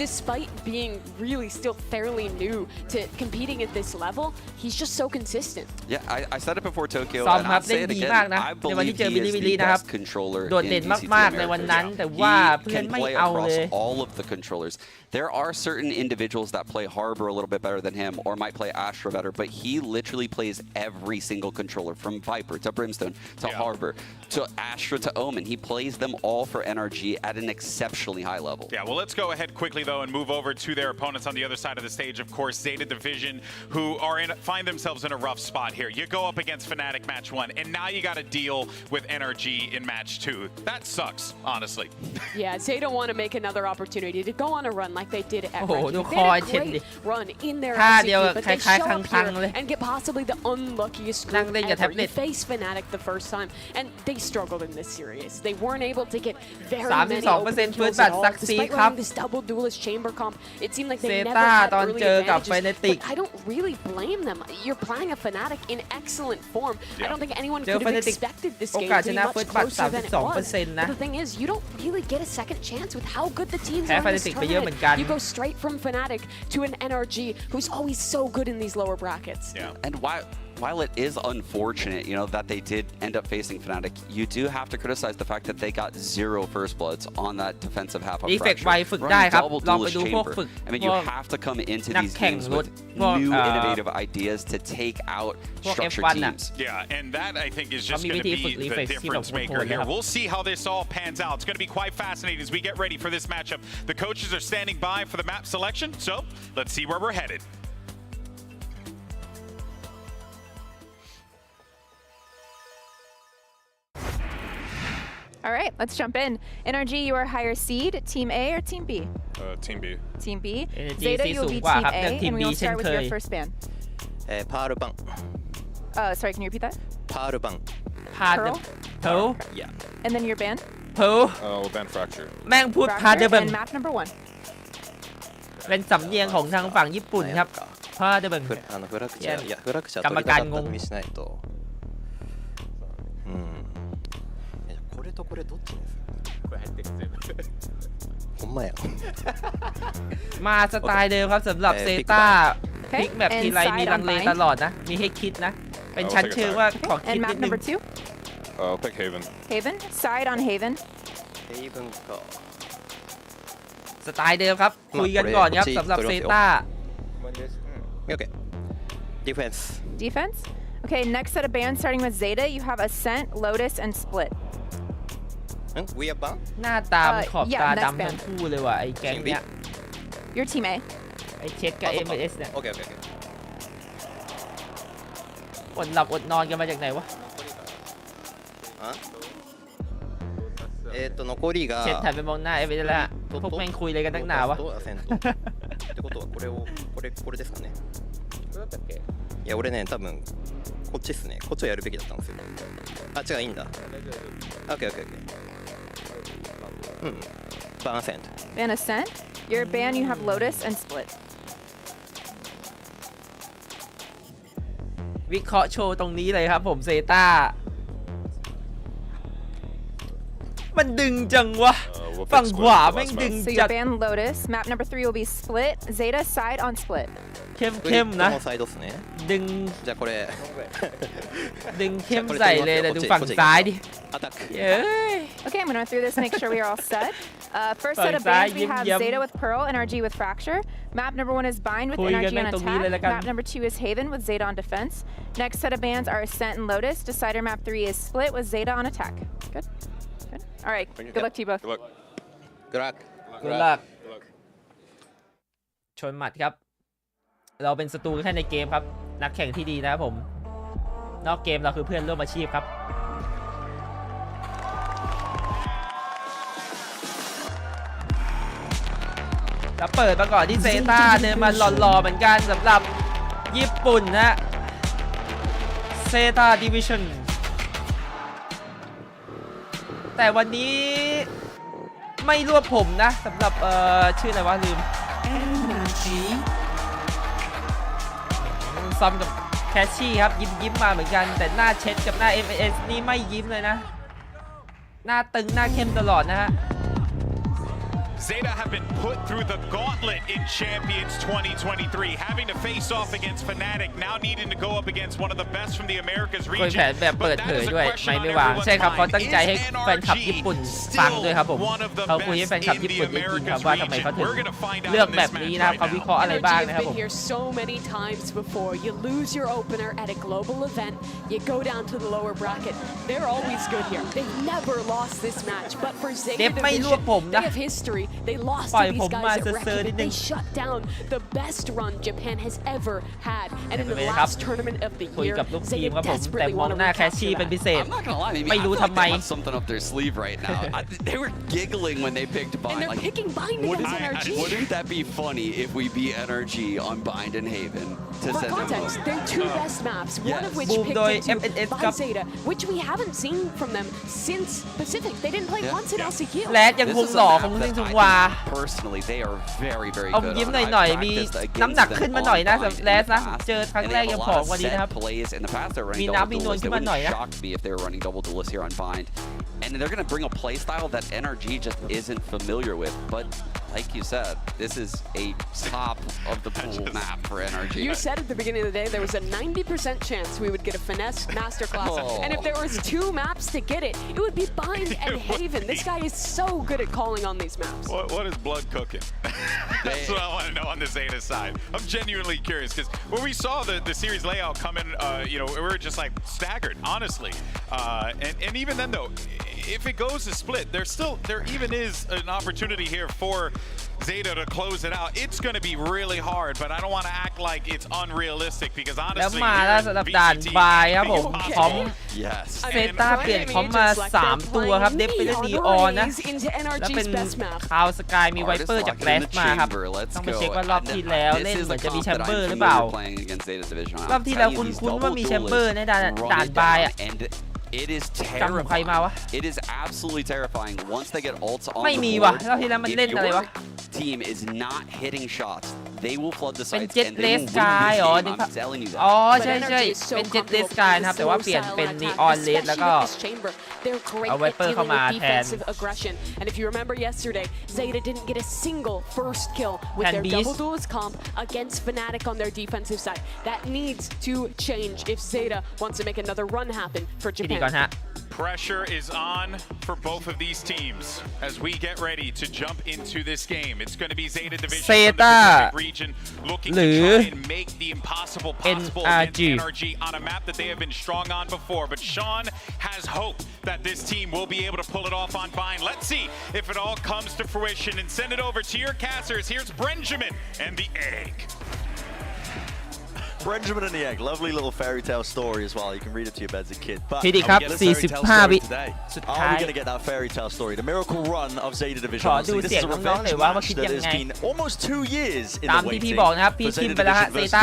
Despite being really still fairly new to competing at this level, he's just so consistent. Yeah, I said it before Tokyo, ซ้อม and ครับ I'll เล่ say น it ดี again. มากนะ I ในวันที่ believe เจอ he บิลิ is บิลี the นะครับ best controller โดด in เด่น DCT มากๆในวันนั้น America. แต่ว่าเพื่อน He ไม่ can เอา play เลย across all of the controllers. There are certain individuals that play Harbor a little bit better than him, or might play Astra better, but he literally plays every single controller, from Viper to Brimstone to Harbor to Astra to Omen. He plays them all for NRG at an exceptionally high level. Yeah, well, let's go ahead quickly, though. though, and move over to their opponents on the other side of the stage. Of course, Zeta Division, who find themselves in a rough spot here. You go up against Fnatic match 1, and now you got to deal with NRG in match 2. That sucks, honestly. Yeah, Zeta want to make another opportunity to go on a run like they did at Red. They had a great run in their execute, but they show up here and get possibly the unluckiest group ever. You face Fnatic the first time, and they struggled in this series. They weren't able to get very many open kills at all. Despite running this double duelist chamber comp, it seemed like they never had early advantages. But I don't really blame them. You're playing a Fnatic in excellent form. I don't think anyone could have expected this game to be much closer than it was. But the thing is, you don't really get a second chance with how good the teams are in this tournament. You go straight from Fnatic to an NRG who's always so good in these lower brackets. Yeah. And while it is unfortunate, you know, that they did end up facing Fnatic, you do have to criticize the fact that they got 0 first bloods on that defensive half of Fracture. Running double duelist chamber. I mean, you have to come into these games with new innovative ideas to take out structured teams. Yeah, and that I think is just going to be the difference maker here. We'll see how this all pans out. It's going to be quite fascinating as we get ready for this matchup. The coaches are standing by for the map selection, so let's see where we're headed. All right, let's jump in. NRG, you are higher seed, Team A or Team B? Team B. Team B. Zeta, you'll be Team A, and we will start with your first ban. Pearl. Sorry, can you repeat that? Pearl. Pearl? Yeah. And then your ban? We'll ban Fracture. แม่งพูดพาเดเบิง And map number 1. เป็นสำเนียงของทางฝั่งญี่ปุ่นครับพาเดเบิง フラクチャー、いや、フラクチャー กรรมการงง 見しないと。これとこれどっちですこれ入ってる全部ほんまや มาสไตล์เดิมครับสำหรับเซต้าพลิกแบบทีไรมีลังเลตลอดนะมีให้คิดนะเป็นชั้นเชิงว่าขอคิด And นิ map ดนึง number 2? Pick Haven. Haven. Side on Haven. Haven か สไตล์เดิมครับคุยกันก่อนครับสำหรับเซต้า Okay. Defense. Defense. Okay, next set of bans starting with Zeta. You have Ascent, Lotus, and Split. We are ban? หน้าตามันขอบตาดำทั้งคู่เลยว่ะไอ้แก๊งเนี้ย Your Team A. ไอ้เช็คกับ MS เนี่ย Okay. อดหลับอดนอนกันมาจากไหนวะ 残りが เช็ดถ่ายไปมองหน้า MS แล้วพวกแม่งคุยอะไรกันตั้งหนาวะ ってことはこれですかねいや俺ね多分こっちっすねこっちをやるべきだったんですよあ違ういいんだ OK ban Ascent Ban Ascent. Your ban, you have Lotus and Split. วิเคราะห์โชว์ตรงนี้เลยครับผมเซต้ามันดึงจังวะฝั่งขวาแม่งดึง So จั you ด ban Lotus. Map number 3 will be Split. Zeta side on Split. เข้มนะ サイドっすねดึง じゃあこれ ดึงเข้มใส่เลยแต่ดูฝั่งซ้ายดิ เย้ย Okay, I'm going to run through this, make sure we are all set. First set of bans, we have Zeta with Pearl, NRG with Fracture. Map number 1 is Bind with NRG on attack. Map number 2 is Haven with Zeta on defense. Next set of bans are Ascent and Lotus. Decider map 3 is Split with Zeta on attack. Good. All right, good luck to you both. Good luck. Good luck ชนหมัดครับเราเป็นศัตรูแค่ในเกมครับนักแข่งที่ดีนะครับผมนอกเกมเราคือเพื่อนร่วมอาชีพครับแล้วเปิดมาก่อนที่เซต้าเดินมาหล่อๆเหมือนกันสำหรับญี่ปุ่นนะเซต้าดิวิชั่นแต่วันนี้ไม่รวบผมนะสำหรับชื่ออะไรวะลืมซ้ำกับแคชชี่ครับยิ้มมาเหมือนกันแต่หน้าเช็ดกับหน้า MS นี่ไม่ยิ้มเลยนะหน้าตึงหน้าเข้มตลอดนะฮะ Zeta have been put through the gauntlet in Champions 2023, having to face off against Fnatic, now needing to go up against one of the best from the Americas คุยแผ region. นแบบเปิดเผยด้วยไม่วางใช่ครับเขาตั้งใจให้แฟนคลับญี่ปุ่นฟังด้วยครับผมเขาคุยให้แฟนคลับญี่ปุ่นได้ยินครับว่าทำไมเขาถึงเลือกแบบนี้นะครับเขาวิเคราะห์อะไรบ้างนะครับผม So many times before you lose your opener at a global event, you go down to the lower bracket. They're always good here. They've never lost this match, but for Zeta Division, they have history They lost to these guys at Reykjavik. They shut down the best run Japan has ever had. And in the last tournament of the year, Zeta desperately want to recapture that. I'm not gonna lie, maybe I feel like they have something up their sleeve right now. They were giggling when they picked Bind. And they're picking Bind against NRG. Wouldn't that be funny if we beat NRG on Bind and Haven? For context, their two best maps, one of which picked into by Zeta, which we haven't seen from them since Pacific. They didn't play once in LCQ. แลดยังคงหล่อคงซึ่งชุงวา Personally, they are very, very เอา good. ยิ้มหน่อยๆมีน้ำหนักขึ้นมาหน่อยนะสำหรับแลดนะเจอครั้งแรกยังผอมกว่านี้นะครับมีน้ำมีนวลขึ้นมาหน่อยนะ shocked me if they were running double duelist here on Bind. And they're going to bring a playstyle that NRG just isn't familiar with. But like you said, this is a top of the pool map for NRG. You said at the beginning of the day there was a 90% chance we would get a finesse masterclass. And if there was two maps to get it, it would be Bind and Haven. This guy is so good at calling on these maps. What is blood cooking? That's what I want to know on the Zeta side. I'm genuinely curious because when we saw the series layout come in, we were just like staggered, honestly. And even then though, if it goes to split, there even is an opportunity here for Zeta to close it out. It's going to be really hard, but I don't want to act like it's unrealistic because แล้ว honestly, มาแล้วสำหรับด่านบายครับผมคอมเซต้าเปลี่ยนคอมมา3ตัวครับเดฟเป็นนีออนนะแล้วเป็นคาวสกายมีไวเปอร์จากแกลสมาครับต้องไปเช็คว่ารอบที่แล้วเล่นเหมือนจะมีแชมเบอร์หรือเปล่ารอบที่แล้วคุ้นๆว่ามีแชมเบอร์ในด่านบายอ่ะ It is terrifying. It is absolutely terrifying once they get ults on the board. If your team is not hitting shots, they will flood the sites and they will win the game. I'm telling you that. อ๋อใช่เป็นเจ็ตเลสกายนะครับแต่ว่าเปลี่ยนเป็นนีออนเลสแล้วก็เอาไวเปอร์เข้ามาแทน And if you remember yesterday, Zeta didn't get a single first kill with their double duelist comp against Fnatic on their defensive side. That needs to change if Zeta wants to make another run happen for Japan. Pressure is on for both of these teams as we get ready to jump into this game. It's going to be Zeta Division from the Pacific region looking to try and make the impossible possible against NRG on a map that they have been strong on before. But Sean has hope that this team will be able to pull it off on Bind. Let's see if it all comes to fruition and send it over to your casters. Here's Benjamin and the egg. Benjamin and the egg, lovely little fairy tale story as well. You can read it to your beds as a kid. But พี่ดิครับ45 วิ สุดท้าย Are we going to get that fairy tale story? The miracle run of Zeta Division. This is a revenge match that has been almost 2 years in the waiting. ตามที่พี่บอกนะครับพี่ชิมไปแล้วฮะ Zeta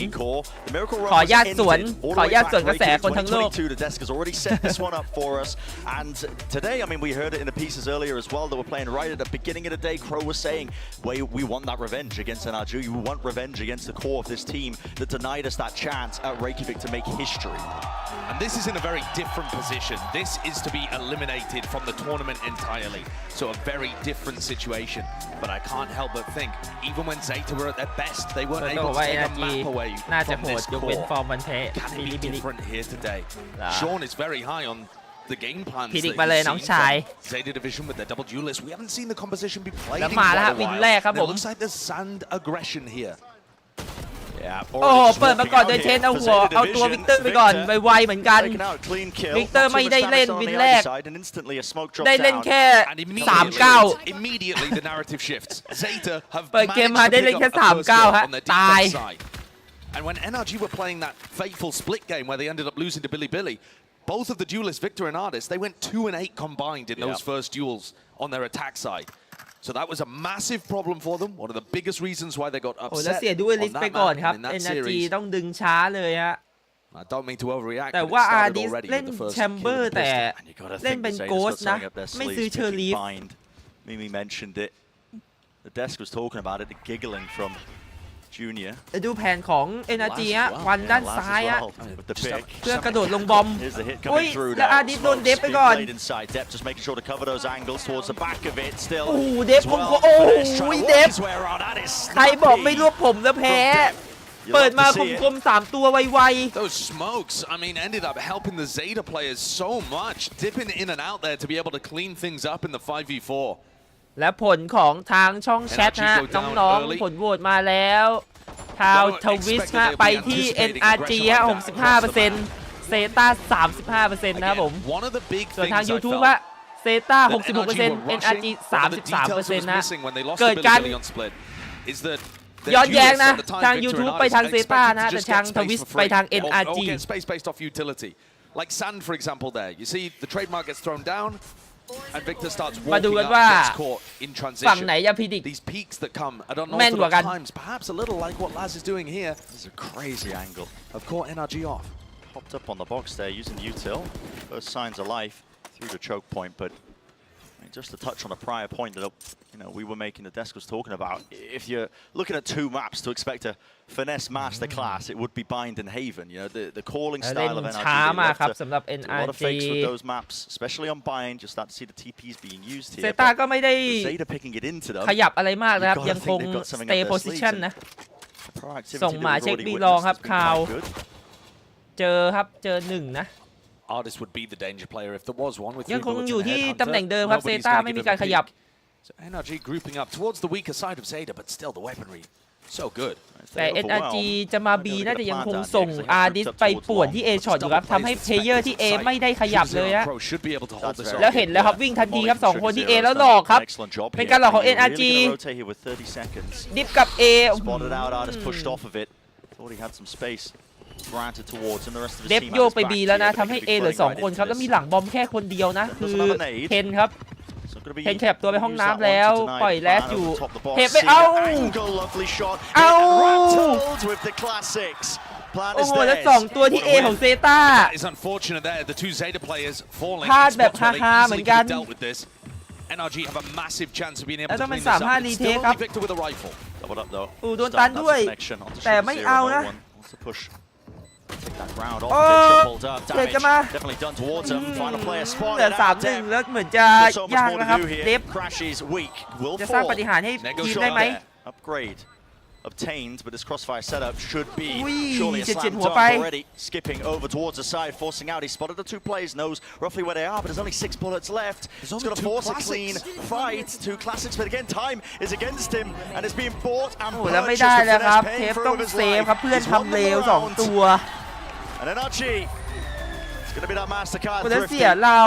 20 ขอญาตสวนกระแสคนทั้งโลก The desk has already set this one up for us. And today, I mean, we heard it in the pieces earlier as well that we're playing right at the beginning of the day. Crow was saying, we want that revenge against NRG. We want revenge against the core of this team that denied us that chance at Reykjavik to make history. And this is in a very different position. This is to be eliminated from the tournament entirely. So a very different situation. But I can't help but think, even when Zeta were at their best, they weren't able to take a map away from this core. Can it be different here today? Sean is very high on the game plans that you've seen from Zeta Division with their double duelists. We haven't seen the composition be played in quite a while. It looks like there's sand aggression here. โอ้โหเปิดมาก่อนโดยเชนเอาตัววิกเตอร์ไปก่อนไวๆเหมือนกันวิกเตอร์ไม่ได้เล่นวินแรกได้เล่นแค่39 Immediately the narrative shifts. Zeta have เปิดเกมมาได้เล่นแค่39ฮะตาย And when NRG were playing that fateful split game where they ended up losing to Billy, both of the duelists, Victor and Ardis, they went 2-8 combined in those first duels on their attack side. So that was a massive problem for them. One of the biggest reasons why they got upset on that map in that series. ต้องดึงช้าเลยฮะ I don't mean to overreact. แต่ว่าอาร์ดิสเล่นแชมเบอร์แต่เล่นเป็นโกสนะไม่ซื้อเชอร์ลีฟ Mimi mentioned it. The desk was talking about it. The giggling from Junior. ดูแผนของ NRG ฮะควันด้านซ้ายฮะเพื่อกระโดดลงบอมโอ้ยแล้วอาร์ดิสโดนเดฟไปก่อนโอ้โหเดฟผมก็โอ้ยเดฟใครบอกไม่รวบผมแล้วแพ้เปิดมาคม3ตัวไวๆ Those smokes, I mean, ended up helping the Zeta players so much, dipping in and out there to be able to clean things up in the 5v4. และผลของทางช่องแชทฮะน้องๆผลโหวตมาแล้วทาวทวิสฮะไปที่ NRG ฮะ 65% เซต้า 35% นะครับผมส่วนทาง YouTube ฮะ เซต้า 66% NRG 33% นะเกิดการย้อนแย้งนะทาง YouTube ไปทางเซต้านะแต่ทางทวิสไปทาง NRG Like Sand, for example, there. You see the trademark gets thrown down, and Victor starts มาดู walking กัน up, ว่า gets caught in ฝั่งไหน transition. จะพิจิก These peaks that come at แม่นกว่ากัน unorthodox times, perhaps a little like what Laz is doing here. This is a crazy angle. Have caught NRG off. Popped up on the box there using util. First signs of life through the choke point, but just to touch on a prior point that we were making, the desk was talking about. If you're looking at two maps to expect a finesse masterclass, it would be Bind and Haven. The calling style of NRG. A lot of fakes with those maps, especially on Bind. You start to see the TPs being used here. เซต้าก็ไม่ได้ Zeta picking it into them. ขยับอะไรมากนะครับยังคง stay position นะส่งหมาเช็คบีลองครับคาวเจอครับเจอ1นะArtist would be the danger player if there was one with ยังคงอยู่ที่ตำแหน่งเดิมครับเซต้าไม่มีการขยับ So NRG grouping up towards the weaker side of Zeta, but still the weaponry so good. แต่ NRG จะมา B น่าจะยังคงส่ง Ardis ไปป่วนที่ A shot อยู่ครับทำให้เพลเยอร์ที่ A ไม่ได้ขยับเลยฮะแล้วเห็นแล้วครับวิ่งทันทีครับ2คนที่ A แล้วหลอกครับเป็นการหลอกของ NRG ดิฟกับ Aเดฟโยกไป B แล้วนะทำให้ A เหลือ2คนครับแล้วมีหลังบอมแค่คนเดียวนะคือเทนครับเทนขยับตัวไปห้องน้ำแล้วปล่อยแลสอยู่เทปไปเอาโอ้โหแล้ว2ตัวที่ A ของเซต้าพลาดแบบฮาๆเหมือนกัน NRG have a massive chance of being able แล้ว to ต้องเป็น clean this up. 3-5 รีเทคครับ Victor with a rifle. โดนตันด้วยแต่ไม่เอานะโอ้เด็กจะมาเหลือ3-1แล้วเหมือนจะยากนะครับเดฟจะสร้างปฏิหารย์ให้ทีมได้ไหม Obtained, but this crossfire setup should be surely a slam dunk already. Skipping over towards the side, forcing out. He spotted the 2 players, knows roughly where they are, but there's only 6 bullets left. He's going to force a clean fight. 2 classics, but again, time is against him, and it's being bought and purchased with finesse paying for his life. He's won the round. And NRG, it's going to be that Mastercard แล้วเสียเรา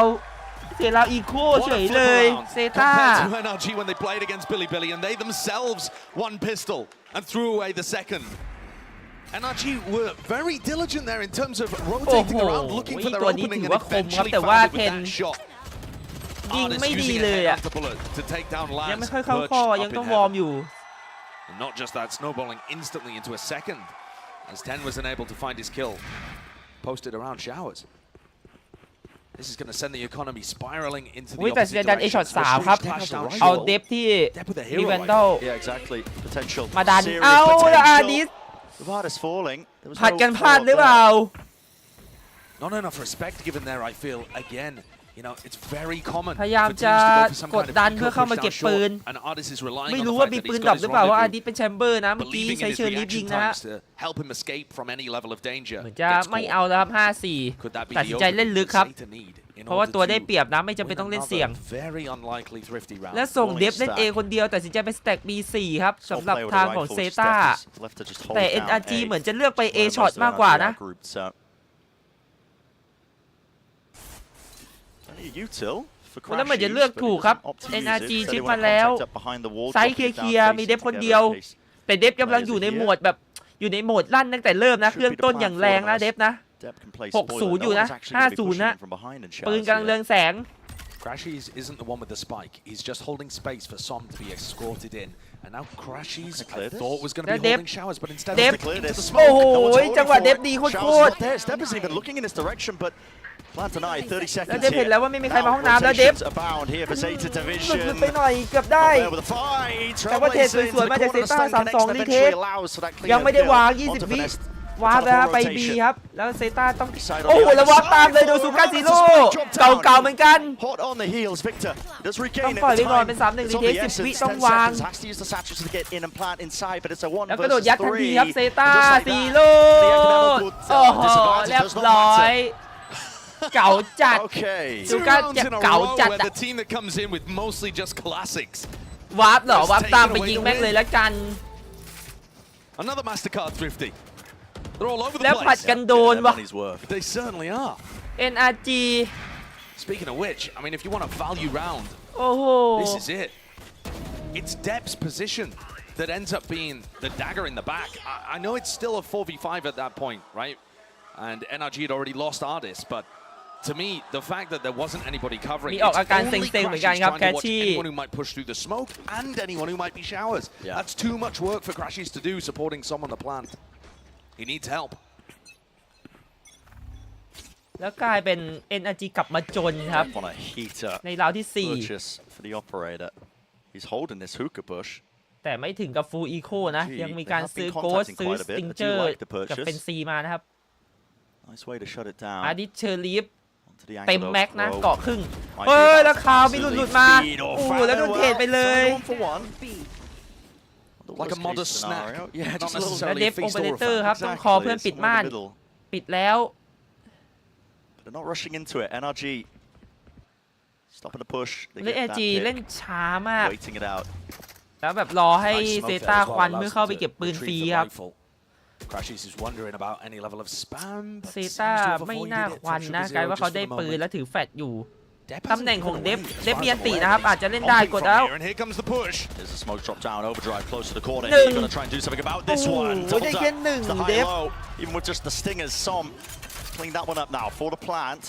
อีโคเฉยเลยเซต้า Compared to NRG when they played against Billy, and they themselves won pistol and threw away the second. NRG were very diligent there in terms of rotating around, looking for their opening, and eventually found it with that shot. ยิงไม่ดีเลยอ่ะยังไม่ค่อยเข้าข้อยังต้องวอร์มอยู่ Not just that, snowballing instantly into a second as Ten was unable to find his kill. Posted around showers. This is going to send the economy spiraling into the แต่ opposite ดัน A shot 3 ครับเอาเดฟที่มีแวนดอลมาดันเอาละอาดิสผัดกันพลาดหรือเปล่า Not enough respect given there, I feel. Again, it's very common. พยายามจะกดดันเพื่อเข้ามาเก็บปืนไม่รู้ว่ามีปืนดรอปหรือเปล่าว่าอาดิสเป็นแชมเบอร์นะเมื่อกี้ใช้เชิญลิฟยิงนะฮะเหมือนจะไม่เอาแล้วครับ 5-4 ตัดสินใจเล่นลึกครับเพราะว่าตัวได้เปรียบนะไม่จำเป็นต้องเล่นเสี่ยงและส่งเดฟเล่น A คนเดียวตัดสินใจไปสแต็ก B4 ครับสำหรับทางของเซต้าแต่ NRG เหมือนจะเลือกไป A shot มากกว่านะแล้วเหมือนจะเลือกถูกครับ NRG ชิปมาแล้วไซส์เคลียร์มีเดฟคนเดียวแต่เดฟกำลังอยู่ในโหมดแบบอยู่ในโหมดลั่นตั้งแต่เริ่มนะเครื่องต้นอย่างแรงนะเดฟนะ60อยู่นะ50นะปืนกำลังเรืองแสง Crashies isn't the one with the spike. He's just holding space for Som to be escorted in. And now Crashies, I thought was going to be holding showers, but instead of clear this. โอ้โหจังหวะเดฟดีโคตร Step isn't even looking in this direction, but plan denied. 30 seconds แล้วเดฟเห็นแล้วว่าไม่มีใครมาห้องน้ำแล้วเดฟหลุดไปหน่อยเกือบได้แต่ว่าเทสสวยๆมาจากเซต้า3-2 รีเทคยังไม่ได้วาง20 วิวาร์ปแล้วไป B ครับแล้วเซต้าต้องโอ้โหแล้ววาร์ปตามเลยโดซูก้าซีโร่เก่าๆเหมือนกันต้องปล่อยไปก่อนเป็น 3-1 รีเทค10 วิต้องวางแล้วก็โดดยัดทันทีครับเซต้าซีโร่โอ้โหเรียบร้อยเก่าจัดซูก้าเก่าจัดวาร์ปเหรอวาร์ปตามไปยิงแม่งเลยแล้วกันแล้วผัดกันโดนวะ NRG Speaking of which, I mean, if you want a value round, this is it. It's Dep's position that ends up being the dagger in the back. I know it's still a 4v5 at that point, right? And NRG had already lost Ardis, but to me, the fact that there wasn't anybody covering, มีออกอาการเซ็งๆเหมือนกันครับ trying to watch Crashy anyone who might push through the smoke and anyone who might be showers. That's too much work for Crashies to do supporting someone to plant. He needs help. แล้วกลายเป็น NRG กลับมาจนครับในราวที่ for the operator. He's holding this hookah bush. 4แต่ไม่ถึงกับ full eco นะยังมีการซื้อโกสซื้อสติงเจอร์กับเป็น C มานะครับ Nice way to shut it down. อาดิเชอร์ลีฟเต็มแม็กนะเกาะครึ่งแล้วคาวมีหลุดมาโอ้แล้วโดนเทรดไปเลย Like a modest snack. Yeah, not และ necessarily เด a ฟโอ feast เปอเร or a เตอร์ famine. ครับต้องคอเพื่อนปิดม่านปิดแล้ว They're not rushing into it. NRG stopping the push. เล่น NRG เล่นช้ามาก Waiting it out. แล้วแบบรอให้เซต้าควันเมื่อเข้าไปเก็บปืนฟรีครับ Crashies is wondering about any level of spam. เซต้าไม่น่าควันนะกลายว่าเขาได้ปืนแล้วถือแฟลชอยู่ตำแหน่งของเดฟมีอันตินะครับอาจจะเล่นได้กดแล้ว And here comes the push. There's a smoke drop down, overdrive close to the corner. You're going to try and do something about this one. ได้แค่หนึ่ง The เด high ฟ low, even with just the stingers. Som clean that one up now for the plant.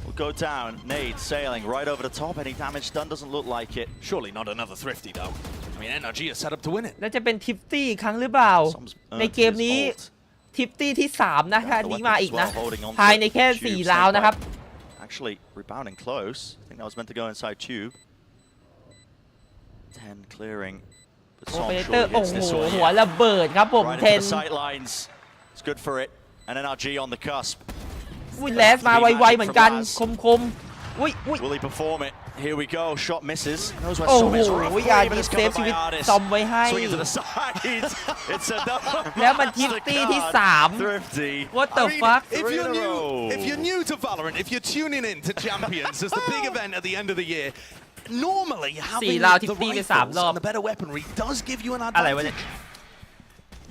Will go down. Nade sailing right over the top. Any damage done? Doesn't look like it. Surely not another thrifty though. I mean, NRG is set up to win it. แล้วจะเป็นทิฟตี้ครั้งหรือเปล่าในเกมนี้ทิฟตี้ที่3นะคะอันนี้มาอีกนะภายในแค่4ราวนะครับ Actually rebounding close. I think that was meant to go inside tube. 10 clearing. โอเปอเรเตอร์โอ้โหหัวระเบิดครับผม Right 10 into the sight lines. It's good for it. And NRG on the cusp. อุ้ยแลสมาไวๆเหมือนกันคมๆอุ้ย Will he perform it? Here we go. Shot misses. Knows where โอ้ Som โห is. อยากเซฟชีวิตซอมไว้ให้ Swinging to the side. It's a double. แล้วมันทิฟตี้ที่3 Thrifty. What the fuck? If you're new to Valorant, if you're tuning in to Champions as the big event at the end of the year, normally having the rifles and the better weaponry does give you an advantage.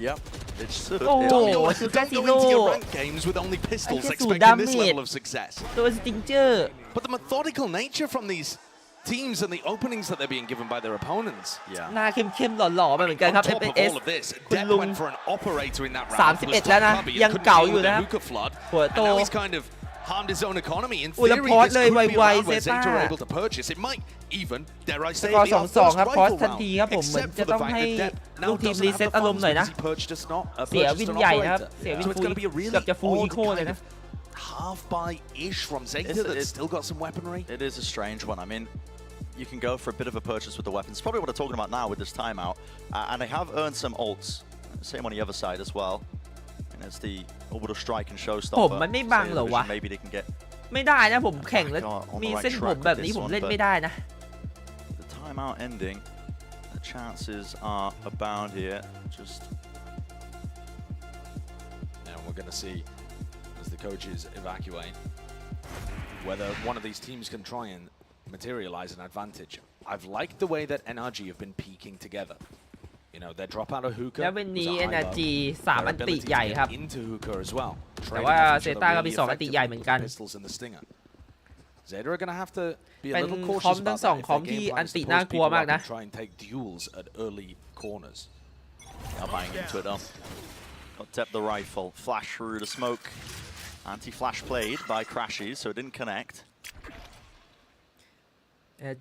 Yep, it should. Don't go into your ranked games with only pistols expecting this level of success. ตัวสติงเจอร์ But the methodical nature from these teams and the openings that they're being given by their opponents. หน้าเข้มๆหล่อๆมาเหมือนกันครับ On top of FNS all of this, คุณ Dep ลุง went for an operator in that round. 31 แล้วนะยังเก่าอยู่นะครับ หัว And โต now he's kind of harmed his own economy. In อุ้ยแล้ว theory, พอส this เลย could be a ไว round ๆเซ where ต้า Zeta are able to purchase. It might even, dare I ส say, กอร์ be our 2-2 first ครับพอส rifle ทันที round. ครับผมเหมือน Except จะ for ต้อง the fact ให้ that Dep ลู now กทีม doesn't รี have เซ็ต the อารมณ์ funds หน่อยนะ because he purchased a เสียวินใหญ่นะครับเสียวิน So it's ฟู going to be a เกือบ really จะฟูลอี odd โคเลย kind นะ of half buy-ish from Zeta that's still got some weaponry. It is a strange one. I mean, you can go for a bit of a purchase with the weapons. Probably what they're talking about now with this timeout. And they have earned some ults. Same on the other side as well. And there's the orbital strike and ผม showstopper. มันไม่บังเหรอวะ Maybe they can get ไม่ได้นะผมแข่งแล้วมีเส้นผมแบบนี้ผมเล่นไม่ได้นะ the timeout ending. The chances are abound here. Just. And we're going to see as the coaches evacuate whether one of these teams can try and materialize an advantage. I've liked the way that NRG have been peaking together. You know, their drop out of hookah แล้ววันนี้ was a high NRG low. 3 อันติใหญ่ครับ Their ability to get into hookah as well. แต่ว่า Trading off each เซ other ต้าก็ really มี2 อันติใหญ่เหมือนกัน effectively with the pistols and the stinger. Zeta are going to have to be a เป็น little คอม cautious ทั้ about ง that if 2 คอม their ที่ game อั plan น is ติ to น่า post กลัว people มาก up นะ and try and take duels at early corners. Now buying into it though. Got Dep the rifle. Flash through the smoke. Anti-flash played by Crashies, so it didn't connect.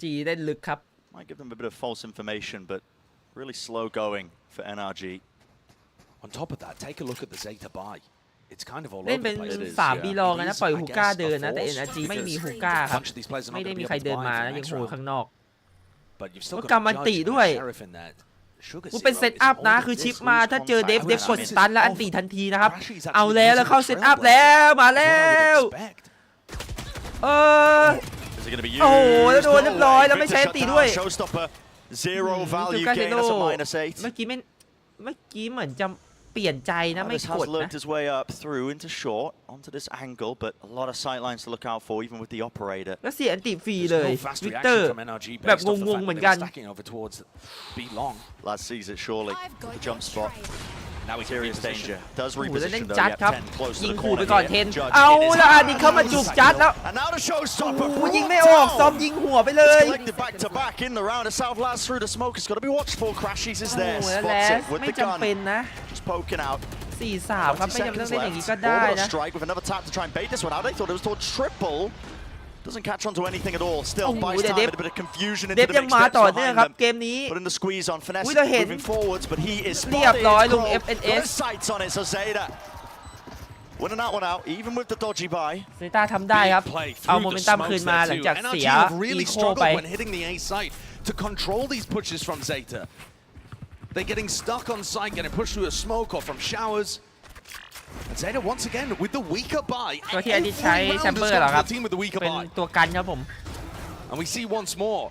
G เล่นลึกครับ Might give them a bit of false information, but really slow going for NRG. On top of that, take a look at the Zeta buy. It's kind of all เล่น over เป็น the place. 3 บีลองนะปล่อยฮูก้าเดินนะแต่ NRG ไม่มีฮูก้าครับ Bunch of these players are ไม่ not ได้ going to มี be ใคร able เดิ to น buy มา for นะ the ยัง next โห round. ข้างนอก But you've still ก็ got กำมันติ Judge ด้วย and Sheriff in that. Sugar กูเป็น Zero เซต is อัพนะ holding คือชิป this มา loose ถ้าเจอ contact เดฟกด with สตันแล้วอัน Anti ติทันทีนะครับ Crashies actually เอาแล้วแล้วเข้า using เซตอัพแล้วมาแล้ว Expect. Is it going to be used? โอ้โหแล้วโดนเรียบร้อยแล้วไม่ใช้อันติด้วย Showstopper. Zero จู value กาเซ gain. โน That's a -8. เมื่อกี้เหมือนจะเปลี่ยนใจนะไม่ Ardis กด has นะ lurked his way up through into short onto this angle, but a lot of sight lines to look out for, even with the operator. แล้วเสียอันติฟรี There's เลย no fast วิกเตอ reaction ร์ from NRG แบบ based off the งง fact ๆเหมือน that กั they น were stacking over towards B long. Lad sees it surely. The jump spot. Now we can serious reposition. danger. Does โอ้โหแล้วเล่น reposition จั though. ด Yep, ครับ 10 close to ยิง the ขู่ไป corner ก่อน here. เทน Judge เอา in his แล้วอา hand. ดิเข้ามาจูบจัดแล้ว And now the โอ้ showstopper. โหยิงไม่ออกซอมยิงหัวไปเลย Collected back to back in the round. A Southlands through the smoke. It's got to be watched for. Crashies is โอ้ there. โหแล้ว Spots แลส it with ไม่ the จำเป็น gun. นะ Just poking out. 4-3 ครับ ไม่จำเป็นต้องเล่นอย่างนี้ก็ได้ Orbital นะ strike with another tap to try and bait this one out. They thought it was toward triple. Doesn't catch onto anything at all. Still buys time. A bit of confusion into เดฟ the ยัง mix. มา Steps ต่อเนื่อง behind ครับ them. เกมนี้ Putting the squeeze on. Finesse เราเห็น moving forwards, but he is เรียบ spotted. ร้อยลง Crow FNS got his sights on it. So Zeta winning that one out, even with the dodgy buy. เซต้าทำได้ครับ Play เอา through โม the เมนตัม smokes คืนมา there หลัง too. จาก NRG เสีย have really อีโค struggled ไป when hitting the A site to control these pushes from Zeta. They're getting stuck on site, getting pushed through a smoke or from showers. And Zeta once again with the weaker buy. ตัวที่อดิใช้ Every แชม round เบอ has ร์เหรอ gone ค for รับ the team with the weaker เป็น buy. ตัวกันครับผม And we see once more,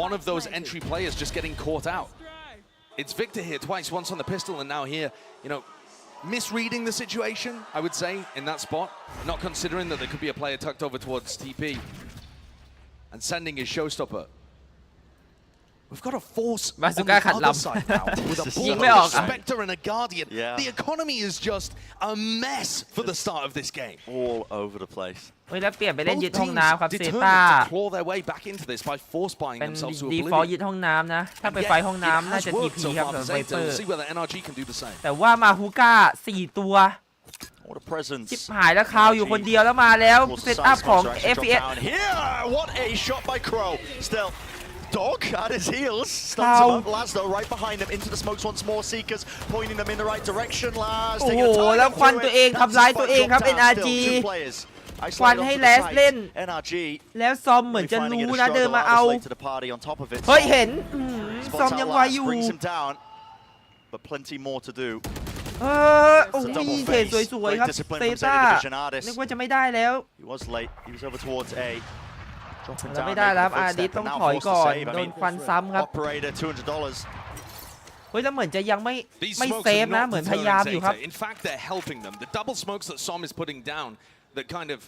one of those entry players just getting caught out. It's Victor here twice, once on the pistol and now here, misreading the situation, I would say, in that spot. Not considering that there could be a player tucked over towards TP. And sending his showstopper. We've got a force on the other side now with a ball, a Spectre and a Guardian. Yeah. The economy is just a mess for the start of this game. All over the place. เฮ้ยแล้วเปลี่ยนไปเล่น Both ยึดห้อง teams น้ำครับเซ determined ต้า to claw their way back into this by force buying เป็น themselves to ดีฟอล oblivion. ยึดห้องน้ำนะ ถ้าไปไฟห้องน้ำน่าจะ TP ครับสำหรับไวเปอร์ We'll see whether NRG can do the same. แต่ว่ามาฮูก้า4 ตัว What a presence. ชิบหายแล้วคาวอยู่คนเดียวแล้วมาแล้วเซตอัพของ FPS Here, what a shot by Crow. Still. Dog at his heels, stuns him up. Laz though right behind him into the smokes once more. Seekers pointing them in the right direction. Laz โอ้ taking โห a time แล้วควัน through ตัว it. เองทำร้าย That's ตัวเองครับ spike dropped NRG down. Still two players. ควัน Isolated ให้ onto แล the ส side. เล่น NRG แล้วซอมเหมือนจะ finding รู้ it a นะ struggle. เดินมาเอา Laz late to the party on top of it. เฮ้ยเห็นซ Spots อม out ยังไว Laz, อยู่ brings him down, but plenty more to do. โอ้ยเทรดสวยๆครับเซต้านึกว่าจะไม่ได้แล้ว He was late. He was over towards A. แล้วไม่ได้แล้วครับอาดิต้องถอยก่อนโดนควันซ้ำครับ Operator $200. เฮ้ยแล้วเหมือนจะยังไม่ These ไม่ smokes เซฟ are นะ not เหมือนพยา deterring ยามอยู่ครับ Zeta. In fact, they're helping them. The double smokes that Som is putting down that kind of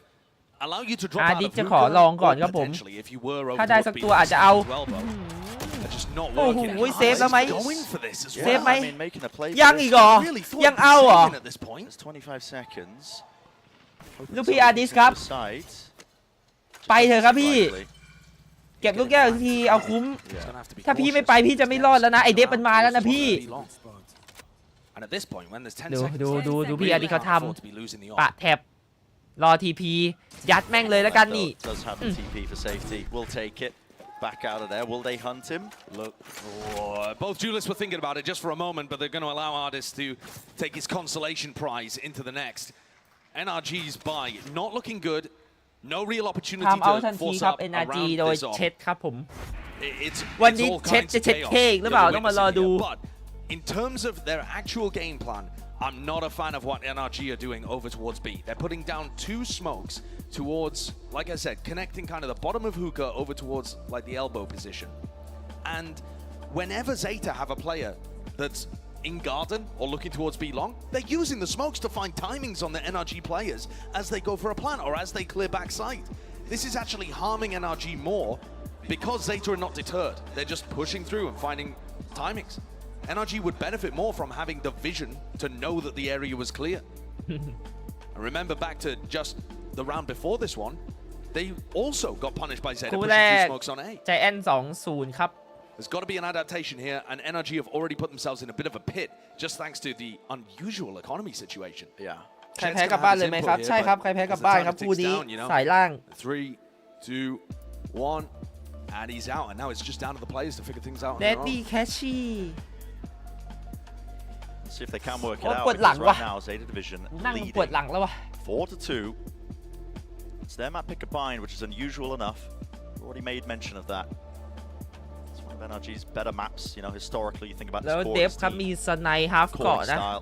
allow you to drop อา out ดิ of จะขอลองก่อนครับผม potentially if you were over ถ้าได้สัก towards ตัว B อาจจะเอา as well, though. They're just not โอ้โห working. เซฟแล้วไหม Go in for this as เซฟ well. ไหม I mean, making a play for ยัง this. อีกเหรอ Really thought ยัง it'd be เอาเหรอ saving at this point. It's 25 seconds. ลูกพี่อาดิสครับ Side. ไปเถอะครับพี่ เก็บลูกแก้วอีกทีเอาคุ้ม ถ้าพี่ไม่ไปพี่จะไม่รอดแล้วนะไอเดฟมันมาแล้วนะพี่ And at this point, when there's 10 ดู seconds ดู left, ดู they ดูพี่อาดิ really เขา can't ท afford to be losing the ำปะ off. แท็บรอทีพียัดแม่งเลยแล้วกันนี่ Does have the TP for safety. We'll take it. Back out of there. Will they hunt him? Look, both duelists were thinking about it just for a moment, but they're going to allow Ardis to take his consolation prize into the next. NRG's buy not looking good. No real opportunity ทำเอาทั to นที force ครับ up NRG around โดย this off. เช็ดครับผม It's วันนี้ all เช็ด kinds จะ of เช็ด chaos เค้กหรือเปล่า that ต้อง we're มารอ witnessing ดู here. But in terms of their actual game plan, I'm not a fan of what NRG are doing over towards B. They're putting down 2 smokes towards, like I said, connecting kind of the bottom of hookah over towards like the elbow position. And whenever Zeta have a player that's in garden or looking towards B long, they're using the smokes to find timings on the NRG players as they go for a plant or as they clear back sight. This is actually harming NRG more because Zeta are not deterred. They're just pushing through and finding timings. NRG would benefit more from having the vision to know that the area was clear. And remember back to just the round before this one, they also got punished by Zeta คู่ pushing แรก 2 smokes on A. ใจแอน2-0 ครับ There's got to be an adaptation here, and NRG have already put themselves in a bit of a pit just thanks to the unusual economy situation. Yeah. ใครแพ้กลับบ้านเลยไหมครับ ใช่ครับ ใครแพ้กลับบ้านครับคู่นี้สายล่าง 3, 2, 1, and he's out. And now it's just down to the players to figure things out. on เด their ด own. ดี้แคชชี่ Let's see if they can work it โอ้ out. ปวดหลัง Because ว่ะ right now, Zeta Division นั่งปวด leading หลังแล้ววะ 4-2. It's their map pick a bind, which is unusual enough. Already made mention of that. It's one of NRG's better maps. You know, historically, you think about แล้ว this เดฟ core ครับมีสไนฮาฟเกาะ core นะ style.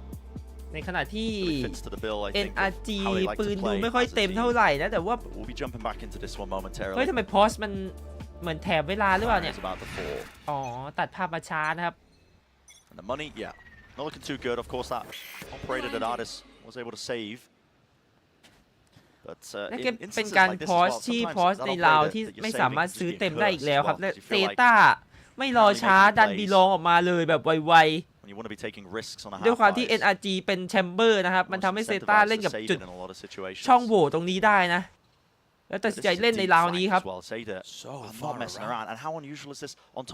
ในขณะที่ Really fits to the bill, I think, of NRG how they like ปืน to ดู play ไม่ค่อย as a เต็ม team. เท่าไหร่นะแต่ว่า We'll be jumping back into this one เฮ้ย momentarily. ทำไมพอสมันเหมือนแถบเวลาหรือเปล่าเนี่ย It's about the 4. อ๋อ ตัดภาพมาช้านะครับ And the money, yeah, not looking too good. Of course, that operator that Ardis was able to save. But นั่น in ก็เป็น instances การ like this พ as อ well, สที่ sometimes พอส that ใน operator ราวที่ that you're ไม่ saving สามารถ is ซื้อ being เต็มได้อีก cursed แล้ว as ครับ well, และ 'cause you เซ feel like ต้าไม่รอช้า making ดัน plays. บีลองออกมาเลยแบบไว ด้วยความที่ NRG เป็นแชมเบอร์นะครับมันทำให้เซต้าเล่นกับจุดช่องโหว่ตรงนี้ได้นะแล้วตัดสินใจเล่นในราวนี้ครับ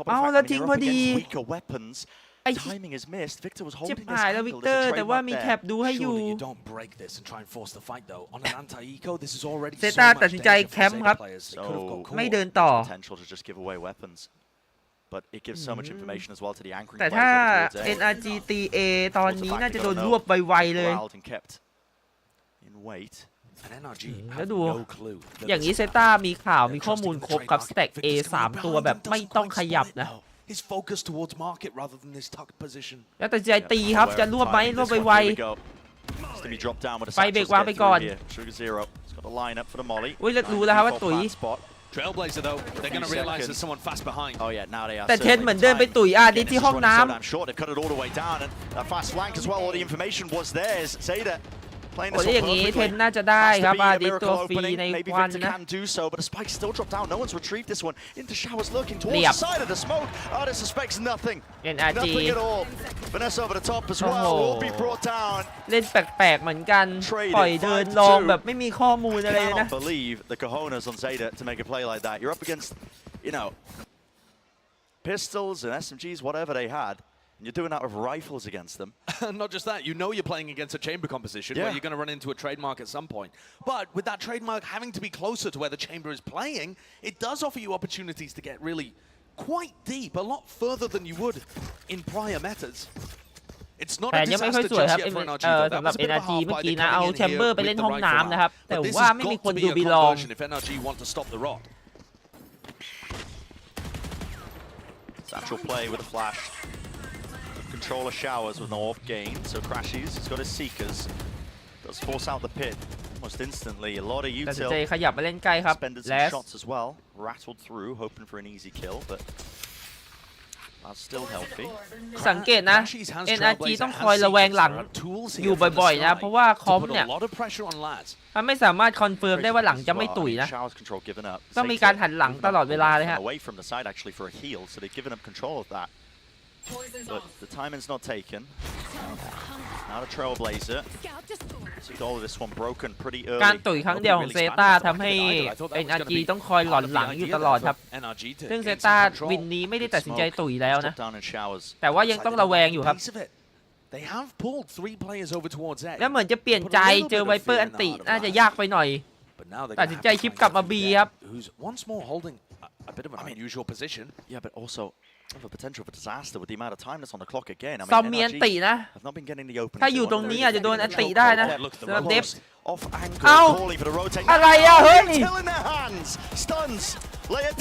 เอาแล้วทิ้งพอดีไอ้เจ็บหายแล้ววิกเตอร์แต่ว่ามีแท็บดูให้อยู่เซต้าตัดสินใจแคมป์ครับไม่เดินต่อแต่ถ้า NRG ตี A ตอนนี้น่าจะโดนรวบไวๆเลยแล้วดูอย่างนี้เซต้ามีข่าวมีข้อมูลครบครับสแต็ก A 3 ตัวแบบไม่ต้องขยับนะแล้วแต่ใจตีครับจะรวบไหมรวบไวๆไฟเบรกวางไปก่อนอุ้ยแล้วรู้แล้วครับว่าตุ๋ยTrailblazer though, they're going to realize there's someone fast behind. Oh yeah, now they are. แต่เทนเหมือนเดินไปตุ๋ยอาดิที่ห้องน้ำ I'm sure they cut it all the way down and that fast flank as well. All the information was theirs. Zeta playing this อย่างนี้เทนน่าจะได้ครับอาดิตัวฟรีในควันนะ can do so, but the spike still dropped down. No one's retrieved this one. Into showers looking towards the side of the smoke. Artis suspects nothing. Nothing at all. Vanessa over the top as well. Will be brought down. เล่นแปลกๆเหมือนกันปล่อยเดินลองแบบไม่มีข้อมูลอะไรเลยนะ I can't believe the cojones on Zeta to make a play like that. You're up against, you know, pistols and SMGs, whatever they had. And you're doing that with rifles against them. Not just that, you know you're playing against a chamber composition where you're going to run into a trademark at some point. But with that trademark having to be closer to where the chamber is playing, it does offer you opportunities to get really quite deep, a lot further than you would in prior metas. It's not a disaster just yet for NRG. สำหรับ NRG เมื่อกี้นะเอาแชมเบอร์ไปเล่นห้องน้ำนะครับแต่ว่าไม่มีคนดูบีลอง if NRG want to stop the rot. Satchel play with a flash. Controller showers with no off gain, so crashes. He's got his seekers. Does force out the pit almost instantly. A lot of util. ขยับมาเล่นใกล้ครับ Spended some shots as well. Rattled through, hoping for an easy kill, but that's still healthy. สังเกตนะ NRG ต้องคอยระแวงหลังอยู่บ่อยๆนะเพราะว่าคอมเนี่ยมันไม่สามารถคอนเฟิร์มได้ว่าหลังจะไม่ตุ๋ยนะต้องมีการหันหลังตลอดเวลาเลยฮะ But the timing's not taken. Now the Trailblazer. So all of this one broken pretty early. การตุ๋ยครั้งเดียวของเซต้าทำให้ NRG ต้องคอยหล่อนหลังอยู่ตลอดครับซึ่งเซต้าวินนี้ไม่ได้ตัดสินใจตุ๋ยแล้วนะแต่ว่ายังต้องระแวงอยู่ครับแล้วเหมือนจะเปลี่ยนใจเจอไวเปอร์อันติน่าจะยากไปหน่อยตัดสินใจชิปกลับมาบีครับ Yeah, but also of a potential for disaster with the amount of time that's on the clock again. I mean, ซอมมีอันตินะถ้าอยู่ตรงนี้อาจจะโดนอันติได้นะสำหรับเดฟเอ้าอะไรอะเฮ้ย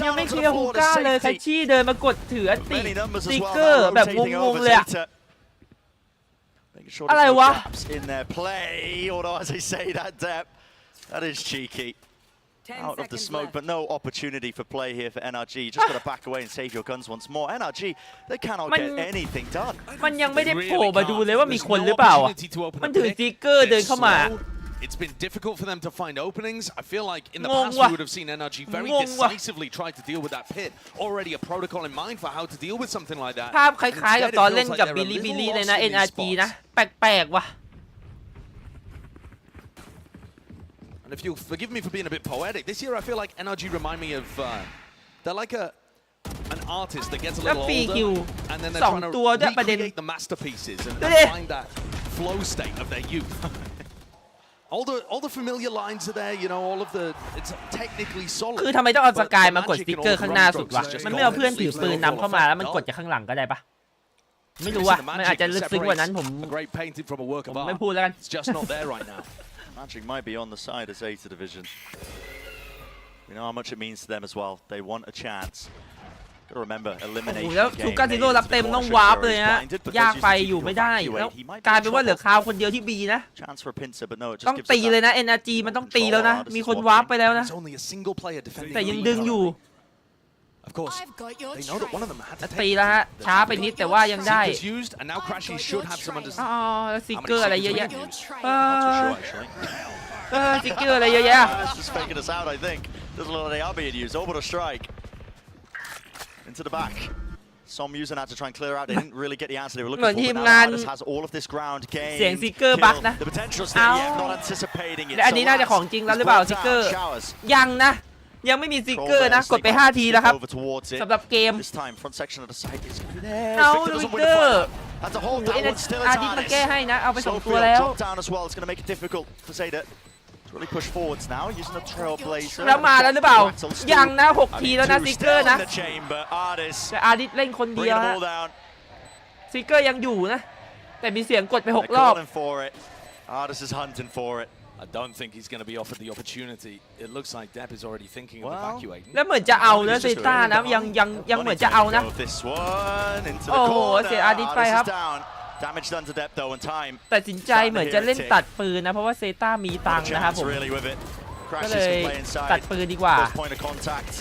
ยังไม่เคลียร์ฮูก้าเลยไคชี่เดินมากดถืออันติสติ๊กเกอร์แบบงงๆเลยอะอะไรวะ In their play, although as I say that depth, that is cheeky. Out of the smoke, but no opportunity for play here for NRG. You just got to back away and save your guns once more. NRG, they cannot get anything done. มันยังไม่ได้โผล่มาดูเลยว่ามีคนหรือเปล่าอ่ะมันถือสติ๊กเกอร์เดินเข้ามา It's been difficult for them to find openings. I feel like in the past we would have seen NRG very decisively try to deal with that pit. Already a protocol in mind for how to deal with something like that. ภาพคล้ายๆกับตอนเล่นกับบิลลี่เลยนะ NRG นะแปลกๆว่ะAnd if you'll forgive me for being a bit poetic, this year I feel like NRG remind me of they're like an artist that gets a little older, and then they're trying to recreate the masterpieces and find that flow state of their youth. All the familiar lines are there, you know, all of the it's technically solid. คือทำไมต้องเอาสกายมากดสติ๊กเกอร์ข้างหน้าสุดวะมันไม่เอาเพื่อนถือปืนนำเข้ามาแล้วมันกดจากข้างหลังก็ได้ปะไม่รู้ว่ะมันอาจจะลึกซึ้งกว่านั้นผมไม่พูดแล้วกัน It's just not there right now. Magic might be on the side of Zeta Division. We know how much it means to them as well. They want a chance. Gotta remember, elimination แล้วทูกาซิโร่รับเต็มต้องวาร์ปเลยฮะยากไปอยู่ไม่ได้แล้วกลายเป็นว่าเหลือคาวคนเดียวที่บีนะต้องตีเลยนะ NRG มันต้องตีแล้วนะมีคนวาร์ปไปแล้วนะแต่ยังดึงอยู่ Of course, they know that one of them had to ตีแล้วฮะช้าไปนิดแต่ว่ายังได้ used, and now Crashy should have some understanding. อ๋อแล้วซิกเกอร์อะไรเยอะแยะซิกเกอร์อะไรเยอะแยะ Just faking us out, I think. Doesn't look like they are being used. Orbital strike into the back. Some using that to try and clear out. They didn't really get the answer they were เหมือน looking ที for. ม But งาน now Ardis has all of this ground เสียง gained. ซิกเกอร์บักนะ The potential's there, yeah, not anticipating it. และอันนี้น่าจะของจริงแล้วหรือเปล่าซิกเกอร์ยังนะยังไม่มีซิกเกอร์นะกดไป5 ทีแล้วครับสำหรับเกม This time, front section of the site is gonna be there. เอา Victor ลู doesn't ก win เก the อร์ fight. That's a hold. That one still อา is ดิตมา Ardis. แก้ให้นะเอาไป2 ตัว Sophia แล้ว dropped down as well. It's gonna make it difficult for Zeta to really push forwards now. Using the trailblazer. แล้วมาแล้วหรือเปล่ายังนะ6 ทีแล้วนะซิกเกอร์นะ in the chamber. Ardis แต่อาดิตเล่นคนเดียว bringing นะ the ball down. ซิกเกอร์ยังอยู่นะแต่มีเสียงกดไป They're 6 รอบ calling for it. Ardis is hunting for it. I don't think he's going to be offered the opportunity. It looks like Depp is already thinking of evacuating. แล้วเหมือนจะเอานะเซต้านะยังเหมือนจะเอานะ This one into โอ้ the โห corner. เสียอาดิตไปครับ Ardis is down. Damage done to Depp though in time. ตัดสินใจเหมือนจะเล่นตัดปืนนะเพราะว่าเซต้ามีตังค์นะครับผม Really with it. ก็ Crashes เลย can play inside. ตัดปืนดีกว่า First point of contact.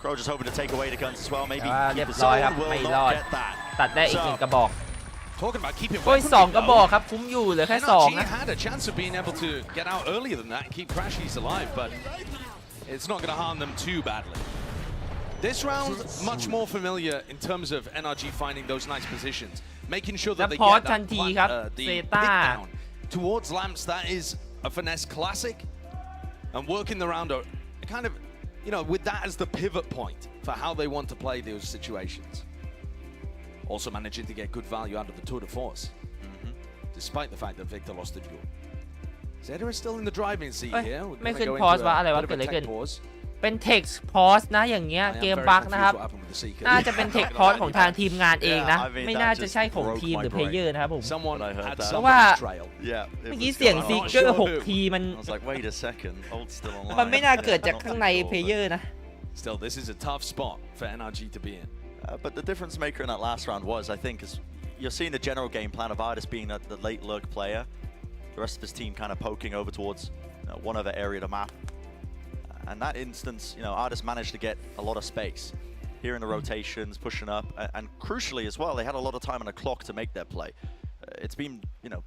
Crow just hoping to take away the guns as well. Maybe เรีย keep บ the ร้อย zone. ครับ Will ไม่ not รอด get that. ตัดได้อีก 1 กระบอก Talking about keeping โอ้ย weapons 2 กระบอกครับคุ้มอยู่เหลือแค่ 2 นะ had a chance of being able to get out earlier than that and keep Crashies alive, but it's not going to harm them too badly. This round, much more familiar in terms of NRG finding those nice positions, making sure that they get that the hit down towards lamps. That is a finesse classic, and working the round kind of, with that as the pivot point for how they want to play those situations. Also managing to get good value out of the tour de force, despite the fact that Victor lost the duel. Zeta is still in the driving seat here. ไม่ขึ้นพอสวะอะไรวะเกิดอะไรขึ้นเป็นเทคพอสนะอย่างเงี้ยเกมบั๊กนะครับน่าจะเป็นเทคพอสของทางทีมงานเองนะไม่น่าจะใช่ของทีมหรือเพลเยอร์นะครับผมเพราะว่าเมื่อกี้เสียงซิกเกอร์6 ทีมันไม่น่าเกิดจากข้างในเพลเยอร์นะ Still, this is a tough spot for NRG to be in. But the difference maker in that last round was, I think, is you're seeing the general game plan of Ardis being the late lurk player. The rest of his team kind of poking over towards one other area of the map. And that instance, Ardis managed to get a lot of space. Hearing the rotations, pushing up, and crucially as well, they had a lot of time on the clock to make their play. It's been,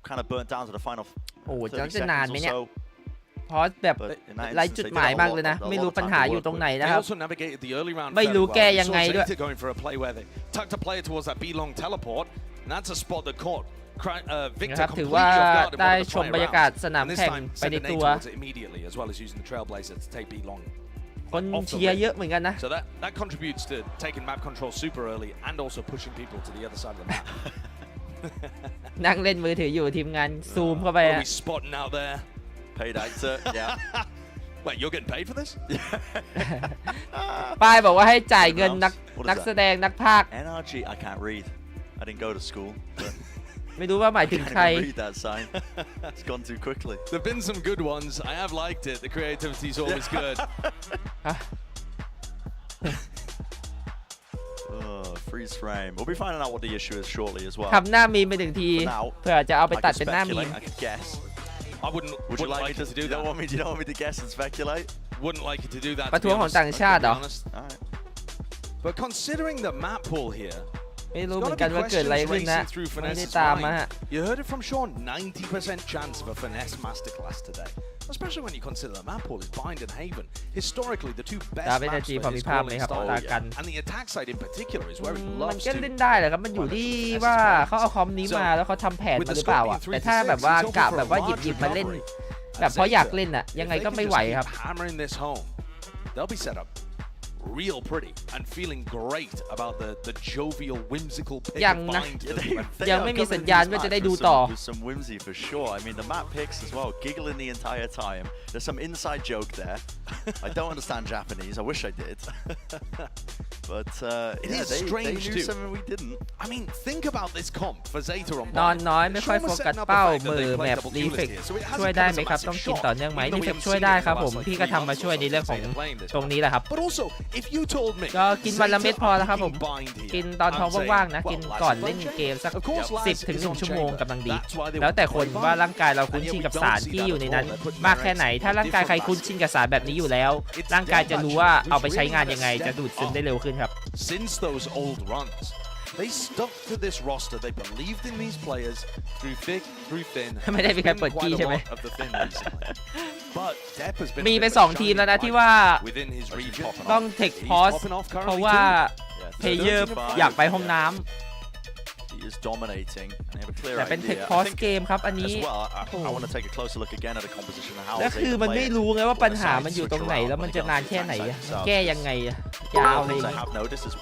kind of burnt down to the final 30 seconds or so. พอสแบบไร้จุดหมายมากเลยนะไม่รู้ปัญหาอยู่ตรงไหนนะครับไม่รู้แก้ยังไงด้วย นะครับถือว่าได้ชมบรรยากาศสนามแข่งไปในตัวคนเชียร์เยอะเหมือนกันนะ So that contributes to taking map control super early and also pushing people to the other side of the map. นั่งเล่นมือถืออยู่ทีมงานซูมเข้าไปอะ spotting out there. Paid actor, yeah. Wait, you're getting paid for this? ป้ายบอกว่าให้จ่ายเงินนักแสดงนักพากย์ NRG, I can't read. I didn't go to school. ไม่รู้ว่าหมายถึงใคร read that sign. It's gone too quickly. There've been some good ones. I have liked it. The creativity's always good. Freeze frame. We'll be finding out what the issue is shortly as well. ทำหน้ามีมไป1 ทีเพื่อจะเอาไปตัดเป็นหน้ามีม I could guess. Would you like to do that? You don't want me to guess and speculate? Wouldn't like you to do that. ประท้วงของต่างชาติเหรอ But considering the map pool here, ไม่รู้เหมือนกันว่าเกิดอะไรขึ้นนะไม่ได้ตามมาฮะ You heard it from Sean, 90% chance of a finesse masterclass today. Especially when you consider the map pool is Bind and Haven. Historically, the 2 best maps for his scoring style. And the attack side in particular is where he มัน loves ก็ to. เล่นได้แหละครับมันอยู่ที่ว่าเขาเอาคอมนี้มาแล้วเขาทำแผนมาหรือเปล่าอ่ะแต่ถ้าแบบว่ากะแบบว่าหยิบมาเล่นแบบเพราะอยากเล่นอ่ะยังไงก็ไม่ไหวครับ Hammering this home, they'll be set up real pretty and feeling great about the jovial, whimsical pick ยังนะยังไม่มีสัญญาณว่าจะได้ดูต่อ Some whimsy for sure. I mean, the map picks as well, giggling the entire time. There's some inside joke there. I don't understand Japanese. I wish I did. But it is strange they knew something we didn't. I mean, think about this comp for Zeta on นอนน้อยไม่ค่อยโฟกัสเป้ามือแมปรีเฟกช่วยได้ไหมครับต้องกินต่อเนื่องไหมรีเฟกช่วยได้ครับผมพี่ก็ทำมาช่วยในเรื่องของตรงนี้แหละครับก็กินวันละเม็ดพอแล้วครับผมกินตอนท้องว่างๆนะกินก่อนเล่นเกมสัก10 ถึง 1 ชั่วโมงกำลังดีแล้วแต่คนว่าร่างกายเราคุ้นชินกับสารที่อยู่ในนั้นมากแค่ไหนถ้าร่างกายใครคุ้นชินกับสารแบบนี้อยู่แล้วร่างกายจะรู้ว่าเอาไปใช้งานยังไงจะดูดซึมได้เร็วขึ้นครับ Since those old runs, they stuck to this roster. They believed in these players through thick, through thin. ไม่ได้มีใครเปิดกี้ใช่ไหม But Depp has been มีไป2 ทีมแล้วนะที่ว่าต้องเทคพอสเพราะว่า เพลเยอร์อยากไปห้องน้ำ He is dominating. And they have a clear แต่เป็น idea. เทคคอร์สเกมครับอันนี้ As well, I want to take a closer look again at the composition and how แล้วคือมันไม่รู้ไงว่าปัญหามันอยู่ตรงไหนแล้วมันจะนานแค่ไหนแก้ยังไงยาวเลย I have noticed is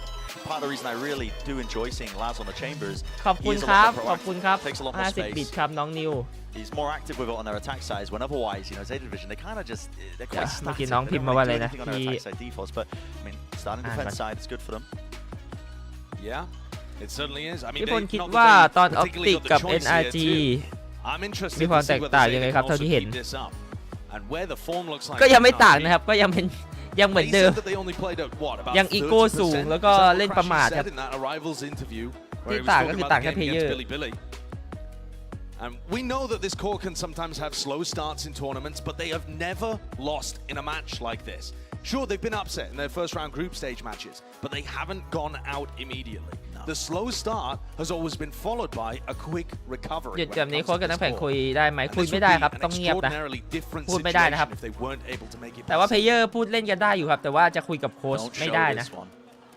part of the reason I really do enjoy seeing Laz on the chambers. ขอบคุณครับขอบคุณครับ50 บิตครับน้องนิว He's more active with it on their attack sides when otherwise, you know, ZETAvsNRG, they kind of just, they're quite static. เมื่อกี้น้องพิมพ์มาว่าอะไรนะ on their attack side defaults, but I mean, starting defense side is good for them. Yeah, it certainly is. I mean, พี่พลคิดว่าตอนออปติกกับ NRG มีความแตกต่างยังไงครับเท่าที่เห็นก็ยังไม่ต่างนะครับก็ยังเหมือนเดิมยังอีโก้สูงแล้วก็เล่นประมาทครับที่ต่างก็คือต่างแค่เพลเยอร์ And we know that this core can sometimes have slow starts in tournaments, but they have never lost in a match like this. Sure, they've been upset in their first round group stage matches, but they haven't gone out immediately. The slow start has always been followed by a quick recovery. หยุดแบบนี้โค้ชกับนักแข่งคุยได้ไหมคุยไม่ได้ครับต้องเงียบนะพูดไม่ได้นะครับแต่ว่าเพลเยอร์พูดเล่นกันได้อยู่ครับแต่ว่าจะคุยกับโค้ชไม่ได้นะ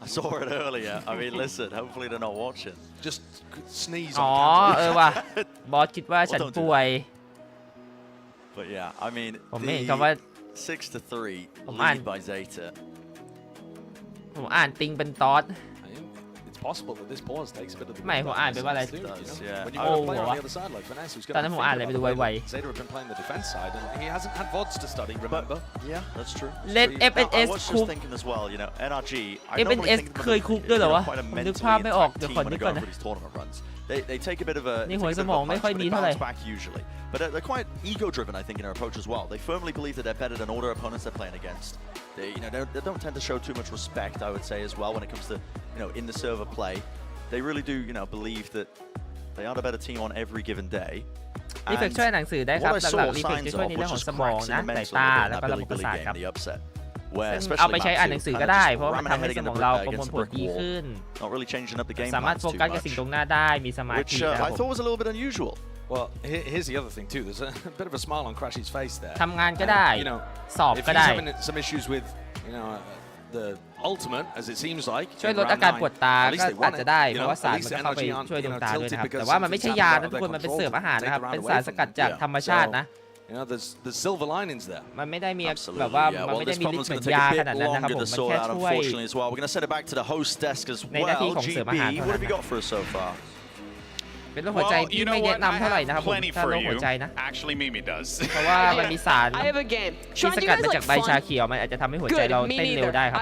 I saw it earlier. I mean, listen. Hopefully they're not watching. Just sneeze. อ๋อว่ะบอสคิดว่าฉันป่วย But yeah, I mean, ผมไม่เห็นคำว่า 6-3 lead by Zeta. ผมอ่านติงเป็นตอส Possible that this pause takes a bit of the ไม่ผมอ่านไปว่าอะไร When you have a player on the other side like Finesse who's ตอนนั้นผมอ่านอะไรไปดูไว Zeta have been playing the defense side and he hasn't had VODs to study, remember? Yeah, that's true. Let FNS I was just thinking as well, you know, NRG. FNS เคยคุกด้วยเหรอวะนึกภาพไม่ออกเดี๋ยวขอนึกก่อนนะ They take a bit of a back usually, but they're quite ego-driven, I think, in their approach as well. They firmly believe that they're better than all their opponents they're playing against. They don't tend to show too much respect, I would say, as well, when it comes to, in the server play. They really do, believe that they are the better team on every given day. รีเฟกช่วยหนังสือได้ครับหลักๆรีเฟกจะช่วยในเรื่องของสมองนะสายตาแล้วก็ระบบประสาทครับเอาไปใช้อ่านหนังสือก็ได้เพราะมันทำให้สมองเราประมวลผลดีขึ้นสามารถโฟกัสกับสิ่งตรงหน้าได้มีสมาธินะครับ Well, here's the other thing too. There's a bit of a smile on Crashy's face there. ทำงานก็ได้สอบก็ได้ If he's having some issues with, the ultimate, as it seems like. ช่วยลดอาการปวดตาก็อาจจะได้เพราะว่าสารมันเข้าไปช่วยดวงตาด้วยนะครับแต่ว่ามันไม่ใช่ยานะทุกคนมันเป็นเสิร์ฟอาหารนะครับเป็นสารสกัดจากธรรมชาตินะ there's silver linings there. มันไม่ได้มีแบบว่ามันไม่ได้มีฤทธิ์เหมือนยาขนาดนั้นนะครับผมมันแค่ช่วยในหน้าที่ของเสริมอาหารเท่านั้นเป็นโรคหัวใจที่ไม่แนะนำเท่าไหร่นะครับผมถ้าโรคหัวใจนะเพราะว่ามันมีสารที่สกัดมาจากใบชาเขียวมันอาจจะทำให้หัวใจเราเต้นเร็วได้ครับ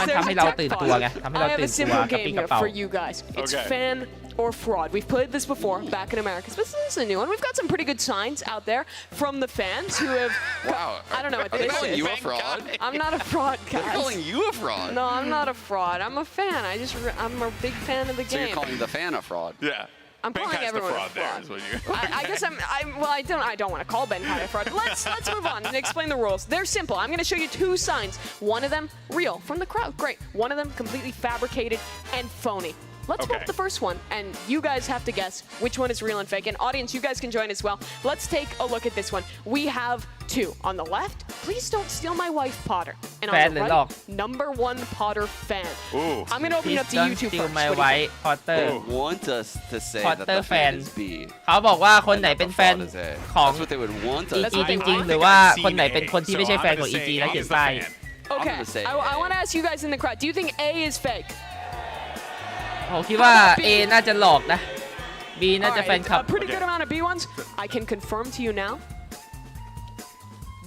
มันทำให้เราตื่นตัวไงทำให้เราตื่นตัวกับปีกระเป๋า or fraud. We've played this before back in America, but this is a new one. We've got some pretty good signs out there from the fans who have. Wow. I don't know what this is. Calling you a fraud? I'm not a fraud, guys. They're calling you a fraud. No, I'm not a fraud. I'm a fan. I'm a big fan of the game. So you're calling the fan a fraud? Yeah. I'm calling everyone a fraud. I guess I don't want to call Ben Kai a fraud. Let's move on and explain the rules. They're simple. I'm going to show you two signs. One of them real from the crowd. Great. One of them completely fabricated and phony. Let's flip the first one, and you guys have to guess which one is real and fake. And audience, you guys can join as well. Let's take a look at this one. We have two. On the left, please don't steal my wife, Potter. And on the right, #1 Potter fan. Ooh. I'm going to open it up to you two first. Please don't steal my wife, Potter. Want us to say Potter that the fan is B. เขาบอกว่าคนไหนเป็นแฟนของ That's what they would want us EG จริงๆหรือว่าคนไหนเป็นคนที่ไม่ใช่แฟนของ EG แล้วเขียนป้าย Okay, I want to ask you guys in the crowd, do you think A is fake? ผมคิดว่า A น่าจะหลอกนะ B น่าจะแฟนคลับ A pretty good amount of B ones. I can confirm to you now.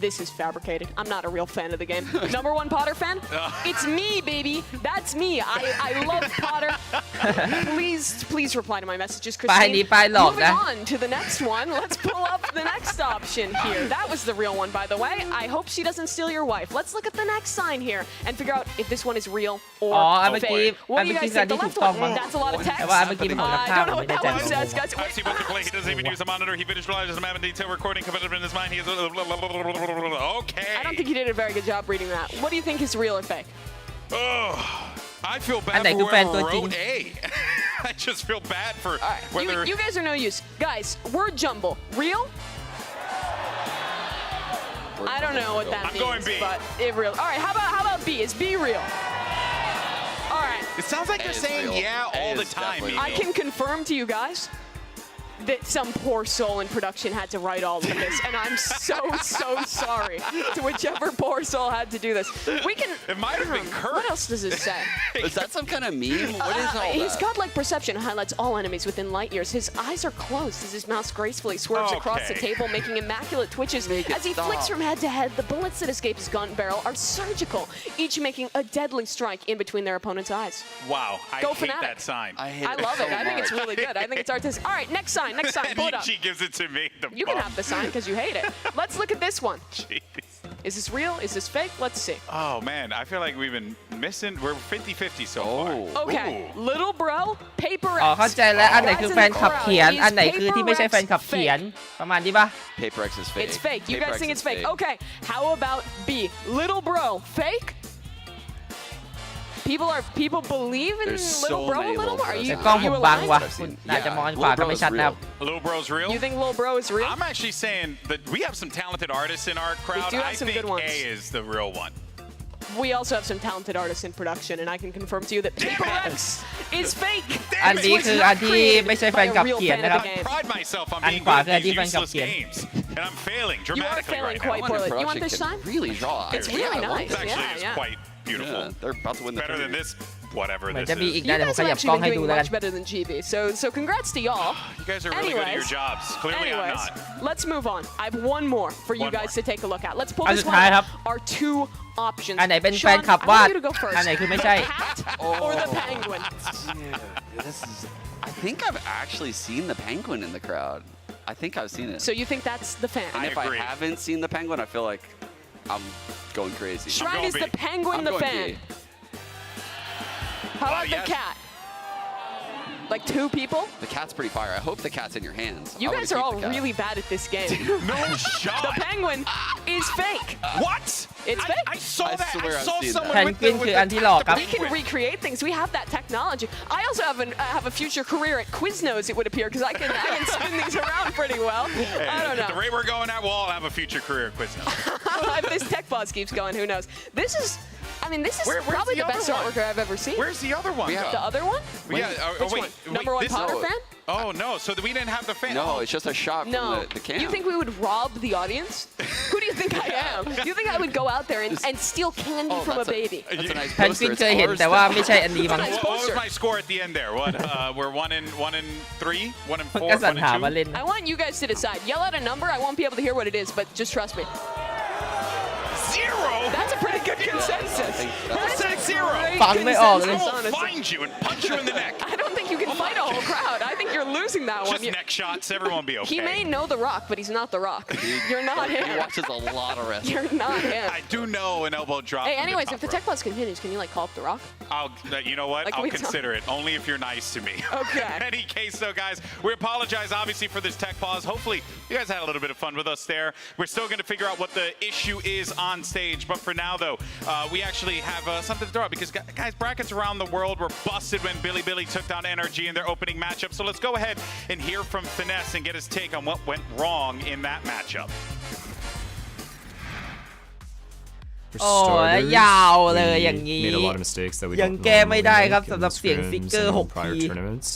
This is fabricated. I'm not a real fan of the game. #1 Potter fan? It's me, baby. That's me. I love Potter. Please reply to my messages, Christine. Moving on to the next one. Let's pull up the next option here. That was the real one, by the way. I hope she doesn't steal your wife. Let's look at the next sign here and figure out if this one is real or fake. What do you guys think? The left one. That's a lot of text. I don't know what that one says, guys. He doesn't even use a monitor. He visualizes the map in detail, recording competitive in his mind. He is okay. I don't think you did a very good job reading that. What do you think is real or fake? Oh, I feel bad for whoever wrote A. I just feel bad for whether... You guys are no use. Guys, word jumble. Real? I don't know what that means. I'm going B. But it real. All right, how about B? Is B real? It sounds like they're saying yeah all the time. I can confirm to you guys that some poor soul in production had to write all of this, and I'm so sorry to whichever poor soul had to do this. We can. It might have been Kurt. What else does it say? Is that some kind of meme? What is all that? His godlike perception highlights all enemies within light years. His eyes are closed as his mouse gracefully swerves across the table, making immaculate twitches. As he flicks from head to head, the bullets that escape his gun barrel are surgical, each making a deadly strike in between their opponent's eyes. Wow, I Go hate Fnatic. that sign. I love it. I think it's really good. I think it's artistic. All right, next sign. Pull it up. She gives it to me. You can have the sign because you hate it. Let's look at this one. Jeez. Is this real? Is this fake? Let's see. Oh man, I feel like we've been missing. We're 50-50 so far. Okay, little bro, paper X. อ๋อเข้าใจแล้วอันไหนคือแฟนคลับเขียนอันไหนคือที่ไม่ใช่แฟนคลับเขียนประมาณนี้ป่ะ Paper X is fake. It's fake. You Paper guys X think is it's fake? Okay. How about B? Little bro, fake? People believe in There's little so bro a many little little more? Are bros you, now. กล้อง are ผ you มบัง aligned? ว่ะคุณอาจจะมองกันขวาแต่ไม่ชัดนะครับ Little bro's real. You think little bro is real? I'm actually saying that we have some talented artists in our crowd. do have I some think good ones. A is the real one. We also have some talented artists in production, and I can confirm to you that Paper X is fake. อันนี้คืออันที่ไม่ใช่แฟนคลับเขียนนะครับ I pride myself on อัน being ขวา good คืออัน at ที่ these แฟนคลับ useless เขียน games, and I'm failing You are dramatically failing right quite now. poorly. You want this sign? Really draw. It's really I love nice. It actually Yeah, is yeah. quite beautiful. Yeah, they're about to win the Better than tournament. this. Whatever เหมือน this จะมี is. อีก You นะเดี๋ยวผม guys ข have ยับกล้อง actually ให้ been ดู doing แล้วกัน much better than GB. So congrats to y'all. You guys are really good at your jobs. Clearly I'm Anyways, not. let's move on. I have one more for you One guys more. to take a look at. Let's pull อัน this สุด one ท้ายครับ up. Our two options. อันไหนเป็นแฟน Sean, คลับ I วาด want you to go first. อันไหนคือไม่ใช่ The cat or the penguin? I think I've actually seen the penguin in the crowd. I think I've seen it. So you think that's the fan? And if I haven't seen the penguin, I feel like I'm going crazy. Shrine, is the penguin I'm the going fan? B. How about the cat? Like two people? The cat's pretty fire. I hope the cat's in your hands. You I wanna guys are keep all the cat. really bad at this game. No shot. The penguin is fake. What? It's fake. I saw that. I saw someone แพน with กวิน the คืออันที่หลอกครับ We can recreate things. We have that technology. I also have a future career at Quiznos, it would appear, because I can spin these around pretty well. I don't At the know. rate we're going at, we'll all have a future career at Quiznos. If this tech pause keeps going, who knows? This is Where's probably the the best other one? artwork I've ever seen. Where's the other one? The other one? Which wait, one? wait, Number one this- Potter no. fan? Oh no, so we didn't have the fan. No, it's just a shot from No. the cam. You think we would rob the audience? Who do you think I am? You think I would go out there and steal candy from a baby? That's a nice แพนกวิ poster. น It's เคยเห็น ours แต่ว่าไม่ใช่อันนี้มั้ง What was my score at the end there? What? We're 1 in 3, 1 in 4, ก็สรร 1 in หามาเล่น 2. I want you guys to decide. Yell out a number. I won't be able to hear what it is, but just trust me. 0. That's a pretty good consensus. Who said 0? ฟังไม่ออกเลย I'll find you and punch you in the neck. I don't think you can fight a whole crowd. I think you're losing that one. Just neck shots. Everyone will be okay. He may know The Rock, but he's not The Rock. You're not He him. watches a lot of wrestling. You're not him. I do know an elbow drop. Hey, from anyways, the if the top tech pause continues, can you call up The Rock? You know what? Like I'll we talk- consider it. Only if you're nice to me. Okay. In any case, though, guys, we apologize, obviously, for this tech pause. Hopefully, you guys had a little bit of fun with us there. We're still going to figure out what the issue is on stage. But for now, though, we actually have something to throw out because, guys, brackets around the world were busted when Billy took down NRG in their opening matchup. So let's go ahead and hear from Finesse and get his take on what went wrong in that matchup. โอ้ยยาวเลยอย่างนี้ made a lot of mistakes that we ยัง don't แก้ไม่ normally ได้ make ครับ in สำหรับ the เสียง scrims ฟิกเกอ and ร์ in prior 6 tournaments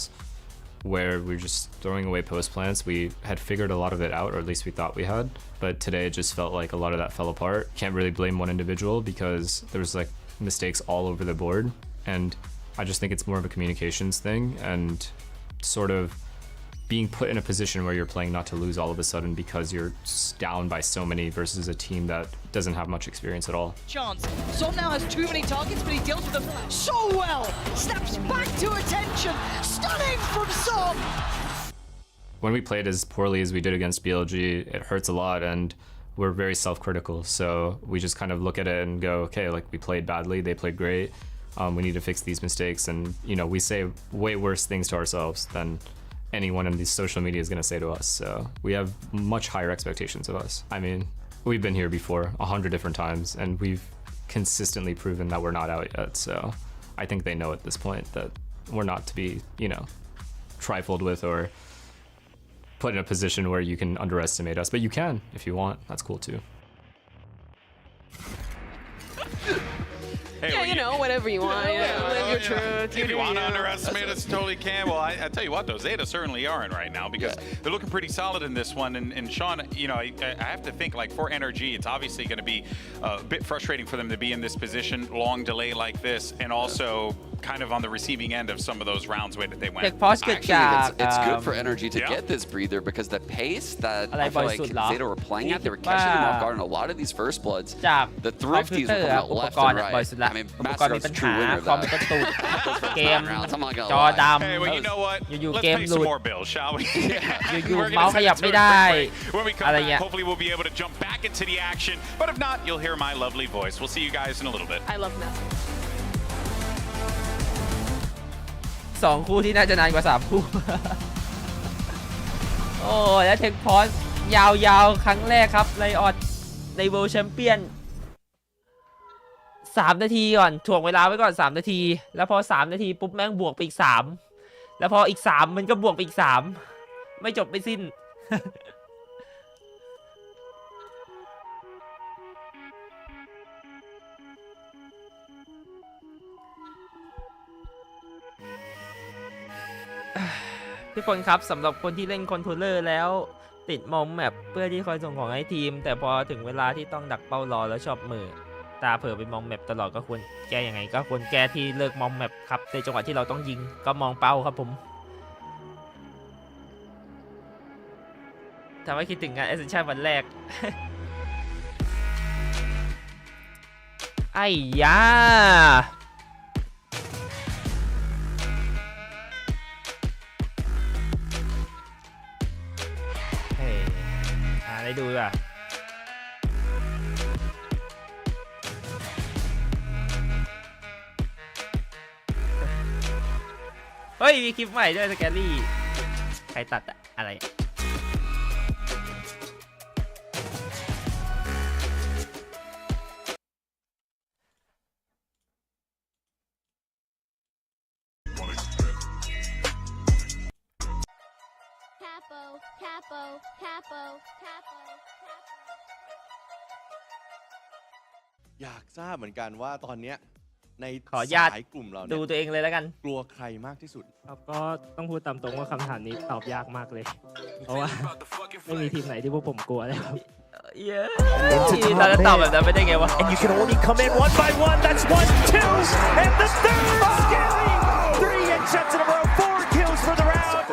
where we're just throwing away post plants. We had figured a lot of it out, or at least we thought we had, but today it just felt like a lot of that fell apart. Can't really blame one individual because there was like mistakes all over the board, and I just think it's more of a communications thing and sort of being put in a position where you're playing not to lose all of a sudden because you're down by so many versus a team that doesn't have much experience at all. Chance. Som now has too many targets, but he deals with them so well. Snaps back to attention. Stunning from Som. When we played as poorly as we did against BLG, it hurts a lot and we're very self-critical. So we just kind of look at it and go, okay, like we played badly, they played great. We need to fix these mistakes. And, you know, we say way worse things to ourselves than anyone in the social media is going to say to us. So we have much higher expectations of us. I mean, we've been here before 100 different times and we've consistently proven that we're not out yet. So I think they know at this point that we're not to be, you know, trifled with or put in a position where you can underestimate us, but you can if you want. That's cool too. Yeah, you know, whatever you want. Live your truth. If you want to underestimate us, totally can. Well, I tell you what, though, Zeta certainly aren't right now because they're looking pretty solid in this one. And Sean, you know, I have to think, like, for NRG, it's obviously going to be a bit frustrating for them to be in this position, long delay like this, and also kind of on the receiving end of some of those rounds where they went. Actually, it's good for NRG to get this breather because the pace that I feel like Zeta were playing at, they were catching them off guard in a lot of these first bloods. The thrifties were coming out left and right. I mean, Master's a true winner of that. เกมจอดำ Hey, well, you know what? อยู่ Let's เกม pay หลุ some ด more bills, shall we? อยู่เมาส์ขยับไม่ได้ When we come อะไร back, เงี้ย hopefully we'll be able to jump back into the action. But if not, you'll hear my lovely voice. We'll see you guys in a little bit. I love that. 2 คู่ที่น่าจะนานกว่า 3 คู่ โอ้แล้วเทคพอสยาวๆครั้งแรกครับไลออดในเวิลด์แชมเปี้ยน3 นาทีก่อนถ่วงเวลาไว้ก่อน3 นาทีแล้วพอ3 นาทีปุ๊บแม่งบวกไปอีก3แล้วพออีก3มันก็บวกไปอีก3ไม่จบไม่สิ้น ทุกคนครับสำหรับคนที่เล่นคอนโทรลเลอร์แล้วติดมอมแมปเพื่อที่คอยส่งของให้ทีมแต่พอถึงเวลาที่ต้องดักเป้ารอแล้วชอบมือตาเผลอไปมองแมปตลอดก็ควรแก้ยังไงก็ควรแก้ที่เลิกมองแมปครับในจังหวะที่เราต้องยิงก็มองเป้าครับผมทำให้คิดถึงงาน Ascension วันแรก ไอ้ยาได้ดูป่ะเฮ้ยมีคลิปใหม่ด้วยสแกลลี่ใครตัดอะอะไรอยากทราบเหมือนกันว่าตอนเนี้ยใน ขอญาติ สายกลุ่มเรา ดูตัวเองเลยแล้วกัน กลัวใครมากที่สุด ครับก็ต้องพูดตามตรงว่าคำถามนี้ตอบยากมากเลย เพราะว่าไม่มีทีมไหนที่พวกผมกลัวเลยครับ เยอะเราจะตอบแบบนั้นไม่ได้ไงวะ And you can only come in one by one. That's 1, 2, and the third scary. 3 headshots in a row, 4 kills for the round.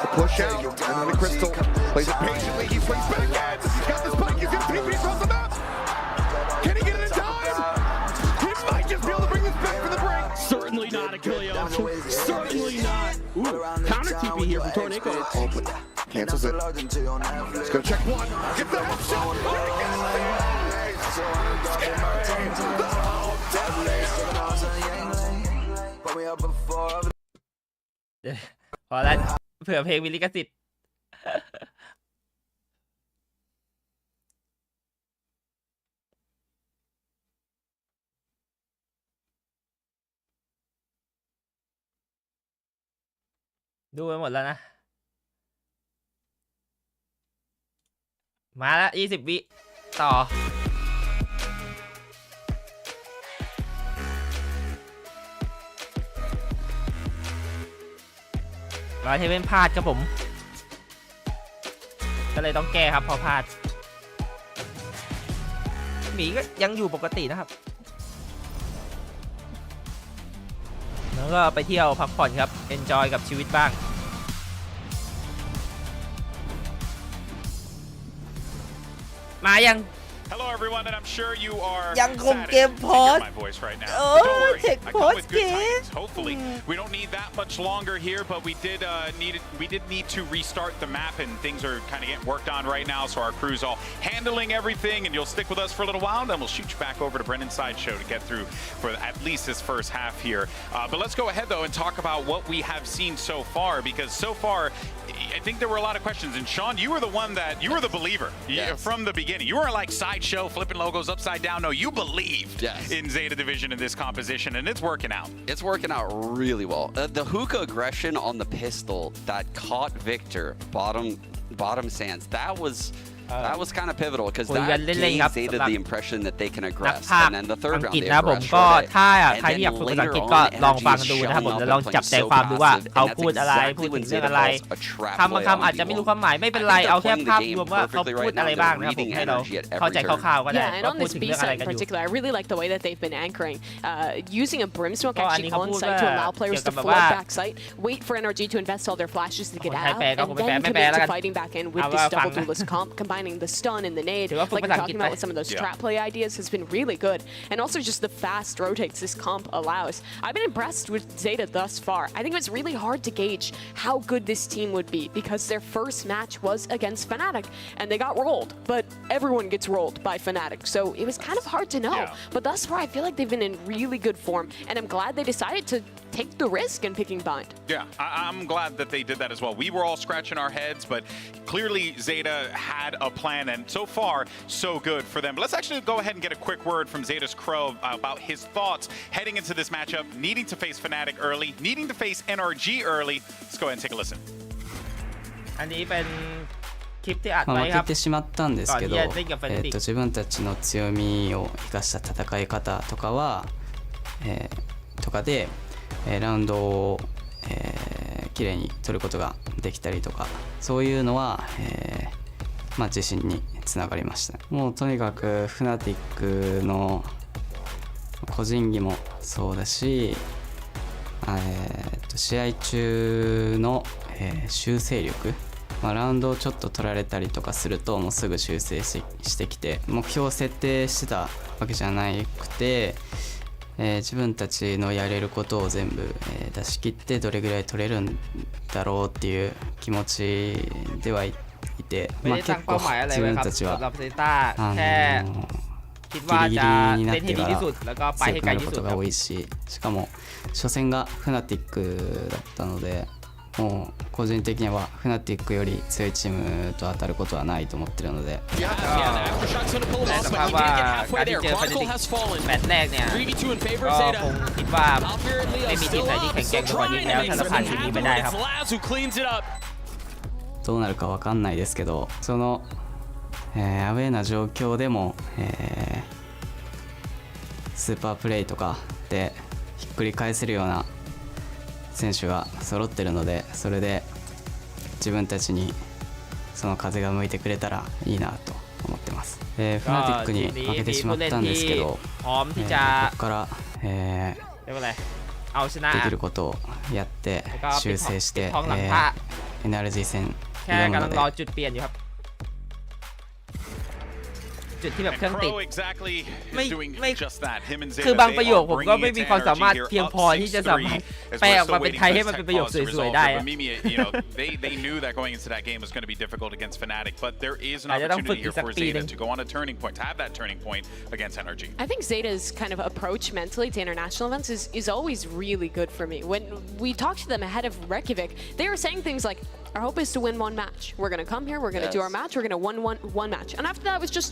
The push out on the crystal. Plays it patiently. He swings back at. He's got the spike. He's gonna PP across the map. Can he get it in time? He might just be able to bring this back for the break. Certainly not a kill, Certainly not. Ooh, counter TP here from Tornico. Cancels it. He's gonna check one. Get the headshot. Scary. พอแล้วเผื่อเพลงมีลิขสิทธิ์ ดูไปหมดแล้วนะ มาแล้ว20 วิต่อร้อยเทเว่นพลาดครับผม ก็เลยต้องแก้ครับพอพลาดหมีก็ยังอยู่ปกตินะครับ แล้วก็ไปเที่ยวพักผ่อนครับ enjoy กับชีวิตบ้าง มายัง Hello everyone, and I'm sure you are ยังคงเกมพอส my voice right now. โอ้ Don't worry, เทค I พอ come ส with เก good ม tidings. Hopefully, we don't need that much longer here, but we did need to restart the map, and things are kind of getting worked on right now. So our crew's all handling everything, and you'll stick with us for a little while, and then we'll shoot you back over to Brendan's Sideshow to get through for at least this first half here. But let's go ahead though and talk about what we have seen so far, because so far, I think there were a lot of questions. And Sean, you were the one that you were the believer from the beginning. You weren't like Sideshow flipping logos upside down. No, you believed in Zeta Division in this composition, and it's working out. It's working out really well. The hookah aggression on the pistol that caught Victor bottom sands, That was kind of pivotal because คุยกัน that เล่น gave ๆครับ Zeta สำหรับ the impression that they can นัก aggress. พากย์ And then the third อัง round กฤษ they นะผม aggressed ก็ right ถ้า away. ใคร And ที่อยาก then ฝึกภาษาอัง later กฤษก็ on, ลองฟัง Energy ดูนะครับผม showing แล้ว up ลอง and จับ playing ใจ so ความดูว่า passive. เขา And that's พูดอะไร exactly พูด when ถึงเรื่อง Zeta อะไร calls a trap คำบาง play คำอาจ on จะไม่รู้ Eagle. ความหมายไม่เป็น I ไร think เอา they're แค่ playing the ภาพ game รวมว่าเขา perfectly พูด right อะไร now. บ้าง They're นะครับผม reading ให้เรา Energy at เข้า every ใจ turn. คร่าวๆก็ได้ Yeah, and ว่า on พูด this ถึง B เรื่องอะไร side กั in นอยู่ particular, I really like the way that they've been anchoring, using a Brimstone ก็อัน actually นี้เขา on พูด site ว่า to allow players เกี่ยวกั to บแบบ flood ว่า back site, wait for NRG to invest all their flashes to get คนไทย out, แปลก็ and คงไม่แปล then ไม่แปล commit แล้ว to กัน fighting back in with เอา this ว่าฟัง double duelist comp, combining the stun and the nade, ถือว่าฝึก like ภา we're ษาอังกฤษ talking ไป about with some of those trap play ideas, has been really good. And also just the fast rotates this comp allows. I've been impressed with Zeta thus far. I think it was really hard to gauge how good this team would be because their first match was against Fnatic and they got rolled, but everyone gets rolled by Fnatic, so it was kind of hard to know. But thus far, I feel like they've been in really good form, and I'm glad they decided to take the risk in picking Bind. Yeah, I'm glad that they did that as well. We were all scratching our heads, but clearly Zeta had a plan, and so far, so good for them. But let's actually go ahead and get a quick word from Zeta's Crow about his thoughts heading into this matchup, needing to face Fnatic early, needing to face NRG early. Let's go ahead and take a listen. อันนี้เป็นคลิปที่อัด 負 ไว้ครับ けてしまったんですけど、ก่อนที่จะเล่นกับ Fnatic 自分たちの強みを生かした戦い方とかは、とかで、ラウンドを、きれいに取ることができたりとか、そういうのは、自信につながりました。もうとにかくフナティックの個人技もそうだし、試合中の、修正力、ラウンドをちょっと取られたりとかするともうすぐ修正してきて、目標を設定してたわけじゃなくて、自分たちのやれることを全部、出し切ってどれぐらい取れるんだろうっていう気持ちではいて、結構自分たちはギリギリになってから強くなることが多いし、しかも初戦がフナティックだったので、もう個人的にはフナティックより強いチームと当たることはないと思ってるので。แต่สภาพว่าการที่เจอ Fnatic แมตช์แรกเนี่ยก็คงคิดว่าไม่มีทีมไหนที่แข็งแกร่งกว่านี้แล้วถ้าเราผ่านทีมนี้ไปได้ครับ どうなるかわかんないですけど、その、アウェーな状況でも、スーパープレイとかでひっくり返せるような選手が揃ってるので、それで自分たちにその風が向いてくれたらいいなと思ってます。フナティックに負けてしまったんですけど、ここから、できることをやって修正して、NRG 戦挑むので。จุดที่แบบเครื่องติด Crow exactly is doing just that. Him and Zeta, คือบางประโยค they ผม are ก็ bringing ไม่ it มี to ความสามารถ energy เพียง here, พอ up ที่จะสามารถ 6-3 as แปล we're ออกมา still เป็น waiting ไทย for ให้ this มัน tech เป็นประโยค pause to สวย resolve. ๆได้ But Mimi, they knew that going into that game was going to be difficult against Fnatic, but there is an อาจจะต้องฝึก opportunity อี here กสัก for ปีหนึ่ Zeta ง to go on a turning point, to have that turning point against NRG. I think Zeta's kind of approach mentally to international events is always really good for me. When we talked to them ahead of Reykjavik, they were saying things like, our hope is to win one match. We're going to come here, we're going to do our match, we're going to win one match. And after that, it was just,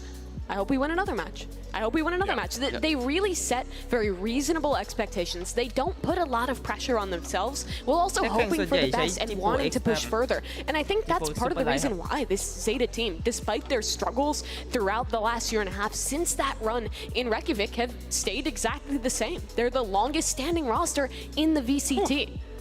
I hope we win another match. I hope we win another match. They really set very reasonable expectations. They don't put a lot of pressure on themselves while also hoping for the best and wanting to push further. And I think that's part of the reason why this Zeta team, despite their struggles throughout the last year and a half since that run in Reykjavik, have stayed exactly the same. They're the longest standing roster in the VCT.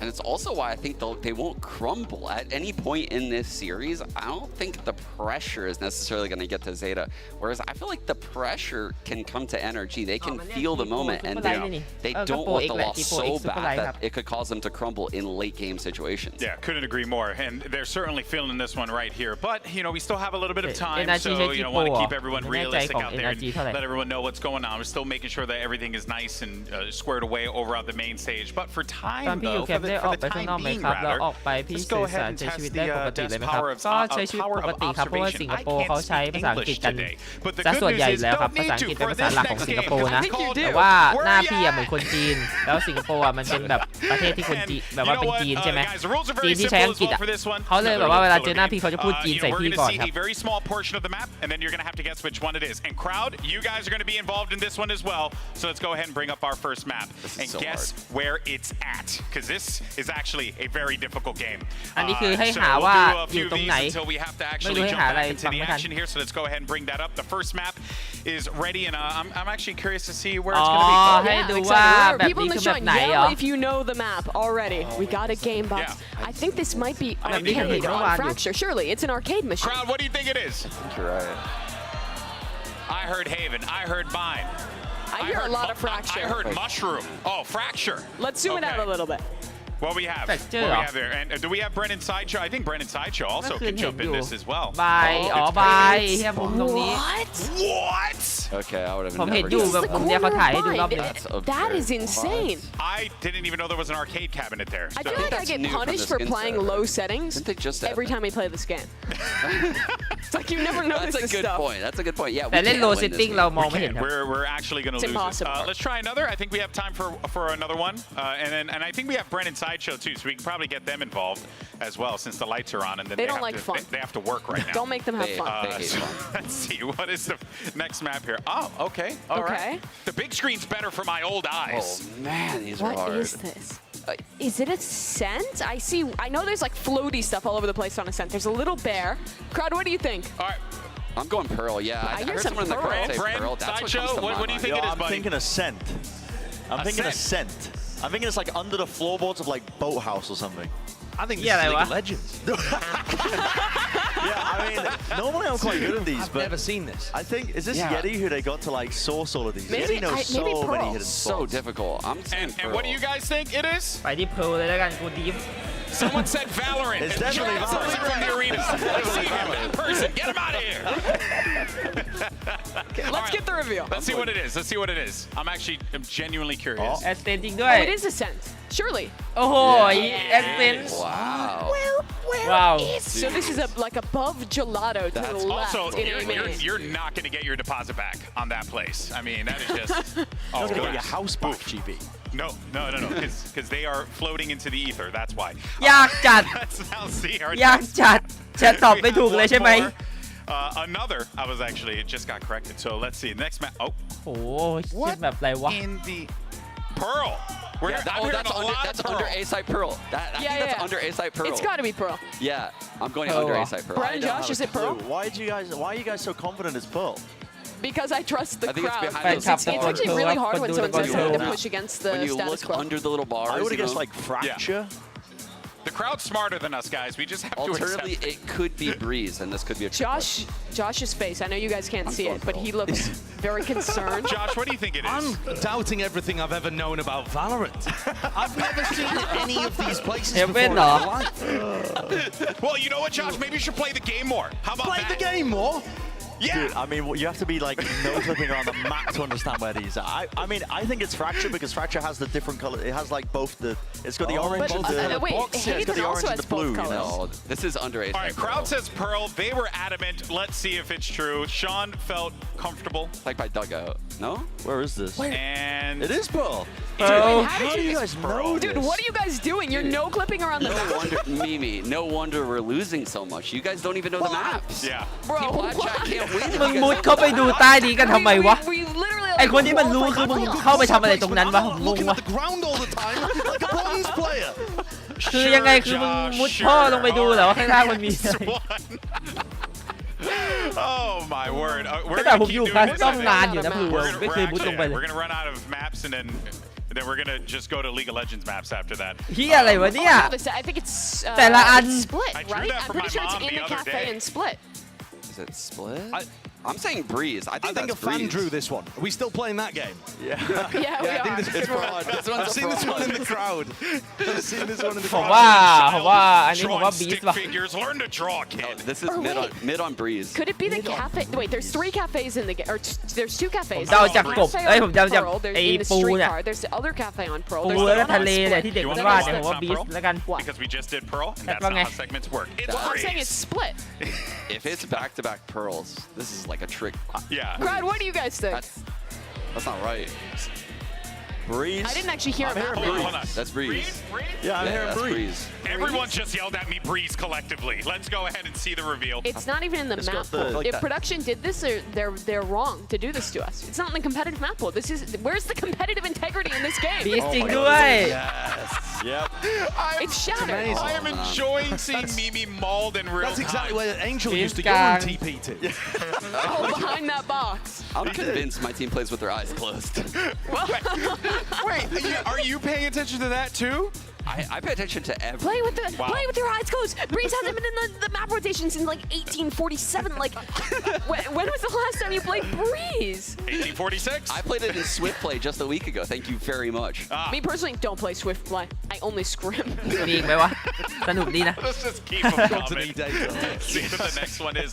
And it's also why I think they won't crumble at any point in this series. I don't think the pressure is necessarily going to get to Zeta. Whereas I feel like the pressure can come to NRG. They can feel the moment, and they don't want the loss so bad that it could cause them to crumble in late game situations. Yeah, couldn't agree more. And they're certainly feeling this one right here. But, we still have a little bit of time, so, want to keep everyone realistic out there and let everyone know what's going on. We're still making sure that everything is nice and squared away over on the main stage. But for time, though, for the time being, rather, let's go ahead and test the power of observation. I can't speak English today, but the good news is don't need to for this next game. แต่ว่าหน้าพี่เหมือนคนจีนแล้วสิงคโปร์มันเป็นแบบประเทศที่คนจีนแบบว่าเป็นจีนใช่ไหมจีนที่ใช้อังกฤษเขาเลยแบบว่าเวลาเจอหน้าพี่เขาจะพูดจีนใส่พี่ก่อนครับ a very small portion of the map, and then you're going to have to guess which one it is. And crowd, you guys are going to be involved in this one as well. So let's go ahead and bring up our first map and guess where it's at, because this this is actually a very difficult game. อันนี้คือให้หาว่าอยู่ตรงไหนไม่รู้ให้หาอะไรฟังไม่ทัน here, so let's go ahead and bring that up. The first map is ready, and I'm actually curious to see where it's going to be. ให้ดูว่าแบบนี้คือแบบไหนเหรอ If you know the map already, we got a game box. I think this might be arcade on Fracture. Surely, it's an arcade machine. Crowd, what do you think it is? I think you're right. I heard Haven. I heard Bind. I hear a lot of Fracture. I heard Mushroom. Oh, Fracture. Let's zoom it out a little bit. What we have? What we have there? And do we have Brennan Sideshow? I think Brennan Sideshow also can jump in this as well. บายอ๋อบายเฮียผมตรงนี้ What? Okay, I would have ผมเห็น never อยู่ guessed. แบบมุมเนี้ยเขาถ่ายให้ดูรอบนึง That is insane. I didn't even know there was an arcade cabinet there. I feel like I get punished for playing low settings every time we play this game. It's like you never notice That's a this good stuff. point. That's a good point. Yeah, แต่ we เล่น can't low win this setting game. เรามองไม่เห็นครับ We're actually going to It's lose this. impossible. Let's try another. I think we have time for another one. And I think we have Brennan Sideshow too, so we can probably get them involved as well since the lights are on and then They don't like fun. They have to work right now. Don't make them have fun. They hate So fun. let's see, what is the next map here? Oh, okay. All right. The big screen's better for my old eyes. Oh man, these are What hard. is this? Is it a scent? I know there's like floaty stuff all over the place on a scent. There's a little bear. Crowd, what do you think? All right. I'm going Pearl. Yeah, I hear heard some someone in the crowd say Brand, Pearl. That's what Sideshow, comes to my what do you mind. think it is, I'm buddy? thinking a scent. I'm thinking a scent. I'm thinking it's like under the floorboards of like Boathouse or something. I think this is League of Legends. Yeah, I mean, normally I'm quite good at these, I've but never seen this. I think, is this Yeti who they got to like source all of these? Maybe- Yeti knows maybe so many Pearl. hidden So spots. difficult. I'm saying And what do you guys think it is? ไปที่เพลเลยแล้วกันกูดีฟ Someone said Valorant. It's definitely Shout out Valorant. from the arena. Let's see him in person. Get him out of here. Let's get the reveal. Let's see what it is. Let's see what it is. I'm genuinely curious. แอสเซนจริงด้วย Oh, it is a scent. Surely. โอ้โหแอสเซน Wow. Wow. So this is like above gelato to the left Also, in A-main. you're not going to get your deposit back on that place. I mean, that is just. You're not gonna get your house back, GB. No, because they are floating into the ether. That's why. ยากจัด Let's now see our ยากจัดแชทตอบไม่ถูกเลยใช่ไหม Another, I was actually, it just got corrected. So let's see. Next map. Oh. โอ้โหคิดแบบไรวะ In the Pearl. Yeah, that's under A-side Pearl. I think that's under A-side Pearl. It's got to be Pearl. Yeah, I'm going Pearl. under A-side Pearl. Brian, Josh, is it Pearl? Why are you guys so confident it's Pearl? Because I trust the I think it's crowd. behind It's, those it's actually really hard when someone says something to push against the When you status look quo. under the little bars, I would have you guessed know, like Fracture. The crowd's smarter than us, guys. We just have to alternatively, accept it could be Breeze, and this could be a trick play. Josh's face. I know you guys can't see it, but he looks very concerned. Josh, what do you think it is? I'm doubting everything I've ever known about Valorant. I've never seen any of these places before in my life. Well, you know what, Josh? Maybe you should play the game more. How about Play that? the game more? Yeah. Dude, I mean, you have to be like no-clipping around the map to understand where these are. I mean, I think it's Fracture because Fracture has the different color. It has like both the. It's got the orange and the. wait, it's got Hayden the also orange and has the blue. both You know? No, this is under A-side All right, crowd says Pearl. They were adamant. Let's see if it's true. Sean felt comfortable. Like by dugout. No? Where is this? And it is Pearl. Pearl. How did you guys know Dude, what are you guys doing? You're no-clipping around the map. No wonder, Mimi, no wonder we're losing so much. You guys don't even know the maps. Yeah. Bro, People at chat can't win if มึง you มุด guys เข้าไปดูใต้นี้กันทำไมวะ we literally ไอคนที่มันรู้คือมึงเข้าไปทำอะไรตรงนั้นวะ I'm ง not ง looking วะ at the ground all the time like a bronze player. คือยังไงคือมึงมุดท่อลงไปดูเหรอว่าข้างล่างมันมีอะไร Oh my word. We're แต่ gonna ผม keep อยู่ doing คัส this. ตอมนานอยู่นะคือ We're ไม่เคยมุดลงไปเลย gonna run out of maps and then we're gonna just go to League of Legends maps after that. เฮียอะไรวะเนี่ย I think it's แต่ละอัน it's split, I drew right? that I'm for pretty my sure it's mom in the the other cafe day. and split. Is it split? I'm saying Breeze. I think I think a that's fan Breeze. drew this one. Are we still playing that game? Yeah. Yeah, we I think are. this is fraud. This one's I've a seen this fraud. one in the crowd. I've seen this one in the ผม crowd. ว่าอันนี้ผมว่า Drawing บีส stick ว่ะ figures. Learn to draw, No, kid. this is mid on Breeze. Could it be the cafe? Wait, there's 3 cafes in the game, or there's 2 cafes. เดาจากกบ Cafe เอ้ย on ผมเดาจาก Pearl, there's ไอ้ in the ปูเนี่ย streetcar. There's the other cafe on Pearl. ปู There's แล้วก็ the one ทะ on เล Split. เนี่ยที่เด็กมันวาดเนี่ยผมว่าบีสแล้วกัน Because we just did Pearl, and that's That's not wrong, how segments work. It's Well, I'm saying Breeze. it's split. If it's back-to-back Pearls, this is like a trick. Yeah. Brad, what do you guys think? That's not right. Breeze. I didn't actually hear a map. That's Breeze. Yeah, I'm hearing Breeze. Everyone just yelled at me Breeze collectively. Let's go ahead and see the reveal. It's not even in the map pool. If production did this, they're wrong to do this to us. It's not in the competitive map pool. Where's the competitive integrity in this game? บีสจริงด้วย Yep. It's shattered. I am enjoying seeing Mimi mauled in real That's time. exactly where Angel He's used to go in gone. TP to. Oh, behind that box. I'm convinced my team plays with their eyes closed. Wait, are you paying attention to that too? I pay attention to everything. Play with your eyes closed. Breeze hasn't been in the map rotation since like 1847. Like, when was the last time you played Breeze? 1846. I played it in Swift Play just a week ago. Thank you very much. Me personally, don't play Swift Play. I only scrim. มีอีกไหมวะสนุกดีนะ Let's just keep them coming. See what the next one is.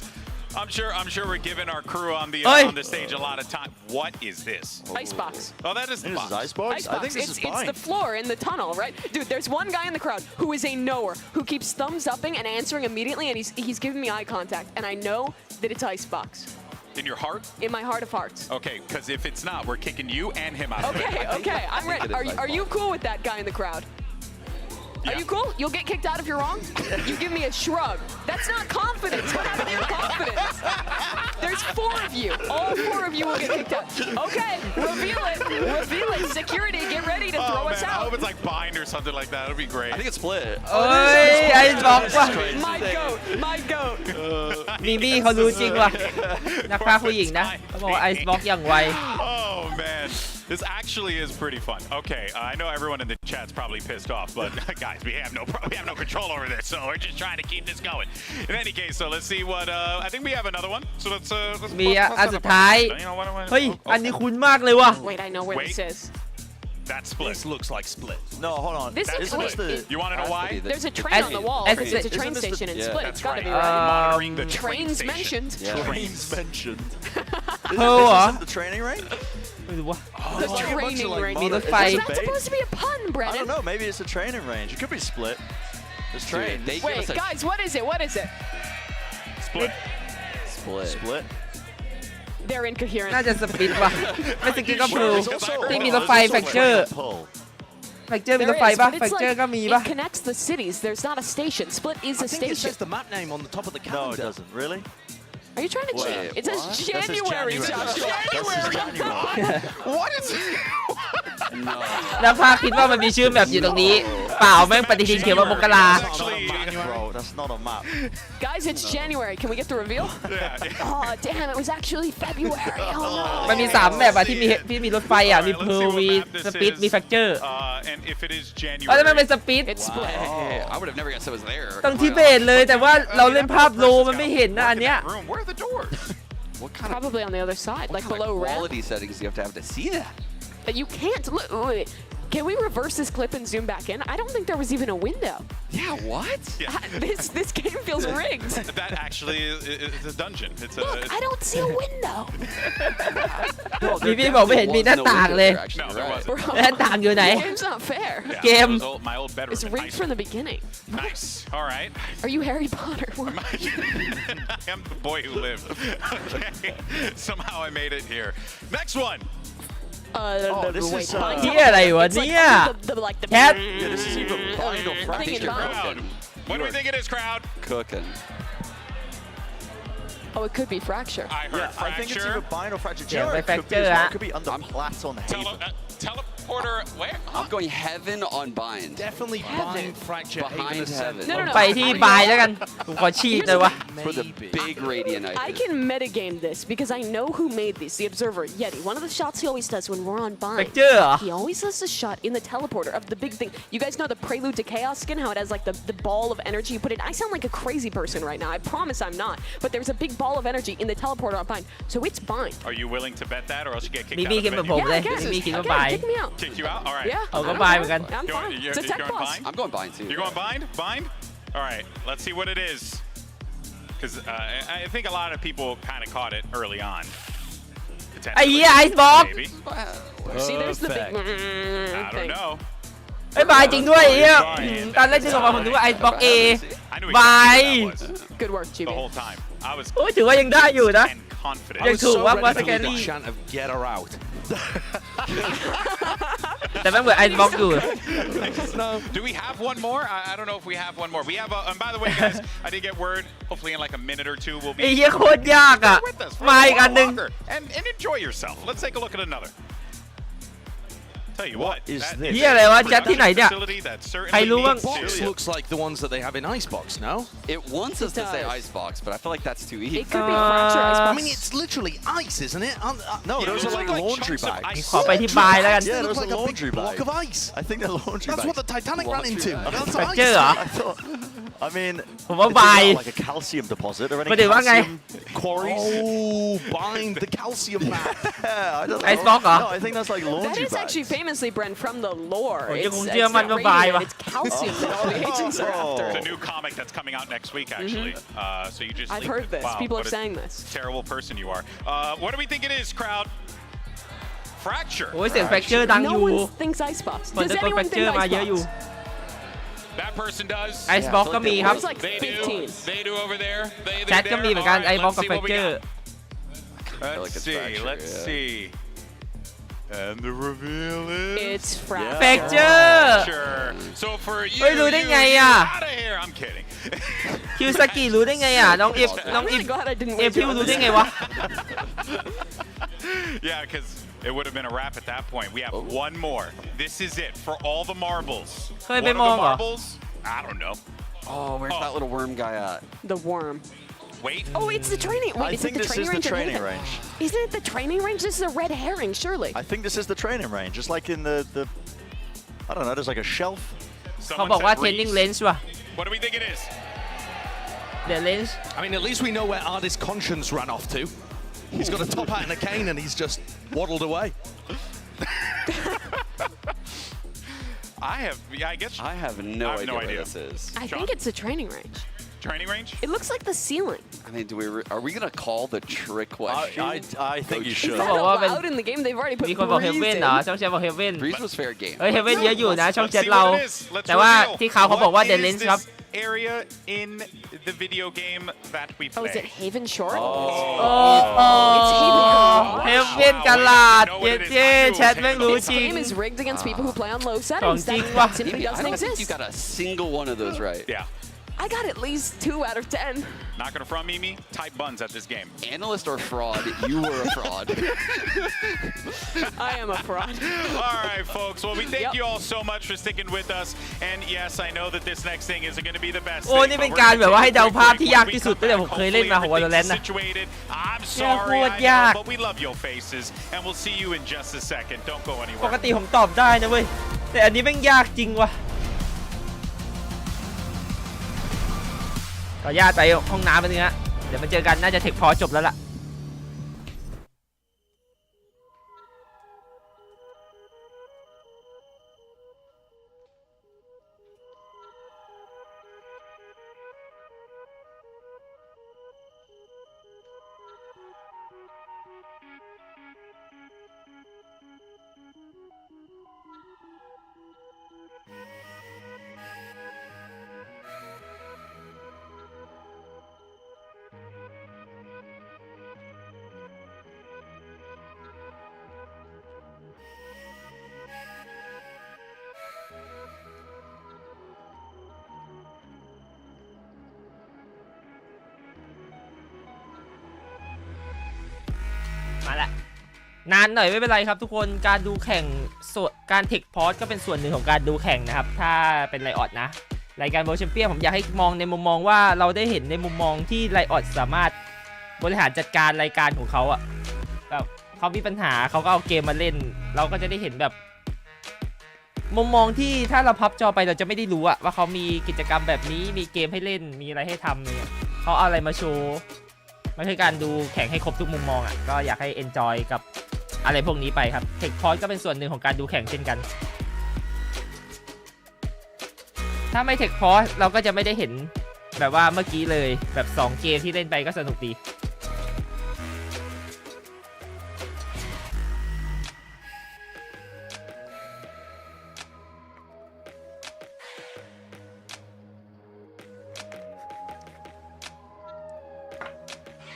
I'm sure we're giving our crew on the stage a lot of time. What is this? Icebox. Oh, that is the box. Icebox? I think this is fine. It's the floor in the tunnel, right? Dude, there's one guy in the crowd who is a knower, who keeps thumbs upping and answering immediately, and he's giving me eye contact, and I know that it's Icebox. In your heart? In my heart of hearts. Okay, because if it's not, we're kicking you and him out of it. Okay, I'm ready. Are you cool with that guy in the crowd? Are you cool? You'll get kicked out if you're wrong? You give me a shrug. That's not confidence. What happened to your confidence? There's 4 of you. All 4 of you will get kicked out. Okay, reveal it. Reveal it. Security, get ready to throw us out. I hope it's like bind or something like that. It'll be great. I think it's split. โอ้ยไอ้บล็อกว่ะ My goat. มีมี่เขารู้จริงว่ะนักพากย์ผู้หญิงนะเขาบอกว่าไอซ์บล็อกอย่างไว Oh man, this actually is pretty fun. Okay, I know everyone in the chat's probably pissed off, but guys, we have no control over this, so we're just trying to keep this going. In any case, so let's see what I think we have another one. So let's มีอันสุดท้ายเฮ้ยอันนี้คุ้นมากเลยว่ะ Wait, I know where this is. That's split. This looks like split. No, hold on. This looks split. You want to know why? There's a train on the wall. It's a train station in Split. It's got to be right. Monitoring the Trains mentioned. Trains mentioned. Is the training range? The training range. Is that supposed to be a pun, Brennan? I don't know. Maybe it's a training range. It could be split. There's train. Wait, guys, what is it? What is it? Split. Split. They're incoherent. น่าจะสปิดว่ะไม่สกิลก็พลูที่มีรถไฟแฟกเจอร์แฟกเจอร์มีรถไฟป่ะแฟกเจอร์ก็มีป่ะ It connects the cities. There's not a station. Split is a I think it station. says the map name on the top of the calendar. No, it doesn't. Really? Are you trying to cheat? It says January, Josh. What is it? นักพากย์คิดว่ามันมีชื่อแบบอยู่ตรงนี้เปล่าแม่งปฏิทินเขียนว่ามกรา Bro, that's not a map. Guys, it's January. Can we get the reveal? Oh, damn, it was actually February. Oh, no. มันมี3แบบอะที่มีรถไฟอะมีเพลมีสปีดมีแฟกเจอร์ And if it is แล้วมันเป็นสปีด It's split. I would have never guessed it was there. ต้องที่เบสเลยแต่ว่าเราเล่นภาพโลมันไม่เห็นนะอันเนี้ย Where are the doors? What kind Probably on the other side, like below red. quality settings do you have to see that? But you can't. Look, wait. Can we reverse this clip and zoom back in? I don't think there was even a window. Yeah, what? This game feels rigged. That actually is a dungeon. It's a. Look, I don't see a window. พี่บอกไม่เห็นมีหน้าต่างเลย No, there wasn't. หน้าต่างอยู่ไหน The game's not fair. Yeah, Game. that was my old bedroom. It's in rigged high from the school. beginning. Nice. All right. Are you Harry Potter? I am the boy who lived. Okay. Somehow I made it here. Next one. This wait, is, bind เหี้ยอะไรวะ It's like เนี่ย like the Cat. Yeah, this is either bind or thing in fracture. bind. Crowd. What do we think it is, crowd? Cooking. Oh, it could be fracture. I heard Yeah, I think it's either fracture. bind or fracture. Yeah, It could be fracture, as well. ah. It could be under plat on Haven. Teleporter. Where? I'm going heaven on bind. Definitely bind fracture. Behind Haven heaven. No, no, no. ไปที่บายแล้วกันผมขอชีดเลยวะ For the big radiant I item. can metagame this because I know who made these. The Observer, Yeti. One of the shots he always does when we're on แฟ bind. กเจอร์เหรอ He always does a shot in the teleporter of the big thing. You guys know the Prelude to Chaos skin, how it has like the ball of energy you put in. I sound like a crazy person right now. I promise I'm not. But there's a big ball of energy in the teleporter on bind. So it's bind. Are you willing to bet that, or else you get kicked มี out มี่ of คิด the แบบผ venue? มเลย I guess. มีมี่คิดว่า Okay, บาย kick me out. Kick you out? All right. Yeah. Oh, I go don't buy care. again. I'm fine. It's a tech going boss. bind? I'm going bind too. You're going bind? Bind? All right. Let's see what it is. Because I think a lot of people kind of caught it early on. ไอ้เหี้ยไอซ์บล็อก Maybe. See, there's the big I don't thing. know. ไอ้บายจริงด้วยไอ้เหี้ยตอนแรกที่ออกมาผมนึกว่าไอซ์บล็อกเอ I knew บาย exactly what that was Good work, the Chibi. whole time. I was โอ้ยถือว่ายังได้อยู่นะ and confident. ยังถูกว่า ready ว่า for สแก the รี่ chant of get her out. แต่แม่งเหมือนไอซ์บ็อกอยู่ Do we have one more? I don't know if we have one more. We have, and by the way, guys, I did get word. Hopefully, in like a minute or two, we'll be ไอ้เหี้ยโคตรยากอ่ะมาอีกอันหนึ่ง and enjoy yourself. Let's take a look at another. Tell you what, that เหี้ยอะไรวะแชทที่ไหนเนี่ย ใครรู้บ้าง Box looks like the ones that they have in Icebox, no? It wants us to say Icebox, but I feel like that's too easy. It could be fracture Icebox. I mean, it's literally ice, isn't it? No, those are like laundry bags. ขอไปที่บายแล้วกัน Yeah, those like are a big laundry block bags. of ice. I think they're laundry That's bags. what the Titanic ran into. That's แฟก ice. เจอร์เหรอ I mean, ผมว่า it's บาย not like a calcium deposit or any ประเด็นว่าไง calcium quarries. Oh, bind the calcium map. I don't know. Iceboxเหรอ No, I think that's like That laundry is bags. actually famously, Bren, from the lore. ผมยังคง It's เชื่อมั่นว่าบาย radiant, ว่ะ it's calcium that all the agents are after. It's a new comic that's coming out next week, actually. So you just I've leaked heard it. this. Wow, People what are a saying this. Terrible person you are. What do we think it is, crowd? Fracture. โอ้ยเสียงแฟกเจอร์ดังอ No ยู่ one thinks Icebox. คน Does ตะโกนแฟ anyone กเจอ think ร์มาเยอะอยู่ Icebox? That person does. ไอซ์บ็อกก็มีครับ There's like They do. 15. They do over there. They แชทก็มีเหมือนกันไอซ์บ็อกกับแฟกเจอร์ Let's see. Let's see. And the reveal is. It's fracture. แฟกเจอร์ Sure. So for you, เฮ้ยรู้ได้ไง you อ่ะ out of here. I'm kidding. คิวสกิรู้ได้ไงอ่ะน้องเอฟ I'm น้องเอฟ really glad I didn't เอฟ wager พิว on รู้ this. ได้ไงวะ Yeah, because it would have been a wrap at that point. We have one more. This is it for all the marbles. เคยไป What are มอง the เหรอ marbles? I don't know. Oh, where's that little worm guy at? The worm. Wait. Oh, it's the training. Wait, I is it think the this training is the range? or training Haven? range. Isn't it the training range? This is a red herring, surely. I think this is the training range. Just like in the I don't know, there's like a shelf. เขาบอกว่า training range ว่ะ What do we think it is? The range I mean, at least we know where Ardis Conscience ran off to. He's got a top hat and a cane and he's just waddled away. I guess. I have no idea what this is. I think it's a training range. Training range? It looks like the ceiling. I mean, are we gonna call the trick question? I think you Is should. that เขาบอกว่าเป็น allowed in the game? They've already put มีคนบอกเฮ Breeze เว่น in. เหรอช่องแชทบอกเฮเว่น Breeze was fair game. เฮ้ยเฮเว่นเยอะอยู่นะช่องแชท see เรา what it is. Let's แต่ว่า reveal. ที่เขาบอกว่า What The is Lens this ครับ area in the video game that we Oh, is play? it Haven Short? โอ้ It's Haven Garage. เฮเว่นกาลาดเจ๊ แชทแม่งรู้ This จริง game is rigged against people who play on low ของ settings. จริง That ว่ะ simply I doesn't don't think you exist. got a single one of those right. Yeah. I got at least 2 out of 10. Not gonna front Mimi. Type buns at this game. Analyst or fraud? You were a fraud. I am a fraud. All right, folks. Well, we thank you all so much for sticking with us. And yes, I know that this next thing isn't going to be the best. โอ้นี่เป็นการแบบว่าให้เดาภาพที่ยากที่สุดตั้งแต่ผมเคยเล่นมาของ Valorant นะ I'm sorry, I โคตรยาก know, but we love your faces, and we'll see you in just a second. Don't go ป anywhere. กติผมตอบได้นะเว้ยแต่อันนี้แม่งยากจริงว่ะขออนุญาตไปห้องน้ำไปนึงฮะเดี๋ยวมาเจอกันน่าจะเทคพอจบแล้วล่ะมาละนานหน่อยไม่เป็นไรครับทุกคนการดูแข่งส่วนการเทคพอสก็เป็นส่วนหนึ่งของการดูแข่งนะครับถ้าเป็นไลออดนะรายการ World Champion ผมอยากให้มองในมุมมองว่าเราได้เห็นในมุมมองที่ไลออดสามารถบริหารจัดการรายการของเขาอะแบบเขามีปัญหาเขาก็เอาเกมมาเล่นเราก็จะได้เห็นแบบมุมมองที่ถ้าเราพับจอไปเราจะไม่ได้รู้อะว่าเขามีกิจกรรมแบบนี้มีเกมให้เล่นมีอะไรให้ทำเนี่ยเขาเอาอะไรมาโชว์มันคือการดูแข่งให้ครบทุกมุมมองอ่ะก็อยากให้ enjoy กับอะไรพวกนี้ไปครับเทคพอสก็เป็นส่วนหนึ่งของการดูแข่งเช่นกันถ้าไม่เทคพอสเราก็จะไม่ได้เห็นแบบว่าเมื่อกี้เลยแบบ2เกมที่เล่นไปก็สนุกดี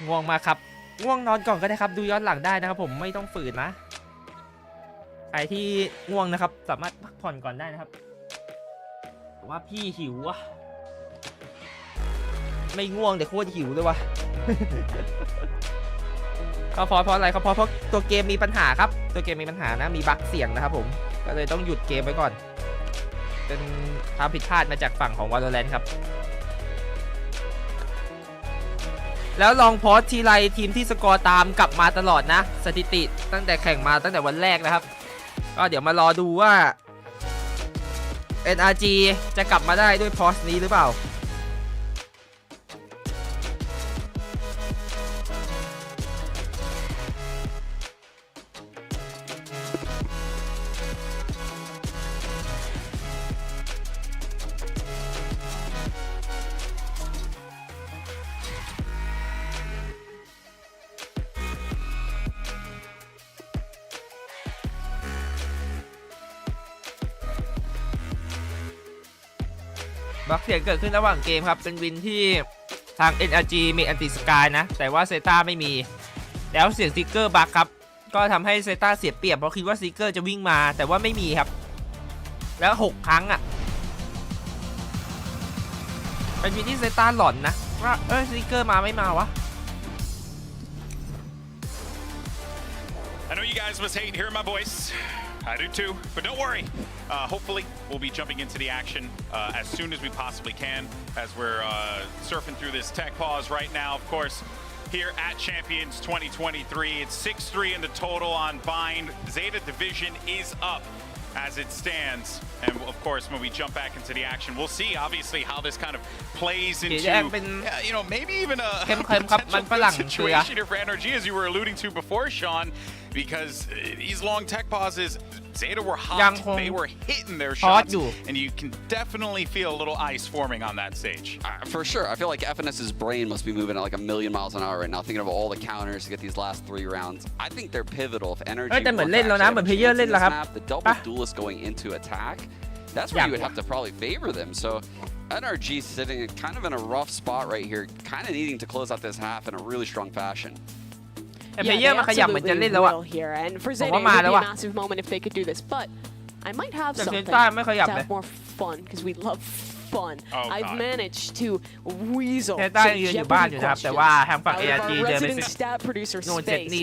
ง่วงมาครับง่วงนอนก่อนก็ได้ครับดูย้อนหลังได้นะครับผมไม่ต้องฝืนนะใค รที่ง่วงนะครับสามารถพักผ่อนก่อนได้นะครับว่าพี่หิวอะไม่ง่วงแต่โคตรหิวเลยวะก็เพราะอะไรก็เพราะตัวเกมมีปัญหาครับตัวเกมมีปัญหานะมีบั๊กเสี่ยงนะครับผมก็เลยต้องหยุดเกมไว้ก่อนเป็นความผิดพลาดมาจากฝั่งของ Valorant ครับแล้วลองโพสทีไรทีมที่สกอร์ตามกลับมาตลอดนะสถิติตั้งแต่แข่งมาตั้งแต่วันแรกนะครับก็เดี๋ยวมารอดูว่า NRG จะกลับมาได้ด้วยโพสนี้หรือเปล่าบั๊กเสียงเกิดขึ้นระหว่างเกมครับเป็นวินที่ทาง NRG มีอันติสกายนะแต่ว่าเซต้าไม่มีแล้วเสียงซิกเกอร์บั๊กครับก็ทำให้เซต้าเสียเปรียบเพราะคิดว่าซิกเกอร์จะวิ่งมาแต่ว่าไม่มีครับแล้ว6 ครั้งอ่ะเป็นวินที่เซต้าหล่อนนะว่าซิกเกอร์มาไม่มาวะ I know you guys must hate hearing my voice. I do too, but don't worry. Hopefully, we'll be jumping into the action as soon as we possibly can as we're surfing through this tech pause right now. Of course, here at Champions 2023, it's 6-3 in the total on Bind. Zeta Division is up as it stands. And of course, when we jump back into the action, we'll see obviously how this kind of plays into, you know, maybe even a potential situation here for NRG, as you were alluding to before, Sean, because these long tech pauses, Zeta were hot, they were hitting their shots, and you can definitely feel a little ice forming on that stage. For sure. I feel like FNS's brain must be moving at like 1,000,000 miles an hour right now, thinking of all the counters to get these last 3 rounds. I think they're pivotal. If NRG the double duelist going into attack, that's where you would have to probably favor them. So NRG sitting kind of in a rough spot right here, kind of needing to close out this half in a really strong fashion. Yeah, they absolutely will here, and for Zeta, it would be a massive moment if they could do this. But I might have something to have more fun because we love fun. I've managed to weasel some Jeopardy questions out of our resident stat producer space,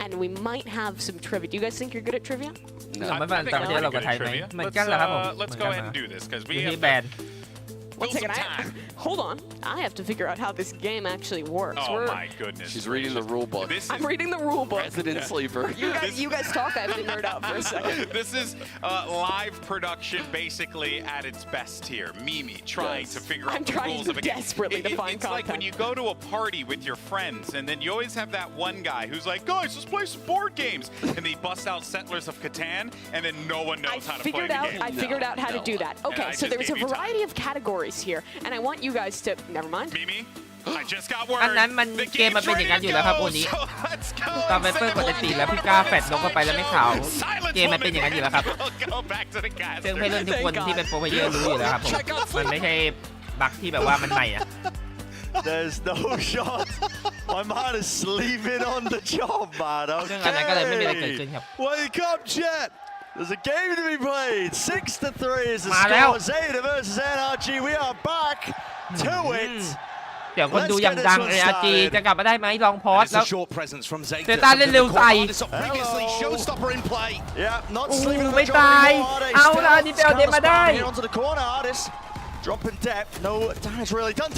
and we might have some trivia. Do you guys think you're good at trivia? No, I think I'm pretty good at trivia. Let's go ahead and do this because we have. One second, hold on. I have to figure out how this game actually works. Oh my goodness. She's reading the rule book. I'm reading the rule book. Resident sleeper. You guys talk, I have to nerd out for a second. This is live production basically at its best here. Mimi trying to figure out the rules of a game. I'm trying desperately to find content. It's like when you go to a party with your friends and then you always have that one guy who's like, guys, let's play some board games. And they bust out Settlers of Catan and then no one knows how to play the game. I figured out how to do that. Okay, so there's a variety of categories here, and I want you guys to. Never mind. Mimi, I just got word. อันนั้นมันเกมมันเป็นอย่างนั้นอยู่แล้วครับโอนี้ตอนไวเปอร์กดตีแล้วพี่กล้าแฟดลงเข้าไปแล้วไม่ขาวเกมมันเป็นอย่างนั้นอยู่แล้วครับซึ่งให้เล่นทุกคนที่เป็นโปรเพลเยอร์รู้อยู่แล้วครับผมมันไม่ใช่บั๊กที่แบบว่ามันใหม่อะ There's no shot. My man is sleeping on the job, man. Okay. Wake up, Jet. There's a game to be played. 6-3 is the score. Zeta versus NRG. We are back to it. เดี๋ยวคนดูอย่างดัง NRG จะกลับมาได้ไหมลองพอสแล้วเซต้าเล่นเร็วใส่ไม่ตายเอาละนี่ไปเอาเดมมาได้ Dropping depth, no damage really done.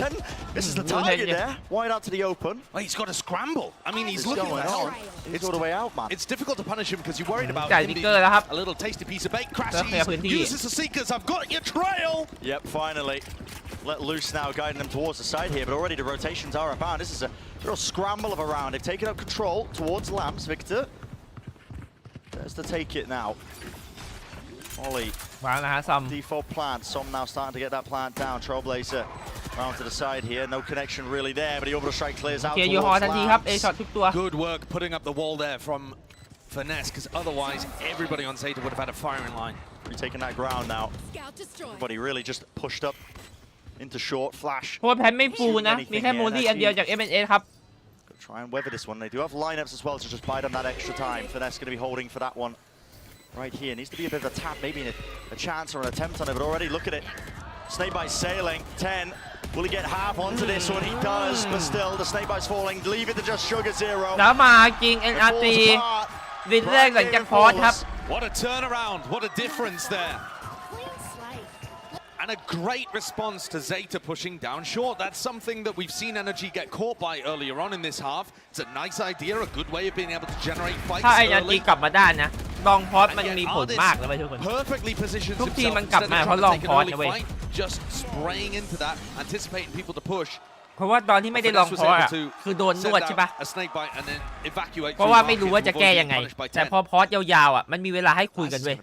This is the target there. Wide out to the open. Well, he's got a scramble. I mean, he's looking for help. It's all the way out, man. It's difficult to punish him because you're worried about him being a little tasty piece of bait. Crashes, uses the Seekers. I've got your trail. Yep, finally. Let loose now, guiding them towards the side here, but already the rotations are abound. This is a real scramble of a round. They've taken up control towards Lambs. Victor. There's the take it now. Ollie. Default plant. Som now starting to get that plant down. Trailblazer round to the side here. No connection really there, but the orbital strike clears out towards Lambs. Good work putting up the wall there from Finesse, because otherwise everybody on Zeta would have had a firing line. Retaking that ground now. Everybody really just pushed up into short flash. เพราะแพนไม่ฟูนะมีแค่โมลี่อันเดียวจาก MNS ครับ Try and weather this one. They do have lineups as well to just buy them that extra time. Finesse going to be holding for that one. right here. Needs to be a bit of a tap, maybe a chance or an attempt on it, but already look at it. Snakebite sailing, 10. Will he get half onto this one? He does, but still, the Snakebite's falling. Leave it to just Sugar Zero. แล้วมาจริง NRG วินแรกหลังจากพอสครับ What a turnaround, what a difference there. And a great response to Zeta pushing down short. That's something that we've seen NRG get caught by earlier on in this half. It's a nice idea, a good way of being able to generate fights ถ้า NRG early. กลับมาได้นะลองพอสมันมีผลมากเลยทุกคน Perfectly positions ทุกทีม himself มันกลับ instead มา of เพราะ trying ลอง to take พ an อส early นะเว้ย fight, just spraying into that, anticipating people to push. เพราะว่าตอนที่ไม่ได้ลองพอสอะคือโดนนวดใช่ปะเพราะว่าไม่รู้ว่าจะแก้ยังไงแต่พอพอสยาวๆอ่ะมันมีเวลาให้คุยกันเว้ย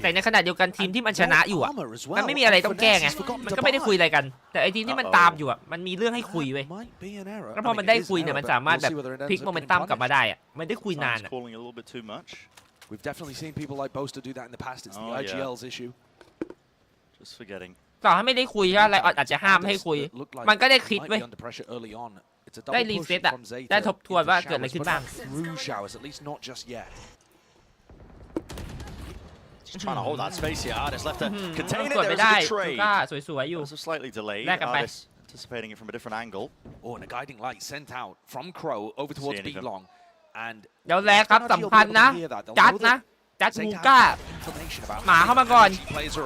แต่ในขณะเดียวกันทีมที่มันชนะอยู่อ่ะมันไม่มีอะไรต้องแก้ไงมันก็ไม่ได้คุยอะไรกันแต่ไอทีมที่มันตามอยู่อ่ะมันมีเรื่องให้คุยเว้ยแล้วพอมันได้คุยเนี่ยมันสามารถแบบพลิกโมเมนตัมกลับมาได้อ่ะมันได้คุยนานอ่ะ We've definitely seen people like Boaster do that in the past. It's the IGL's issue. Just forgetting. ต่อให้ไม่ได้คุยใช่ไหมอาจจะห้ามให้คุยมันก็ได้คิดเว้ยได้รีเซ็ตอ่ะได้ทบทวนว่าเกิดอะไรขึ้นบ้าง Just trying to hold that space here. Artist left to contain it. กดไม่ได้ก็สวยๆอยู่ Slightly delayed. แลกกันไป Artist anticipating it from a different angle. Oh, and a guiding light sent out from Crow over towards Beatlong. And เดี๋ยวแลกครับสำคัญนะจัดนะจัดมูก้าหมาเข้ามาก่อน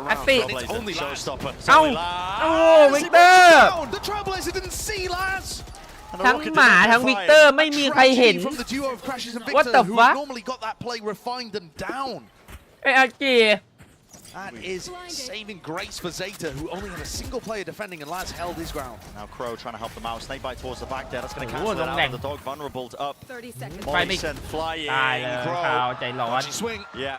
แอตติเอ้าโอ้วิกเตอร์ทั้งหมาทั้งวิกเตอร์ไม่มีใครเห็น What the fuck ไอ้อาจี That is saving grace for Zeta, who only had a single player defending, and Laz held his ground. Now Crow trying to help them out. Snakebite towards the back there. That's going to cancel it out. The dog vulnerable to up. ไป sent flying. ตายเลยข่าวใจร้อน swing. Yeah.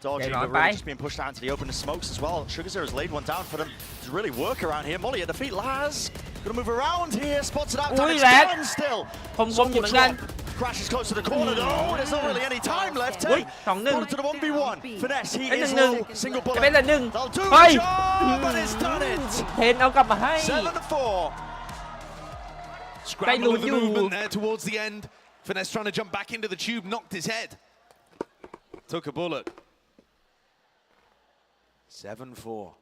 Dodgy, but really just being pushed out into the open to smokes as well. Sugar Zero's laid one down for them to really work around here. Molly at the feet. Laz gonna move around here. Spots it out. It's still. คมอยู่เหมือนกัน Crashes close to the corner. Oh, there's not really any time left. Bullet to the 1v1. Finesse. He is low. Single bullet. They'll do the job, but it's done it. เทนเอากลับมาให้ 7-4. Scramble with the movement there towards the end. Finesse trying to jump back into the tube, knocked his head. Took a bullet. 7-4.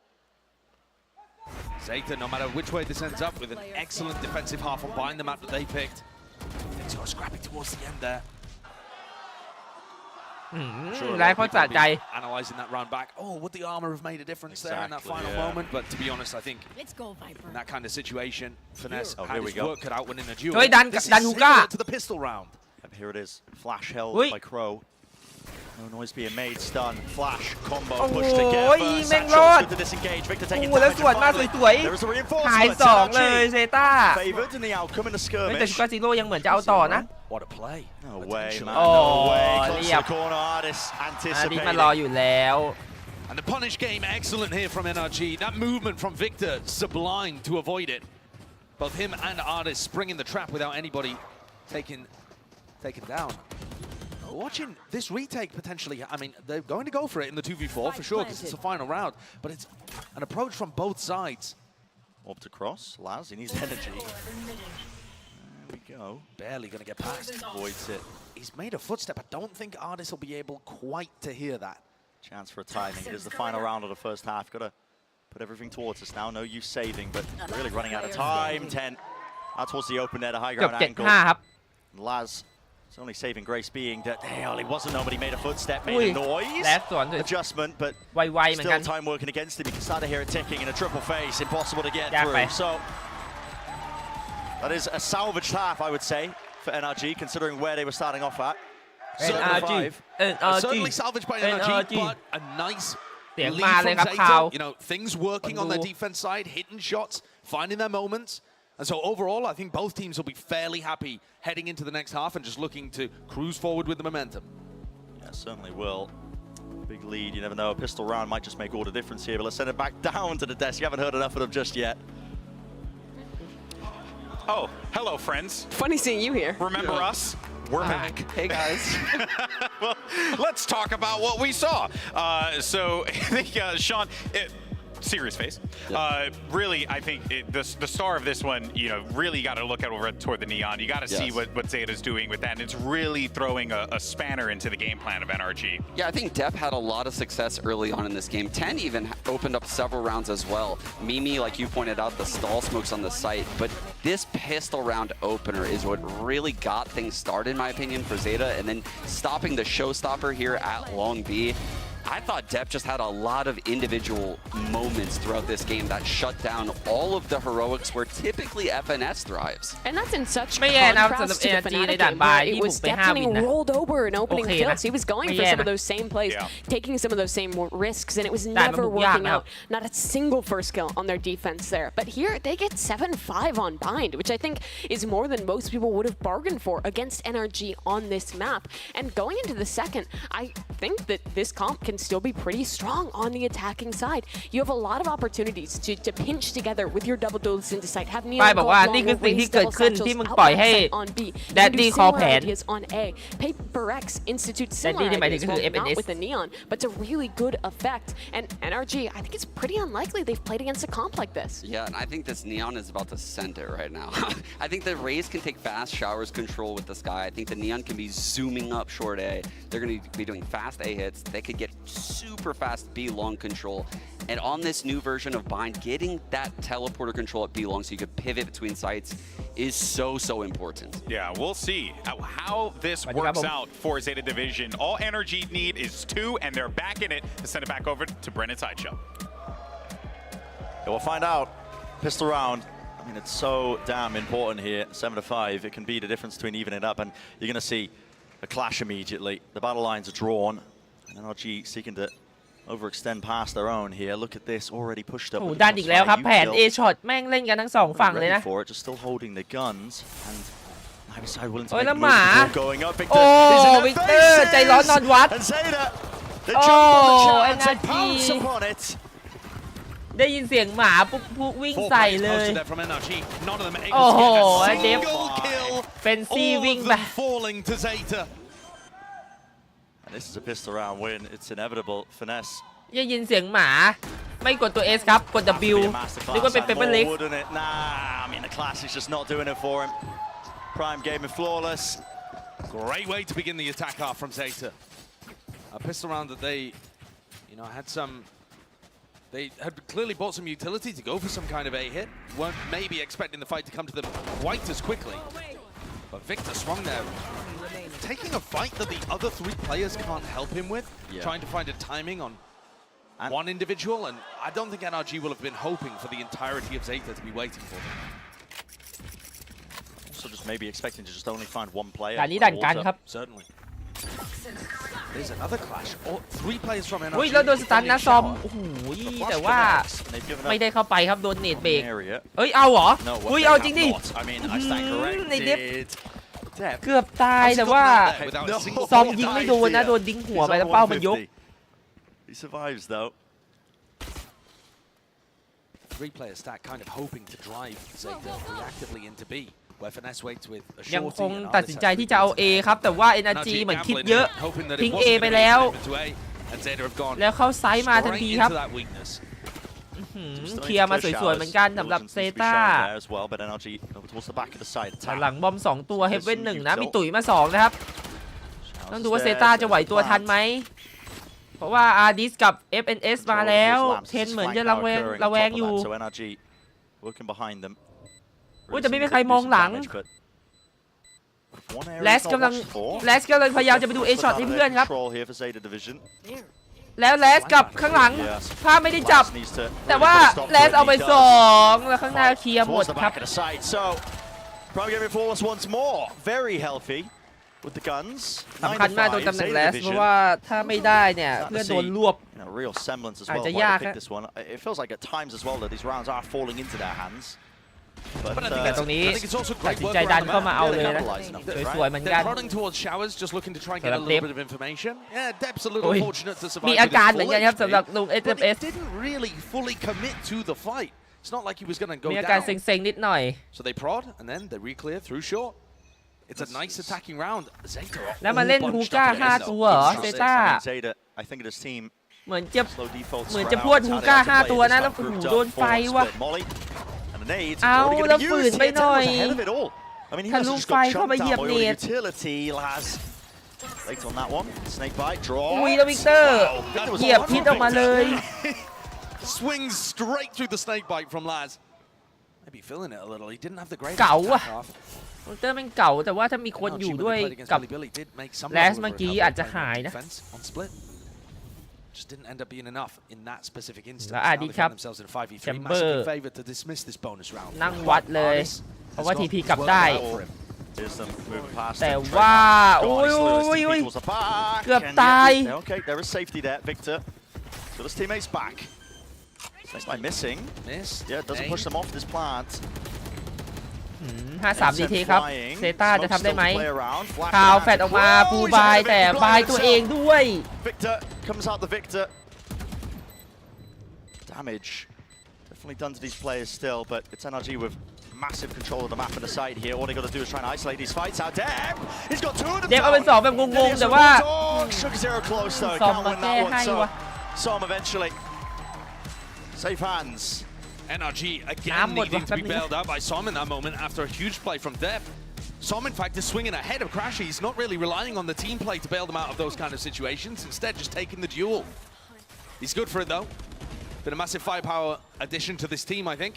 Zeta, no matter which way this ends up, with an excellent defensive half on behind the map that they picked. Things got scrappy towards the end there. แรกเขาสะใจ Analyzing that round back. Oh, would the armor have made a difference there in that final moment? But to be honest, I think in that kind of situation, Finesse had his work cut out winning a duel. This is similar to the pistol round. Here it is. Flash held by Crow. No noise being made. Stun. Flash. Combo. Push together. แม่งรอด to disengage. Victor taking แล้วสวนมาสวย There is a ๆหาย reinforcement. 2เลยเซต้า Favored in the outcome in the แต่ skirmish. ชูการ์ซิโร่ยังเหมือนจะเอาต่อนะ What a play. No way, man. Oh, No way. Close to Liam. the corner. Artist อันนี้มารอ anticipating. อยู่แล้ว And the punish game, excellent here from NRG. That movement from Victor, sublime to avoid it. Both him and Artist springing the trap without anybody taken down. Watching this retake potentially, I mean, they're going to go for it in the 2v4 for sure because it's a final round, but it's an approach from both sides. Up to cross. Laz, he needs energy. There we go. Barely going to get past. Avoids it. He's made a footstep. I don't think Artist will be able quite to hear that. Chance for a timing. It is the final round of the first half. Got to put everything towards us now. No use saving, but really running out of time. 10. Out towards the open there, the high ground angle. ครับ Laz, it's only saving grace being that he wasn't nobody made a footstep, made a noise. แล้วสวน Adjustment, but ไวๆเหมือนกัน still time working against him. You can start to hear it ticking in a triple face. Impossible to get ยากไป through. So that is a salvaged half, I would say, for NRG, considering where they were starting off at. Certainly salvaged by NRG, but a nice เสียง lead มาเลย from ครับข่าว Zeta. You know, things working on their defense side, hitting shots, finding their moments. And so overall, I think both teams will be fairly happy heading into the next half and just looking to cruise forward with the momentum. Yeah, certainly will. Big lead, you never know. A pistol round might just make all the difference here, but let's send it back down to the desk. You haven't heard enough of them just yet. Oh, hello, friends. Funny seeing you here. Remember us? We're back. Hey, guys. Well, let's talk about what we saw. So I think, Sean, serious face. Really, I think the star of this one, really got to look at over toward the Neon. You got to see what ZETA's doing with that, and it's really throwing a spanner into the game plan of NRG. Yeah, I think Depp had a lot of success early on in this game. 10 even opened up several rounds as well. Mimi, like you pointed out, the stall smokes on the site, but this pistol round opener is what really got things started, in my opinion, for Zeta, and then stopping the showstopper here at Long B. I thought Depp just had a lot of individual moments throughout this game that shut down all of the heroics where typically FNS thrives. And that's in such contrast to the Fnatic game where it was definitely rolled over in opening kills. He was going for some of those same plays, taking some of those same risks, and it was never working out. Not a single first kill on their defense there. But here, they get 7-5 on Bind, which I think is more than most people would have bargained for against NRG on this map. And going into the second, I think that this comp can still be pretty strong on the attacking side. You have a lot of opportunities to pinch together with your double duels into sight. Have Neon go long, raise double satchels, outback on B. And do similar ideas on A. Paper X institute similar ideas, well, not with the Neon, but it's a really good effect. And NRG, I think it's pretty unlikely they've played against a comp like this. Yeah, and I think this Neon is about to send it right now. I think the Raze can take fast showers control with the Sky. I think the Neon can be zooming up short A. They're going to be doing fast A hits. They could get super fast B long control. And on this new version of Bind, getting that teleporter control at B long so you could pivot between sites is so important. Yeah, we'll see how this works out for Zeta Division. All NRG need is 2, and they're back in it to send it back over to Brennan Sideshow. We'll find out. Pistol round. I mean, it's so damn important here. 7-5. It can be the difference between evening it up, and you're going to see a clash immediately. The battle lines are drawn. NRG seeking to overextend past their own here. Look at this, already pushed up. โอ้ดันอีกแล้วครับแผน A shot แม่งเล่นกันทั้งสองฝั่งเลยนะ for it, just still holding the guns and neither side willing to โอ้ย make แล้ว a หมา move before going up. โอ้วิกเตอร์ใจร้อนนอนวัด And Zeta, the โอ้ jump on the chance and NRG pounce upon it. ได้ยินเสียงหมาปุ๊บวิ่งใส่เลย โอ้โหเดฟเป็นซีวิ่งไป This is a pistol round win. It's inevitable. Finesse. ได้ยินเสียงหมาไม่กดตัว S ครับกด W นึกว่าเป็น Paper Lex. Nah, I mean the class is just not doing it for him. Prime game and flawless. Great way to begin the attack off from Zeta. A pistol round that they, had some. They had clearly bought some utility to go for some kind of a hit. Weren't maybe expecting the fight to come to them quite as quickly. But Victor swung there, taking a fight that the other 3 players can't help him with, trying to find a timing on one individual, and I don't think NRG will have been hoping for the entirety of Zeta to be waiting for them. Also just maybe expecting to just only find one player. การนี้ดันกันครับ Certainly. There's another clash. 3 players from NRG. อุ้ยแล้วโดนสตันนะซอมโอ้โหแต่ว่าไม่ได้เข้าไปครับโดนเนตเบรกเอ้ยเอาเหรออุ้ยเอาจริงดิในเดฟเกือบตายแต่ว่าซอมยิงไม่โดนนะโดนดิ้งหัวไปแล้วเป้ามันยก He survives though. 3 players stack kind of hoping to drive Zeta reactively into B. ยังคงตัดสินใจที่จะเอา A ครับแต่ว่า NRG เหมือนคิดเยอะทิ้ง A ไปแล้วแล้วเข้าไซด์มาทันทีครับเคลียร์มาสวยๆเหมือนกันสำหรับเซต้าหลังบอม2ตัวเฮฟเว่น1นะมีตุ๋ยมา2นะครับต้องดูว่าเซต้าจะไหวตัวทันไหมเพราะว่าอาร์ดิสกับ FNS มาแล้วเทนเหมือนจะระแวงอยู่แต่ไม่มีใครมองหลังแลสกำลังพยายามจะไปดูเอช็อตให้เพื่อนครับแล้วแลสกับข้างหลังภาพไม่ได้จับแต่ว่าแลสเอาไป2แล้วข้างหน้าเคลียร์หมดครับสำคัญมากโดนตำแหน่งแลสเพราะว่าถ้าไม่ได้เนี่ยเพื่อนโดนรวบอาจจะยากครับแต่ตรงนี้ตัดสินใจดันเข้ามาเอาเลยนะสวยๆเหมือนกันมีอาการเหมือนกันครับสำหรับลุง SMS มีอาการเซ็งๆนิดหน่อย แล้วมาเล่นฮูก้า5ตัวเหรอเซต้า เหมือนจะพวดฮูก้า5ตัวนะแล้วโดนไฟว่ะเอาแล้วฝืนไปหน่อยทะลุไฟเข้าไปเหยียบเนตอุ้ยแล้ววิกเตอร์เหยียบพิษออกมาเลย Swings straight through the snake bite from Laz. Maybe feeling it a little. He didn't have the great เก๋าว่ะวิกเตอร์เป็นเก๋าแต่ว่าถ้ามีคนอยู่ด้วยกับแลสเมื่อกี้อาจจะหายนะJust didn't end up being enough in that specific instance. แล้วอาดิครับแชมเบอร์นั่งวัดเลยเพราะว่าทีพีกลับได้แต่ว่าโอ้ยเกือบตาย 53 DT ครับเซต้าจะทำได้ไหมคาวแฟดออกมาปูบายแต่บายตัวเองด้วย Damage definitely done to these players still, but it's NRG with massive control of the map and the side here. All they got to do is try and isolate these fights out. Damn! He's got 2 of them. เดฟเอาเป็น2แบบงงๆแต่ว่า 𝗟𝗡𝗡 close though. Can't win that one. So Som eventually safe hands. NRG again needing to be bailed out by Som in that moment after a huge play from Def. Som, in fact, is swinging ahead of Crashy. He's not really relying on the team play to bail them out of those kind of situations. Instead, just taking the duel. He's good for it though. Been a massive firepower addition to this team, I think.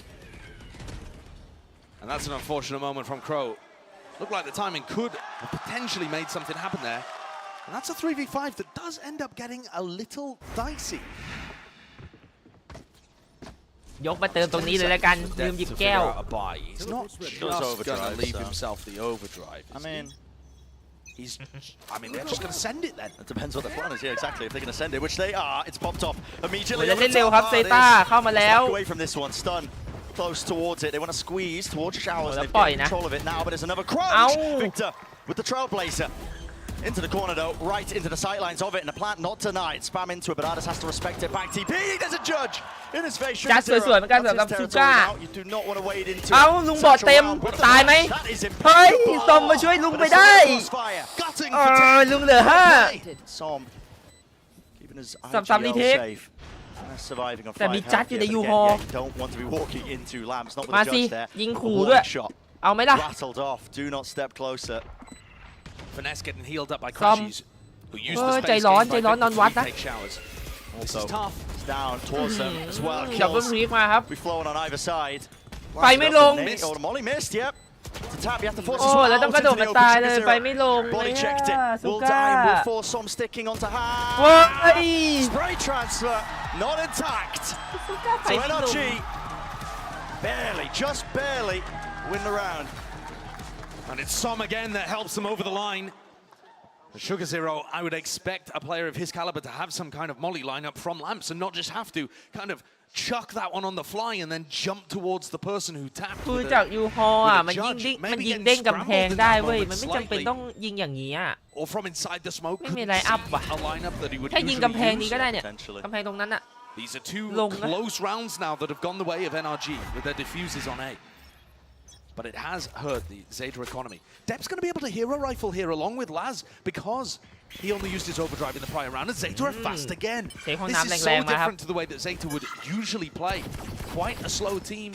And that's an unfortunate moment from Crow. Looked like the timing could have potentially made something happen there. And that's a 3v5 that does end up getting a little dicey. ยกมาเติมตรงนี้เลยแล้วกันลืมหยิบแก้ว He's not just gonna leave himself the overdrive. I mean, they're just going to send it then. It depends what the plan is. Yeah, exactly. If they're going to send it, which they are, it's popped off immediately. เล่นเร็วครับเซต้าเข้ามาแล้ว Away from this one, stun close towards it. They want to squeeze towards Showers. They've got control of it now, but there's another crouch. Victor with the Trailblazer. Into the corner though, right into the sightlines of it, and the plant not denied. Spam into it, but Ardis has to respect it. Back TP, there's a judge in his face. จัดสวยๆเหมือนกันสำหรับซูก้า You do not want to wade into. เอาลุงบอดเต็มตายไหมเฮ้ยซอมมาช่วยลุงไปได้ลุงเหลือ5 3 DT แต่มีจัดอยู่ในยูฮอมาสิยิงขู่ด้วยเอาไหมล่ะ Finesse getting healed up by Crashies, who used the space ใจร้อนนอนวัดนะ take showers. This is tough. Down towards them as well. ดับเบิลพลิกมาครับ We flowing on either side. ไฟไม่ลง Oh, the Molly missed. Yep. To tap, you have to force โอ้แล้วต้องกระโดดมาตายเลยไฟไม่ลงเลย ซูก้า Will force some sticking onto hand. โอ้ย Spray transfer not intact. So NRG barely, just barely win the round. And it's Som again that helps them over the line. The sugRZERO, I would expect a player of his caliber to have some kind of molly lineup from Lamps and not just have to kind of chuck that one on the fly and then jump towards the person who tapped. คือจากยูฮออ่ะมันยิงเด้งกำแพงได้เว้ยมันไม่จำเป็นต้องยิงอย่างนี้อ่ะ Or from inside the smoke. ไม่มีไลน์อัพว่ะแค่ยิงกำแพงนี้ก็ได้เนี่ยกำแพงตรงนั้นอ่ะ These are 2 close rounds now that have gone the way of NRG with their diffusers on A. But it has hurt the Zeta economy. Dep's going to be able to hero rifle here along with Laz because he only used his overdrive in the prior round, and Zeta are fast again. This is so different to the way that Zeta would usually play. Quite a slow team,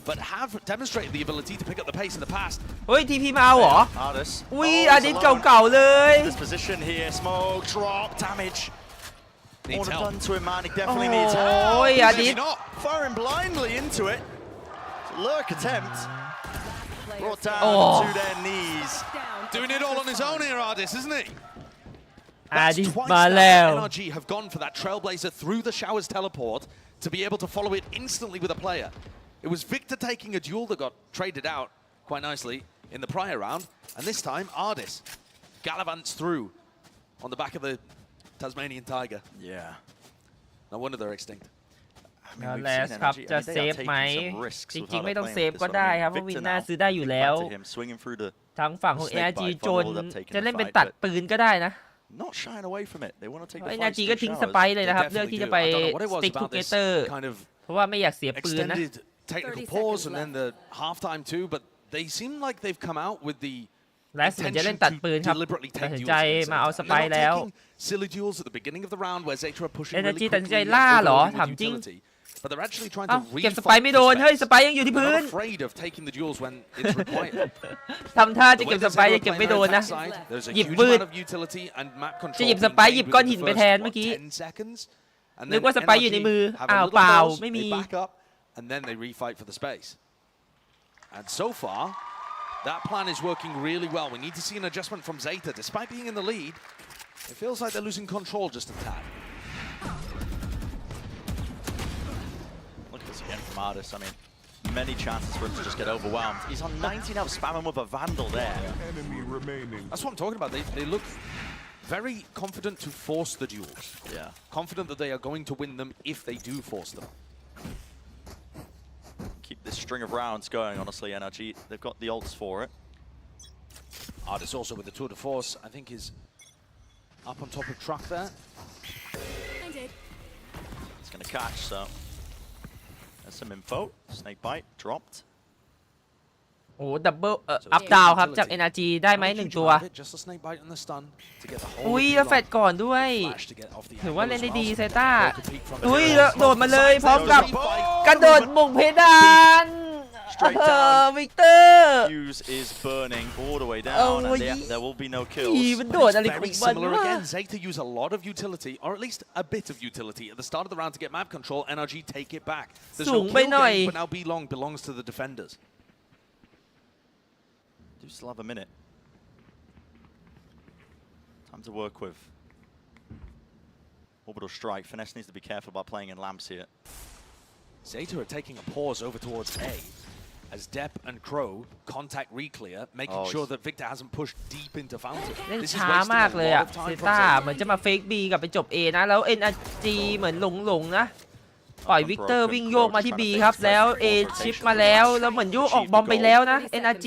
but have demonstrated the ability to pick up the pace in the past. เฮ้ยทีพีมาเหรออุ้ยอาดิตเก่าๆเลย This position here, smoke, drop, damage. All done to him, man. He definitely needs help. โอ้ยอาดิต Firing blindly into it. Lurk attempt. Brought down to their knees. Doing it all on his own here, Ardis, isn't he? That's twice now NRG have gone for that Trailblazer through the Showers teleport to be able to follow it instantly with a player. It was Victor taking a duel that got traded out quite nicely in the prior round, and this time Ardis gallivants through on the back of the Tasmanian Tiger. Yeah. No wonder they're extinct. แล้วแลสครับจะเซฟไหมจริงๆไม่ต้องเซฟก็ได้ครับเพราะวินน่าซื้อได้อยู่แล้วทั้งฝั่งของ ARG จนจะเล่นเป็นตัดปืนก็ได้นะARG ก็ทิ้งสไปร์เลยนะครับเลือกที่จะไป stick together เพราะว่าไม่อยากเสียปืนนะ Technical pause and then the halftime too, but they seem like they've come out with the และเหมือนจะเล่นตัดปืนครับตัดสินใจมาเอาสไปร์แล้ว Energy ตัดสินใจล่าเหรอถามจริงเอ้าเก็บสไปร์ไม่โดนเฮ้ยสไปร์ยังอยู่ที่พื้นทำท่าจะเก็บสไปร์ยังเก็บไม่โดนนะหยิบปืนจะหยิบสไปร์หยิบก้อนหินไปแทนเมื่อกี้นึกว่าสไปร์อยู่ในมืออ้าวเปล่าไม่มี And then they refight for the space. And so far, that plan is working really well. We need to see an adjustment from Zeta. Despite being in the lead, it feels like they're losing control just a tad. Look at this again from Ardis. I mean, many chances for him to just get overwhelmed. He's on 90 now, spamming with a Vandal there. Enemy remaining. That's what I'm talking about. They look very confident to force the duels. Yeah. Confident that they are going to win them if they do force them. Keep this string of rounds going, honestly, NRG. They've got the ults for it. Ardis also with the tour de force, I think is up on top of truck there. It's going to catch, so there's some info. Snake bite dropped. โอ้ดับเบิลอัพดาวครับจาก NRG ได้ไหม1ตัวอุ้ยแล้วแฟดก่อนด้วยถือว่าเล่นได้ดีเซต้าอุ้ยแล้วโดดมาเลยพร้อมกับกระโดดบุกเพดานวิกเตอร์ Fuse is burning all the way down, and there will be no kills. มันโดดอะไรของมัน Similar again, Zeta use a lot of utility, or at least a bit of utility at the start of the round to get map control. NRG take it back. There's no kill game, but now B long belongs to the defenders. Do still have a minute. Time to work with orbital strike. Finesse needs to be careful about playing in lamps here. Zeta are taking a pause over towards A as Depp and Crow contact reclear, making sure that Victor hasn't pushed deep into Fountain. เล่นช้ามากเลยอะเซต้าเหมือนจะมาเฟก B กับไปจบ A นะแล้ว NRG เหมือนหลงนะปล่อยวิกเตอร์วิ่งโยกมาที่ B ครับแล้ว A ชิปมาแล้วแล้วเหมือนโยกออกบอมไปแล้วนะ NRG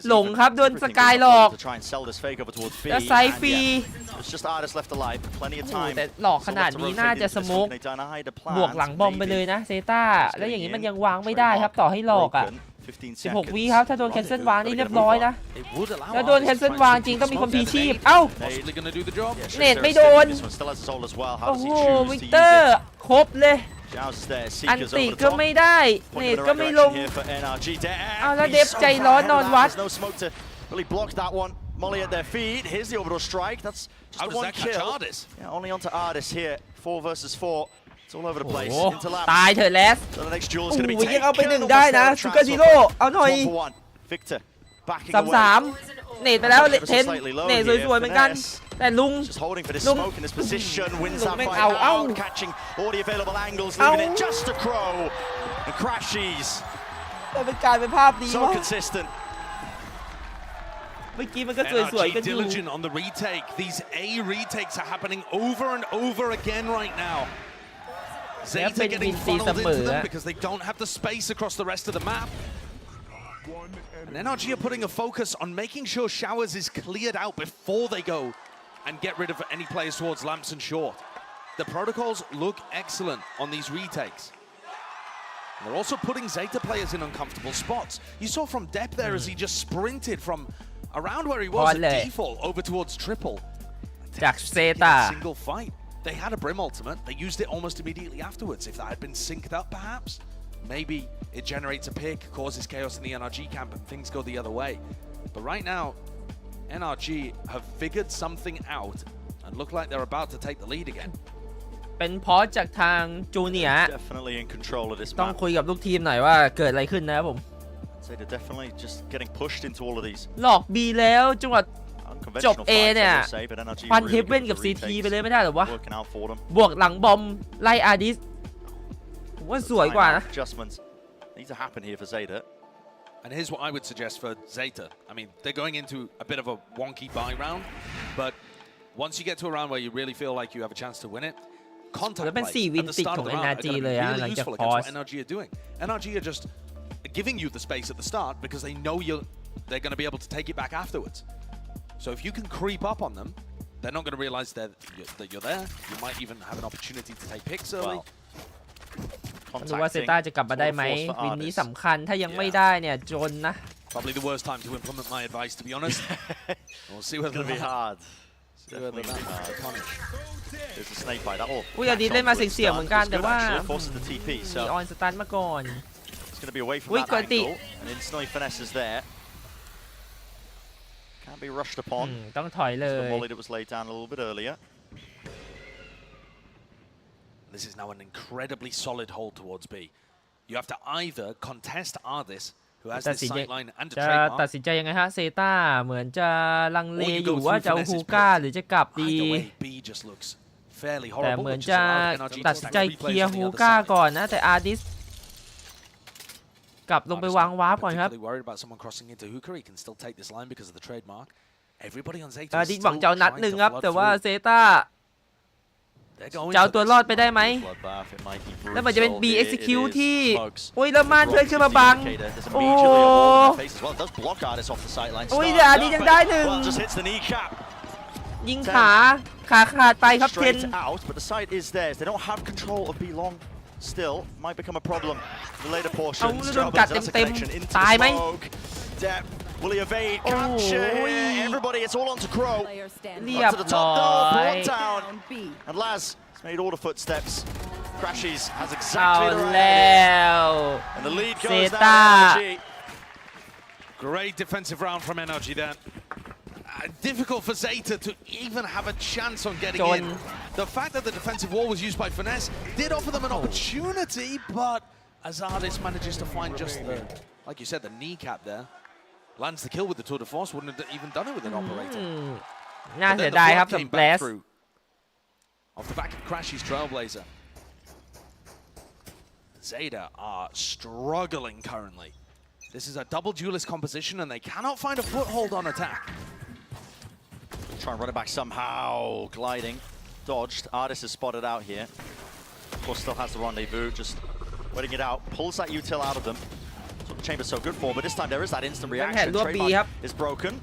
หลงครับโดนสกายหลอกแล้วไซฟรีแต่หลอกขนาดนี้น่าจะสโมกบวกหลังบอมไปเลยนะเซต้าแล้วอย่างนี้มันยังวางไม่ได้ครับต่อให้หลอกอ่ะ16 วิครับถ้าโดนแคนเซิลวางนี่เรียบร้อยนะแล้วโดนแคนเซิลวางจริงต้องมีคนพีชีพเอ้าเน็ตไม่โดนโอ้โหวิกเตอร์ครบเลยอันติก็ไม่ได้เน็ตก็ไม่ลงเอาแล้วเดฟใจร้อนนอนวัด Molly at their feet. Here's the orbital strike. That's just one kill. Yeah, only onto Ardis here. 4 versus 4. It's all over the place. Into lap. ตายเถอะแลส So the next duel is going to be ยังเอาไป1ได้นะซูเกอร์ซีโร่เอาหน่อย Victor backing away. 3-3 เนตไปแล้วเทนเนตสวยๆเหมือนกันแต่ลุง Just holding for this smoke in this position. Wins that fight out. Catching all the available angles. Leaving it just to Crow. And crashes. แต่เป็นการเป็นภาพดี So consistent. เมื่อกี้มันก็สวยๆกันอยู่ diligent on the retake. These A retakes are happening over and over again right now. Zeta getting funneled into them because they don't have the space across the rest of the map. And NRG are putting a focus on making sure Showers is cleared out before they go and get rid of any players towards lamps and short. The protocols look excellent on these retakes. They're also putting Zeta players in uncomfortable spots. You saw from Depp there as he just sprinted from around where he was at default over towards triple. จากเซต้า Single fight. They had a Brim ultimate. They used it almost immediately afterwards. If that had been synced up, perhaps, maybe it generates a pick, causes chaos in the NRG camp, and things go the other way. But right now, NRG have figured something out and look like they're about to take the lead again. เป็นเพราะจากทางจูเนียร์ Definitely in control of this ต้อง map. คุยกับลูกทีมหน่อยว่าเกิดอะไรขึ้นนะครับผม So they're definitely just getting pushed into all of these. หลอก B แล้วจังหวะจบ A เนี่ยฟันเฮเว่นกับ CT ไปเลยไม่ได้หรอวะบวกหลังบอมไล่อาร์ดิสผมว่าสวยกว่านะ Adjustments need to happen here for Zeta. And here's what I would suggest for Zeta. I mean, they're going into a bit of a wonky buy round, but once you get to a round where you really feel like you have a chance to win it, contact plays at the start of the round are going to be really useful against what NRG are doing. NRG are just giving you the space at the start because they know they're going to be able to take it back afterwards. So if you can creep up on them, they're not going to realize that you're there. You might even have an opportunity to take picks early. ดูว่าเซต้าจะกลับมาได้ไหมวินนี้สำคัญถ้ายังไม่ได้เนี่ยจนนะ Probably the worst time to implement my advice, to be honest. We'll see whether It's gonna be hard. Definitely punish. There's a snake bite. That will อุ้ยอดีตเล่นมาเสี่ยงๆเหมือนกันแต่ว่า forces the TP. มี So ออนสตันมาก่อน it's gonna be away from Ui, that còn tị. angle, and instantly finesses there. Can't be rushed upon. ต้องถอยเล The ย volley that was laid down a little bit earlier. This is now an incredibly solid hold towards B. You have to either contest Ardis, who has ตัด this สินใจ sightline and a จะ trademark. ตัดสินใจยังไงฮะเซต้าเหมือนจะลังเลอยู่ว่าจะเอาฮูก้าหรือจะกลับดี Either way, B just looks fairly แต่ horrible. เหมือน which จะ has allowed NRG ตัด to สิน stack ใจ three เคลีย players ร์ on ฮู the other ก้า side. ก่อนนะแต่อาร์ดิสกลับลงไปวางวาร์ปก่อนครับ Particularly worried about someone crossing into Hooker. He can still take this line because of the trademark. Everybody on Zeta อา is ร์ดิสหวัง still จะเอานัด trying หนึ่ง to ครับ flood แต่ว่า through. เซต้า They're going จะเอา for ตัว this. รอดไปได้ไหม Bloodbath, it might be แล้วมันจะเป็น B brutal. It execute is ที่ Mugs. โอ้ยแล้วม่านเพื่อนขึ้นมาบัง There's โอ้ immediately a wall in their face as well. It does block Ardis off the sideline. โอ้ย Starts แต่อาร์ดิส up, ยัง but ได้หนึ่ง well, just hits the kneecap. ยิงขาขาดไปครับเทน Straight out, but the side is theirs. They don't have control of B long. Still, might become a problem. The later เอา portion. โดนกัด That's a เต็ม connection into ๆตายไหม the smoke. Depp, will he evade? Capture here. Everybody, it's all on to Crow. เรียบ Up to the ร้ top อ though, ย brought down. And Laz has made all the footsteps. Crashes has เอา exactly the right แล้ idea. ว And the lead เซ goes ต้า down to NRG. Great defensive round from NRG there. Difficult for Zeta to even have a chance on getting in. The fact that the defensive wall was used by Finesse did offer them an opportunity, but as Ardis manages to find just the, like you said, the kneecap there, lands the kill with the tour de force, wouldn't have even done it with an operator. น่า But เสี then ย the ดายครับ block สำ came หรับแบล back ส through. Off the back of Crashy's Trailblazer. Zeta are struggling currently. This is a double duelist composition and they cannot find a foothold on attack. Try and run it back somehow. Gliding. Dodged. Ardis is spotted out here. Of course, still has the rendezvous. Just waiting it out. Pulls that util out of them. That's what the chamber's so good for. But this time there is that instant reaction. Trademark is broken.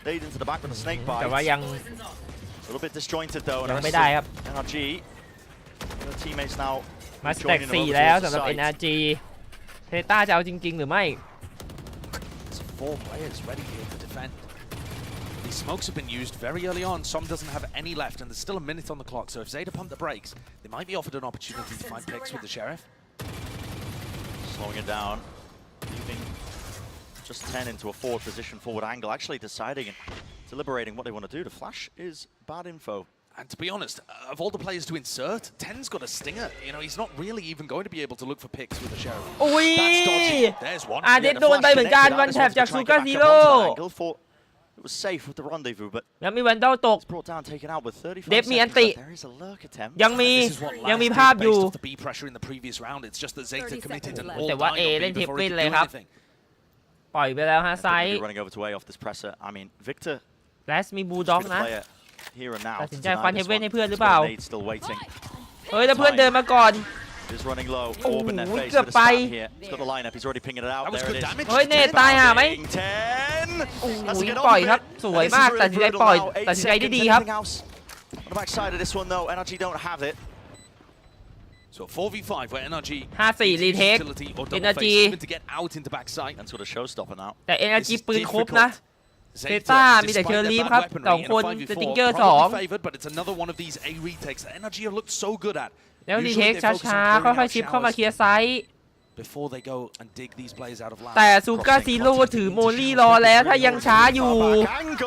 Laid into the back with a snake แต่ bite. ว่ายัง A little bit disjointed though. ยังไม่ได้ครับ NRG. The teammates now มาสแต็ก joining them 4 over แล้ว towards สำห the รับ site. NRG เซต้าจะเอาจริง ๆ หรือไม่ There's 4 players ready here to defend. These smokes have been used very early on. Som doesn't have any left, and there's still a minute on the clock. So if Zeta pump the brakes, they might be offered an opportunity to find picks with the Sheriff. Slowing it down. Leaving just 10 into a forward position, forward angle. Actually deciding and deliberating what they want to do. The flash is bad info. And to be honest, of all the players to insert, 10's got a stinger. You know, he's not really even going to be able to look for picks with the Sheriff. อุ้ย That's dodgy. There's one. อาร์ดิสโดนไปเหมือนกันวันแท็บจากซูการ์ซีโร่ It was safe with the rendezvous, but ยังมีแวนดอลตก it's brought down, taken out with 35 เดฟมีอัน seconds ติ left. There is a lurk attempt. ยังมี This is what Laz ยังมี did ภาพอยู่ based off the B pressure in the previous round. It's just that Zeta committed and all แต่ว่า died A on B เล่นทิป before ปิ้ he น could เลย do ครับ anything. ปล่อยไปแล้วฮะไซ They're ด์ gonna be running over to A off this presser. I mean, Victor แลสมีบูลด็อก should นะ play it here and now. ตัดสินใจ to ฟัน deny เฮ this เว่น one. ให้เพื่อนหรือ It's เปล่า got a nade still waiting. เฮ้ยแล้วเพื่อนเดินมาก่อน Is running low. Orb in their Ooh, face. good Bit of spam fight. here. He's got the lineup. He's already pinging it out. That was There good it is. damage. เฮ้ยเนตตายห่าไหม 10. โอ้ Has to ย get ปล่อย on ครับ with ส it. วย And this มาก is ตัด really สินใจ brutal ปล่อย now. 8 ตัดสินใจได้ seconds. ดีครับ Anything else? On the backside of this one though, NRG don't have it. So 4v5 where NRG 5-4 retake utility or double NRG face even to get out into backside. That's what a showstopper now. แต่ NRG ปืนครบนะ เซ Zeta, ต้ามีแต่ despite เชอ their ร์ลีฟ bad ครับ weaponry สอง in a คน 5v4, สติงเกอร์ probably favored, but it's another one of these A retakes that NRG have looked so good at. แล้วรี Usually เทค they focus on ช้า clearing ๆ ค่อย out ๆ ชิปเข้ามา showers เคลียร์ไซต์ before they go and dig these players out of lab. แต่ซูก้าซีโร่ถือโมลี่รอแล้วถ้ายังช้าอยู่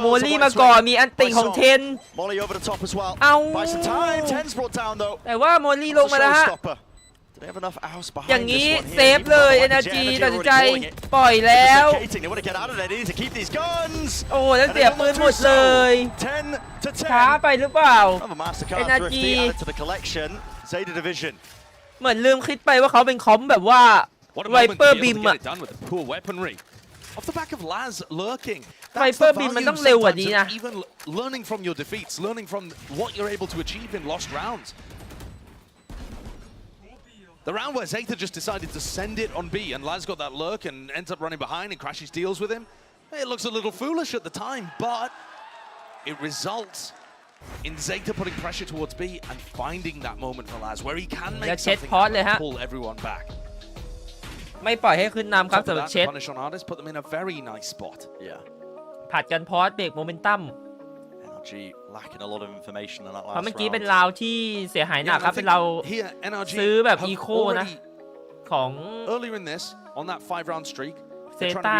โมลี่มาก่อนมีอันติของเทน Molly over the top as well. เอา Buy some time. 10's brought down though. แต่ว่าโมลี่ลงมาแล้วฮะ Showstopper. Do they have enough house อ behind ย่างนี้ this one เซ here? ฟเลย Even NRG though ตัดสิน already ใจ calling it. ปล่อยแล้ว They want to get out of there. They need to keep these guns. โอ้แล้วเสียปืนหมดเลย 10 to ช้า 10. ไปหรือเปล่า Another Mastercard NRG thrifty added to the collection. Zeta Division. เหมือนลืมคิดไปว่าเขาเป็นคอมแบบว่า What a ไว moment เปอ to ร์ be บิ able ม to อะ get it done with the poor weaponry. Off the back of Laz lurking. ไว That's เปอ the ร์บิมมัน value ต้องเร็วกว่า sometimes นี้ of นะ even learning from your defeats, learning from what you're able to achieve in lost rounds. The round where Zeta just decided to send it on B and Laz got that lurk and ends up running behind and Crashes deals with him. It looks a little foolish at the time, but it results in Zeta putting pressure towards B and finding that moment for Laz where he can make Let's hit something pod happenเลยฮะ and pull everyone back. ไม่ปล่อยให้ขึ้นนำครับสำหรับเช็ดผัดกันพอสเบรกโมเมนตัมเพราะเมื่อกี้เป็นราวที่เสียหายหนักครับเป็นเราซื้อแบบอีโคนะของเซต้า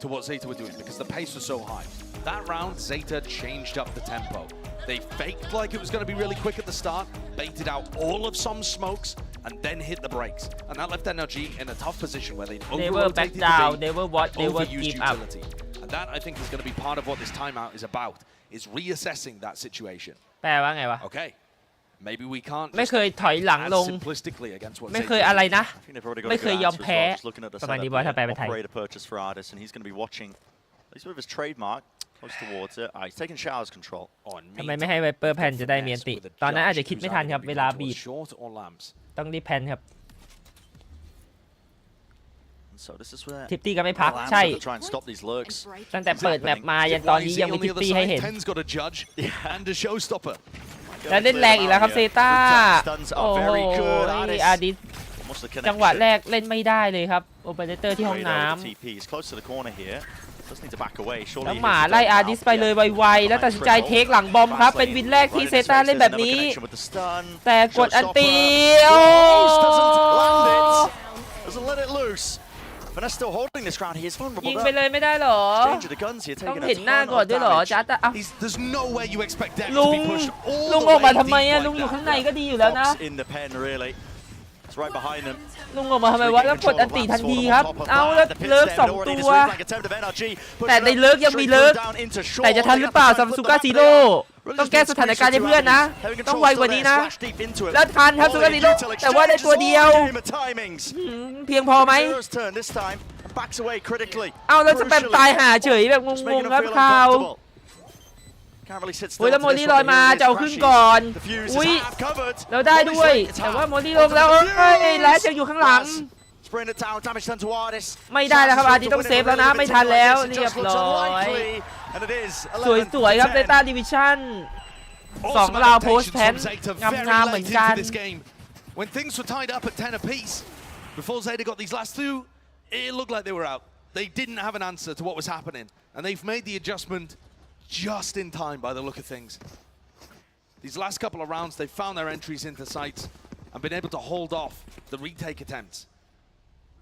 to what Zeta were doing because the pace was so high. That round, Zeta changed up the tempo. They faked like it was going to be really quick at the start, baited out all of some smokes, and then hit the brakes. And that left NRG in a tough position where they'd over-rotated the bait and overused utility. And that, I think, is going to be part of what this timeout is about, is reassessing that situation. แปลว่าไงวะ Okay. Maybe we can't ไม่เคยถอยหลังลง ไม่เคยอะไรนะ ไม่เคยยอมแพ้ประมาณนี้บอสถ้าแปลเป็นไทย ทำไมไม่ให้ไวเปอร์แพนจะได้เมียนติตอนนั้นอาจจะคิดไม่ทันครับเวลาบีบต้องรีบแพนครับทิปตี้ก็ไม่พักใช่ตั้งแต่เปิดแมปมายันตอนนี้ยังมีทิปตี้ให้เห็นแล้วเล่นแรงอีกแล้วครับเซต้าโอ้โหอาดิสจังหวะแรกเล่นไม่ได้เลยครับโอเปอเรเตอร์ที่ห้องน้ำแล้วหมาไล่อาดิสไปเลยไวๆแล้วตัดสินใจเทคหลังบอมครับเป็นวินแรกที่เซต้าเล่นแบบนี้แต่กดอันตียิงไปเลยไม่ได้หรอต้องเห็นหน้าก่อนด้วยหรอจ๊ะลุงออกมาทำไมอะลุงอยู่ข้างในก็ดีอยู่แล้วนะลุงออกมาทำไมวะแล้วกดอันตีทันทีครับเอาแล้วเลิก2ตัวแต่ในเลิกยังมีเลิกแต่จะทันหรือเปล่าซัมซุก้าซีโร่ต้องแก้สถานการณ์ให้เพื่อนนะต้องไวกว่านี้นะแล้วทันครับซูก้าซีโร่แต่ว่าได้ตัวเดียวเพียงพอไหมเอาแล้วจะแปมตายหาเฉยแบบงงๆครับข่าวอุ้ยแล้วโมลี่ลอยมาจะเอาขึ้นก่อนอุ้ยเราได้ด้วยแต่ว่าโมลี่ลงแล้วเอ้ยแล้วจะอยู่ข้างหลังไม่ได้แล้วครับอาร์ดีต้องเซฟแล้วนะไม่ทันแล้วเรียบร้อยสวยๆครับเซต้าดิวิชั่น2ราวโพสแพนงามๆเหมือนกัน When things were tied up at 10 apiece before Zeta got these last two, it looked like they were out. They didn't have an answer to what was happening, and they've made the adjustment just in time by the look of things. These last couple of rounds, they've found their entries into sights and been able to hold off the retake attempts.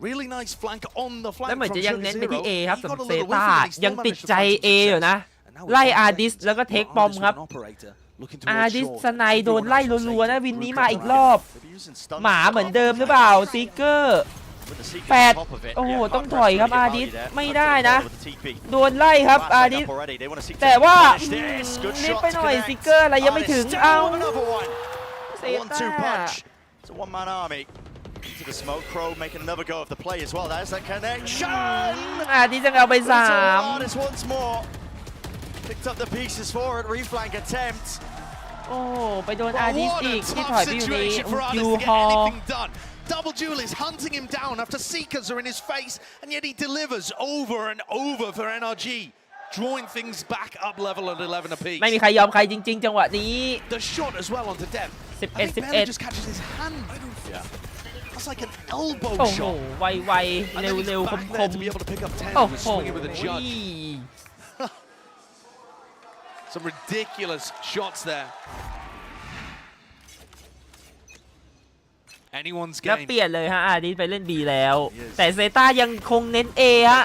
Really nice flank on the flank แล้วเหมือน from จะยังเน้นไปที่ A ครับ Zero. สำหรับเซต้ายังติดใจ A อยู่นะไล่อาร์ดิสแล้วก็เทคบอมครับอาร์ดิสสไนโดนไล่รัวๆนะวินนี้มาอีกรอบหมาเหมือนเดิมหรือเปล่าซิกเกอร์8โอ้โหต้องถอยครับอาร์ดิสไม่ได้นะโดนไล่ครับอาร์ดิสแต่ว่านิดไปหน่อยซิกเกอร์อะไรยังไม่ถึงเอาเซต้าอาร์ดิสจะเอาไป3Picked up the pieces for it, reflank attempt. โอ้ไปโดนอาร์ดิสอีกที่ถอยไปอยู่ในยูฮอ Double Jewel is hunting him down after Seekers are in his face, and yet he delivers over and over for NRG, drawing things back up level at 11 apiece. ไม่มีใครยอมใครจริงๆจังหวะนี้ The shot as well onto Dev. 11 just catches his hand. That's like an elbow shot. โอ้โหไวๆเร็วๆคมๆโอ้โหSome ridiculous shots there. Anyone's game. แล้วเปลี่ยนเลยฮะอาร์ดิสไปเล่น B แล้วแต่เซต้ายังคงเน้น A ฮะ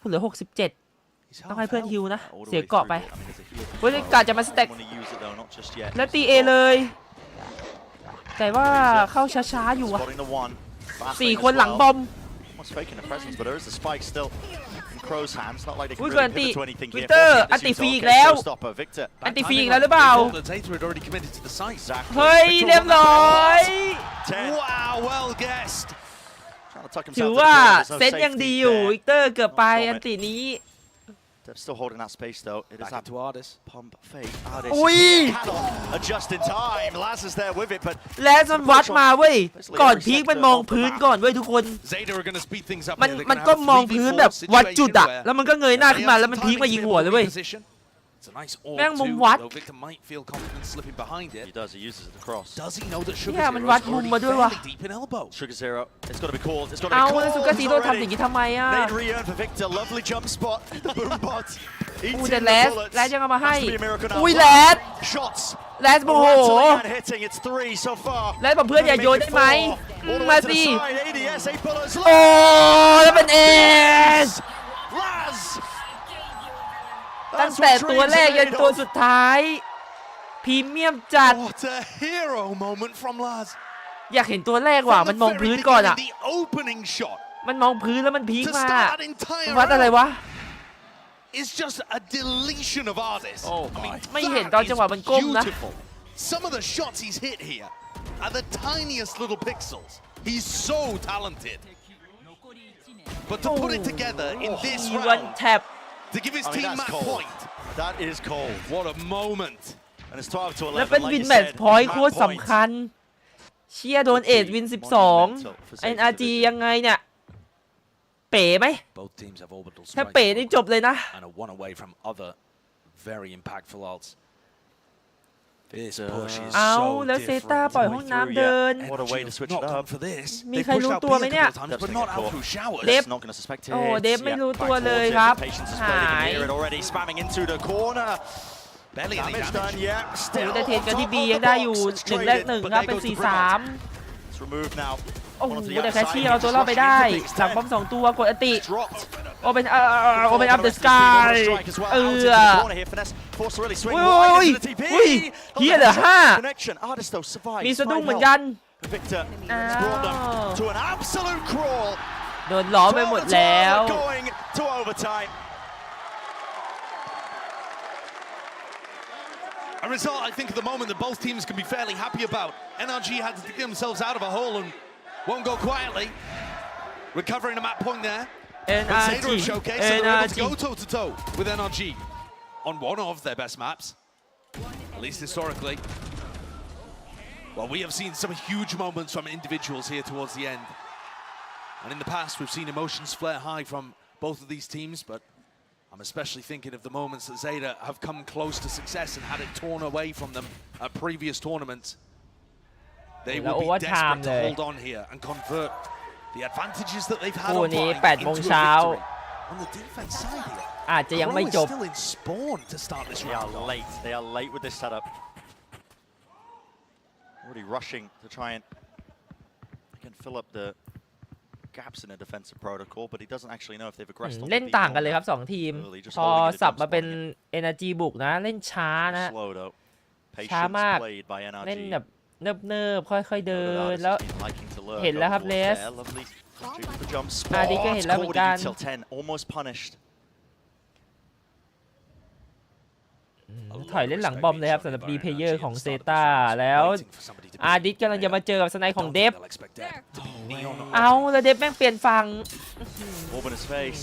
เหลือ67ต้องให้เพื่อนฮิวนะเสียเกาะไปเว้ยกาจะมาสแต็กแล้วตี A เลยแต่ว่าเข้าช้าๆอยู่อะ4 คนหลังบอมอุ้ยเกินตีวิกเตอร์อันติฟรีอีกแล้วอันติฟรีอีกแล้วหรือเปล่าเฮ้ยเรียบร้อยถือว่าเซตยังดีอยู่วิกเตอร์เกือบไปอันตินี้They're still holding that space though. It is that to Ardis. Pump fake. Ardis. อุ้ย Adjust in time. Laz is there with it, but แลสมันวัดมาเว้ยก่อนพีคมันมองพื้นก่อนเว้ยทุกคนมันก็มองพื้นแบบวัดจุดอะแล้วมันก็เงยหน้าขึ้นมาแล้วมันพีคมายิงหัวเลยเว้ย It's a nice orb แม่งมุม too, วัด though Victor might feel confident slipping behind it. He does. He uses it to cross. Does he know that Sugar เนี่ย Zero มัน is วัดมุม already มาด้วยวะ fairly deep in elbow? Sugar Zero. It's got to be called. It's got to เอา be แล้วซู called กาซีโร่ทำอย่าง already. นี้ทำไมอ่ะ Nade re-earn for Victor. Lovely jump spot. The boom bot. อู้ Eating แต่ the แลส bullets. แลสยังเอามาให้ Has to be a miracle now. อุ้ยแลส Shots. แลสโมโห Rattling and hitting. It's 3 so far. แลสบอกเพื่อนอย่าโยนได้ไหม All the มา way to สิ the side. ADS. 8 bullets. โอ้แล้วเป็นเอส Laz. ตั้งแต่ตัวแรกยันตัวสุดท้ายพรีเมียมจัด What a hero moment from Laz. อยากเห็นตัวแรกว่ะมันมองพื้นก่อนอ่ะ The opening shot มันมองพื้นแล้วมันพีค to มา start that entire วัดอะไรวะ is just a deletion of artists. Oh I mean, ไม่เห็นตอนจังหวะมันก้มนะ beautiful. Some of the shots he's hit here are the tiniest little pixels. He's so talented. But to put it together in this วัน round, แท็บ to give his I mean, team that's that cold. point, That is cold. what a moment. And it's 12 to 11. แล้วเป็น like วิน you แมตช์ said. พอยต์ Map โคตร point. สำคัญ เชียร์โดนเอดวิน 12 NRG ยังไงเนี่ย เป๋ไหม Both teams have orbital ถ้า strikes เป๋นี่จบเลยนะ and a one away from other very impactful ults. This push is เอา so แล้วเซ different. ต้าปล่อยห้องน้ำเดิน What a way to switch Not it gone up. for this. มี They ใคร pushed รู้ out ตัว B ไหม a เนี่ย couple of times, but not out through showers. That's not going to suspect it. โอ้เดฟไม่รู้ Yeah, ตัว back เลย towards ครับ it. Patience is played. They หา can ย hear it already. Spamming into the corner. Barely any Damage done. damage. Yeah. โอ้ Still แต่เทรน on กัน top ที่ of บี the ยังได้อยู่ box. It's 1 แลก traded, 1 but ครับ they เป็น go to 4-3 It's removed now. โอ้โห One of the แต่แคช outside ชี่เอาตัวรอดไป just ได้ rushing into หลัง the ป้อม 2 ตัวกดอติ Dropped. โอเปนอัพเดอะสกายเออ Forced to really swing อุ้ย wide into the TP. อุ้ยเฮียเหลือ Connection. Artist though survived. 5 มีสะดุ้งเหมือนกัน Victor อ้า brought them ว to an absolute crawl. โดนล้อไปหมดแล้ว Going to overtime. A result I think at the moment that both teams can be fairly happy about. NRG had to dig themselves out of a hole and won't go quietly. Recovering a map point there. But Zeta have showcased that they're able to go toe-to-toe with NRG on one of their best maps, at least historically. Well, we have seen some huge moments from individuals here towards the end. And in the past, we've seen emotions flare high from both of these teams, but I'm especially thinking of the moments that Zeta have come close to success and had it torn away from them at previous tournaments. They will be desperate to hold on here and convert the advantages that they've had on Vine into a victory. On the defense side here, อาจจะยังไม่จบ still in spawn to start this They are round. late. They are late with this setup. Already rushing to try and again fill up the gaps in a defensive protocol, but he doesn't actually know if they've aggressed on เล่น the ต่างกันเลย B ครับ 2 ทีม Early, just พอ holding it สับ and มาเป็น spawning Energy บุกนะ เล่นช้านะ Slow though. ช้า Patience มาก played by เล่น NRG. แบบเนิบๆค่อยๆเดิน แล้ว Liking to lurk เห็นแล้วครับ over เล towards ส there. Lovely shooting the jump อา spot. ดิก็เห็นแล้วเหมือนกัน Till 10, almost punished. ถอยเล่นหลังบอมเลยครับสำหรับ B player ของเซตาแล้วอาดิสกำลังจะมาเจอกับสไนของเดฟเอาแล้วเดฟแม่งเปลี่ยนฝั่ง Orb in his face.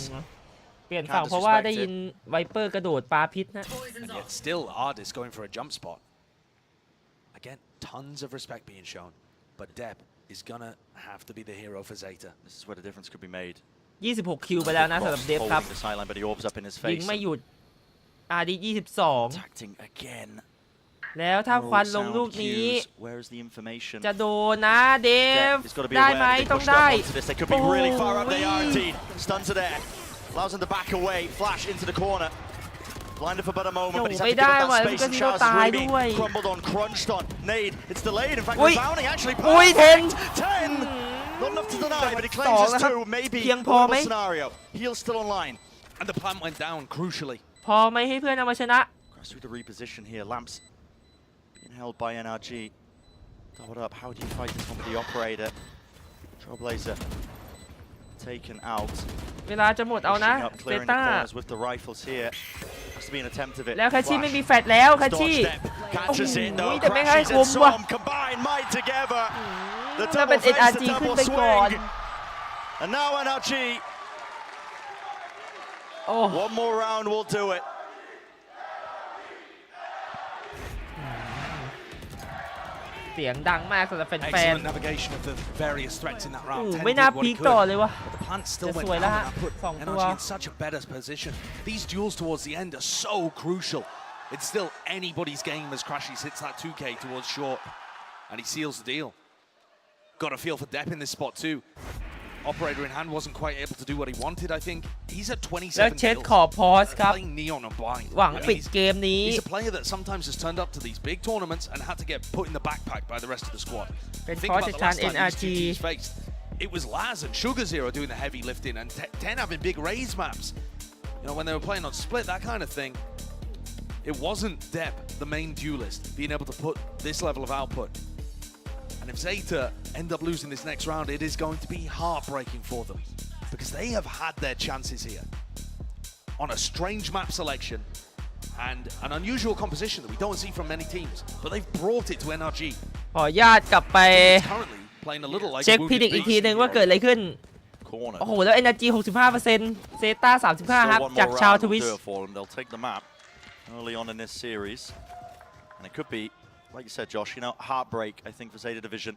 เปลี่ยนฝั่งเพราะว่าได้ยินไวเปอร์กระโดดปาพิษนะ And yet still Ardis going for a jump spot. Again, tons of respect being shown, but Deb is gonna have to be the hero for Zeta. This is where the difference could be made. 26 คิวไปแล้วนะสำหรับเดฟครับ Holding the sideline, but he orbs up in his ยิง face. ไม่หยุดอาดิส Attacking again. 22 แล้วถ้าควันลงลูกนี้ Where is the information? จะโดนนะเดฟ He's got to be ได้ aware ไหม that they ต้อง pushed ได้ up onto this. They could be really far up. They are indeed. Stuns are there. Allows them to back away. Flash into the corner. Blinded for but a moment, but he's had to give up that space. And Charles is really being crumbled on, crunched on. Nade, it's delayed. In fact, rebounding actually. Perfect. 10. Not enough to deny, but he claims it's 2. Maybe a little scenario. Heel's still online. And the plant went down crucially. พอไหมให้เพื่อนเอามาชนะ Goes through the reposition here. Lamps being held by NRG. Doubled up. How do you fight this one with the operator? Trailblazer taken out. เวลาจะหมดเอานะ Pushing up, เซ clearing the ต้า corners with the rifles here. Has to be an attempt of it. แล้วคาชิไม่มีแฟลชแล้วคาชิ Catches it though. แต่ไม่ให้ Crashes คุ in มว่ะ some. Combined might together. The ถ้าเป็น double face, NRG the ขึ้น double ไปก่อน swing. And now NRG. โอ้ One more round will do it. เสียงดังมากสำหรับแฟน Excellent navigation of the various threats in that round. ไม่น่าพีคต่อเลยวะ But the plant still จะ went สวย down แล้ว and ฮะ that put 2 ตัว NRG in such a better position. These duels towards the end are so crucial. It's still anybody's game as Crashies hits that 2K towards short, and he seals the deal. Got a feel for depth in this spot too. Operator in hand wasn't quite able to do what he wanted, I think. He's at 27 แล้วเช็ด kills. ขอพอสครับ Playing Neon on blind. หวังปิดเกมนี้ He's a player that sometimes has turned up to these big tournaments and had to get put in the backpack by the rest of the squad. เป็น Think เพราะ about จะ the ชาน last time these NRG two teams faced. It was Laz and sScary doing the heavy lifting and 10 having big raise maps. You know, when they were playing on split, that kind of thing. It wasn't Dep, the main duelist, being able to put this level of output. And if Zeta end up losing this next round, it is going to be heartbreaking for them because they have had their chances here on a strange map selection and an unusual composition that we don't see from many teams, but they've brought it to NRG. ขออนุญาตกลับไป Currently playing a little like เช็คพิดิกอีกทีนึงว่าเกิดอะไรขึ้น Corner. โอ้โหแล้ว Energy 65% เซต้า 35 ครับ จากชาวทวิช They'll take the map early on in this series, and it could be, like you said, Josh, you know, heartbreak, I think, for Zeta Division.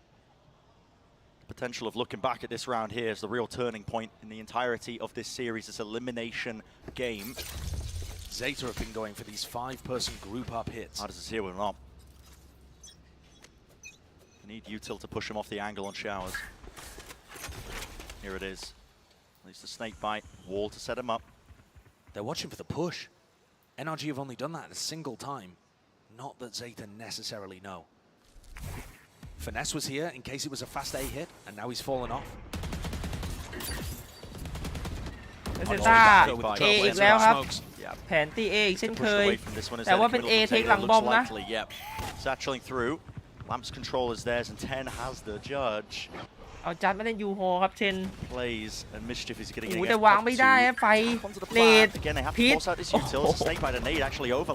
The potential of looking back at this round here is the real turning point in the entirety of this series, this elimination game. Zeta have been going for these 5-person group up hits. How does this here with an op? They need Util to push him off the angle on showers. Here it is. At least the snake bite, wall to set him up. They're watching for the push. NRG have only done that a single time. Not that Zeta necessarily know. Finesse was here in case it was a fast A hit, and now he's fallen off. เซต้า A อีกแล้วครับ แผนตี A อีกเช่นเคย แต่ว่าเป็น A เทคหลังบอมนะ Satcheling through. Lamp's control is theirs, and 10 has the judge. เอาจัดมาเล่นยูโฮครับเชน Plays and mischief is getting โอ้แต่วางไม่ได้ไฟเลดพิษ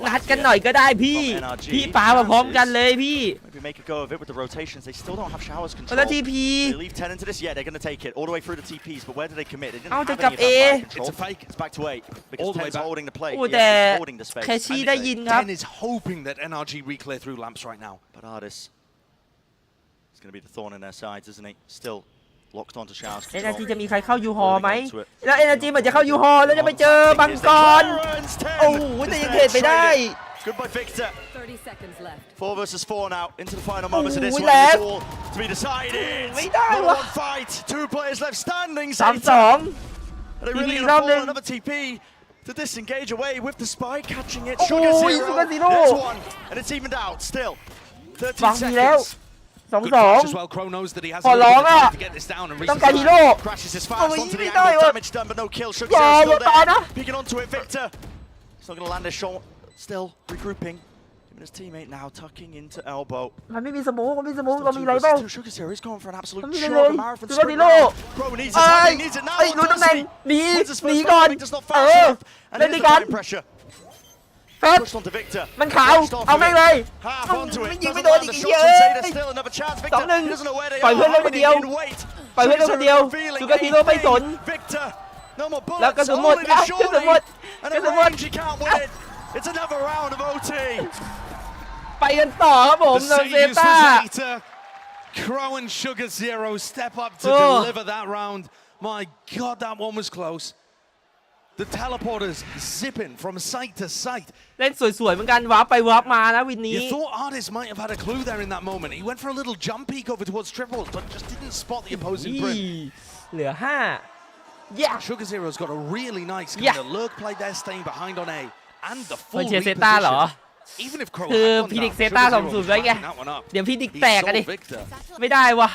นัดกันหน่อยก็ได้พี่ปามาพร้อมกันเลยพี่ Maybe make a go of it with the rotations. They still don't have showers control. แล้วทีพี They leave 10 into this. Yeah, they're going to take it all the way through the TPs. But where do they commit? They didn't เอา have จะ any กลับ of A that fire control. It's a fake. It's back to 8 because 10's holding the play. โอ้แต่ Yeah, holding the space. แคชี่ได้ยินครับ 10 is hoping that NRG reclear through lamps right now. But Ardis is going to be the thorn in their sides, isn't he? Still locked onto showers control. Energy จะมีใครเข้ายูฮอไหมแล้ว Energy เหมือนจะเข้ายูฮอแล้วจะไปเจอบังกรโอ้โหแต่ยังเทรดไปได้ Good by Victor. 30 seconds left. 4 versus 4 now into the final moments of this one. Left. It's all to be decided. ไม่ได้ Not วะ one fight. 2 players left standing. 3-2 Are they really TP going to รอบ fall นึง another TP to disengage away with the spike catching it? Oh, sScary. sScary. There's one, and it's evened out still. 13 ฟังดีแล้ว seconds. Good crash as well. Crow knows that he has ขอ a ร้อง little bit อ่ะ of time to get this down and reach ต้อง the การฮีโร่ side. Crashes his โอ้ fast ย onto ไม่ the ได้ angle. วะ Damage done, but no kill. อย่า sScary อย่า still ตายนะ there. Peeking onto it. Victor. He's not going to land his shot. Still regrouping. Him and his teammate now tucking into elbow. มันไม่มีสโมกเรามีอะไรบ้าง sScary is going for an absolute ไม่มี shock. เลย A marathon ดู sprint ดิโล round. Crow needs it. He needs it now. รู้ตำแหน่งหนี Wins his หนี first ก่อน round. Does not fast enough. And เล่น here's ด้ว the ยกัน time pressure. เฟิร์ส Pushed onto Victor. มันขาว Pushed off เอา of แม่ง it. เลย Half onto it. ไม่ยิง Doesn't ไม่โดน land อี the ก shot. เย And อะ Zeta still another chance. Victor 2-1 he doesn't know where they ปล่อย are. เพื่อนเล่นคนเดียว Hiding in wait. ปล่อยเพื่อนเล่นคนเดียว Feeling สุกาทีโร่ไม่สน Victor. No more แล้ว bullets. กระสุนหมด Only ก the ระสุน shorty. หมด And กระ at สุนหมด range he can't win it. It's another round of OT. ไปกันต่อครับผม The เรา same เซ use ต้า for Zeta. Crow and sScary step up to deliver that round. My God, that one was close. The teleporters zipping from site to site. เล่นสวยๆเหมือนกันวาร์ปไปวาร์ปมานะวินนี้ You thought Ardis might have had a clue there in that moment. He went for a little jump peek over towards triples, but just didn't spot the opposing brim. เหลือ5 yeah sScary's got a really nice kind Yeah. of lurk play there, staying behind on A, and the มัน full เชียร์เซต้าเหรอ reposition. Even if Crow คือ had gone พิดิก down, เซต้า sScary 2-0 was ไว้ไง backing that one up. เดี๋ยวพิดิก He แตกกันดิ saw Victor. ไม่ได้วะ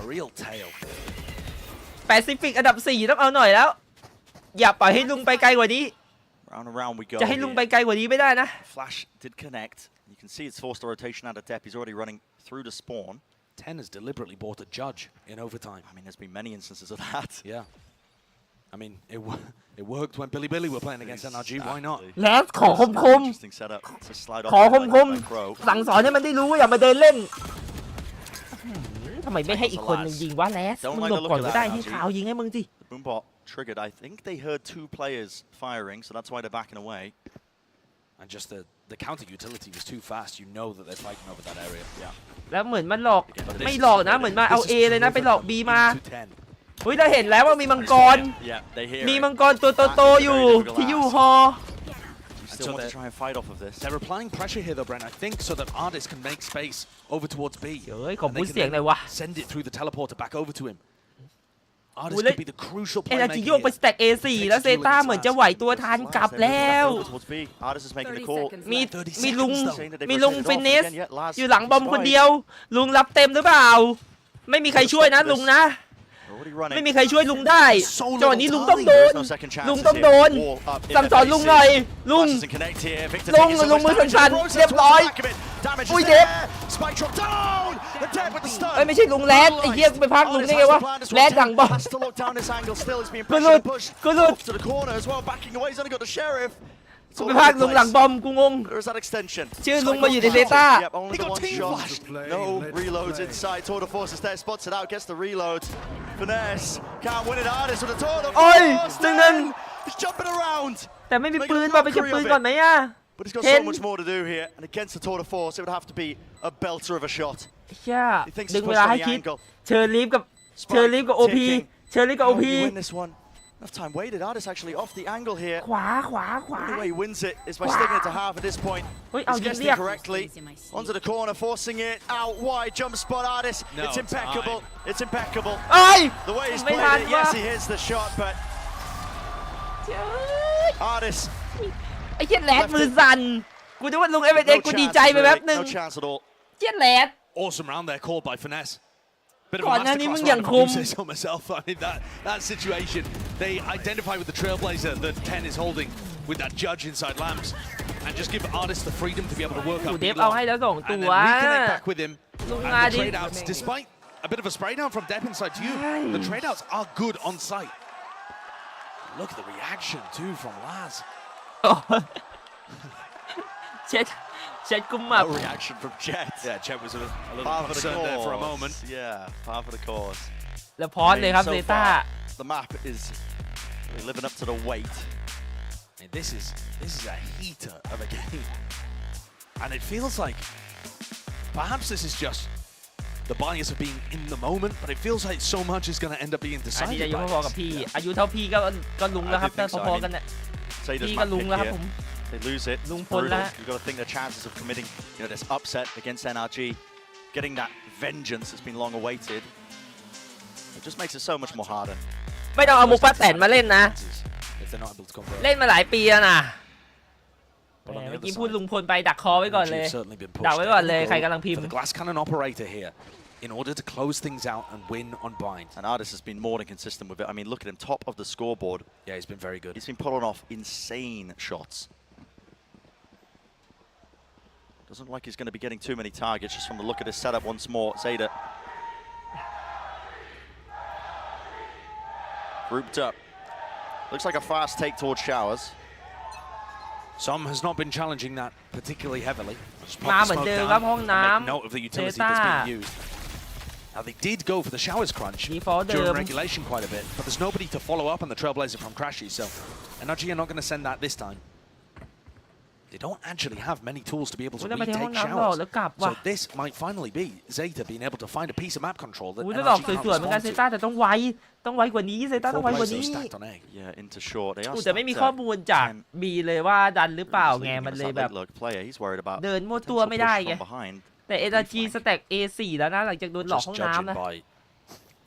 A real tail. แปซิฟิกอันดับ 4 ต้องเอาหน่อยแล้ว อย่าปล่อยให้ลุงไปไกลกว่านี้ Round and round we go. จะให้ลุงไปไกลกว่านี้ไม่ได้นะ Flash did connect. You can see it's forced the rotation out of depth. He's already running through the spawn. 10 has deliberately bought a judge in overtime. I mean, there's been many instances of that. Yeah. I mean, it worked when Billy were playing against NRG. Why not? แล้วขอคม Interesting setup. It's a slide off ๆขอ by คม Crow. ๆสั่งสอนให้มันได้รู้ว่าอย่ามาเดินเล่นทำไมไม่ให้อีกคนหนึ่งยิงวะแลสมึงหลบก่อนก็ได้ให้ขาวยิงให้มึงสิ The boombot triggered. I think they heard 2 players firing, so that's why they're backing away. And just the counter utility was too fast. You know that they're fighting over that area. Yeah. แล้วเหมือนมันหลอกไม่หลอกนะเหมือนมาเอา A เลยนะไปหลอก B มาเฮ้ยเราเห็นแล้วว่ามีมังกร Yeah, they hear มี it. มังกรตัวโตๆอยู่ที่ยูฮอ still want to try and fight off of this. They're applying pressure here, though, Brent. I think so that Artist can make space over towards B. ขอบูสต์เสียงหน่อยวะ Send it through the teleporter back over to him. Artist could be the crucial playmaker. NRG โยกไปสแต็ก A4 แล้วเซต้าเหมือนจะไหวตัวทันกลับแล้วมีลุงฟินเนสอยู่หลังบอมคนเดียวลุงรับเต็มหรือเปล่าไม่มีใครช่วยนะลุงนะไม่มีใครช่วยลุงได้จังหวะนี้ลุงต้องโดนสั่งสอนลุงหน่อยลุงมือสั่นๆเรียบร้อยอุ้ยเดฟไม่ใช่ลุงแรดไอ้เหี้ยไปพักลุงได้ไงวะแรดหลังบอลกูหลุดไปพักลุงหลังบอมกูงงชื่อลุงมาอยู่ในเซต้า No reloads inside. Tour de Force is there, spots it out, gets the reload. Finesse can't win it. Artist with a Tour de Force. He's jumping around. แต่ไม่มีปืนมาไปเก็บปืนก่อนไหมอะ But he's got so much more to do here, and against the Tour de Force, it would have to be a belter of a shot. ดึงเวลาให้คิดเชอร์ลีฟกับ OP เชอร์ลีฟกับ OP. Enough time waited. Artist actually off the angle here. ขวา The way he wins it is by sticking it to half at this point. He's guessed it correctly. Onto the corner, forcing it out wide. Jump spot Artist. It's impeccable. It's impeccable. The way he's played it, yes, he hits the shot, but Artist. ไอ้เหี้ยแรดมือสั่นกูนึกว่าลุงเอเวอเรสต์กูดีใจไปแป๊บนึง No chance at all. เหี้ยแรด Awesome round there, called by Finesse. Bit of a ก่อนหน้านี้มึงอย่าง masterclass คุม round of myself. I mean that situation, they identify with the trailblazer that 10 is holding with that judge inside lamps, and just give Artist the freedom to be able to work up. เดฟเอาให้แล้ว2 and ตั then ว reconnect back with him. ลุง And อา the ดิ trade outs, despite a bit of a spray down from Depp inside to you, the trade outs are good on site. Look at the reaction too from Laz. เช็ดกุมมับ No reaction from Jet. Yeah, Jet was a little concerned there for a moment. Yeah, par for the cause. แล้วพอสเลยครับเซต้า The map is really living up to the weight. And this is a heater of a game, and it feels like perhaps this is just the bias of being in the moment, but it feels like so much is going to end up being อันนี้ decided อายุ by พอๆกับพี่อายุเท่าพี่ก็ลุงแล้วครับแต่พอๆกันเนี่ยพี่ก็ลุงแล้วครับผม They lose it. You've got to think the chances of committing, this upset against NRG, getting that vengeance that's been long awaited. It just makes it so much more harder. ไม่ต้องเอามุกป้าแตนมาเล่นนะเล่นมาหลายปีแล้วนะเมื่อกี้พูดลุงพลไปดักคอไว้ก่อนเลยดักไว้ก่อนเลยใครกำลังพิมพ์ The glass cannon operator here in order to close things out and win on bind. And Artist has been more than consistent with it. I mean, look at him, top of the scoreboard. Yeah, he's been very good. He's been pulling off insane shots. Doesn't look like he's going to be getting too many targets just from the look at his setup once more. Zeta grouped up. Looks like a fast take towards showers. Some has not been challenging that particularly heavily. มาเหมือนเดิมครับห้องน้ำ Make note of the utility that's being used. Now they did go for the showers crunch during regulation quite a bit, but there's nobody to follow up on the trailblazer from Crashy, so NRG are not going to send that this time. They don't actually have many tools to be able to retake showers, so this might finally be Zeta being able to find a piece of map control that NRG can't respond to. แต่ต้องไวกว่านี้เซต้าต้องไวกว่านี้ Yeah, into short. They are แต่ไม่มีข้อมูลจากบีเลยว่าดันหรือเปล่าไงมันเลยแบบเดินมั่วตัวไม่ได้ไงแต่ NRG สแต็ก A4 แล้วนะหลังจากโดนหลอกห้องน้ำนะ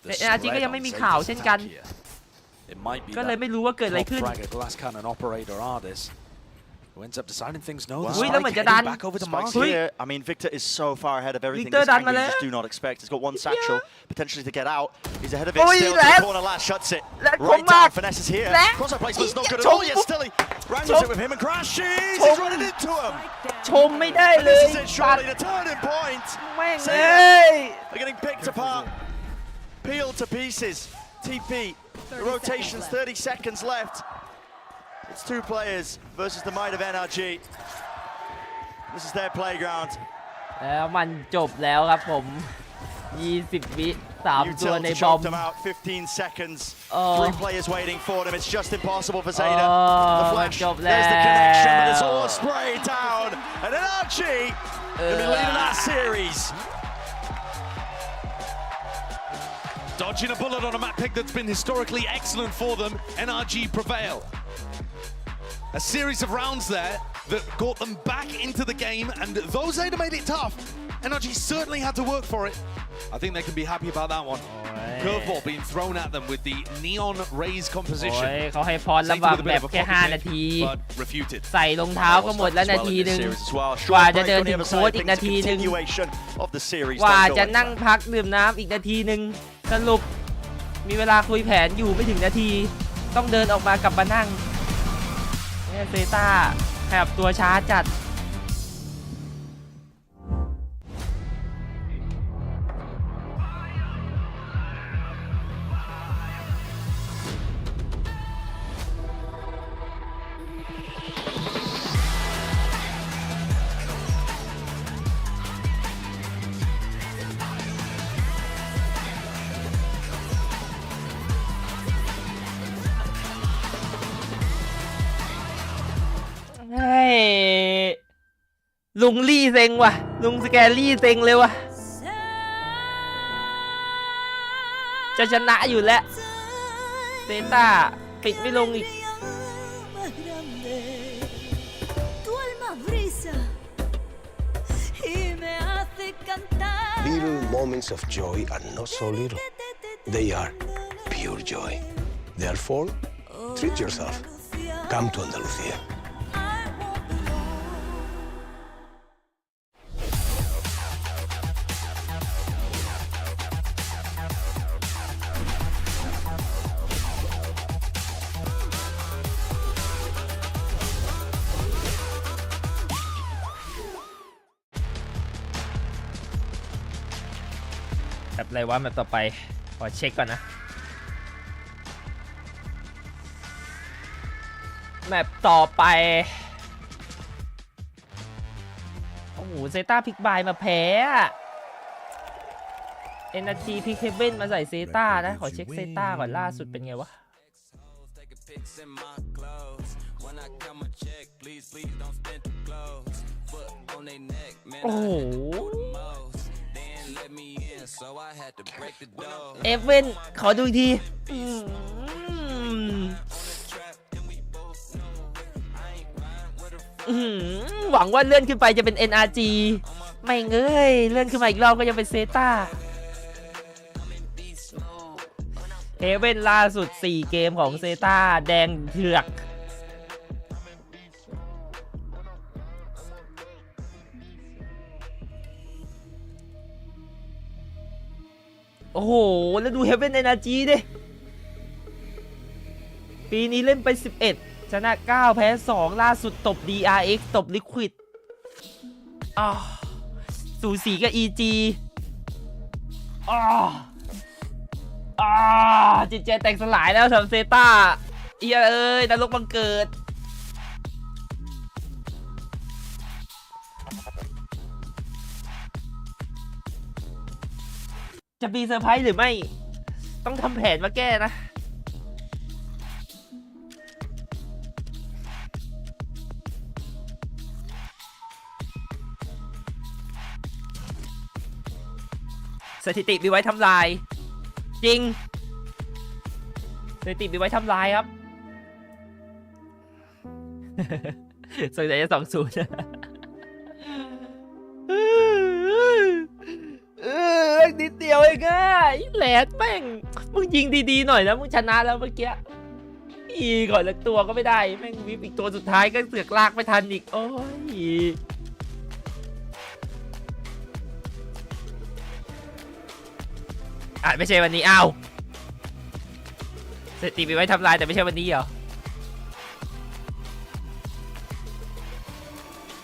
แต่ NRG ก็ยังไม่มีข่าวเช่นกันก็เลยไม่รู้ว่าเกิดอะไรขึ้นWho ends up deciding things no. Back over to Mars here. I mean, Victor is so far ahead of everything this angle you just do not expect. He's got one satchel, potentially to get out. He's ahead of it still. To the corner, last shuts it. Right down, Finesse is here. Cross-up placement's not good at all yet. Still, he wrangles it with him and crashes. He's running into him. ชมไม่ได้เลย This is it, surely the turning point. แม่ง They're getting picked apart, peeled to pieces. TP, the rotation's 30 seconds left. It's two players versus the might of NRG. This is their playground. แล้วมันจบแล้วครับผม20 วิ3ตัวในบอม them out 15 seconds. 3 players waiting for them. It's just impossible for Zeta. The flash. There's the connection, but it's all sprayed down. And NRG will be leading that series. Dodging a bullet on a map pick that's been historically excellent for them. NRG prevail. A series of rounds there that got them back into the game, and though Zeta made it tough, NRG certainly had to work for it. I think they can be happy about that one. Curveball being thrown at them with the neon rays composition. เขาให้พรระวังแบบแค่5 นาที ใส่รองเท้าก็หมดแล้วนาทีนึงกว่าจะเดินถึงโค้ชอีกนาทีนึงกว่าจะนั่งพักดื่มน้ำอีกนาทีนึงสรุปมีเวลาคุยแผนอยู่ไม่ถึงนาทีต้องเดินออกมากลับมานั่งเนี่ยเซต้าขยับตัวช้าจัดลุงลี่เซ็งว่ะลุงสแกรี่เซ็งเลยว่ะจะชนะอยู่แล้วเซต้าปิดไม่ลงอีก Little moments of joy are not so little. They are pure joy. Therefore, treat yourself. Come to Andalusia.แบบอะไรวะแบบต่อไปขอเช็คก่อนนะแมปต่อไปโอ้โหเซต้าพิกบายมาแพ้NRGพิกเฮเว่นมาใส่เซต้านะขอเช็คเซต้าก่อนล่าสุดเป็นไงวะโอ้โหเอฟเว่นขอดูอีกทีหวังว่าเลื่อนขึ้นไปจะเป็น NRG ไม่เงยเลื่อนขึ้นมาอีกรอบก็จะเป็นเซต้าเอฟเว่นล่าสุด4 เกมของเซต้าแดงเถือกโอ้โหแล้วดูเฮเว่นเอเนอร์จีดิปีนี้เล่นไป11ชนะ9แพ้2ล่าสุดตบ DRX ตบ Liquid สูสีกับ EG จิตใจแตกสลายแล้วสำหรับเซต้าเอ้ยนรกบังเกิดจะมีเซอร์ไพรส์หรือไม่ต้องทำแผนมาแก้นะสถิติมีไว้ทำลายจริงสถิติมีไว้ทำลายครับส่วนใหญ่จะ20นิดเดียวเองอ่ะแหลดแม่งมึงยิงดีๆหน่อยนะมึงชนะแล้วเมื่อกี้ก่อนละตัวก็ไม่ได้แม่งวิปอีกตัวสุดท้ายก็เสือกลากไม่ทันอีกโอ้ยไม่ใช่วันนี้อ้าวสถิติมีไว้ทำลายแต่ไม่ใช่วันนี้เหรอ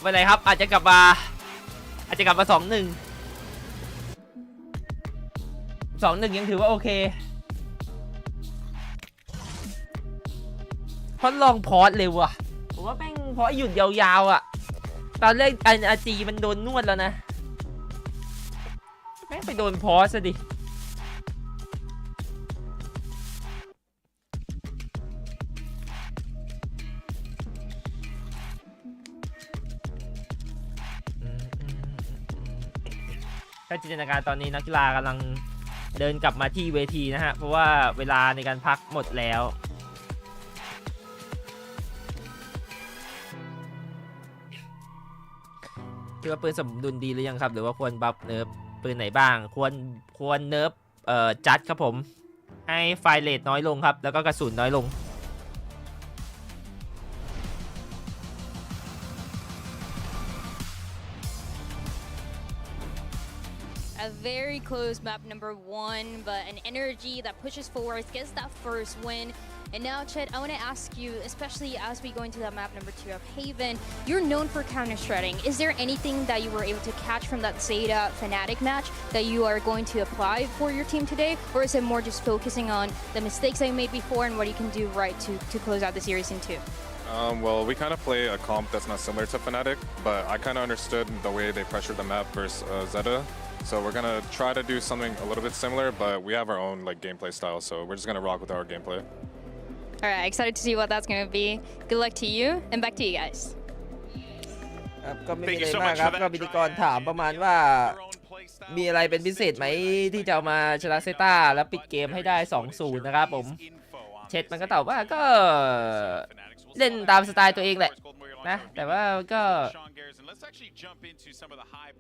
ไม่เป็นไรครับอาจจะกลับมา2-1 ยังถือว่าโอเคเพราะลองพอสเลยว่ะผมว่าแม่งพอหยุดยาวๆอ่ะตอนแรกNRGมันโดนนวดแล้วนะแม่งไปโดนพอสซะดิถ้าจินตนาการตอนนี้นักกีฬากำลังเดินกลับมาที่เวทีนะฮะเพราะว่าเวลาในการพักหมดแล้ว คิดว่าปืนสมดุลดีหรือยังครับหรือว่าควรบัฟเนิร์ฟปืนไหนบ้างควรเนิร์ฟจัดครับผมให้ไฟเรทน้อยลงครับแล้วก็กระสุนน้อยลงA very close map number 1, but an energy that pushes forward, gets that first win. And now, Chet, I want to ask you, especially as we go into that map number 2 of Haven, you're known for counter-shredding. Is there anything that you were able to catch from that Zeta Fnatic match that you are going to apply for your team today? Or is it more just focusing on the mistakes that you made before and what you can do right to close out the series in 2? Well, we kind of play a comp that's not similar to Fnatic, but I kind of understood the way they pressured the map versus Zeta. So we're gonna try to do something a little bit similar, but we have our own like gameplay style. So we're just gonna rock with our gameplay. All right, excited to see what that's gonna be. Good luck to you, and back to you guys. ครับก็ไม่มีอะไรมากครับก็พิธีกรถามประมาณว่ามีอะไรเป็นพิเศษไหมที่จะเอามาชนะเซต้าแล้วปิดเกมให้ได้ 2-0 นะครับผมเช็ดมันก็ตอบว่าก็เล่นตามสไตล์ตัวเองแหละนะแต่ว่าก็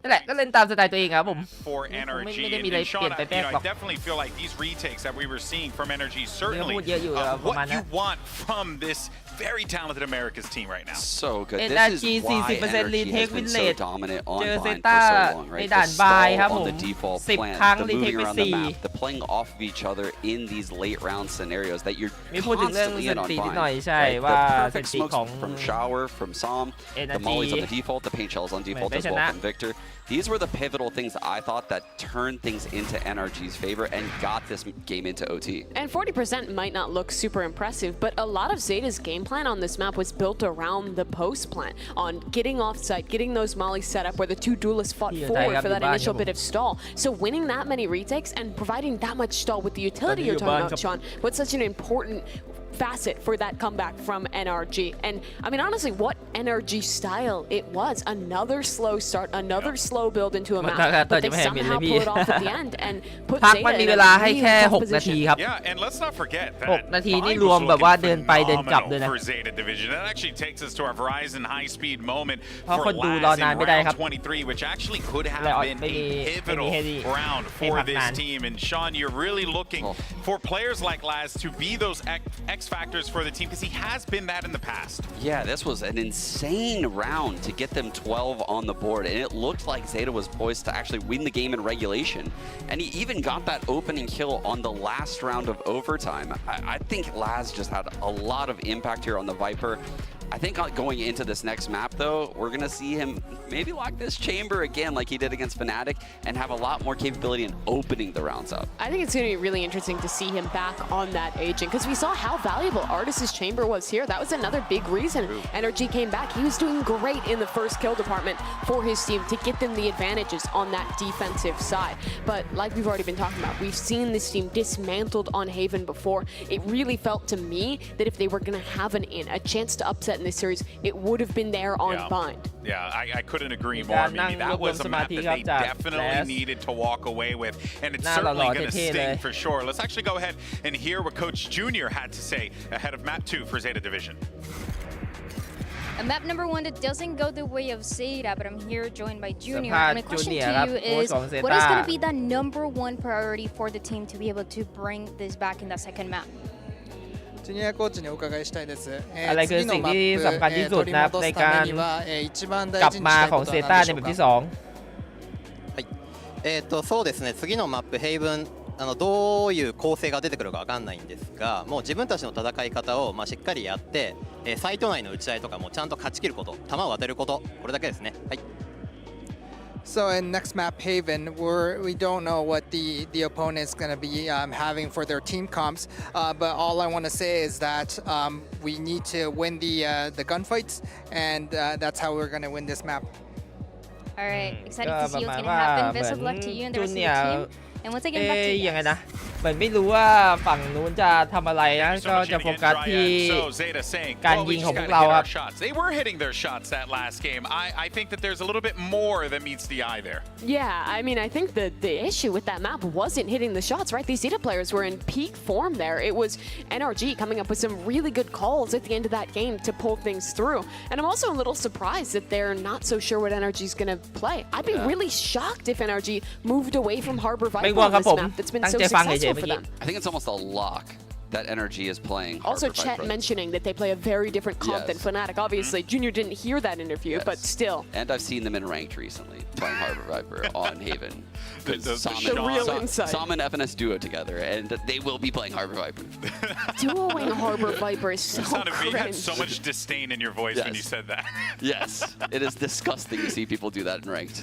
นั่นแหละก็เล่นตามสไตล์ตัวเองครับผมไม่ได้มีอะไรเปลี่ยนไปแป๊กหรอก definitely feel like these retakes that we were seeing from NRG certainly what you want from this very talented America's team right now. So good. This is why NRG has been so dominant online for so long, right? The stall on the default plan, the moving around the map, the playing off of each other in these late round scenarios that you're constantly in on Vine. Right? The perfect smokes from Shower, from Psalm, the mollies on the default, the paint shells on default as well from Victor. These were the pivotal things I thought that turned things into NRG's favor and got this game into OT. And 40% might not look super impressive, but a lot of Zeta's game plan on this map was built around the post plan, on getting off site, getting those mollies set up where the two duelists fought forward for that initial bit of stall. So winning that many retakes and providing that much stall with the utility you're talking about, Sean, was such an important facet for that comeback from NRG. And I mean, honestly, what NRG style it was. Another slow start, another slow build into a map, but they somehow pull it off at the end and put Zeta in a really tough position. Yeah, and let's not forget that 6 นาทีนี่รวมแบบว่าเดินไปเดินกลับด้วยนะ for Zeta Division. That actually takes us to our Verizon high-speed moment เพราะ for คนดูรอ Laz นาน in ไม่ได้ครับ round 23, which actually could have been a pivotal round for this team. And Sean, you're really looking for players like Laz to be those X factors for the team because he has been that in the past. Yeah, this was an insane round to get them 12 on the board, and it looked like Zeta was poised to actually win the game in regulation. And he even got that opening kill on the last round of overtime. I think Laz just had a lot of impact here on the Viper. I think going into this next map, though, we're going to see him maybe lock this chamber again like he did against Fnatic and have a lot more capability in opening the rounds up. I think it's going to be really interesting to see him back on that agent because we saw how valuable Artis' chamber was here. That was another big reason NRG came back. He was doing great in the first kill department for his team to get them the advantages on that defensive side. But like we've already been talking about, we've seen this team dismantled on Haven before. It really felt to me that if they were going to have a chance to upset in this series, it would have been there on Bind. Yeah, I couldn't agree more. Mimi. That was a map that they definitely needed to walk away with, and it's certainly going to sting for sure. Let's actually go ahead and hear what Coach Junior had to say ahead of map 2 for Zeta Division. And map number 1 that doesn't go the way of Zeta, but I'm here joined by Junior. And my question to you is, what is going to be the #1 priority for the team to be able to bring this back in the second map? ジュニアコーチにお伺いしたいです。อะไรคือสิ่งที่สำคัญที่สุดนะครับในการกลับมาของเซต้าในแบบที่2そうですね。次のマップヘイブンどういう構成が出てくるかわかんないんですが、もう自分たちの戦い方をしっかりやって、サイト内の打ち合いとかもちゃんと勝ち切ること、球を当てること、これだけですね。はい。So in next map Haven, we don't know what the opponent is going to be having for their team comps, but all I want to say is that we need to win the gunfights, and that's how we're going to win this map. All right, excited to see what's going to happen. Best of luck to you and the rest of the team. And once again, back to you. ยังไงนะ มือนไม่รู้ว่าฝั่งนู้นจะทำอะไรนะก็จะโฟกัสที่การยิงของพวกเราครับ They were hitting their shots that last game. I think that there's a little bit more that meets the eye there. Yeah, I mean, I think the issue with that map wasn't hitting the shots, right? These Zeta players were in peak form there. It was NRG coming up with some really good calls at the end of that game to pull things through. And I'm also a little surprised that they're not so sure what NRG is going to play. I'd be really shocked if NRG moved away from Harbor Viper on this map that's been so successful for them. I think it's almost a lock that NRG is playing. Also, Chet mentioning that they play a very different comp than Fnatic. Obviously, Junior didn't hear that interview, but still. And I've seen them in ranked recently, playing Harbor Viper on Haven. Sam and FNS duo together, and they will be playing Harbor Viper. Duoing Harbor Viper is so cringe. You had so much disdain in your voice when you said that. Yes, it is disgusting to see people do that in ranked.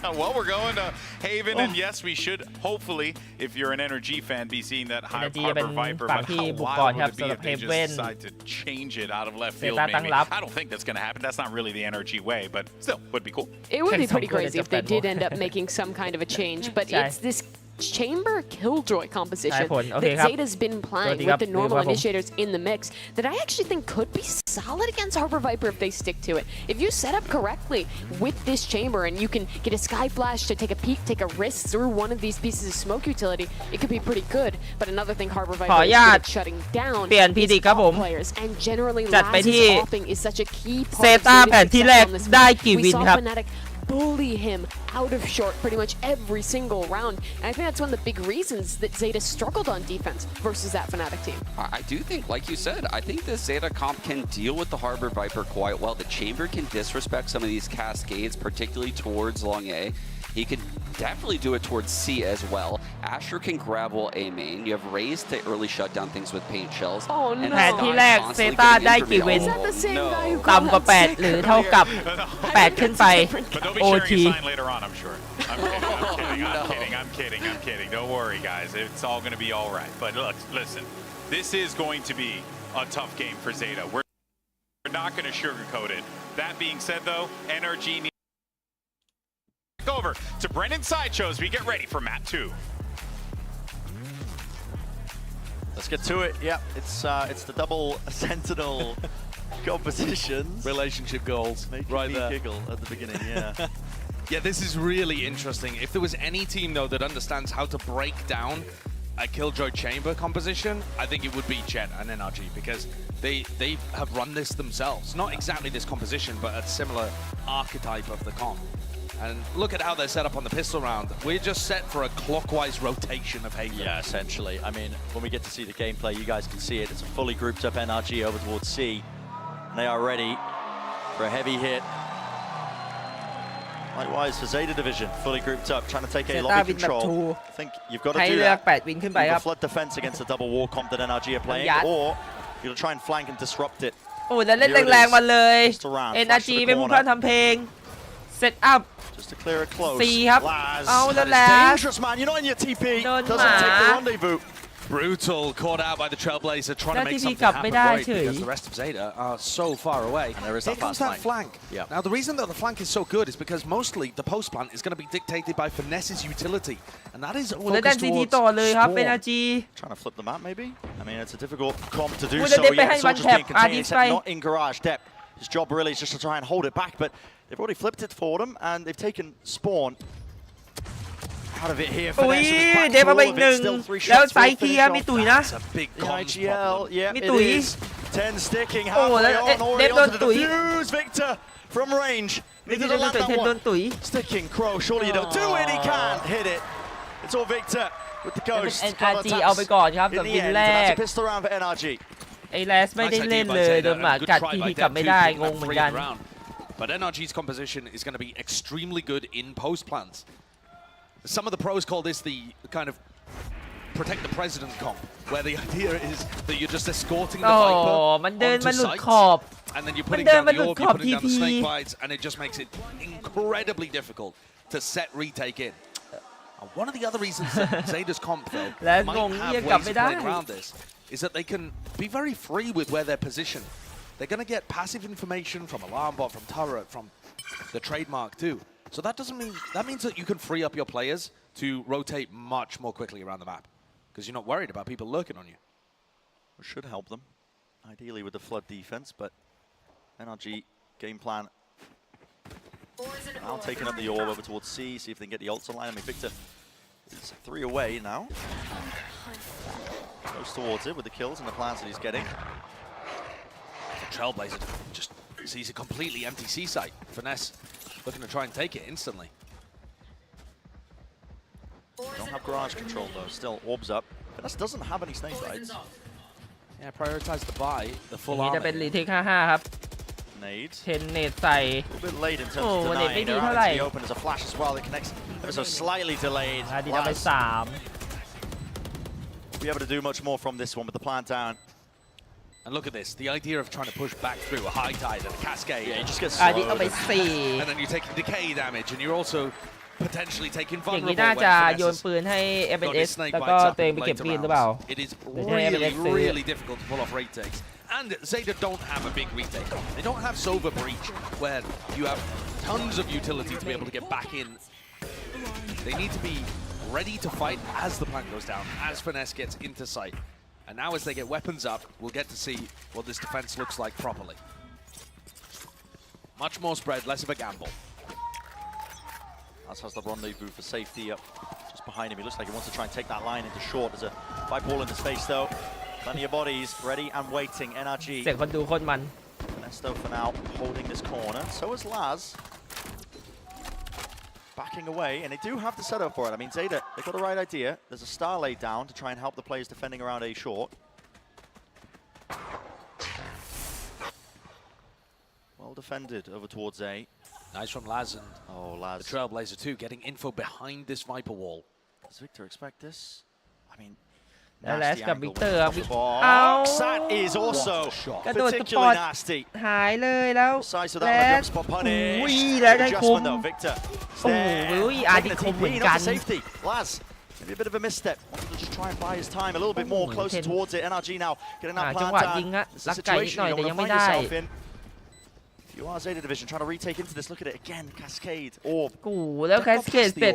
Well, we're going to Haven, and yes, we should hopefully, if you're an NRG fan, be seeing that Harbor Viper. But how wild would it be if they just decide to change it out of left field? Maybe. I don't think that's going to happen. That's not really the NRG way, but still, would be cool. It would be pretty crazy if they did end up making some kind of a change, but it's this chamber killjoy composition that Zeta's been playing with the normal initiators in the mix that I actually think could be solid against Harbor Viper if they stick to it. If you set up correctly with this chamber and you can get a sky flash to take a peek, take a risk through one of these pieces of smoke utility, it could be pretty good. But another thing Harbor Viper is good at shutting down is top players, and generally Laz's hopping is such a key part of Zeta's success on this map. We saw Fnatic bully him out of short pretty much every single round. And I think that's one of the big reasons that Zeta struggled on defense versus that Fnatic team. I do think, like you said, I think the Zeta comp can deal with the Harbor Viper quite well. The Chamber can disrespect some of these cascades, particularly towards Long A. He could definitely do it towards C as well. Asher can grapple A main. You have Raze to early shut down things with paint shells. Oh no! แผนที่แรกเซต้าได้กี่วินต่ำกว่า8หรือเท่ากับ8ขึ้นไป OT I'm kidding. Don't worry, guys. It's all going to be all right. But look, listen, this is going to be a tough game for Zeta. We're not going to sugarcoat it. That being said, though, NRG needs over to Brendan Sideshows. We get ready for map 2. Let's get to it. Yep, it's the double sentinel compositions. Relationship goals. Making right me there. giggle at the beginning, yeah. Yeah, this is really interesting. If there was any team, though, that understands how to break down a Killjoy chamber composition, I think it would be Chet and NRG, because they have run this themselves. Not exactly this composition, but a similar archetype of the comp. And look at how they're set up on the pistol round. We're just set for a clockwise rotation of Haven. Yeah, essentially. I mean, when we get to see the gameplay, you guys can see it. It's a fully grouped up NRG over towards C. And they are ready for a heavy hit. Likewise for Zeta Division, fully grouped up, trying to take A lobby control. I think you've got to do that. You can flood defense against the double war comp that NRG are playing, or you'll try and flank and disrupt it. โอ้แล้วเล่นแรงๆมาเลย NRG เป็นผู้พลาดทำเพลง set up Just to clear it close. C ครับ เอาแล้วแล Dangerous man, you're not in your TP. Doesn't take the rendezvous. Brutal, caught out by the Trailblazer, trying to make something happen right, because the rest of Zeta are so far away. And there is that fast flank. Yep. Now, the reason that the flank is so good is because mostly the post plant is going to be dictated by Finesse's utility, and that is focused towards Spawn. Trying to flip the map, maybe? I mean, it's a difficult comp to do so. Yeah, it's all just being contained, except not in Garage Depth. His job really is just to try and hold it back, but they've already flipped it for them, and they've taken Spawn out of it here. อุ้ยเดฟมาอีกหนึ่งแล้วไซค์เคลียร์มีตุ๋ยนะ IGL, yeah, it is. 10 sticking โอ้แล้ว halfway on, เดฟ already โดน onto the ตุ๋ย defuse. Victor from range. ไม่ได้โดนตุ๋ยเทนโดนตุ๋ย Sticking Crow, surely you don't do it. He can't hit it. It's all Victor with the ghost. NRG เอาไปก่อนครับสำหรับวินแรก That's a pistol round for NRG. ไอ้แลสไม่ได้เล่นเลยโดนหมากัดทีพีกลับไม่ได้งงเหมือนกัน But NRG's composition is going to be extremely good in post plants. Some of the pros call this the kind of protect the president comp, where the idea is that you're just escorting the Viper onto sites, and then you're putting down the orb, you're putting down the snake bites, and it just makes it incredibly difficult to set retake in. One of the other reasons that Zeta's comp, though, might have ways of playing around this is that they can be very free with where they're positioned. They're going to get passive information from Alarm Bot, from Turret, from the trademark too. So that means that you can free up your players to rotate much more quickly around the map. because you're not worried about people lurking on you. Which should help them, ideally with the flood defense, but NRG game plan now taking up the orb over towards C, see if they can get the ults online. I mean, Victor is 3 away now. Goes towards it with the kills and the plans that he's getting. The Trailblazer just sees a completely empty C site. Finesse looking to try and take it instantly. Don't have garage control though, still orbs up. Finesse doesn't have any snake rides. Yeah, prioritize the buy, the full นี่ armor. จะเป็นรีเทค55ครับ Nade. เทนเนตใส่ A little bit late in terms โอ้ of เน็ต denying. ไม่ดี They're เท่า out ไหร่ into the open as a flash as well. It connects ever so slightly delayed. ดีได้ไป Laz 3 will be able to do much more from this one with the plant down. And look at this, the idea of trying to push back through a high tide and a cascade. Yeah, you just get ดีเอาไป 4 And then you're taking decay damage, and you're also potentially taking อย่าง vulnerable นี้น่าจะ when โยน Finesse ปืนให้ has got his FNS snake แล้วก็ bites up ตัวเอง in ไปเก็บ later ปีนหรือเปล่า rounds. It is ไม่ใช่ FNS ซื้อ really difficult to pull off retakes. And Zeta don't have a big retake. They don't have Sova Breach, where you have tons of utility to be able to get back in. They need to be ready to fight as the plant goes down, as Finesse gets into sight. And now as they get weapons up, we'll get to see what this defense looks like properly. Much more spread, less of a gamble. As has the rendezvous for safety up just behind him. He looks like he wants to try and take that line into short. There's a 5 ball in the space though. Plenty of bodies ready and waiting. NRG. เสียงคนดูโคตรมัน Nesto for now holding this corner. So is Laz. Backing away, and they do have the setup for it. I mean, Zeta, they've got the right idea. There's a star laid down to try and help the players defending around A short. Well defended over towards A. Nice from Laz and Laz. the Trailblazer too, getting info behind this Viper wall. Does Victor expect this? I mean, แล้วแลส nasty กับ angle วิกเตอร์ off the box. เอา That is also กระโดดสปอ particularly ร์ต nasty. หายเลยแล้ว Size of แล that one, ส jump spot punish. อุ้ยแล้วได้คม Adjustment though, Victor. โอ้ยอาดิคมเหมือนกัน Safety. Laz, maybe a bit of a misstep. Wanted to just try and buy his time a little bit more closer towards it. NRG now getting that จัง plant หวะ down. ยิงอะ This is ลั a กไก่นิด situation หน่อย you แต่ don't ยัง want ไม่ to find ได้ yourself in. If you are Zeta Division trying to retake into this, look at it again. Cascade, orb. กูแล้วแคสเกตเสร็จ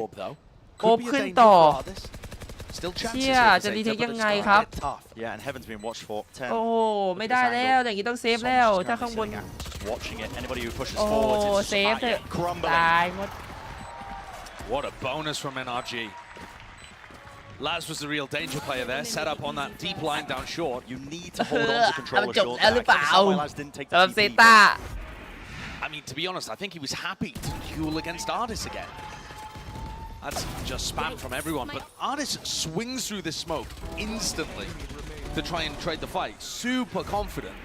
โอ Could บ be a ขึ้น danger ต่อ for Ardis. Still chances เชี่ย here for จะรีเท Zeta, ค but ยัง it's ไง gonna ครับ get tough. Yeah, and Heaven's being watched for. 10. โอ้ไม่ได้แล้วอย่างนี้ต้องเซฟแล้ว ถ้าข้างบน Just watching it. Anybody who pushes โอ้ forwards, it's just เซฟเถอะ crumbling. ตายหมด What a bonus from NRG. Laz was the real danger player there, set up on that deep line down short. You need to hold on to control มัน of จบ short แล้วหรือเปล่า That's why Laz didn't take สำหรับ the เซ TP. ต้า I mean, to be honest, I think he was happy to duel against Ardis again. That's just spam from everyone, but Ardis swings through this smoke instantly to try and trade the fight. Super confident.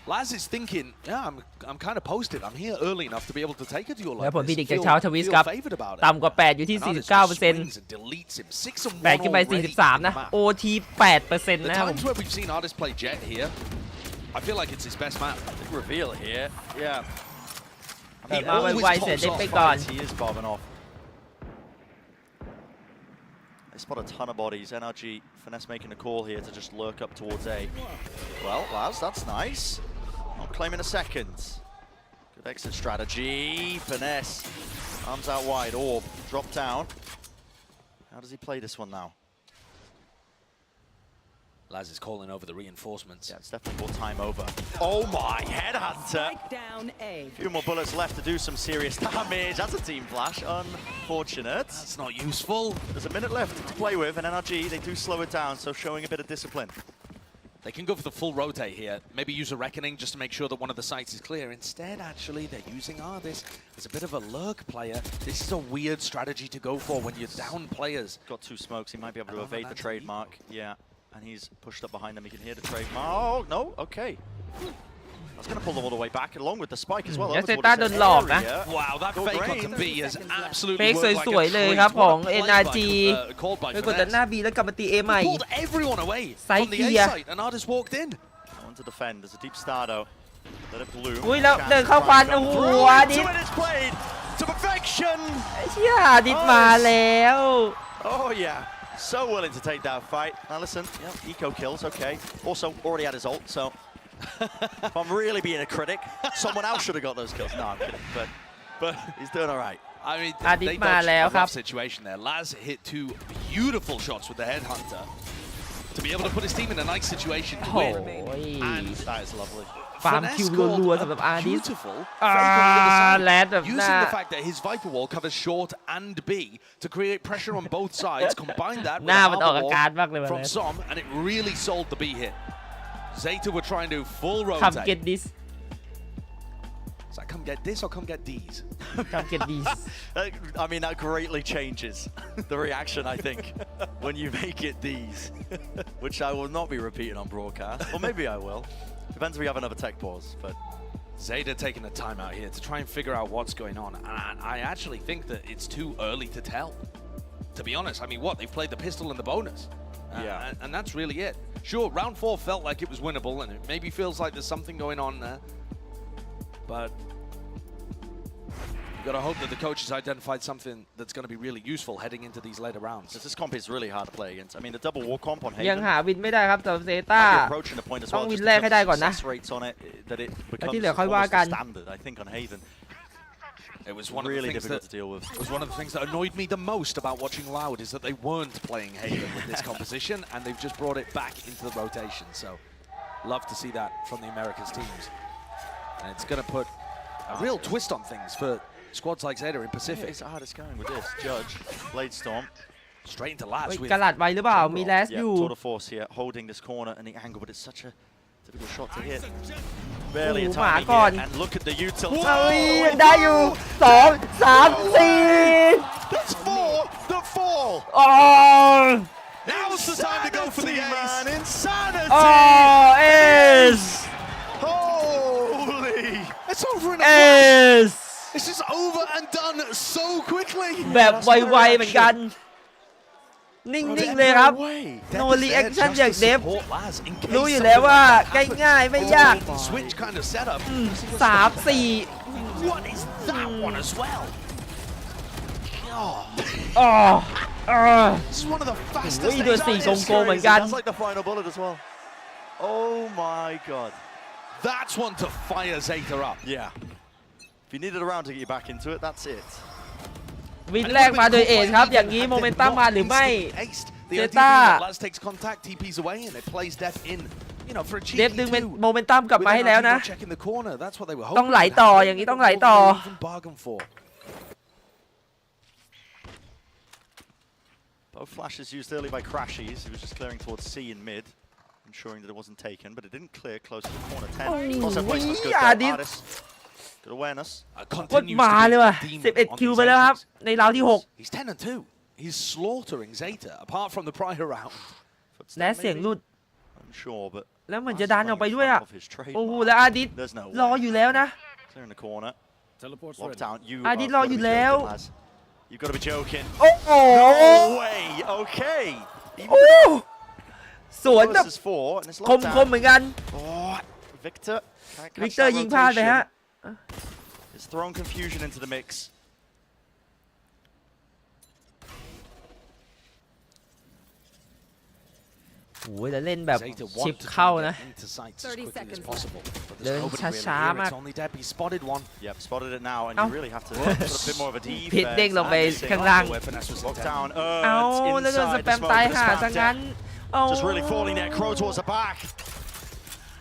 Laz is thinking, yeah, I'm kind of posted. I'm here early enough to be able to take a duel แล้ว like ผลพิดิก this. จากชาวทวิสครับ favored about it. ต่ำกว่า 8 อยู่ที่ And Ardis 49% just swings and deletes him. 6-1 8 ขึ้นไป already 43 นะ in the map. OT 8% The นะครับผม times where we've seen Ardis play Jet here, I feel like it's his best map. Big reveal here. Yeah. He He always always pops said off they pick on. fights. He is bobbing off. They spot a ton of bodies. NRG, Finesse making a call here to just lurk up towards A. Well, Laz, that's nice. Not claiming a second. Good exit strategy. Finesse. Arms out wide. Orb. Drop down. How does he play this one now? Laz is calling over the reinforcements. Yeah, it's definitely brought time over. Oh my, Headhunter! Down A. A few more bullets left to do some serious damage. That's a team flash. Unfortunate. That's not useful. There's a minute left to play with, and NRG, they do slow it down, so showing a bit of discipline. They can go for the full rotate here. Maybe use a Reckoning just to make sure that one of the sites is clear. Instead, actually, they're using Ardis as a bit of a lurk player. This is a weird strategy to go for when you're down players. Got 2 smokes. He might be able to evade the trademark. Yeah, and he's pushed up behind them. He can hear the trademark. Oh, no, okay. That's going to pull them all the way back, along with the spike as well. เซต้าโดนหลอกนะ Wow, that Good fake onto brain. B has absolutely เฟก worked like สวย a ๆเลย treat. ครับของ What a play NRG by, called by ไปกดดันหน้า B แล้วกลับมาตี A ใหม่ Pulled everyone away Side from the A clear. site, and Ardis walked in. On to defend. There's a deep Stardo. Let it bloom. อุ้ยแล้วเดินเข้าฟันโอ้โหอาดิ Into it, it's played to perfection. เชี่ยอาดิมาแล้ว Oh, yeah. So willing to take that fight. Now listen, yeah, eco kills, okay. Also, already had his ult, so if I'm really being a critic, someone else should have got those kills. No, I'm kidding, but he's doing all right. I mean, Adit they มา dodged แล้ว a ครับ rough situation there. Laz hit 2 beautiful shots with the headhunter to be able to put his team in a nice situation to win. And that is lovely. ฟาร์มคิวรัวๆสำหรับอาดิส Beautiful. แลนแบบห Using น้า the fact that his Viper Wall covers short and B to create pressure on both sides, combine that with หน้า a มันออก Armor อาการมากเลย Wall ว่ะ from Som, and it really sold the B hit. Zeta were trying to full คำ rotate. get this Is that come get this or come get these? คำ get this I mean, that greatly changes the reaction, I think, when you make it these, which I will not be repeating on broadcast. Or maybe I will. Depends if we have another tech pause, but... Zeta taking a time out here to try and figure out what's going on. And I actually think that it's too early to tell. To be honest, I mean, what? They've played the pistol and the bonus. Yeah. And that's really it. Sure, round 4 felt like it was winnable, and it maybe feels like there's something going on there. But you've got to hope that the coach has identified something that's going to be really useful heading into these later rounds. This comp is really hard to play against. I mean, the double war comp on Haven... ยังหาวินไม่ได้ครับสำหรับเซต้า approaching the point as ต้อง well. วิน Just แรกให้ได้ก่อน the นะ success rates on it, that it แล้ว becomes ที่เหลือค่อยว่า almost กัน the standard, I think, on Haven. It was one really of the things difficult that to deal with. It was one of the things that annoyed me the most about watching Loud is that they weren't playing Haven with this composition, and they've just brought it back into the rotation. So, love to see that from the Americas teams, and it's going to put a real twist on things for squads like Zeta in Pacific. It's hardest going with this. Judge, Blade Storm. Straight into Laz เฮ้ย with กระหลัดไวหรือเปล่า มีแลส Yeah, อยู่ tour de force here, holding this corner and the angle, but it's such a difficult shot to hit. Barely a หมา timing ก่อน here, and look at the utility. เฮ้ยยังได้อยู่2 3 4 That's 4, the fall. โอ้ Now's the time to go for the ace. Man, insanity. โอ้เอส Holy. It's over in a เอ flash. ส This is over and done so quickly. แบบไวๆเหมือนกัน นิ่งๆเลยครับ no reaction จากเดฟ รู้อยู่แล้วว่าง่ายๆไม่ยาก Switch kind of setup. 3 4 What is that one as well? อ๋อ This is one of the fastest อุ้ยโดน things 4 I've โกงๆเหมือนกัน That's like the final bullet as well. Oh my god. That's one to fire Zeta up. Yeah. If you needed a round to get you back into it, that's it. วินแรกมาโดยเอสครับ อย่างนี้โมเมนตัมมาหรือไม่ The เซ idea ต้า being that Laz takes contact, TP's away, and it plays Death in. You know, for a เดฟ cheeky ดึงเป็น two. โมเมนตัมกลับมาให้แล้วนะ Check in the corner. That's what they were ต้อง hoping. ไหลต่ออย่างนี้ต้องไหลต่อ Even bargain for. Both flashes used early by Crashies. He was just clearing towards C in mid, ensuring that it wasn't taken, but it didn't clear close to the corner. 10. Also placement's good. Adit. Good awareness. โคตรมาเลยว่ะ11 คิวไปแล้วครับ ในราวที่ He's 10 and 2. He's slaughtering Zeta, apart from the prior round. 6 และเสียงหลุด Unsure, but แล้วเหมือนจะดันออกไปด้วยอ่ะ of his trademark. โอ้โห แล้วอาดิต There's no รออยู่แล้วนะ Clear in the corner. Locked down. You Adit are รอ gotta อยู่ be แล้ว joking, Laz. You've got to be joking. โอ้โห No way. Okay. โอ้สวนแบบ Versus 4, and it's ค locked ม down. เหมือนกัน Oh, Victor. Can't catch วิกเตอร์ that ยิงพลาดไป rotation. ฮะ It's thrown confusion into the mix. โอ้ยแล้วเล่นแบบ Zeta ชิป want to เข้า try and นะ get into sights as quickly as possible. But เดิ there's น nobody really ช้า here. ๆมาก It's only Depp. He spotted one. Yep, spotted it now, and เอ้า you really have to put a bit more of a ผิด defense. เด้งลงไป And ข้างล่าง lock down. เอ้า It's แล้วโดนส inside แป the ม smoke. ตาย But หา it's ซะ found งั้น Depp. เอ้า Just really falling there. Crow towards the back.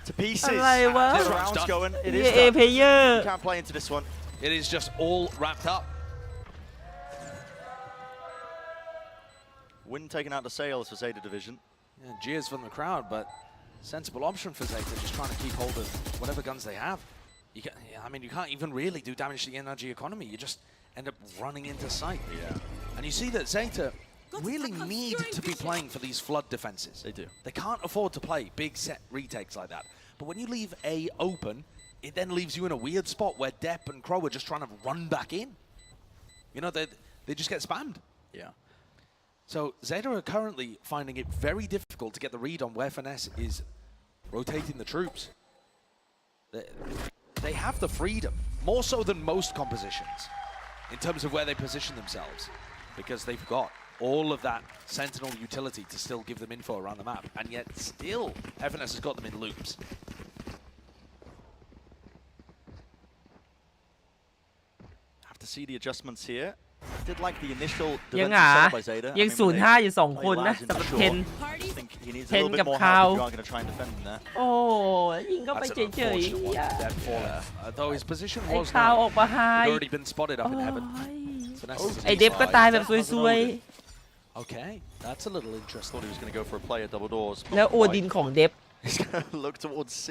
To pieces. อะไรวะ This round's going. It is เอ done. เพเยอร์ You can't play into this one. It is just all wrapped up. Win taken out the sails for Zeta Division. Yeah, jeers from the crowd, but sensible option for Zeta, just trying to keep hold of whatever guns they have. I mean, you can't even really do damage to the energy economy. You just end up running into sight. Yeah. And you see that Zeta really need to be playing for these flood defenses. They do. They can't afford to play big set retakes like that. But when you leave A open, it then leaves you in a weird spot where Depp and Crow are just trying to run back in. You know, they just get spammed. Yeah. So Zeta are currently finding it very difficult to get the read on where Finesse is rotating the troops. They have the freedom, more so than most compositions, in terms of where they position themselves, because they've got all of that Sentinel utility to still give them info around the map, and yet still FNS has got them in loops. Have to see the adjustments here. Did like the initial ยัง defensive หา setup by Zeta. ยัง 0-5 อยู่ 2 คนนะสำหรับเทน I think he needs a เทน little กั bit บ more เขา help if you are going to try and defend him there. โอ้ยิงเข้าไปเฉย Dead falling. Though his position ๆไอ้ was ข่าวออกมาไฮ he'd already been spotted up in heaven. ไอ้เดฟก็ตายแบบซวย Okay, that's a little interesting. Thought he was going to go for a play at double doors. ๆแล้วโอดินของเดฟ He's going to look towards C.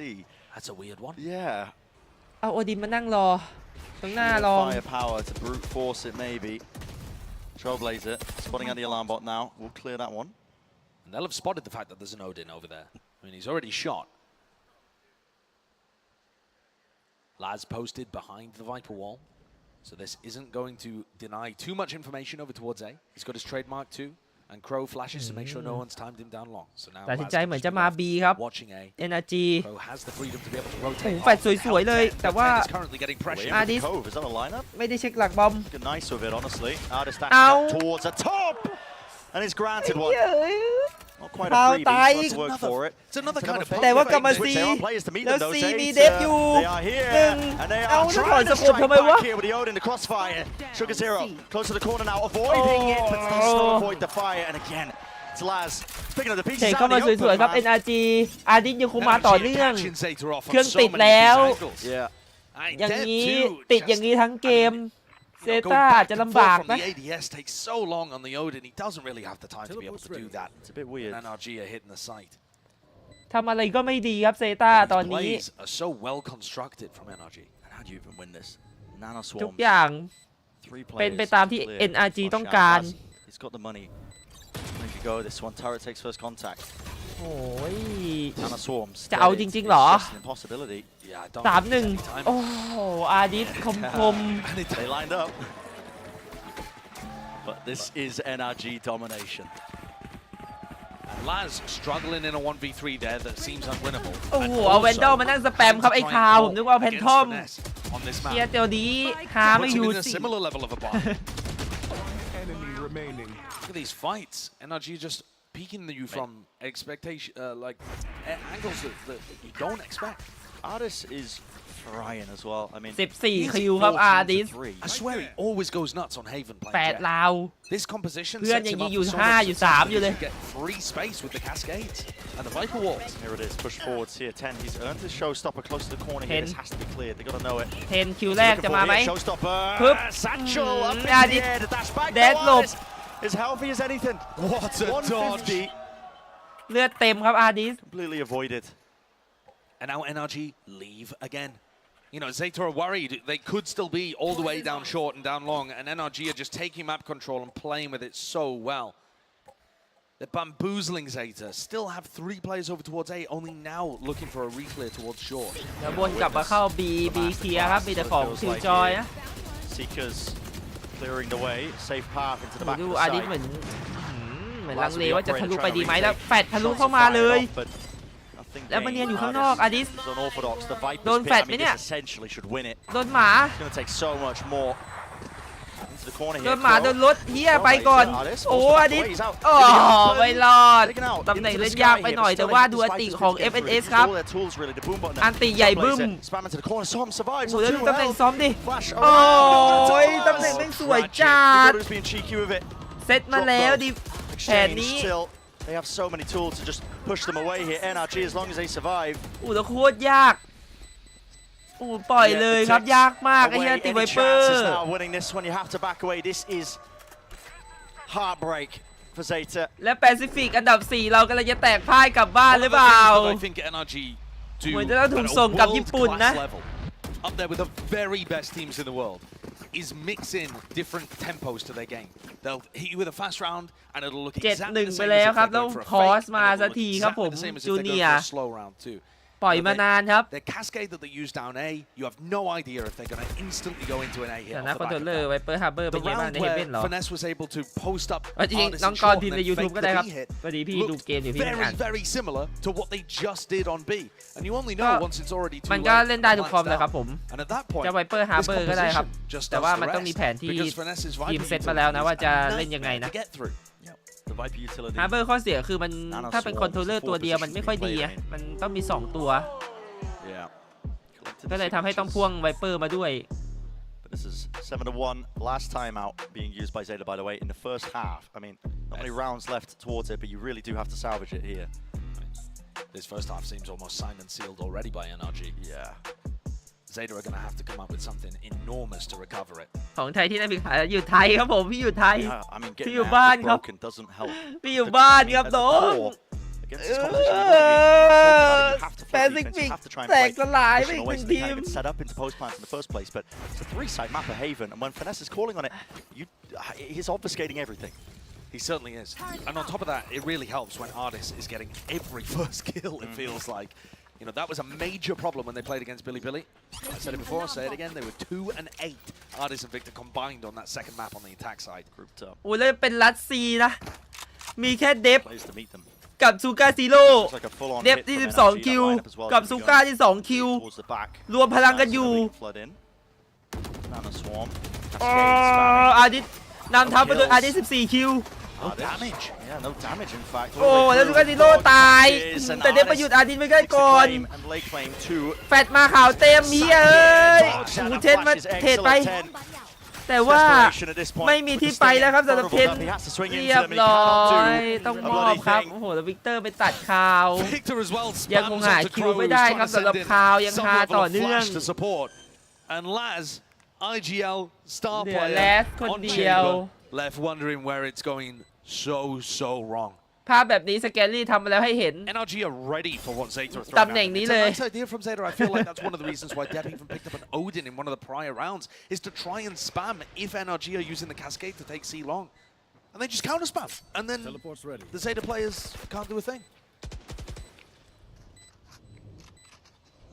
That's a weird one. Yeah. เอาโอดินมานั่งรอตรงหน้าลอง Firepower to brute force it maybe. Trailblazer spotting out the alarm bot now. We'll clear that one. And they'll have spotted the fact that there's an Odin over there. I mean, he's already shot. Laz posted behind the Viper wall. So this isn't going to deny too much information over towards A. He's got his trademark too. And Crow flashes to make sure no one's timed him down long. So now ตัดสินใจเหมือนจะมา B ครับ watching A. NRG Crow has the freedom to be able to โอ้ rotate. แฟดสวยๆเลยแต่ว่า Is currently getting pressure. Ardis Cove, is that a lineup? ไม่ได้เช็คหลักบอม Good nice with it, honestly. Ardis stacking up towards the top. And he's granted one. Not quite a freebie, so let's work for it. It's another kind of แต่ว่ากลับมาซี players to meet แล้ว them though. ซีมี Zeta, เดฟอยู่ they are here, and they เอา are แล้วถอย trying ส to โคป strike ทำไมวะ back here with the Odin, the crossfire. 𝗟𝗓𝗟 close to the corner now, avoiding it, but they still avoid the fire. And again, it's Laz picking up the เท pieces เข้า out มา of the สวย open, ๆครับ man. NRG อาดินยังคงมาต่อเนื่อง Catching Zeta off เครื่อง on so ติด many แล้ว different angles. Yeah. อย่างนี้ Dead too. ติดอย่างนี้ทั้งเกม เซ Going ต้า back อาจจะ and ลำบาก forth นะ from the ADS takes so long on the Odin. He doesn't really have the time to be able to do that. It's a bit weird. And NRG are hitting the site. ทำอะไรก็ไม่ดีครับเซต้าตอนนี้ Plays are so well constructed from NRG. And how do you even win this? Nano ทุก swarms. อย่าง Three เป็น players ไปตามที่ clear. NRG Watch ต้อง out, การ Laz. He's got the money. There you go. This one turret takes first contact. โอ้ย Nano swarms. จะเอาจริงๆเหรอ It's just an impossibility. Yeah, I don't 3-1 think it's any time. โอ้อาดิสคม They lined up. But this is NRG domination. And Laz struggling in a 1v3 there that seems unwinnable. โอ้โหเอาแวนดอลมานั่งสแปมครับไอ้คาวผมนึกว่าแพนทอม On this เฮีย map. เตียวนี้หาไม่ Puts อ him ยู่ in a สิ similar level of a bar. Enemy remaining. Look at these fights. NRG just peeking you from expectation, like angles that you don't expect. Ardis is frying as well. I mean, 14 คิวครับอาดิส I swear he always goes nuts on Haven playing 8 Jet. ลาว This composition เพื่อน sets ยัง him ยิ up งอยู่ for so 5 much อยู่ success 3 อยู่เลย to get free space with the Cascades and the Viper Walls. Here it is, push forwards here. 10, he's earned his showstopper close to the corner here. 10 This has to be cleared. They got to know it. 10 คิวแรกจะมาไหม Showstopper. ปึ๊บ Satchel up in อา the ดิส air. The dash back. แดดหลบ As healthy as anything. What a dodge. 150. เลือดเต็มครับอาดิส Completely avoided. And now NRG leave again. You know, Zeta are worried. They could still be all the way down short and down long, and NRG are just taking map control and playing with it so well. They're bamboozling Zeta. Still have 3 players over towards A, only now looking for a reclear towards short. แล้ววนกลับมาเข้า B เคลียร์ครับมีแต่ของคิวจอยนะ Seekers clearing the way. Safe path into the back ดู of the อาดิส site. เหมือนลังเลว่าจะทะลุไปดีไหมแล้วแฟดทะลุเข้ามาเลย แล้วมันเนียนอยู่ข้างนอกอาดิส โดนแฟดไหมเนี่ย โดนหมา โดนหมาโดนรถเฮียไปก่อน โอ้อาดิสโอ้ไม่รอดตำแหน่งเล่นยากไปหน่อยแต่ว่าดูอันติของ FNS ครับ อันติใหญ่บึ้มโอ้แล้วดูตำแหน่งซ้อมดิ โอ้ยตำแหน่งแม่งสวยจัดเซตมาแล้วดิแผนนี้ They have so many tools to just push them away here. NRG, as long as they survive. โอ้แล้วโคตรยากโอ้ปล่อยเลยครับยากมากไอ้เหี้ยติไวเปอร์ Now winning this one, you have to back away. This is heartbreak for Zeta. และแปซิฟิกอันดับ 4 เรากำลังจะแตกพ่ายกลับบ้านหรือเปล่า I think NRG do เหมือนจะต้องถูกส่งกลับญี่ปุ่นนะ up there with the very best teams in the world is mix in different tempos to their game. They'll hit you with a fast round and it'll look exactly the 7-1 ไป same แล้ว as ครับ if แล้ they're ว going for a พอส fake, มา and สัก it'll ที look ครับผม exactly the same as if จู they're เนี going ย for a slow round too. ปล่อยมานานครับ The cascade that they use down A, you have no idea if they're going to instantly go into an A hit. แต่นะคอนโทรลเลอร์ไวเปอร์ฮาร์เบอร์เป็น The ไงบ้าง round ในเฮเว่น where เหรอ Finesse was able to post up จริง Ardis น้อง in กร short พิมพ์ and ใน then YouTube fake ก็ the ได้ครับ B hit พอดีพี่ดูเกมอยู่พี่อ่าน very, very similar to what they just did on B. And you only know once it's already too มัน late. ก็เล่นได้ทุกคอมแหละครับผม And at that point, จะไวเปอร์ฮาร์เบอร์ก็ได้ครับ just แต่ว่า does มัน the ต้องมี rest แผนที่ because Finesse's ทีม Viper เซตมาแล้วนะว่าจะเล่น utility ยังไงนะ to get through. The Viper utility. ฮาร์เบอร์ข้อเสียคือมันถ้าเป็นคอนโทรลเลอร์ตัวเดียวมันไม่ค่อยดีอะมันต้องมี 2 ตัว Yeah. ก็เลยทำให้ต้องพ่วงไวเปอร์มาด้วย But This is 7-1. Last timeout being used by Zeta, by the way, in the first half. I mean, not many rounds left towards it, but you really do have to salvage it here. This first half seems almost signed and sealed already by NRG. Yeah. Zeta are going to have to come up with something enormous to recover it. ของไทยที่นั่นมีขายอยู่ไทยครับผมพี่อยู่ไทย Yeah, I mean, พี่ getting อยู่ out บ้าน of ครับ broken doesn't help. พี่อยู่บ้านครับน้อง Against this competition, you have to play defense. You have to try and แต play กสลายไป additional อีก ways หนึ่ง that they ที kind ม of been set up into post plants in the first place. But it's a three-side map of Haven, and when Finesse is calling on it, he's obfuscating everything. He certainly is. And on top of that, it really helps when Ardis is getting every first kill, it feels like. You know, that was a major problem when they played against Billy. I said it before, I'll say it again. They were 2-8, Ardis and Victor combined on that second map on the attack side. Grouped up. โอ้ยแล้วเป็นรัสซีนะ มีแค่เดฟ Plays to meet them. กับซูก้าซีโร่ Looks like a full-on เดฟ hit ที่ from 12 NRG. คิว That lineup as well กับ is ซู gonna ก้า go ที่2คิว towards the back. รวมพลังกันอยู่ Flood in. Nano Swarm. อาดิสนำทัพไปด้วยอาดิส14 คิว No damage. Yeah, no damage in fact. โอ้แล้วซูก้าซีโร่ตาย แต่เดฟประยุทธ์อาดิสไม่ได้ก่อน And late claim two. แฟดมาข่าวเต็มเฮียเอ้ยหูเทนมาเทรดไป แต่ว่าไม่มีที่ไปแล้วครับสำหรับเทนเรียบร้อยต้องมอบครับ โอ้โหแล้ววิกเตอร์ไปตัดคาว ยังคงหาคิวไม่ได้ครับสำหรับคาวยังหาต่อเนื่อง And Laz, IGL star เหลือ player แลสคน on เดียว Chamber, left wondering where it's going so wrong. ภาพแบบนี้สแกลลี่ทำมาแล้วให้เห็น NRG are ready for what Zeta are ตำ throwing แหน่ง at them. นี้ It's เล a ย nice idea from Zeta. I feel like that's one of the reasons why Depp even picked up an Odin in one of the prior rounds, is to try and spam if NRG are using the Cascade to take C long. And they just counter spam. And then the Zeta players can't do a thing.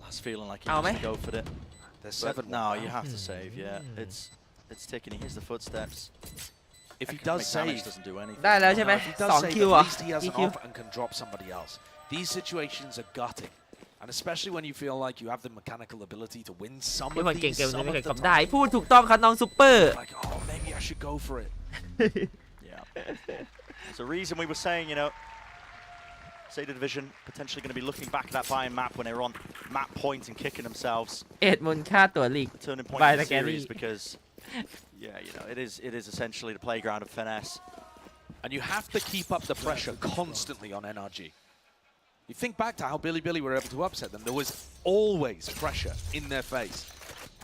Last feeling like he Oh, wants man. to go for it. There's But 7. no, you have to save, yeah. It's ticking. He hears the footsteps. If he does damage, save, doesn't do anything. ได้แล้วใช่ไหม if he does 2 save, คิว at อ่ะ least he has กี่ an คิว off and can drop somebody else. These situations are gutting. And especially when you feel like you have the mechanical ability to win some มี of คนเก่ง these, เกมนี้ some ไม่ of เคย the กำได้ time. พูดถูกต้องครับน้องซุปเปอร์ Like, oh, maybe I should go for it. Yeah. There's a reason we were saying, you know, Zeta Division potentially going to be looking back at that buy-in map when they were on map point and kicking themselves. มูลค่าตั๋วลีก Turning point บาย in ส the แกลลี่ series because, yeah, you know, it is essentially the playground of Finesse. And you have to keep up the pressure constantly on NRG. You think back to how Billy were able to upset them. There was always pressure in their face.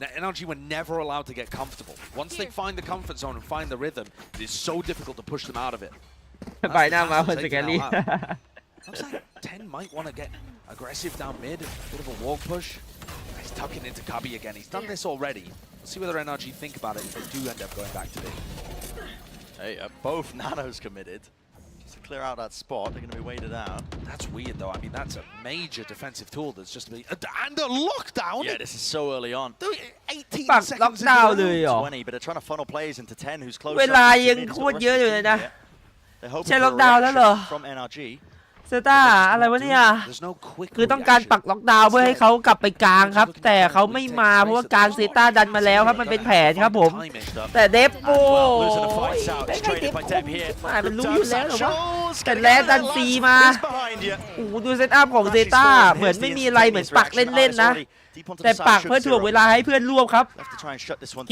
Now, NRG were never allowed to get comfortable. Once they find the comfort zone and find the rhythm, it is so difficult to push them out of it. บายหน้ามาคนสแกลลี่ Looks like 10 might want to get aggressive down mid. Bit of a walk push. He's tucking into Cubby again. He's done this already. Let's see whether NRG think about it if they do end up going back to B. Hey, both nanos committed. Just to clear out that spot, they're going to be weighted out. That's weird, though. I mean, that's a major defensive tool that's just been... And a lockdown! Yeah, this is so early on. 18 ปัก seconds ล็อก into ดาวน์ the เลย round. เหรอ 20, but they're trying to funnel players into 10 who's close. เวลายังโคตรเยอะอยู่เลยนะ They're hoping ใช่ for ล็ a อกดาวน์แล้วเหรอ reaction from NRG. เซต้าอะไรวะเนี่ย There's no quick คือต้องการปักล็อกดาวน์เพื่อให้เขากลับไปกลางครับ แต่เขาไม่มาเพราะว่ากลางเซต้าดันมาแล้วครับมันเป็นแผนครับผม แต่เดฟโอ้ยไม่ใช่เดฟมันรู้อยู่แล้วหรอวะแต่แลสดันซีมาโอ้โหดูเซตอัพของเซต้าเหมือนไม่มีอะไรเหมือนปักเล่นๆนะ แต่ปักเพื่อถ่วงเวลาให้เพื่อนรวบครับ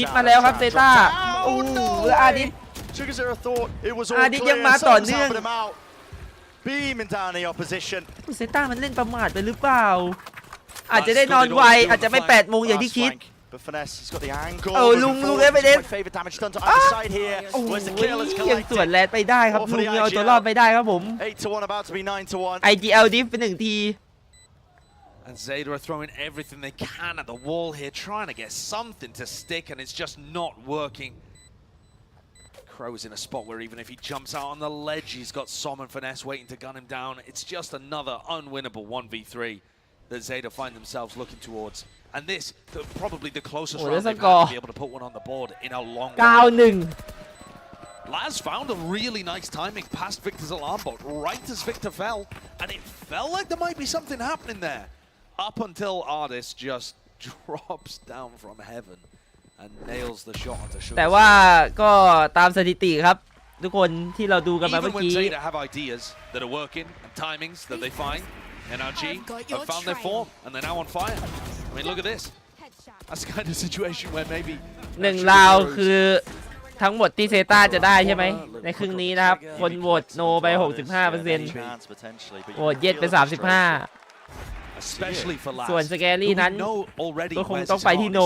คิดมาแล้วครับเซต้าโอ้โหแล้วอาดิสอาดิสยังมาต่อเนื่อง Beaming down the opposition. เซต้ามันเล่นประมาทไปหรือเปล่าอาจจะได้นอนไวอาจจะไม่8 โมงอย่างที่คิด But Finesse has got the angle. โอ้ลุงเอฟเดน favorite damage done to either side here. โอ้ย Where's the kill? It's ยังสวน collected. แลนไปได้ครับลุงยังเอาตัวรอดไปได้ครับผม 8-1, about to be 9-1. IGL ดิฟเป็น1 ที And Zeta are throwing everything they can at the wall here, trying to get something to stick, and it's just not working. Crow's in a spot where even if he jumps out on the ledge, he's got Som and Finesse waiting to gun him down. It's just another unwinnable 1v3 that Zeta find themselves looking towards. And this, probably the closest round they've had to be able to put one on the board in a long while. 9-1 Laz found a really nice timing past Victor's alarm bot right as Victor fell, and it felt like there might be something happening there. Up until Ardis just drops down from heaven and nails the shot onto Sugar. แต่ว่าก็ตามสถิติครับทุกคนที่เราดูกันมาเมื่ Even อ when กี้ Zeta have ideas that are working and timings that they find, NRG have found their form and they're now on fire. I mean, look at this. That's the kind of situation where maybe 1 ราวคือทั้งหมดที่เซต้าจะได้ใช่ไหมในครึ่งนี้นะครับคนโหวตโนไป 65% โหวตเย็ดไป 35 especially for last. ส่วนสแกรี่นั้นก็คงต้องไปที่โน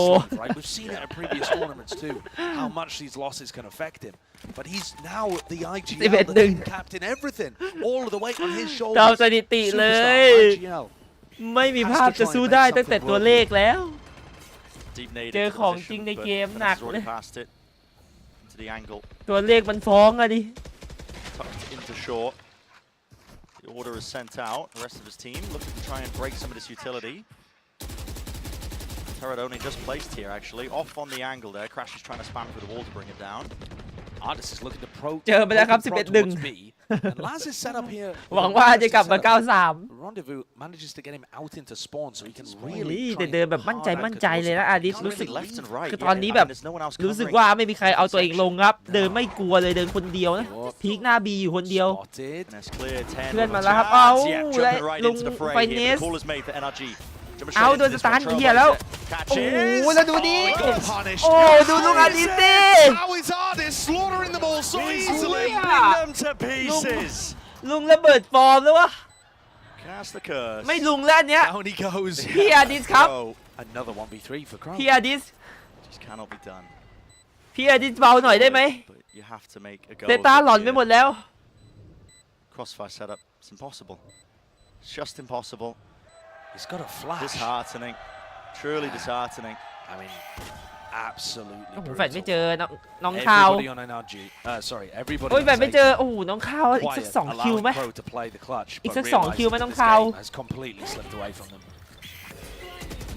We've seen it at previous tournaments too, how much these losses can affect him. But he's now the IGL, the team captain, everything, all of the weight on his shoulders. เจ้าสถิติเลยไม่มีภาพจะสู้ได้ตั้งแต่ตัวเลขแล้วเจอของจริงในเกมหนักเลยตัวเลขมันฟ้องอะดิ The order is sent out. The rest of his team looking to try and break some of this utility. Turret only just placed here, actually. Off on the angle there. Crash is trying to spam through the wall to bring it down. Artis is looking to pro. เจอไปแล้วครับ 11-1 And Laz is set up here. หวังว่าจะกลับมา 93 Rendezvous manages to get him out into spawn so he can really แต่เดินแบบมั่นใจเลยนะอาดิสรู้สึกคือตอนนี้แบบรู้สึกว่าไม่มีใครเอาตัวเองลงครับเดินไม่กลัวเลยเดินคนเดียวนะพีคหน้าบีอยู่คนเดียวเพื่อนมาแล้วครับเอาและลุงไฟเนสเอาโดนสตาร์ทเหี้ยแล้วโอ้โหแล้วดูดิโอ้ดูลูกอาดิสดิ How is Artis slaughtering them all so easily? Them to pieces. ลุงระเบิดฟอร์มแล้ววะ Cast the curse. ไม่ลุงแล้วเนี้ย Down he goes. พี่อาดิสครับ Another 1v3 for Crow. พี่อาดิส Just cannot be done. พี่อาดิสเบาหน่อยได้ไหม You have to make a go. เซต้าหลอนไปหมดแล้ว Crossfire setup. It's impossible. It's just impossible. He's got a flash. Disheartening. Truly disheartening. I mean, absolutely. โอ้โหแฟนไม่เจอน้องข้าว Everybody on NRG. Sorry, everybody. โอ้ยแฟนไม่เจอโอ้โหน้องข้าวอีกสัก2คิวไหมอีกสัก2คิวไหมน้องข้าว Has completely slipped away from them.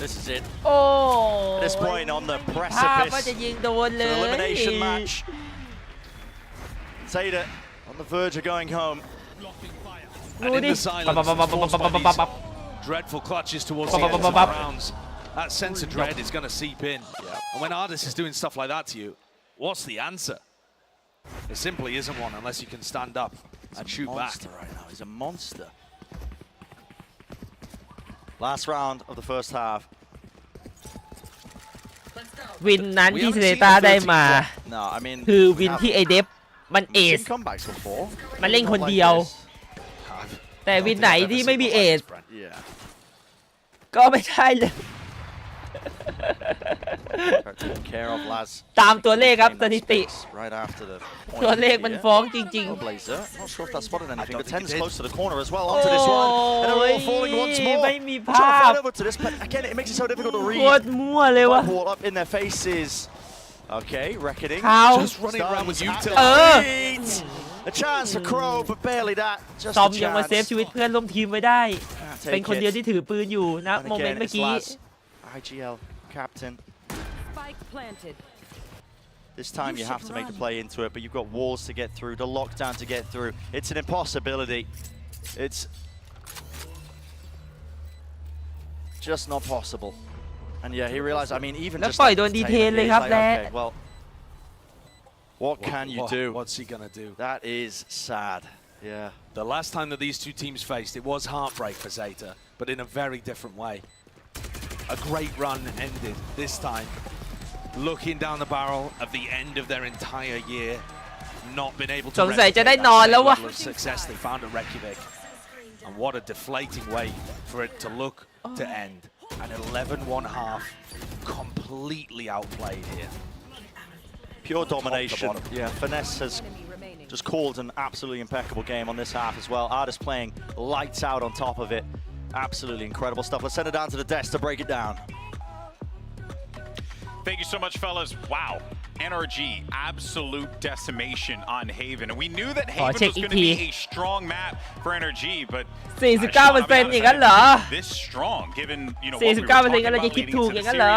This is it. โอ้ At this point on the ภาพว่าจะ precipice ยิงโดนเลย elimination match. Zeta on the verge of going home. ดูดิ Dreadful clutches towards the end of the rounds. That sense of dread is going to seep in. And when Artis is doing stuff like that to you, what's the answer? There simply isn't one unless you can stand up and shoot back. Right now. He's a monster. Last round of the first half. วินนั้นที่เซต้าได้มา No, I mean คือวินที่ไอเดฟมันเอส comebacks before. มันเล่นคนเดียวแต่วินไหนที่ไม่มีเอสก็ไม่ใช่เลย ตามตัวเลขครับสถิติตัวเลขมันฟ้องจริงๆไม่มีภาพโคตรมั่วเลยวะ Okay, reckoning. Just running around with you. A chance for Crow, but barely that. Just ซอม a ยังมาเซฟ chance. ชีวิตเพื่อนร่วมทีมไว้ได้ เป็นคนเดียวที่ถือปืนอยู่นะโมเมนต์เมื่อกี้ IGL captain. Spike planted. This time you have to make a play into it, but you've got walls to get through, the lockdown to get through. It's an impossibility. It's just not possible. And yeah, he realized, I mean, even แล้ว just ปล่อย like โดน the ดีเท tail น end, เลย he's ครับ like, และ okay, well, what can you do? What's he gonna do? That is sad. Yeah. The last time that these two teams faced, it was heartbreak for Zeta, but in a very different way. A great run ended this time. Looking down the barrel of the end of their entire year, not been able to สงสัยจะได้นอนแล้ววะ replicate that same level of success they found at Reykjavik. And what a deflating way for it to look to end. An 11-1 half, completely outplayed here. Pure domination. Yeah, Finesse has just called an absolutely impeccable game on this half as well. Artis playing lights out on top of it. Absolutely incredible stuff. Let's send it down to the desk to break it down. Thank you so much, fellas. Wow. NRG, absolute decimation on Haven. And we knew that Haven was going to be a strong map for NRG, but 49% อย่างนั้นเหรอ this strong, given, you know, 49% กันเราจะคิดถูกอย่างนั้นเหรอ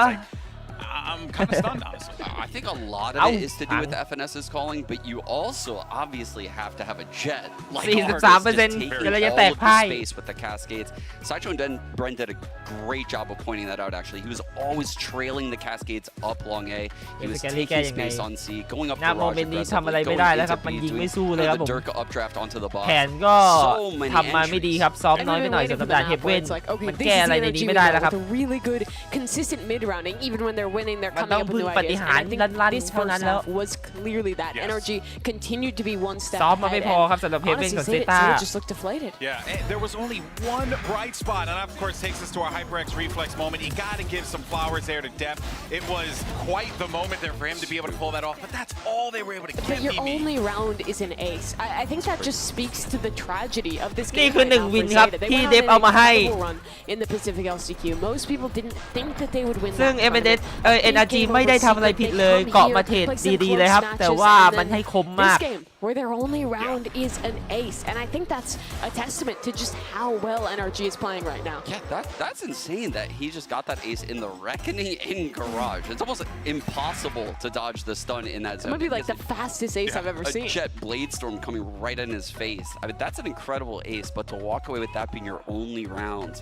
I'm kind of stunned, honestly. I think a lot of it is to do with the FNS's calling, but you also obviously have to have a jet like Artis just taking all of the space with the cascades. Saicho and Brent did a great job of pointing that out, actually. He was always trailing the cascades up long A. He was taking space on C, going up garage aggressively, going into B, doing the Durka updraft onto the box. แผนก็ So many ทำมาไม่ดีครับซ้อมน้อยไปหน่อยสำหรับด่านเฮฟเว่นมันแก้อะไรในนี้ไม่ได้แล้วครับ really good consistent mid rounding even when they're winning they're มัน coming ต้อง up with พึ่ง new ป ideas ฏิ and หาร I think ลั่น this ๆเท่า first นั้นแล้ว half was clearly that NRG continued to be one step ซ้อมมาไม่ ahead พอครับสำหรับเฮฟเว่น honestly ของเซ Zeta ต้า just looked deflated Yeah, there was only one bright spot, and that of course takes us to our HyperX reflex moment. You got to give some flowers there to Def. It was quite the moment there for him to be able to pull that off, but that's all they were able to get. But your only round is an ace. I think that just speaks to the tragedy of this นี่ game คือ right 1 now วิ for นครับ Zeta. They ที่ went เด on ฟ an เอามาให้ incredible run in the Pacific LCQ. Most people didn't think that they would win ซึ่ง that round. NRG ไม่ได้ทำอะไรผิดเลยเกาะมาเทรดดีๆเลยครับแต่ว่ามันให้คมมาก This game where their only round is an ace and I think that's a testament to just how well NRG is playing right now. Yeah, that's insane that he just got that ace in the Reckoning in Garage. It's almost impossible to dodge the stun in that zone. It might be like the fastest ace I've ever seen. A jet blade storm coming right in his face. I mean, that's an incredible ace, but to walk away with that being your only round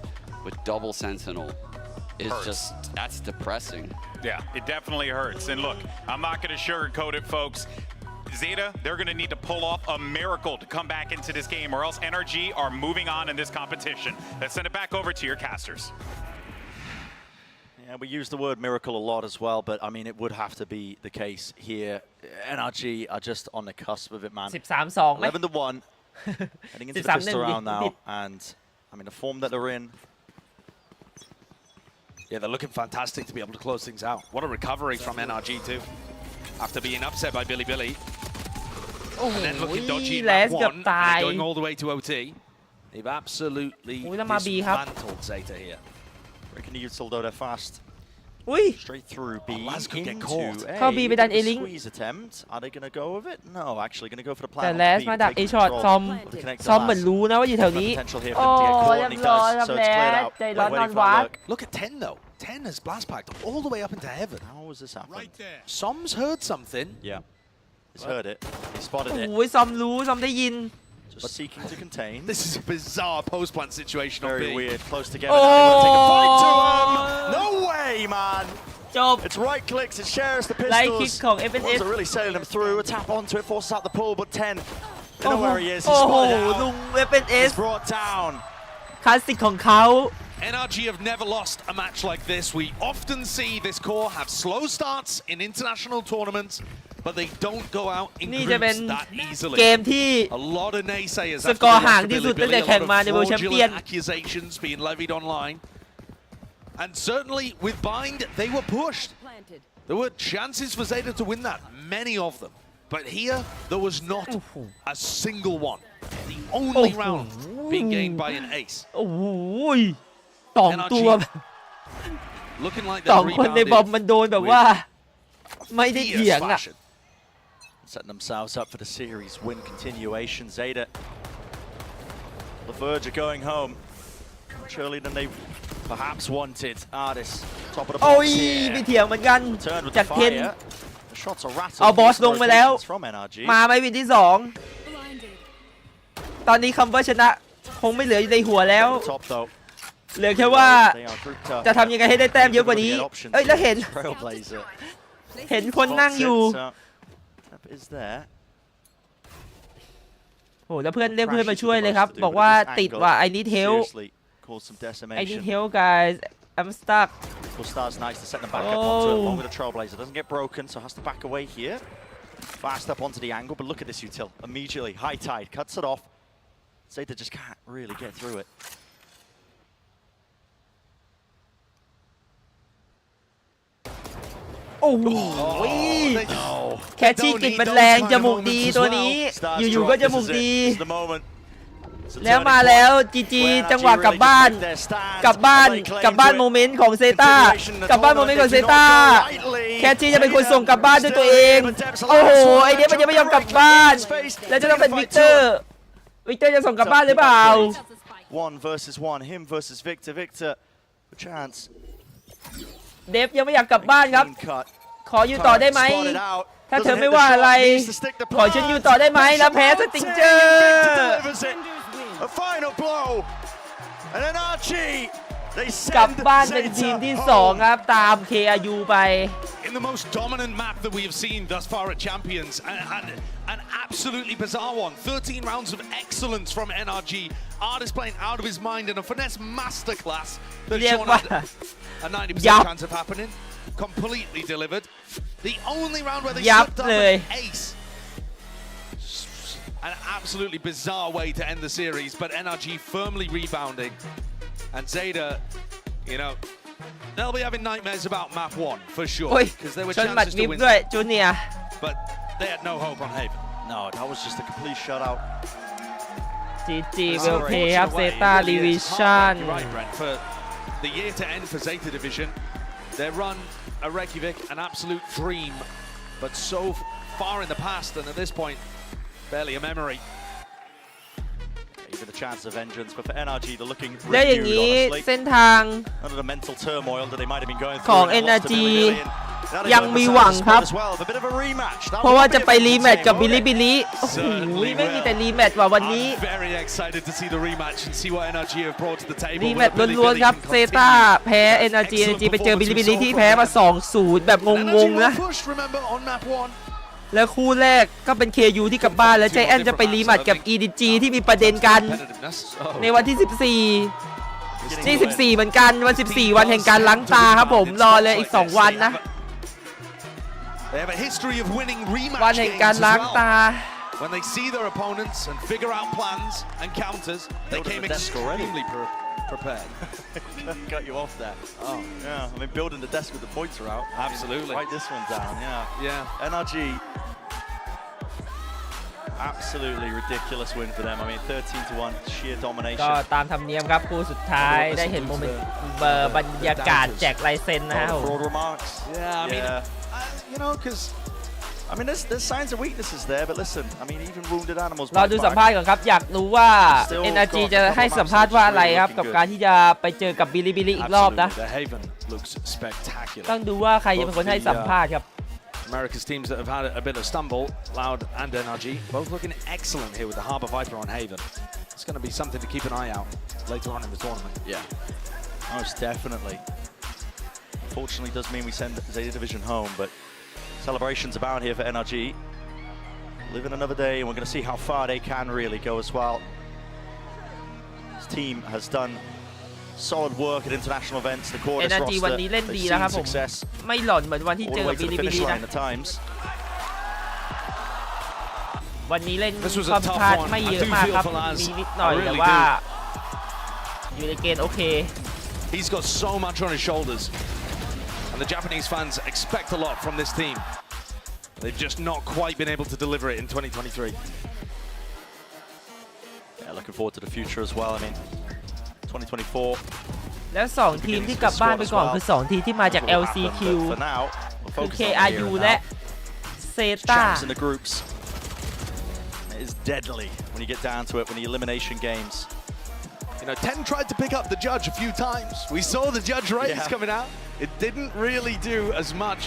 with double Sentinel is just, that's depressing. Yeah, it definitely hurts. And look, I'm not going to sugarcoat it, folks. Zeta, they're going to need to pull off a miracle to come back into this game, or else NRG are moving on in this competition. Let's send it back over to your casters. Yeah, we use the word miracle a lot as well, but I mean, it would have to be the case here. NRG are just on the cusp of it, man. 13-2 ไหม 11-1, heading into the fifth round now, and I mean, the form that they're in. Yeah, they're looking fantastic to be able to close things out. What a recovery from NRG too, after being upset by Billy. And then looking dodgy in that one, and going all the way to OT. They've absolutely dismantled Zeta here. Reckon you still do that fast. อุ้ย Straight through B into A. เข้า B ไปดัน A link Squeeze attempt. Are they going to go with it? No, actually going to go for the plan. แต่แลสมาดัก A shot ซอมเหมือนรู้นะว่าอยู่แถวนี้โอ้เรียบร้อยครับแลสใจร้อนนอนวัด Look at 10 though. 10 has blast packed all the way up into heaven. How was this happening? Right there. Som's heard something. Yeah, he's heard it. He spotted it. โอ้ยซอมรู้ซอมได้ยิน Just seeking to contain. This is a bizarre post-plant situation. Very weird. Close together. Now they want to take a fight to him. No way, man. จบ It's right clicks. It shares the ไล่คิก pistols. ของ FNS Ones are really sailing him through. A tap onto it, forces out the pull, but 10. They know where he is. He's โอ้โห spotted ลุ out. ง FNS He's brought down. คลาสสิกของเขา NRG have never lost a match like this. We often see this core have slow starts in international tournaments, but they don't go out in นี่จะเป็น groups that easily. เกมที่ A lot of naysayers สกอร์ห่างที่สุดตั้งแต่ a แข่ง lot มาใน of เวอร์แชมเปี้ยน fraudulent accusations being levied online. And certainly with Bind, they were pushed. There were chances for Zeta to win that, many of them. But here, there was not a single one. The only round being gained by an ace. โอ้โหสองตัว Looking like สอง they're คนในบอม rebounded มันโดนแบบว่าไม่ได้เถียง fierce อ่ะ fashion. Setting themselves up for the series win continuation. Zeta, the verge of going home. Much earlier than they perhaps wanted. Artis, top of the โอ้ย box here. ไม่เถียงเหมือนกัน Turned with จาก the เทน fire. The shots are rattled. เอาบอส Decent ลงไปแล้ว rotations from NRG. มาไหมวินที่ 2 ตอนนี้คำว่าชนะคงไม่เหลืออยู่ในหัวแล้ว Top though. เหลือแค่ว่า They are grouped up. จะทำยังไงให้ได้แต้มเยอะกว่านี้ เอ้ยแล้วเห็น Trailblazer. เห็นคนนั่งอยู่ Tap is there. โหแล้วเพื่อนเรียกเพื่อนมาช่วยเลยครับ บอกว่าติดว่ะ I need help Seriously, caused some I decimation. need help guys I'm stuck Well, Star's nice to set them back up onto it along with the Trailblazer. Doesn't get broken, so has to back away here. Fast up onto the angle, but look at this util. Immediately, high tide, cuts it off. Zeta just can't really get through it. โอ้โหแคชชี่กลิ่นมันแรงจมูกดีตัวนี้ อยู่ๆก็จมูกดี แล้วมาแล้วจีจีจังหวะกลับบ้านกลับบ้านโมเมนต์ของเซต้ากลับบ้านโมเมนต์ของเซต้าแคชชี่จะเป็นคนส่งกลับบ้านด้วยตัวเองโอ้โหไอเดียมันยังไม่ยอมกลับบ้านแล้วจะต้องเป็นวิกเตอร์จะส่งกลับบ้านหรือเปล่า One versus one, him versus Victor. Victor, a chance. เดฟยังไม่อยากกลับบ้านครับ ข ขออยู่ต่อได้ไหมถ้าเธอไม่ว่าอะไรขอฉันอยู่ต่อได้ไหมแล้วแพ้สติงเจอร์กลับบ้านเป็นทีมที่2ครับตาม KRU ไป In the most dominant map that we have seen thus far at Champions, and an absolutely bizarre one. 13 rounds of excellence from NRG. Art is playing out of his mind in a finesse masterclass that Sean had a 90% chance of happening. Completely delivered. The only round where they slipped up an ace. An absolutely bizarre way to end the series, but NRG firmly rebounding. And Zeta, you know, they'll be having nightmares about map 1 for sure, because there were chances to win. But they had no hope on Haven. No, that was just a complete shutout. GG will pay ครับ Zeta Division. You're right, Brent. For the year to end for Zeta Division, their run at Reykjavik, an absolute dream, but so far in the past, and at this point, barely a memory. Even a chance of vengeance, but for NRG, they're looking และอย่างนี้เส้นทาง under the mental turmoil that they might have been going ของ through. NRG ยังมีหวังครับเพราะว่าจะไปรีแมตช์กับบิลิบิลิโอ้โหไม่มีแต่รีแมตช์ว่ะวันนี้รีแมตช์ล้วนๆครับเซต้าแพ้ NRG ไปเจอบิลิบิลิที่แพ้มา 2-0 แบบงงๆนะแล้วคู่แรกก็เป็น KRU ที่กลับบ้านแล้วใจแอนจะไปรีแมตช์กับ EDG ที่มีประเด็นกันในวันที่ 14นี่14เหมือนกันวัน14วันแห่งการล้างตาครับผมรอเลยอีก2วันนะวันแห่งการล้างตา When they see their opponents and figure out plans and counters, they came extremely prepared. Got you off there. Oh, yeah. I mean, building the desk with the pointer out. Absolutely. Write this one down, yeah. Yeah. NRG, absolutely ridiculous win for them. I mean, 13-1, sheer domination. ก็ตามธรรมเนียมครับคู่สุดท้ายได้เห็นโมเมนต์บรรยากาศแจกลายเซ็นนะครับ Yeah, I mean, you know, because I mean, there's signs of weaknesses there, but listen, I mean, even wounded animals. เราดูสัมภาษณ์ก่อนครับอยากรู้ว่า NRG จะให้สัมภาษณ์ว่าอะไรครับกับการที่จะไปเจอกับบิลิบิลิอีกรอบนะต้องดูว่าใครจะเป็นคนให้สัมภาษณ์ครับ America's teams that have had a bit of stumble, Loud and NRG, both looking excellent here with the Harbour Viper on Haven. It's going to be something to keep an eye out later on in the tournament. Yeah, most definitely. Unfortunately, does mean we send Zeta Division home, but celebrations abound here for NRG. Living another day, and we're going to see how far they can really go as well. This team has done solid work at international events. The core NRG วันนี้เล่นดีแล้วครับผมไม่หล่นเหมือนวันที่เจอกับบิลิบิลินะวันนี้เล่นความพลาดไม่เยอะมากครับมีนิดหน่อยแต่ว่าอยู่ในเกณฑ์โอเค He's got so much on his shoulders, and the Japanese fans expect a lot from this team. They've just not quite been able to deliver it in 2023. Yeah, looking forward to the future as well. I mean, 2024. แล้ว2ทีมที่กลับบ้านไปก่อนคือ2ทีมที่มาจาก LCQ คือ KRU และ ZETA in the groups. It is deadly when you get down to it, when the elimination games. You know, Ten tried to pick up the judge a few times. We saw the judge ratings coming out. It didn't really do as much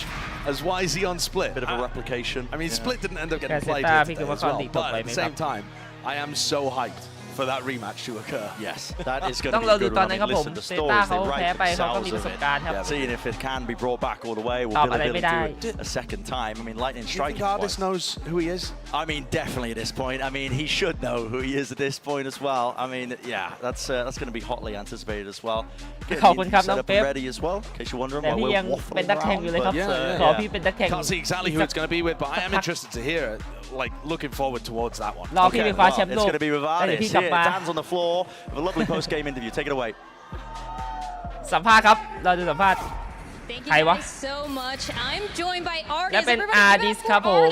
as YZ on Split. Bit of a replication. I mean, Split didn't end up getting played here today as well, but at the same time, I am so hyped for that rematch to occur. Yes, that is going to be a good one. I mean, listen, the stories they write themselves of it. Seeing if it can be brought back all the way, will Billy do it a second time? I mean, lightning strike. Do you think Artis knows who he is? I mean, definitely at this point. I mean, he should know who he is at this point as well. I mean, yeah, that's going to be hotly anticipated as well. ขอบคุณครับน้องเป๊ป ready as well. In case you're wondering แต่ why พี่ we're ยัง waffling เป็นนักแข่งอยู่เลยครับขอพี่เป็นนักแข่ง Can't see exactly who it's going to be with, but I am interested to hear it. Like, looking forward towards that one. รอพี่ไปคว้าแชมป์โลก It's going to be with Artis. Yeah, Dan's on the floor with a lovely post-game interview. Take it away. สัมภาษณ์ครับเราดูสัมภาษณ์ใครวะ so much. I'm joined by Artis. และเป็น Artis ครับผม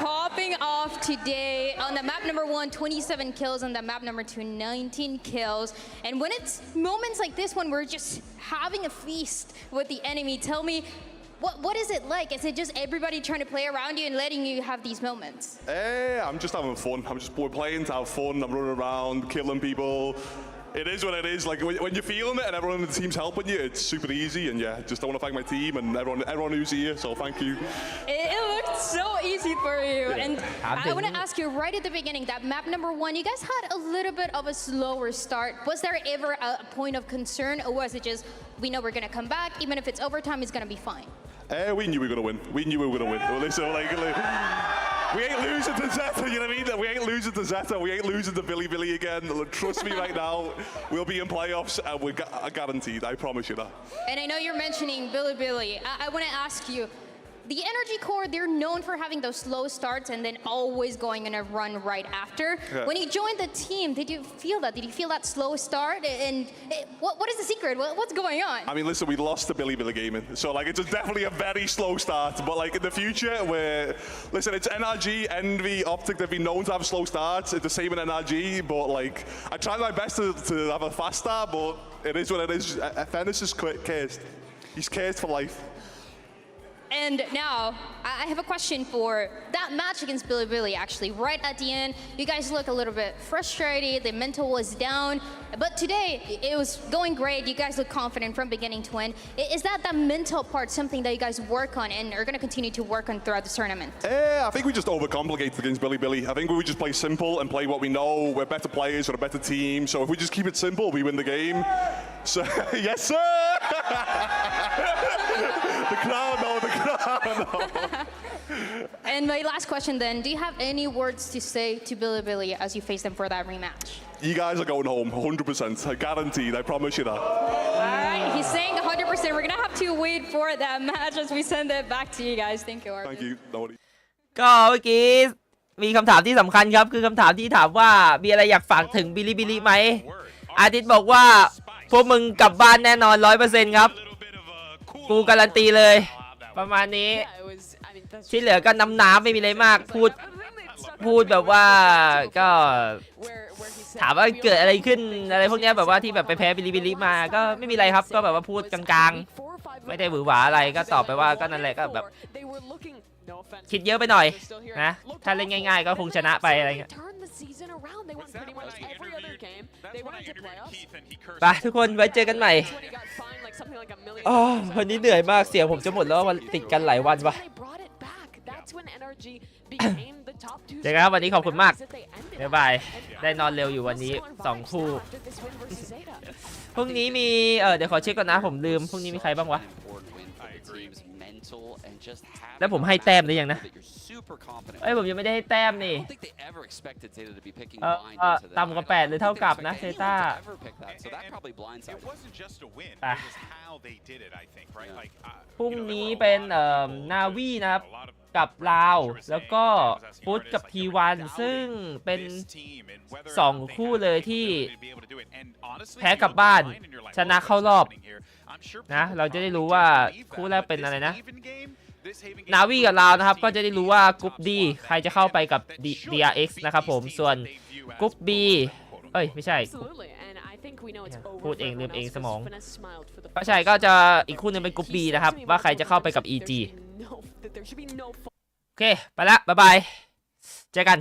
Popping off today on the map number 1, 27 kills, on the map number 2, 19 kills. And when it's moments like this when we're just having a feast with the enemy, tell me, what is it like? Is it just everybody trying to play around you and letting you have these moments? I'm just having fun. We're playing to have fun. I'm running around, killing people. It is what it is. Like when you're feeling it and everyone in the team's helping you, it's super easy. And yeah, just I want to thank my team and everyone who's here. So thank you. It looked so easy for you. And I want to ask you right at the beginning, that map number 1, you guys had a little bit of a slower start. Was there ever a point of concern, or was it just, we know we're going to come back, even if it's overtime, it's going to be fine? We knew we were going to win. We knew we were going to win. So we ain't losing to Zeta, you know what I mean? We ain't losing to Zeta. We ain't losing to Billy again. Trust me right now, we'll be in playoffs and we're guaranteed. I promise you that. And I know you're mentioning Billy. I want to ask you, the Energy Core, they're known for having those slow starts and then always going on a run right after. Yeah. When you joined the team, did you feel that? Did you feel that slow start? And what is the secret? What's going on? I mean, listen, we lost to Billy Gaming. So, like, it's definitely a very slow start. But, like, in the future, listen, it's NRG, Envy, Optic, they've been known to have slow starts. It's the same in NRG. But, like, I tried my best to have a fast start, but it is what it is. Fennis is cursed. He's cursed for life. And now, I have a question for that match against Billy, actually. Right at the end, you guys look a little bit frustrated, the mental was down, but today, it was going great. You guys look confident from beginning to end. Is that the mental part something that you guys work on and are going to continue to work on throughout the tournament? I think we just overcomplicate against Billy. I think we just play simple and play what we know. We're better players, we're a better team, so if we just keep it simple, we win the game. So, yes, sir! The crowd, no. And my last question then, do you have any words to say to Billy as you face them for that rematch? You guys are going home, 100%. Guaranteed, I promise you that. All right, he's saying 100%. We're going to have to wait for that match as we send it back to you guys. Thank you, Arvin. Thank you. Nobody. ก็เมื่อกี้มีคำถามที่สำคัญครับคือคำถามที่ถามว่ามีอะไรอยากฝากถึงบิลิไหมอาทิตย์บอกว่าพวกมึงกลับบ้านแน่นอน 100% ครับกูการันตีเลยประมาณนี้ที่เหลือก็น้ำไม่มีอะไรมากพูดแบบว่าก็ถามว่าเกิดอะไรขึ้นอะไรพวกนี้แบบว่าที่แบบไปแพ้บิลิมาก็ไม่มีอะไรครับก็แบบว่าพูดกลางๆไม่ได้หวือหวาอะไรก็ตอบไปว่าก็นั่นแหละก็แบบคิดเยอะไปหน่อยนะถ้าเล่นง่ายๆก็คงชนะไปอะไรเงี้ยไปทุกคนไว้เจอกันใหม่วันนี้เหนื่อยมากเสียงผมจะหมดแล้ววันติดกันหลายวันวะเจอกันครับวันนี้ขอบคุณมากบ๊ายบายได้นอนเร็วอยู่วันนี้2 คู่พรุ่งนี้มีเดี๋ยวขอเช็คก่อนนะผมลืมพรุ่งนี้มีใครบ้างวะแล้วผมให้แต้มหรือยังนะผมยังไม่ได้ให้แต้มนี่ต่ำกว่า8หรือเท่ากับนะเซต้าพรุ่งนี้เป็นนาวีนะครับกับลาวแล้วก็ฟุตกับT1ซึ่งเป็น2 คู่เลยที่แพ้กลับบ้านชนะเข้ารอบนะเราจะได้รู้ว่าคู่แรกเป็นอะไรนะนาวีกับลาวนะครับก็จะได้รู้ว่ากรุ๊ป D ใครจะเข้าไปกับ DRX นะครับผมส่วนกรุ๊ป B ไม่ใช่พูดเองลืมเองสมองก็ใช่ก็จะอีกคู่นึงเป็นกรุ๊ป B นะครับว่าใครจะเข้าไปกับ EG โอเคไปละบ๊ายบายเจอกัน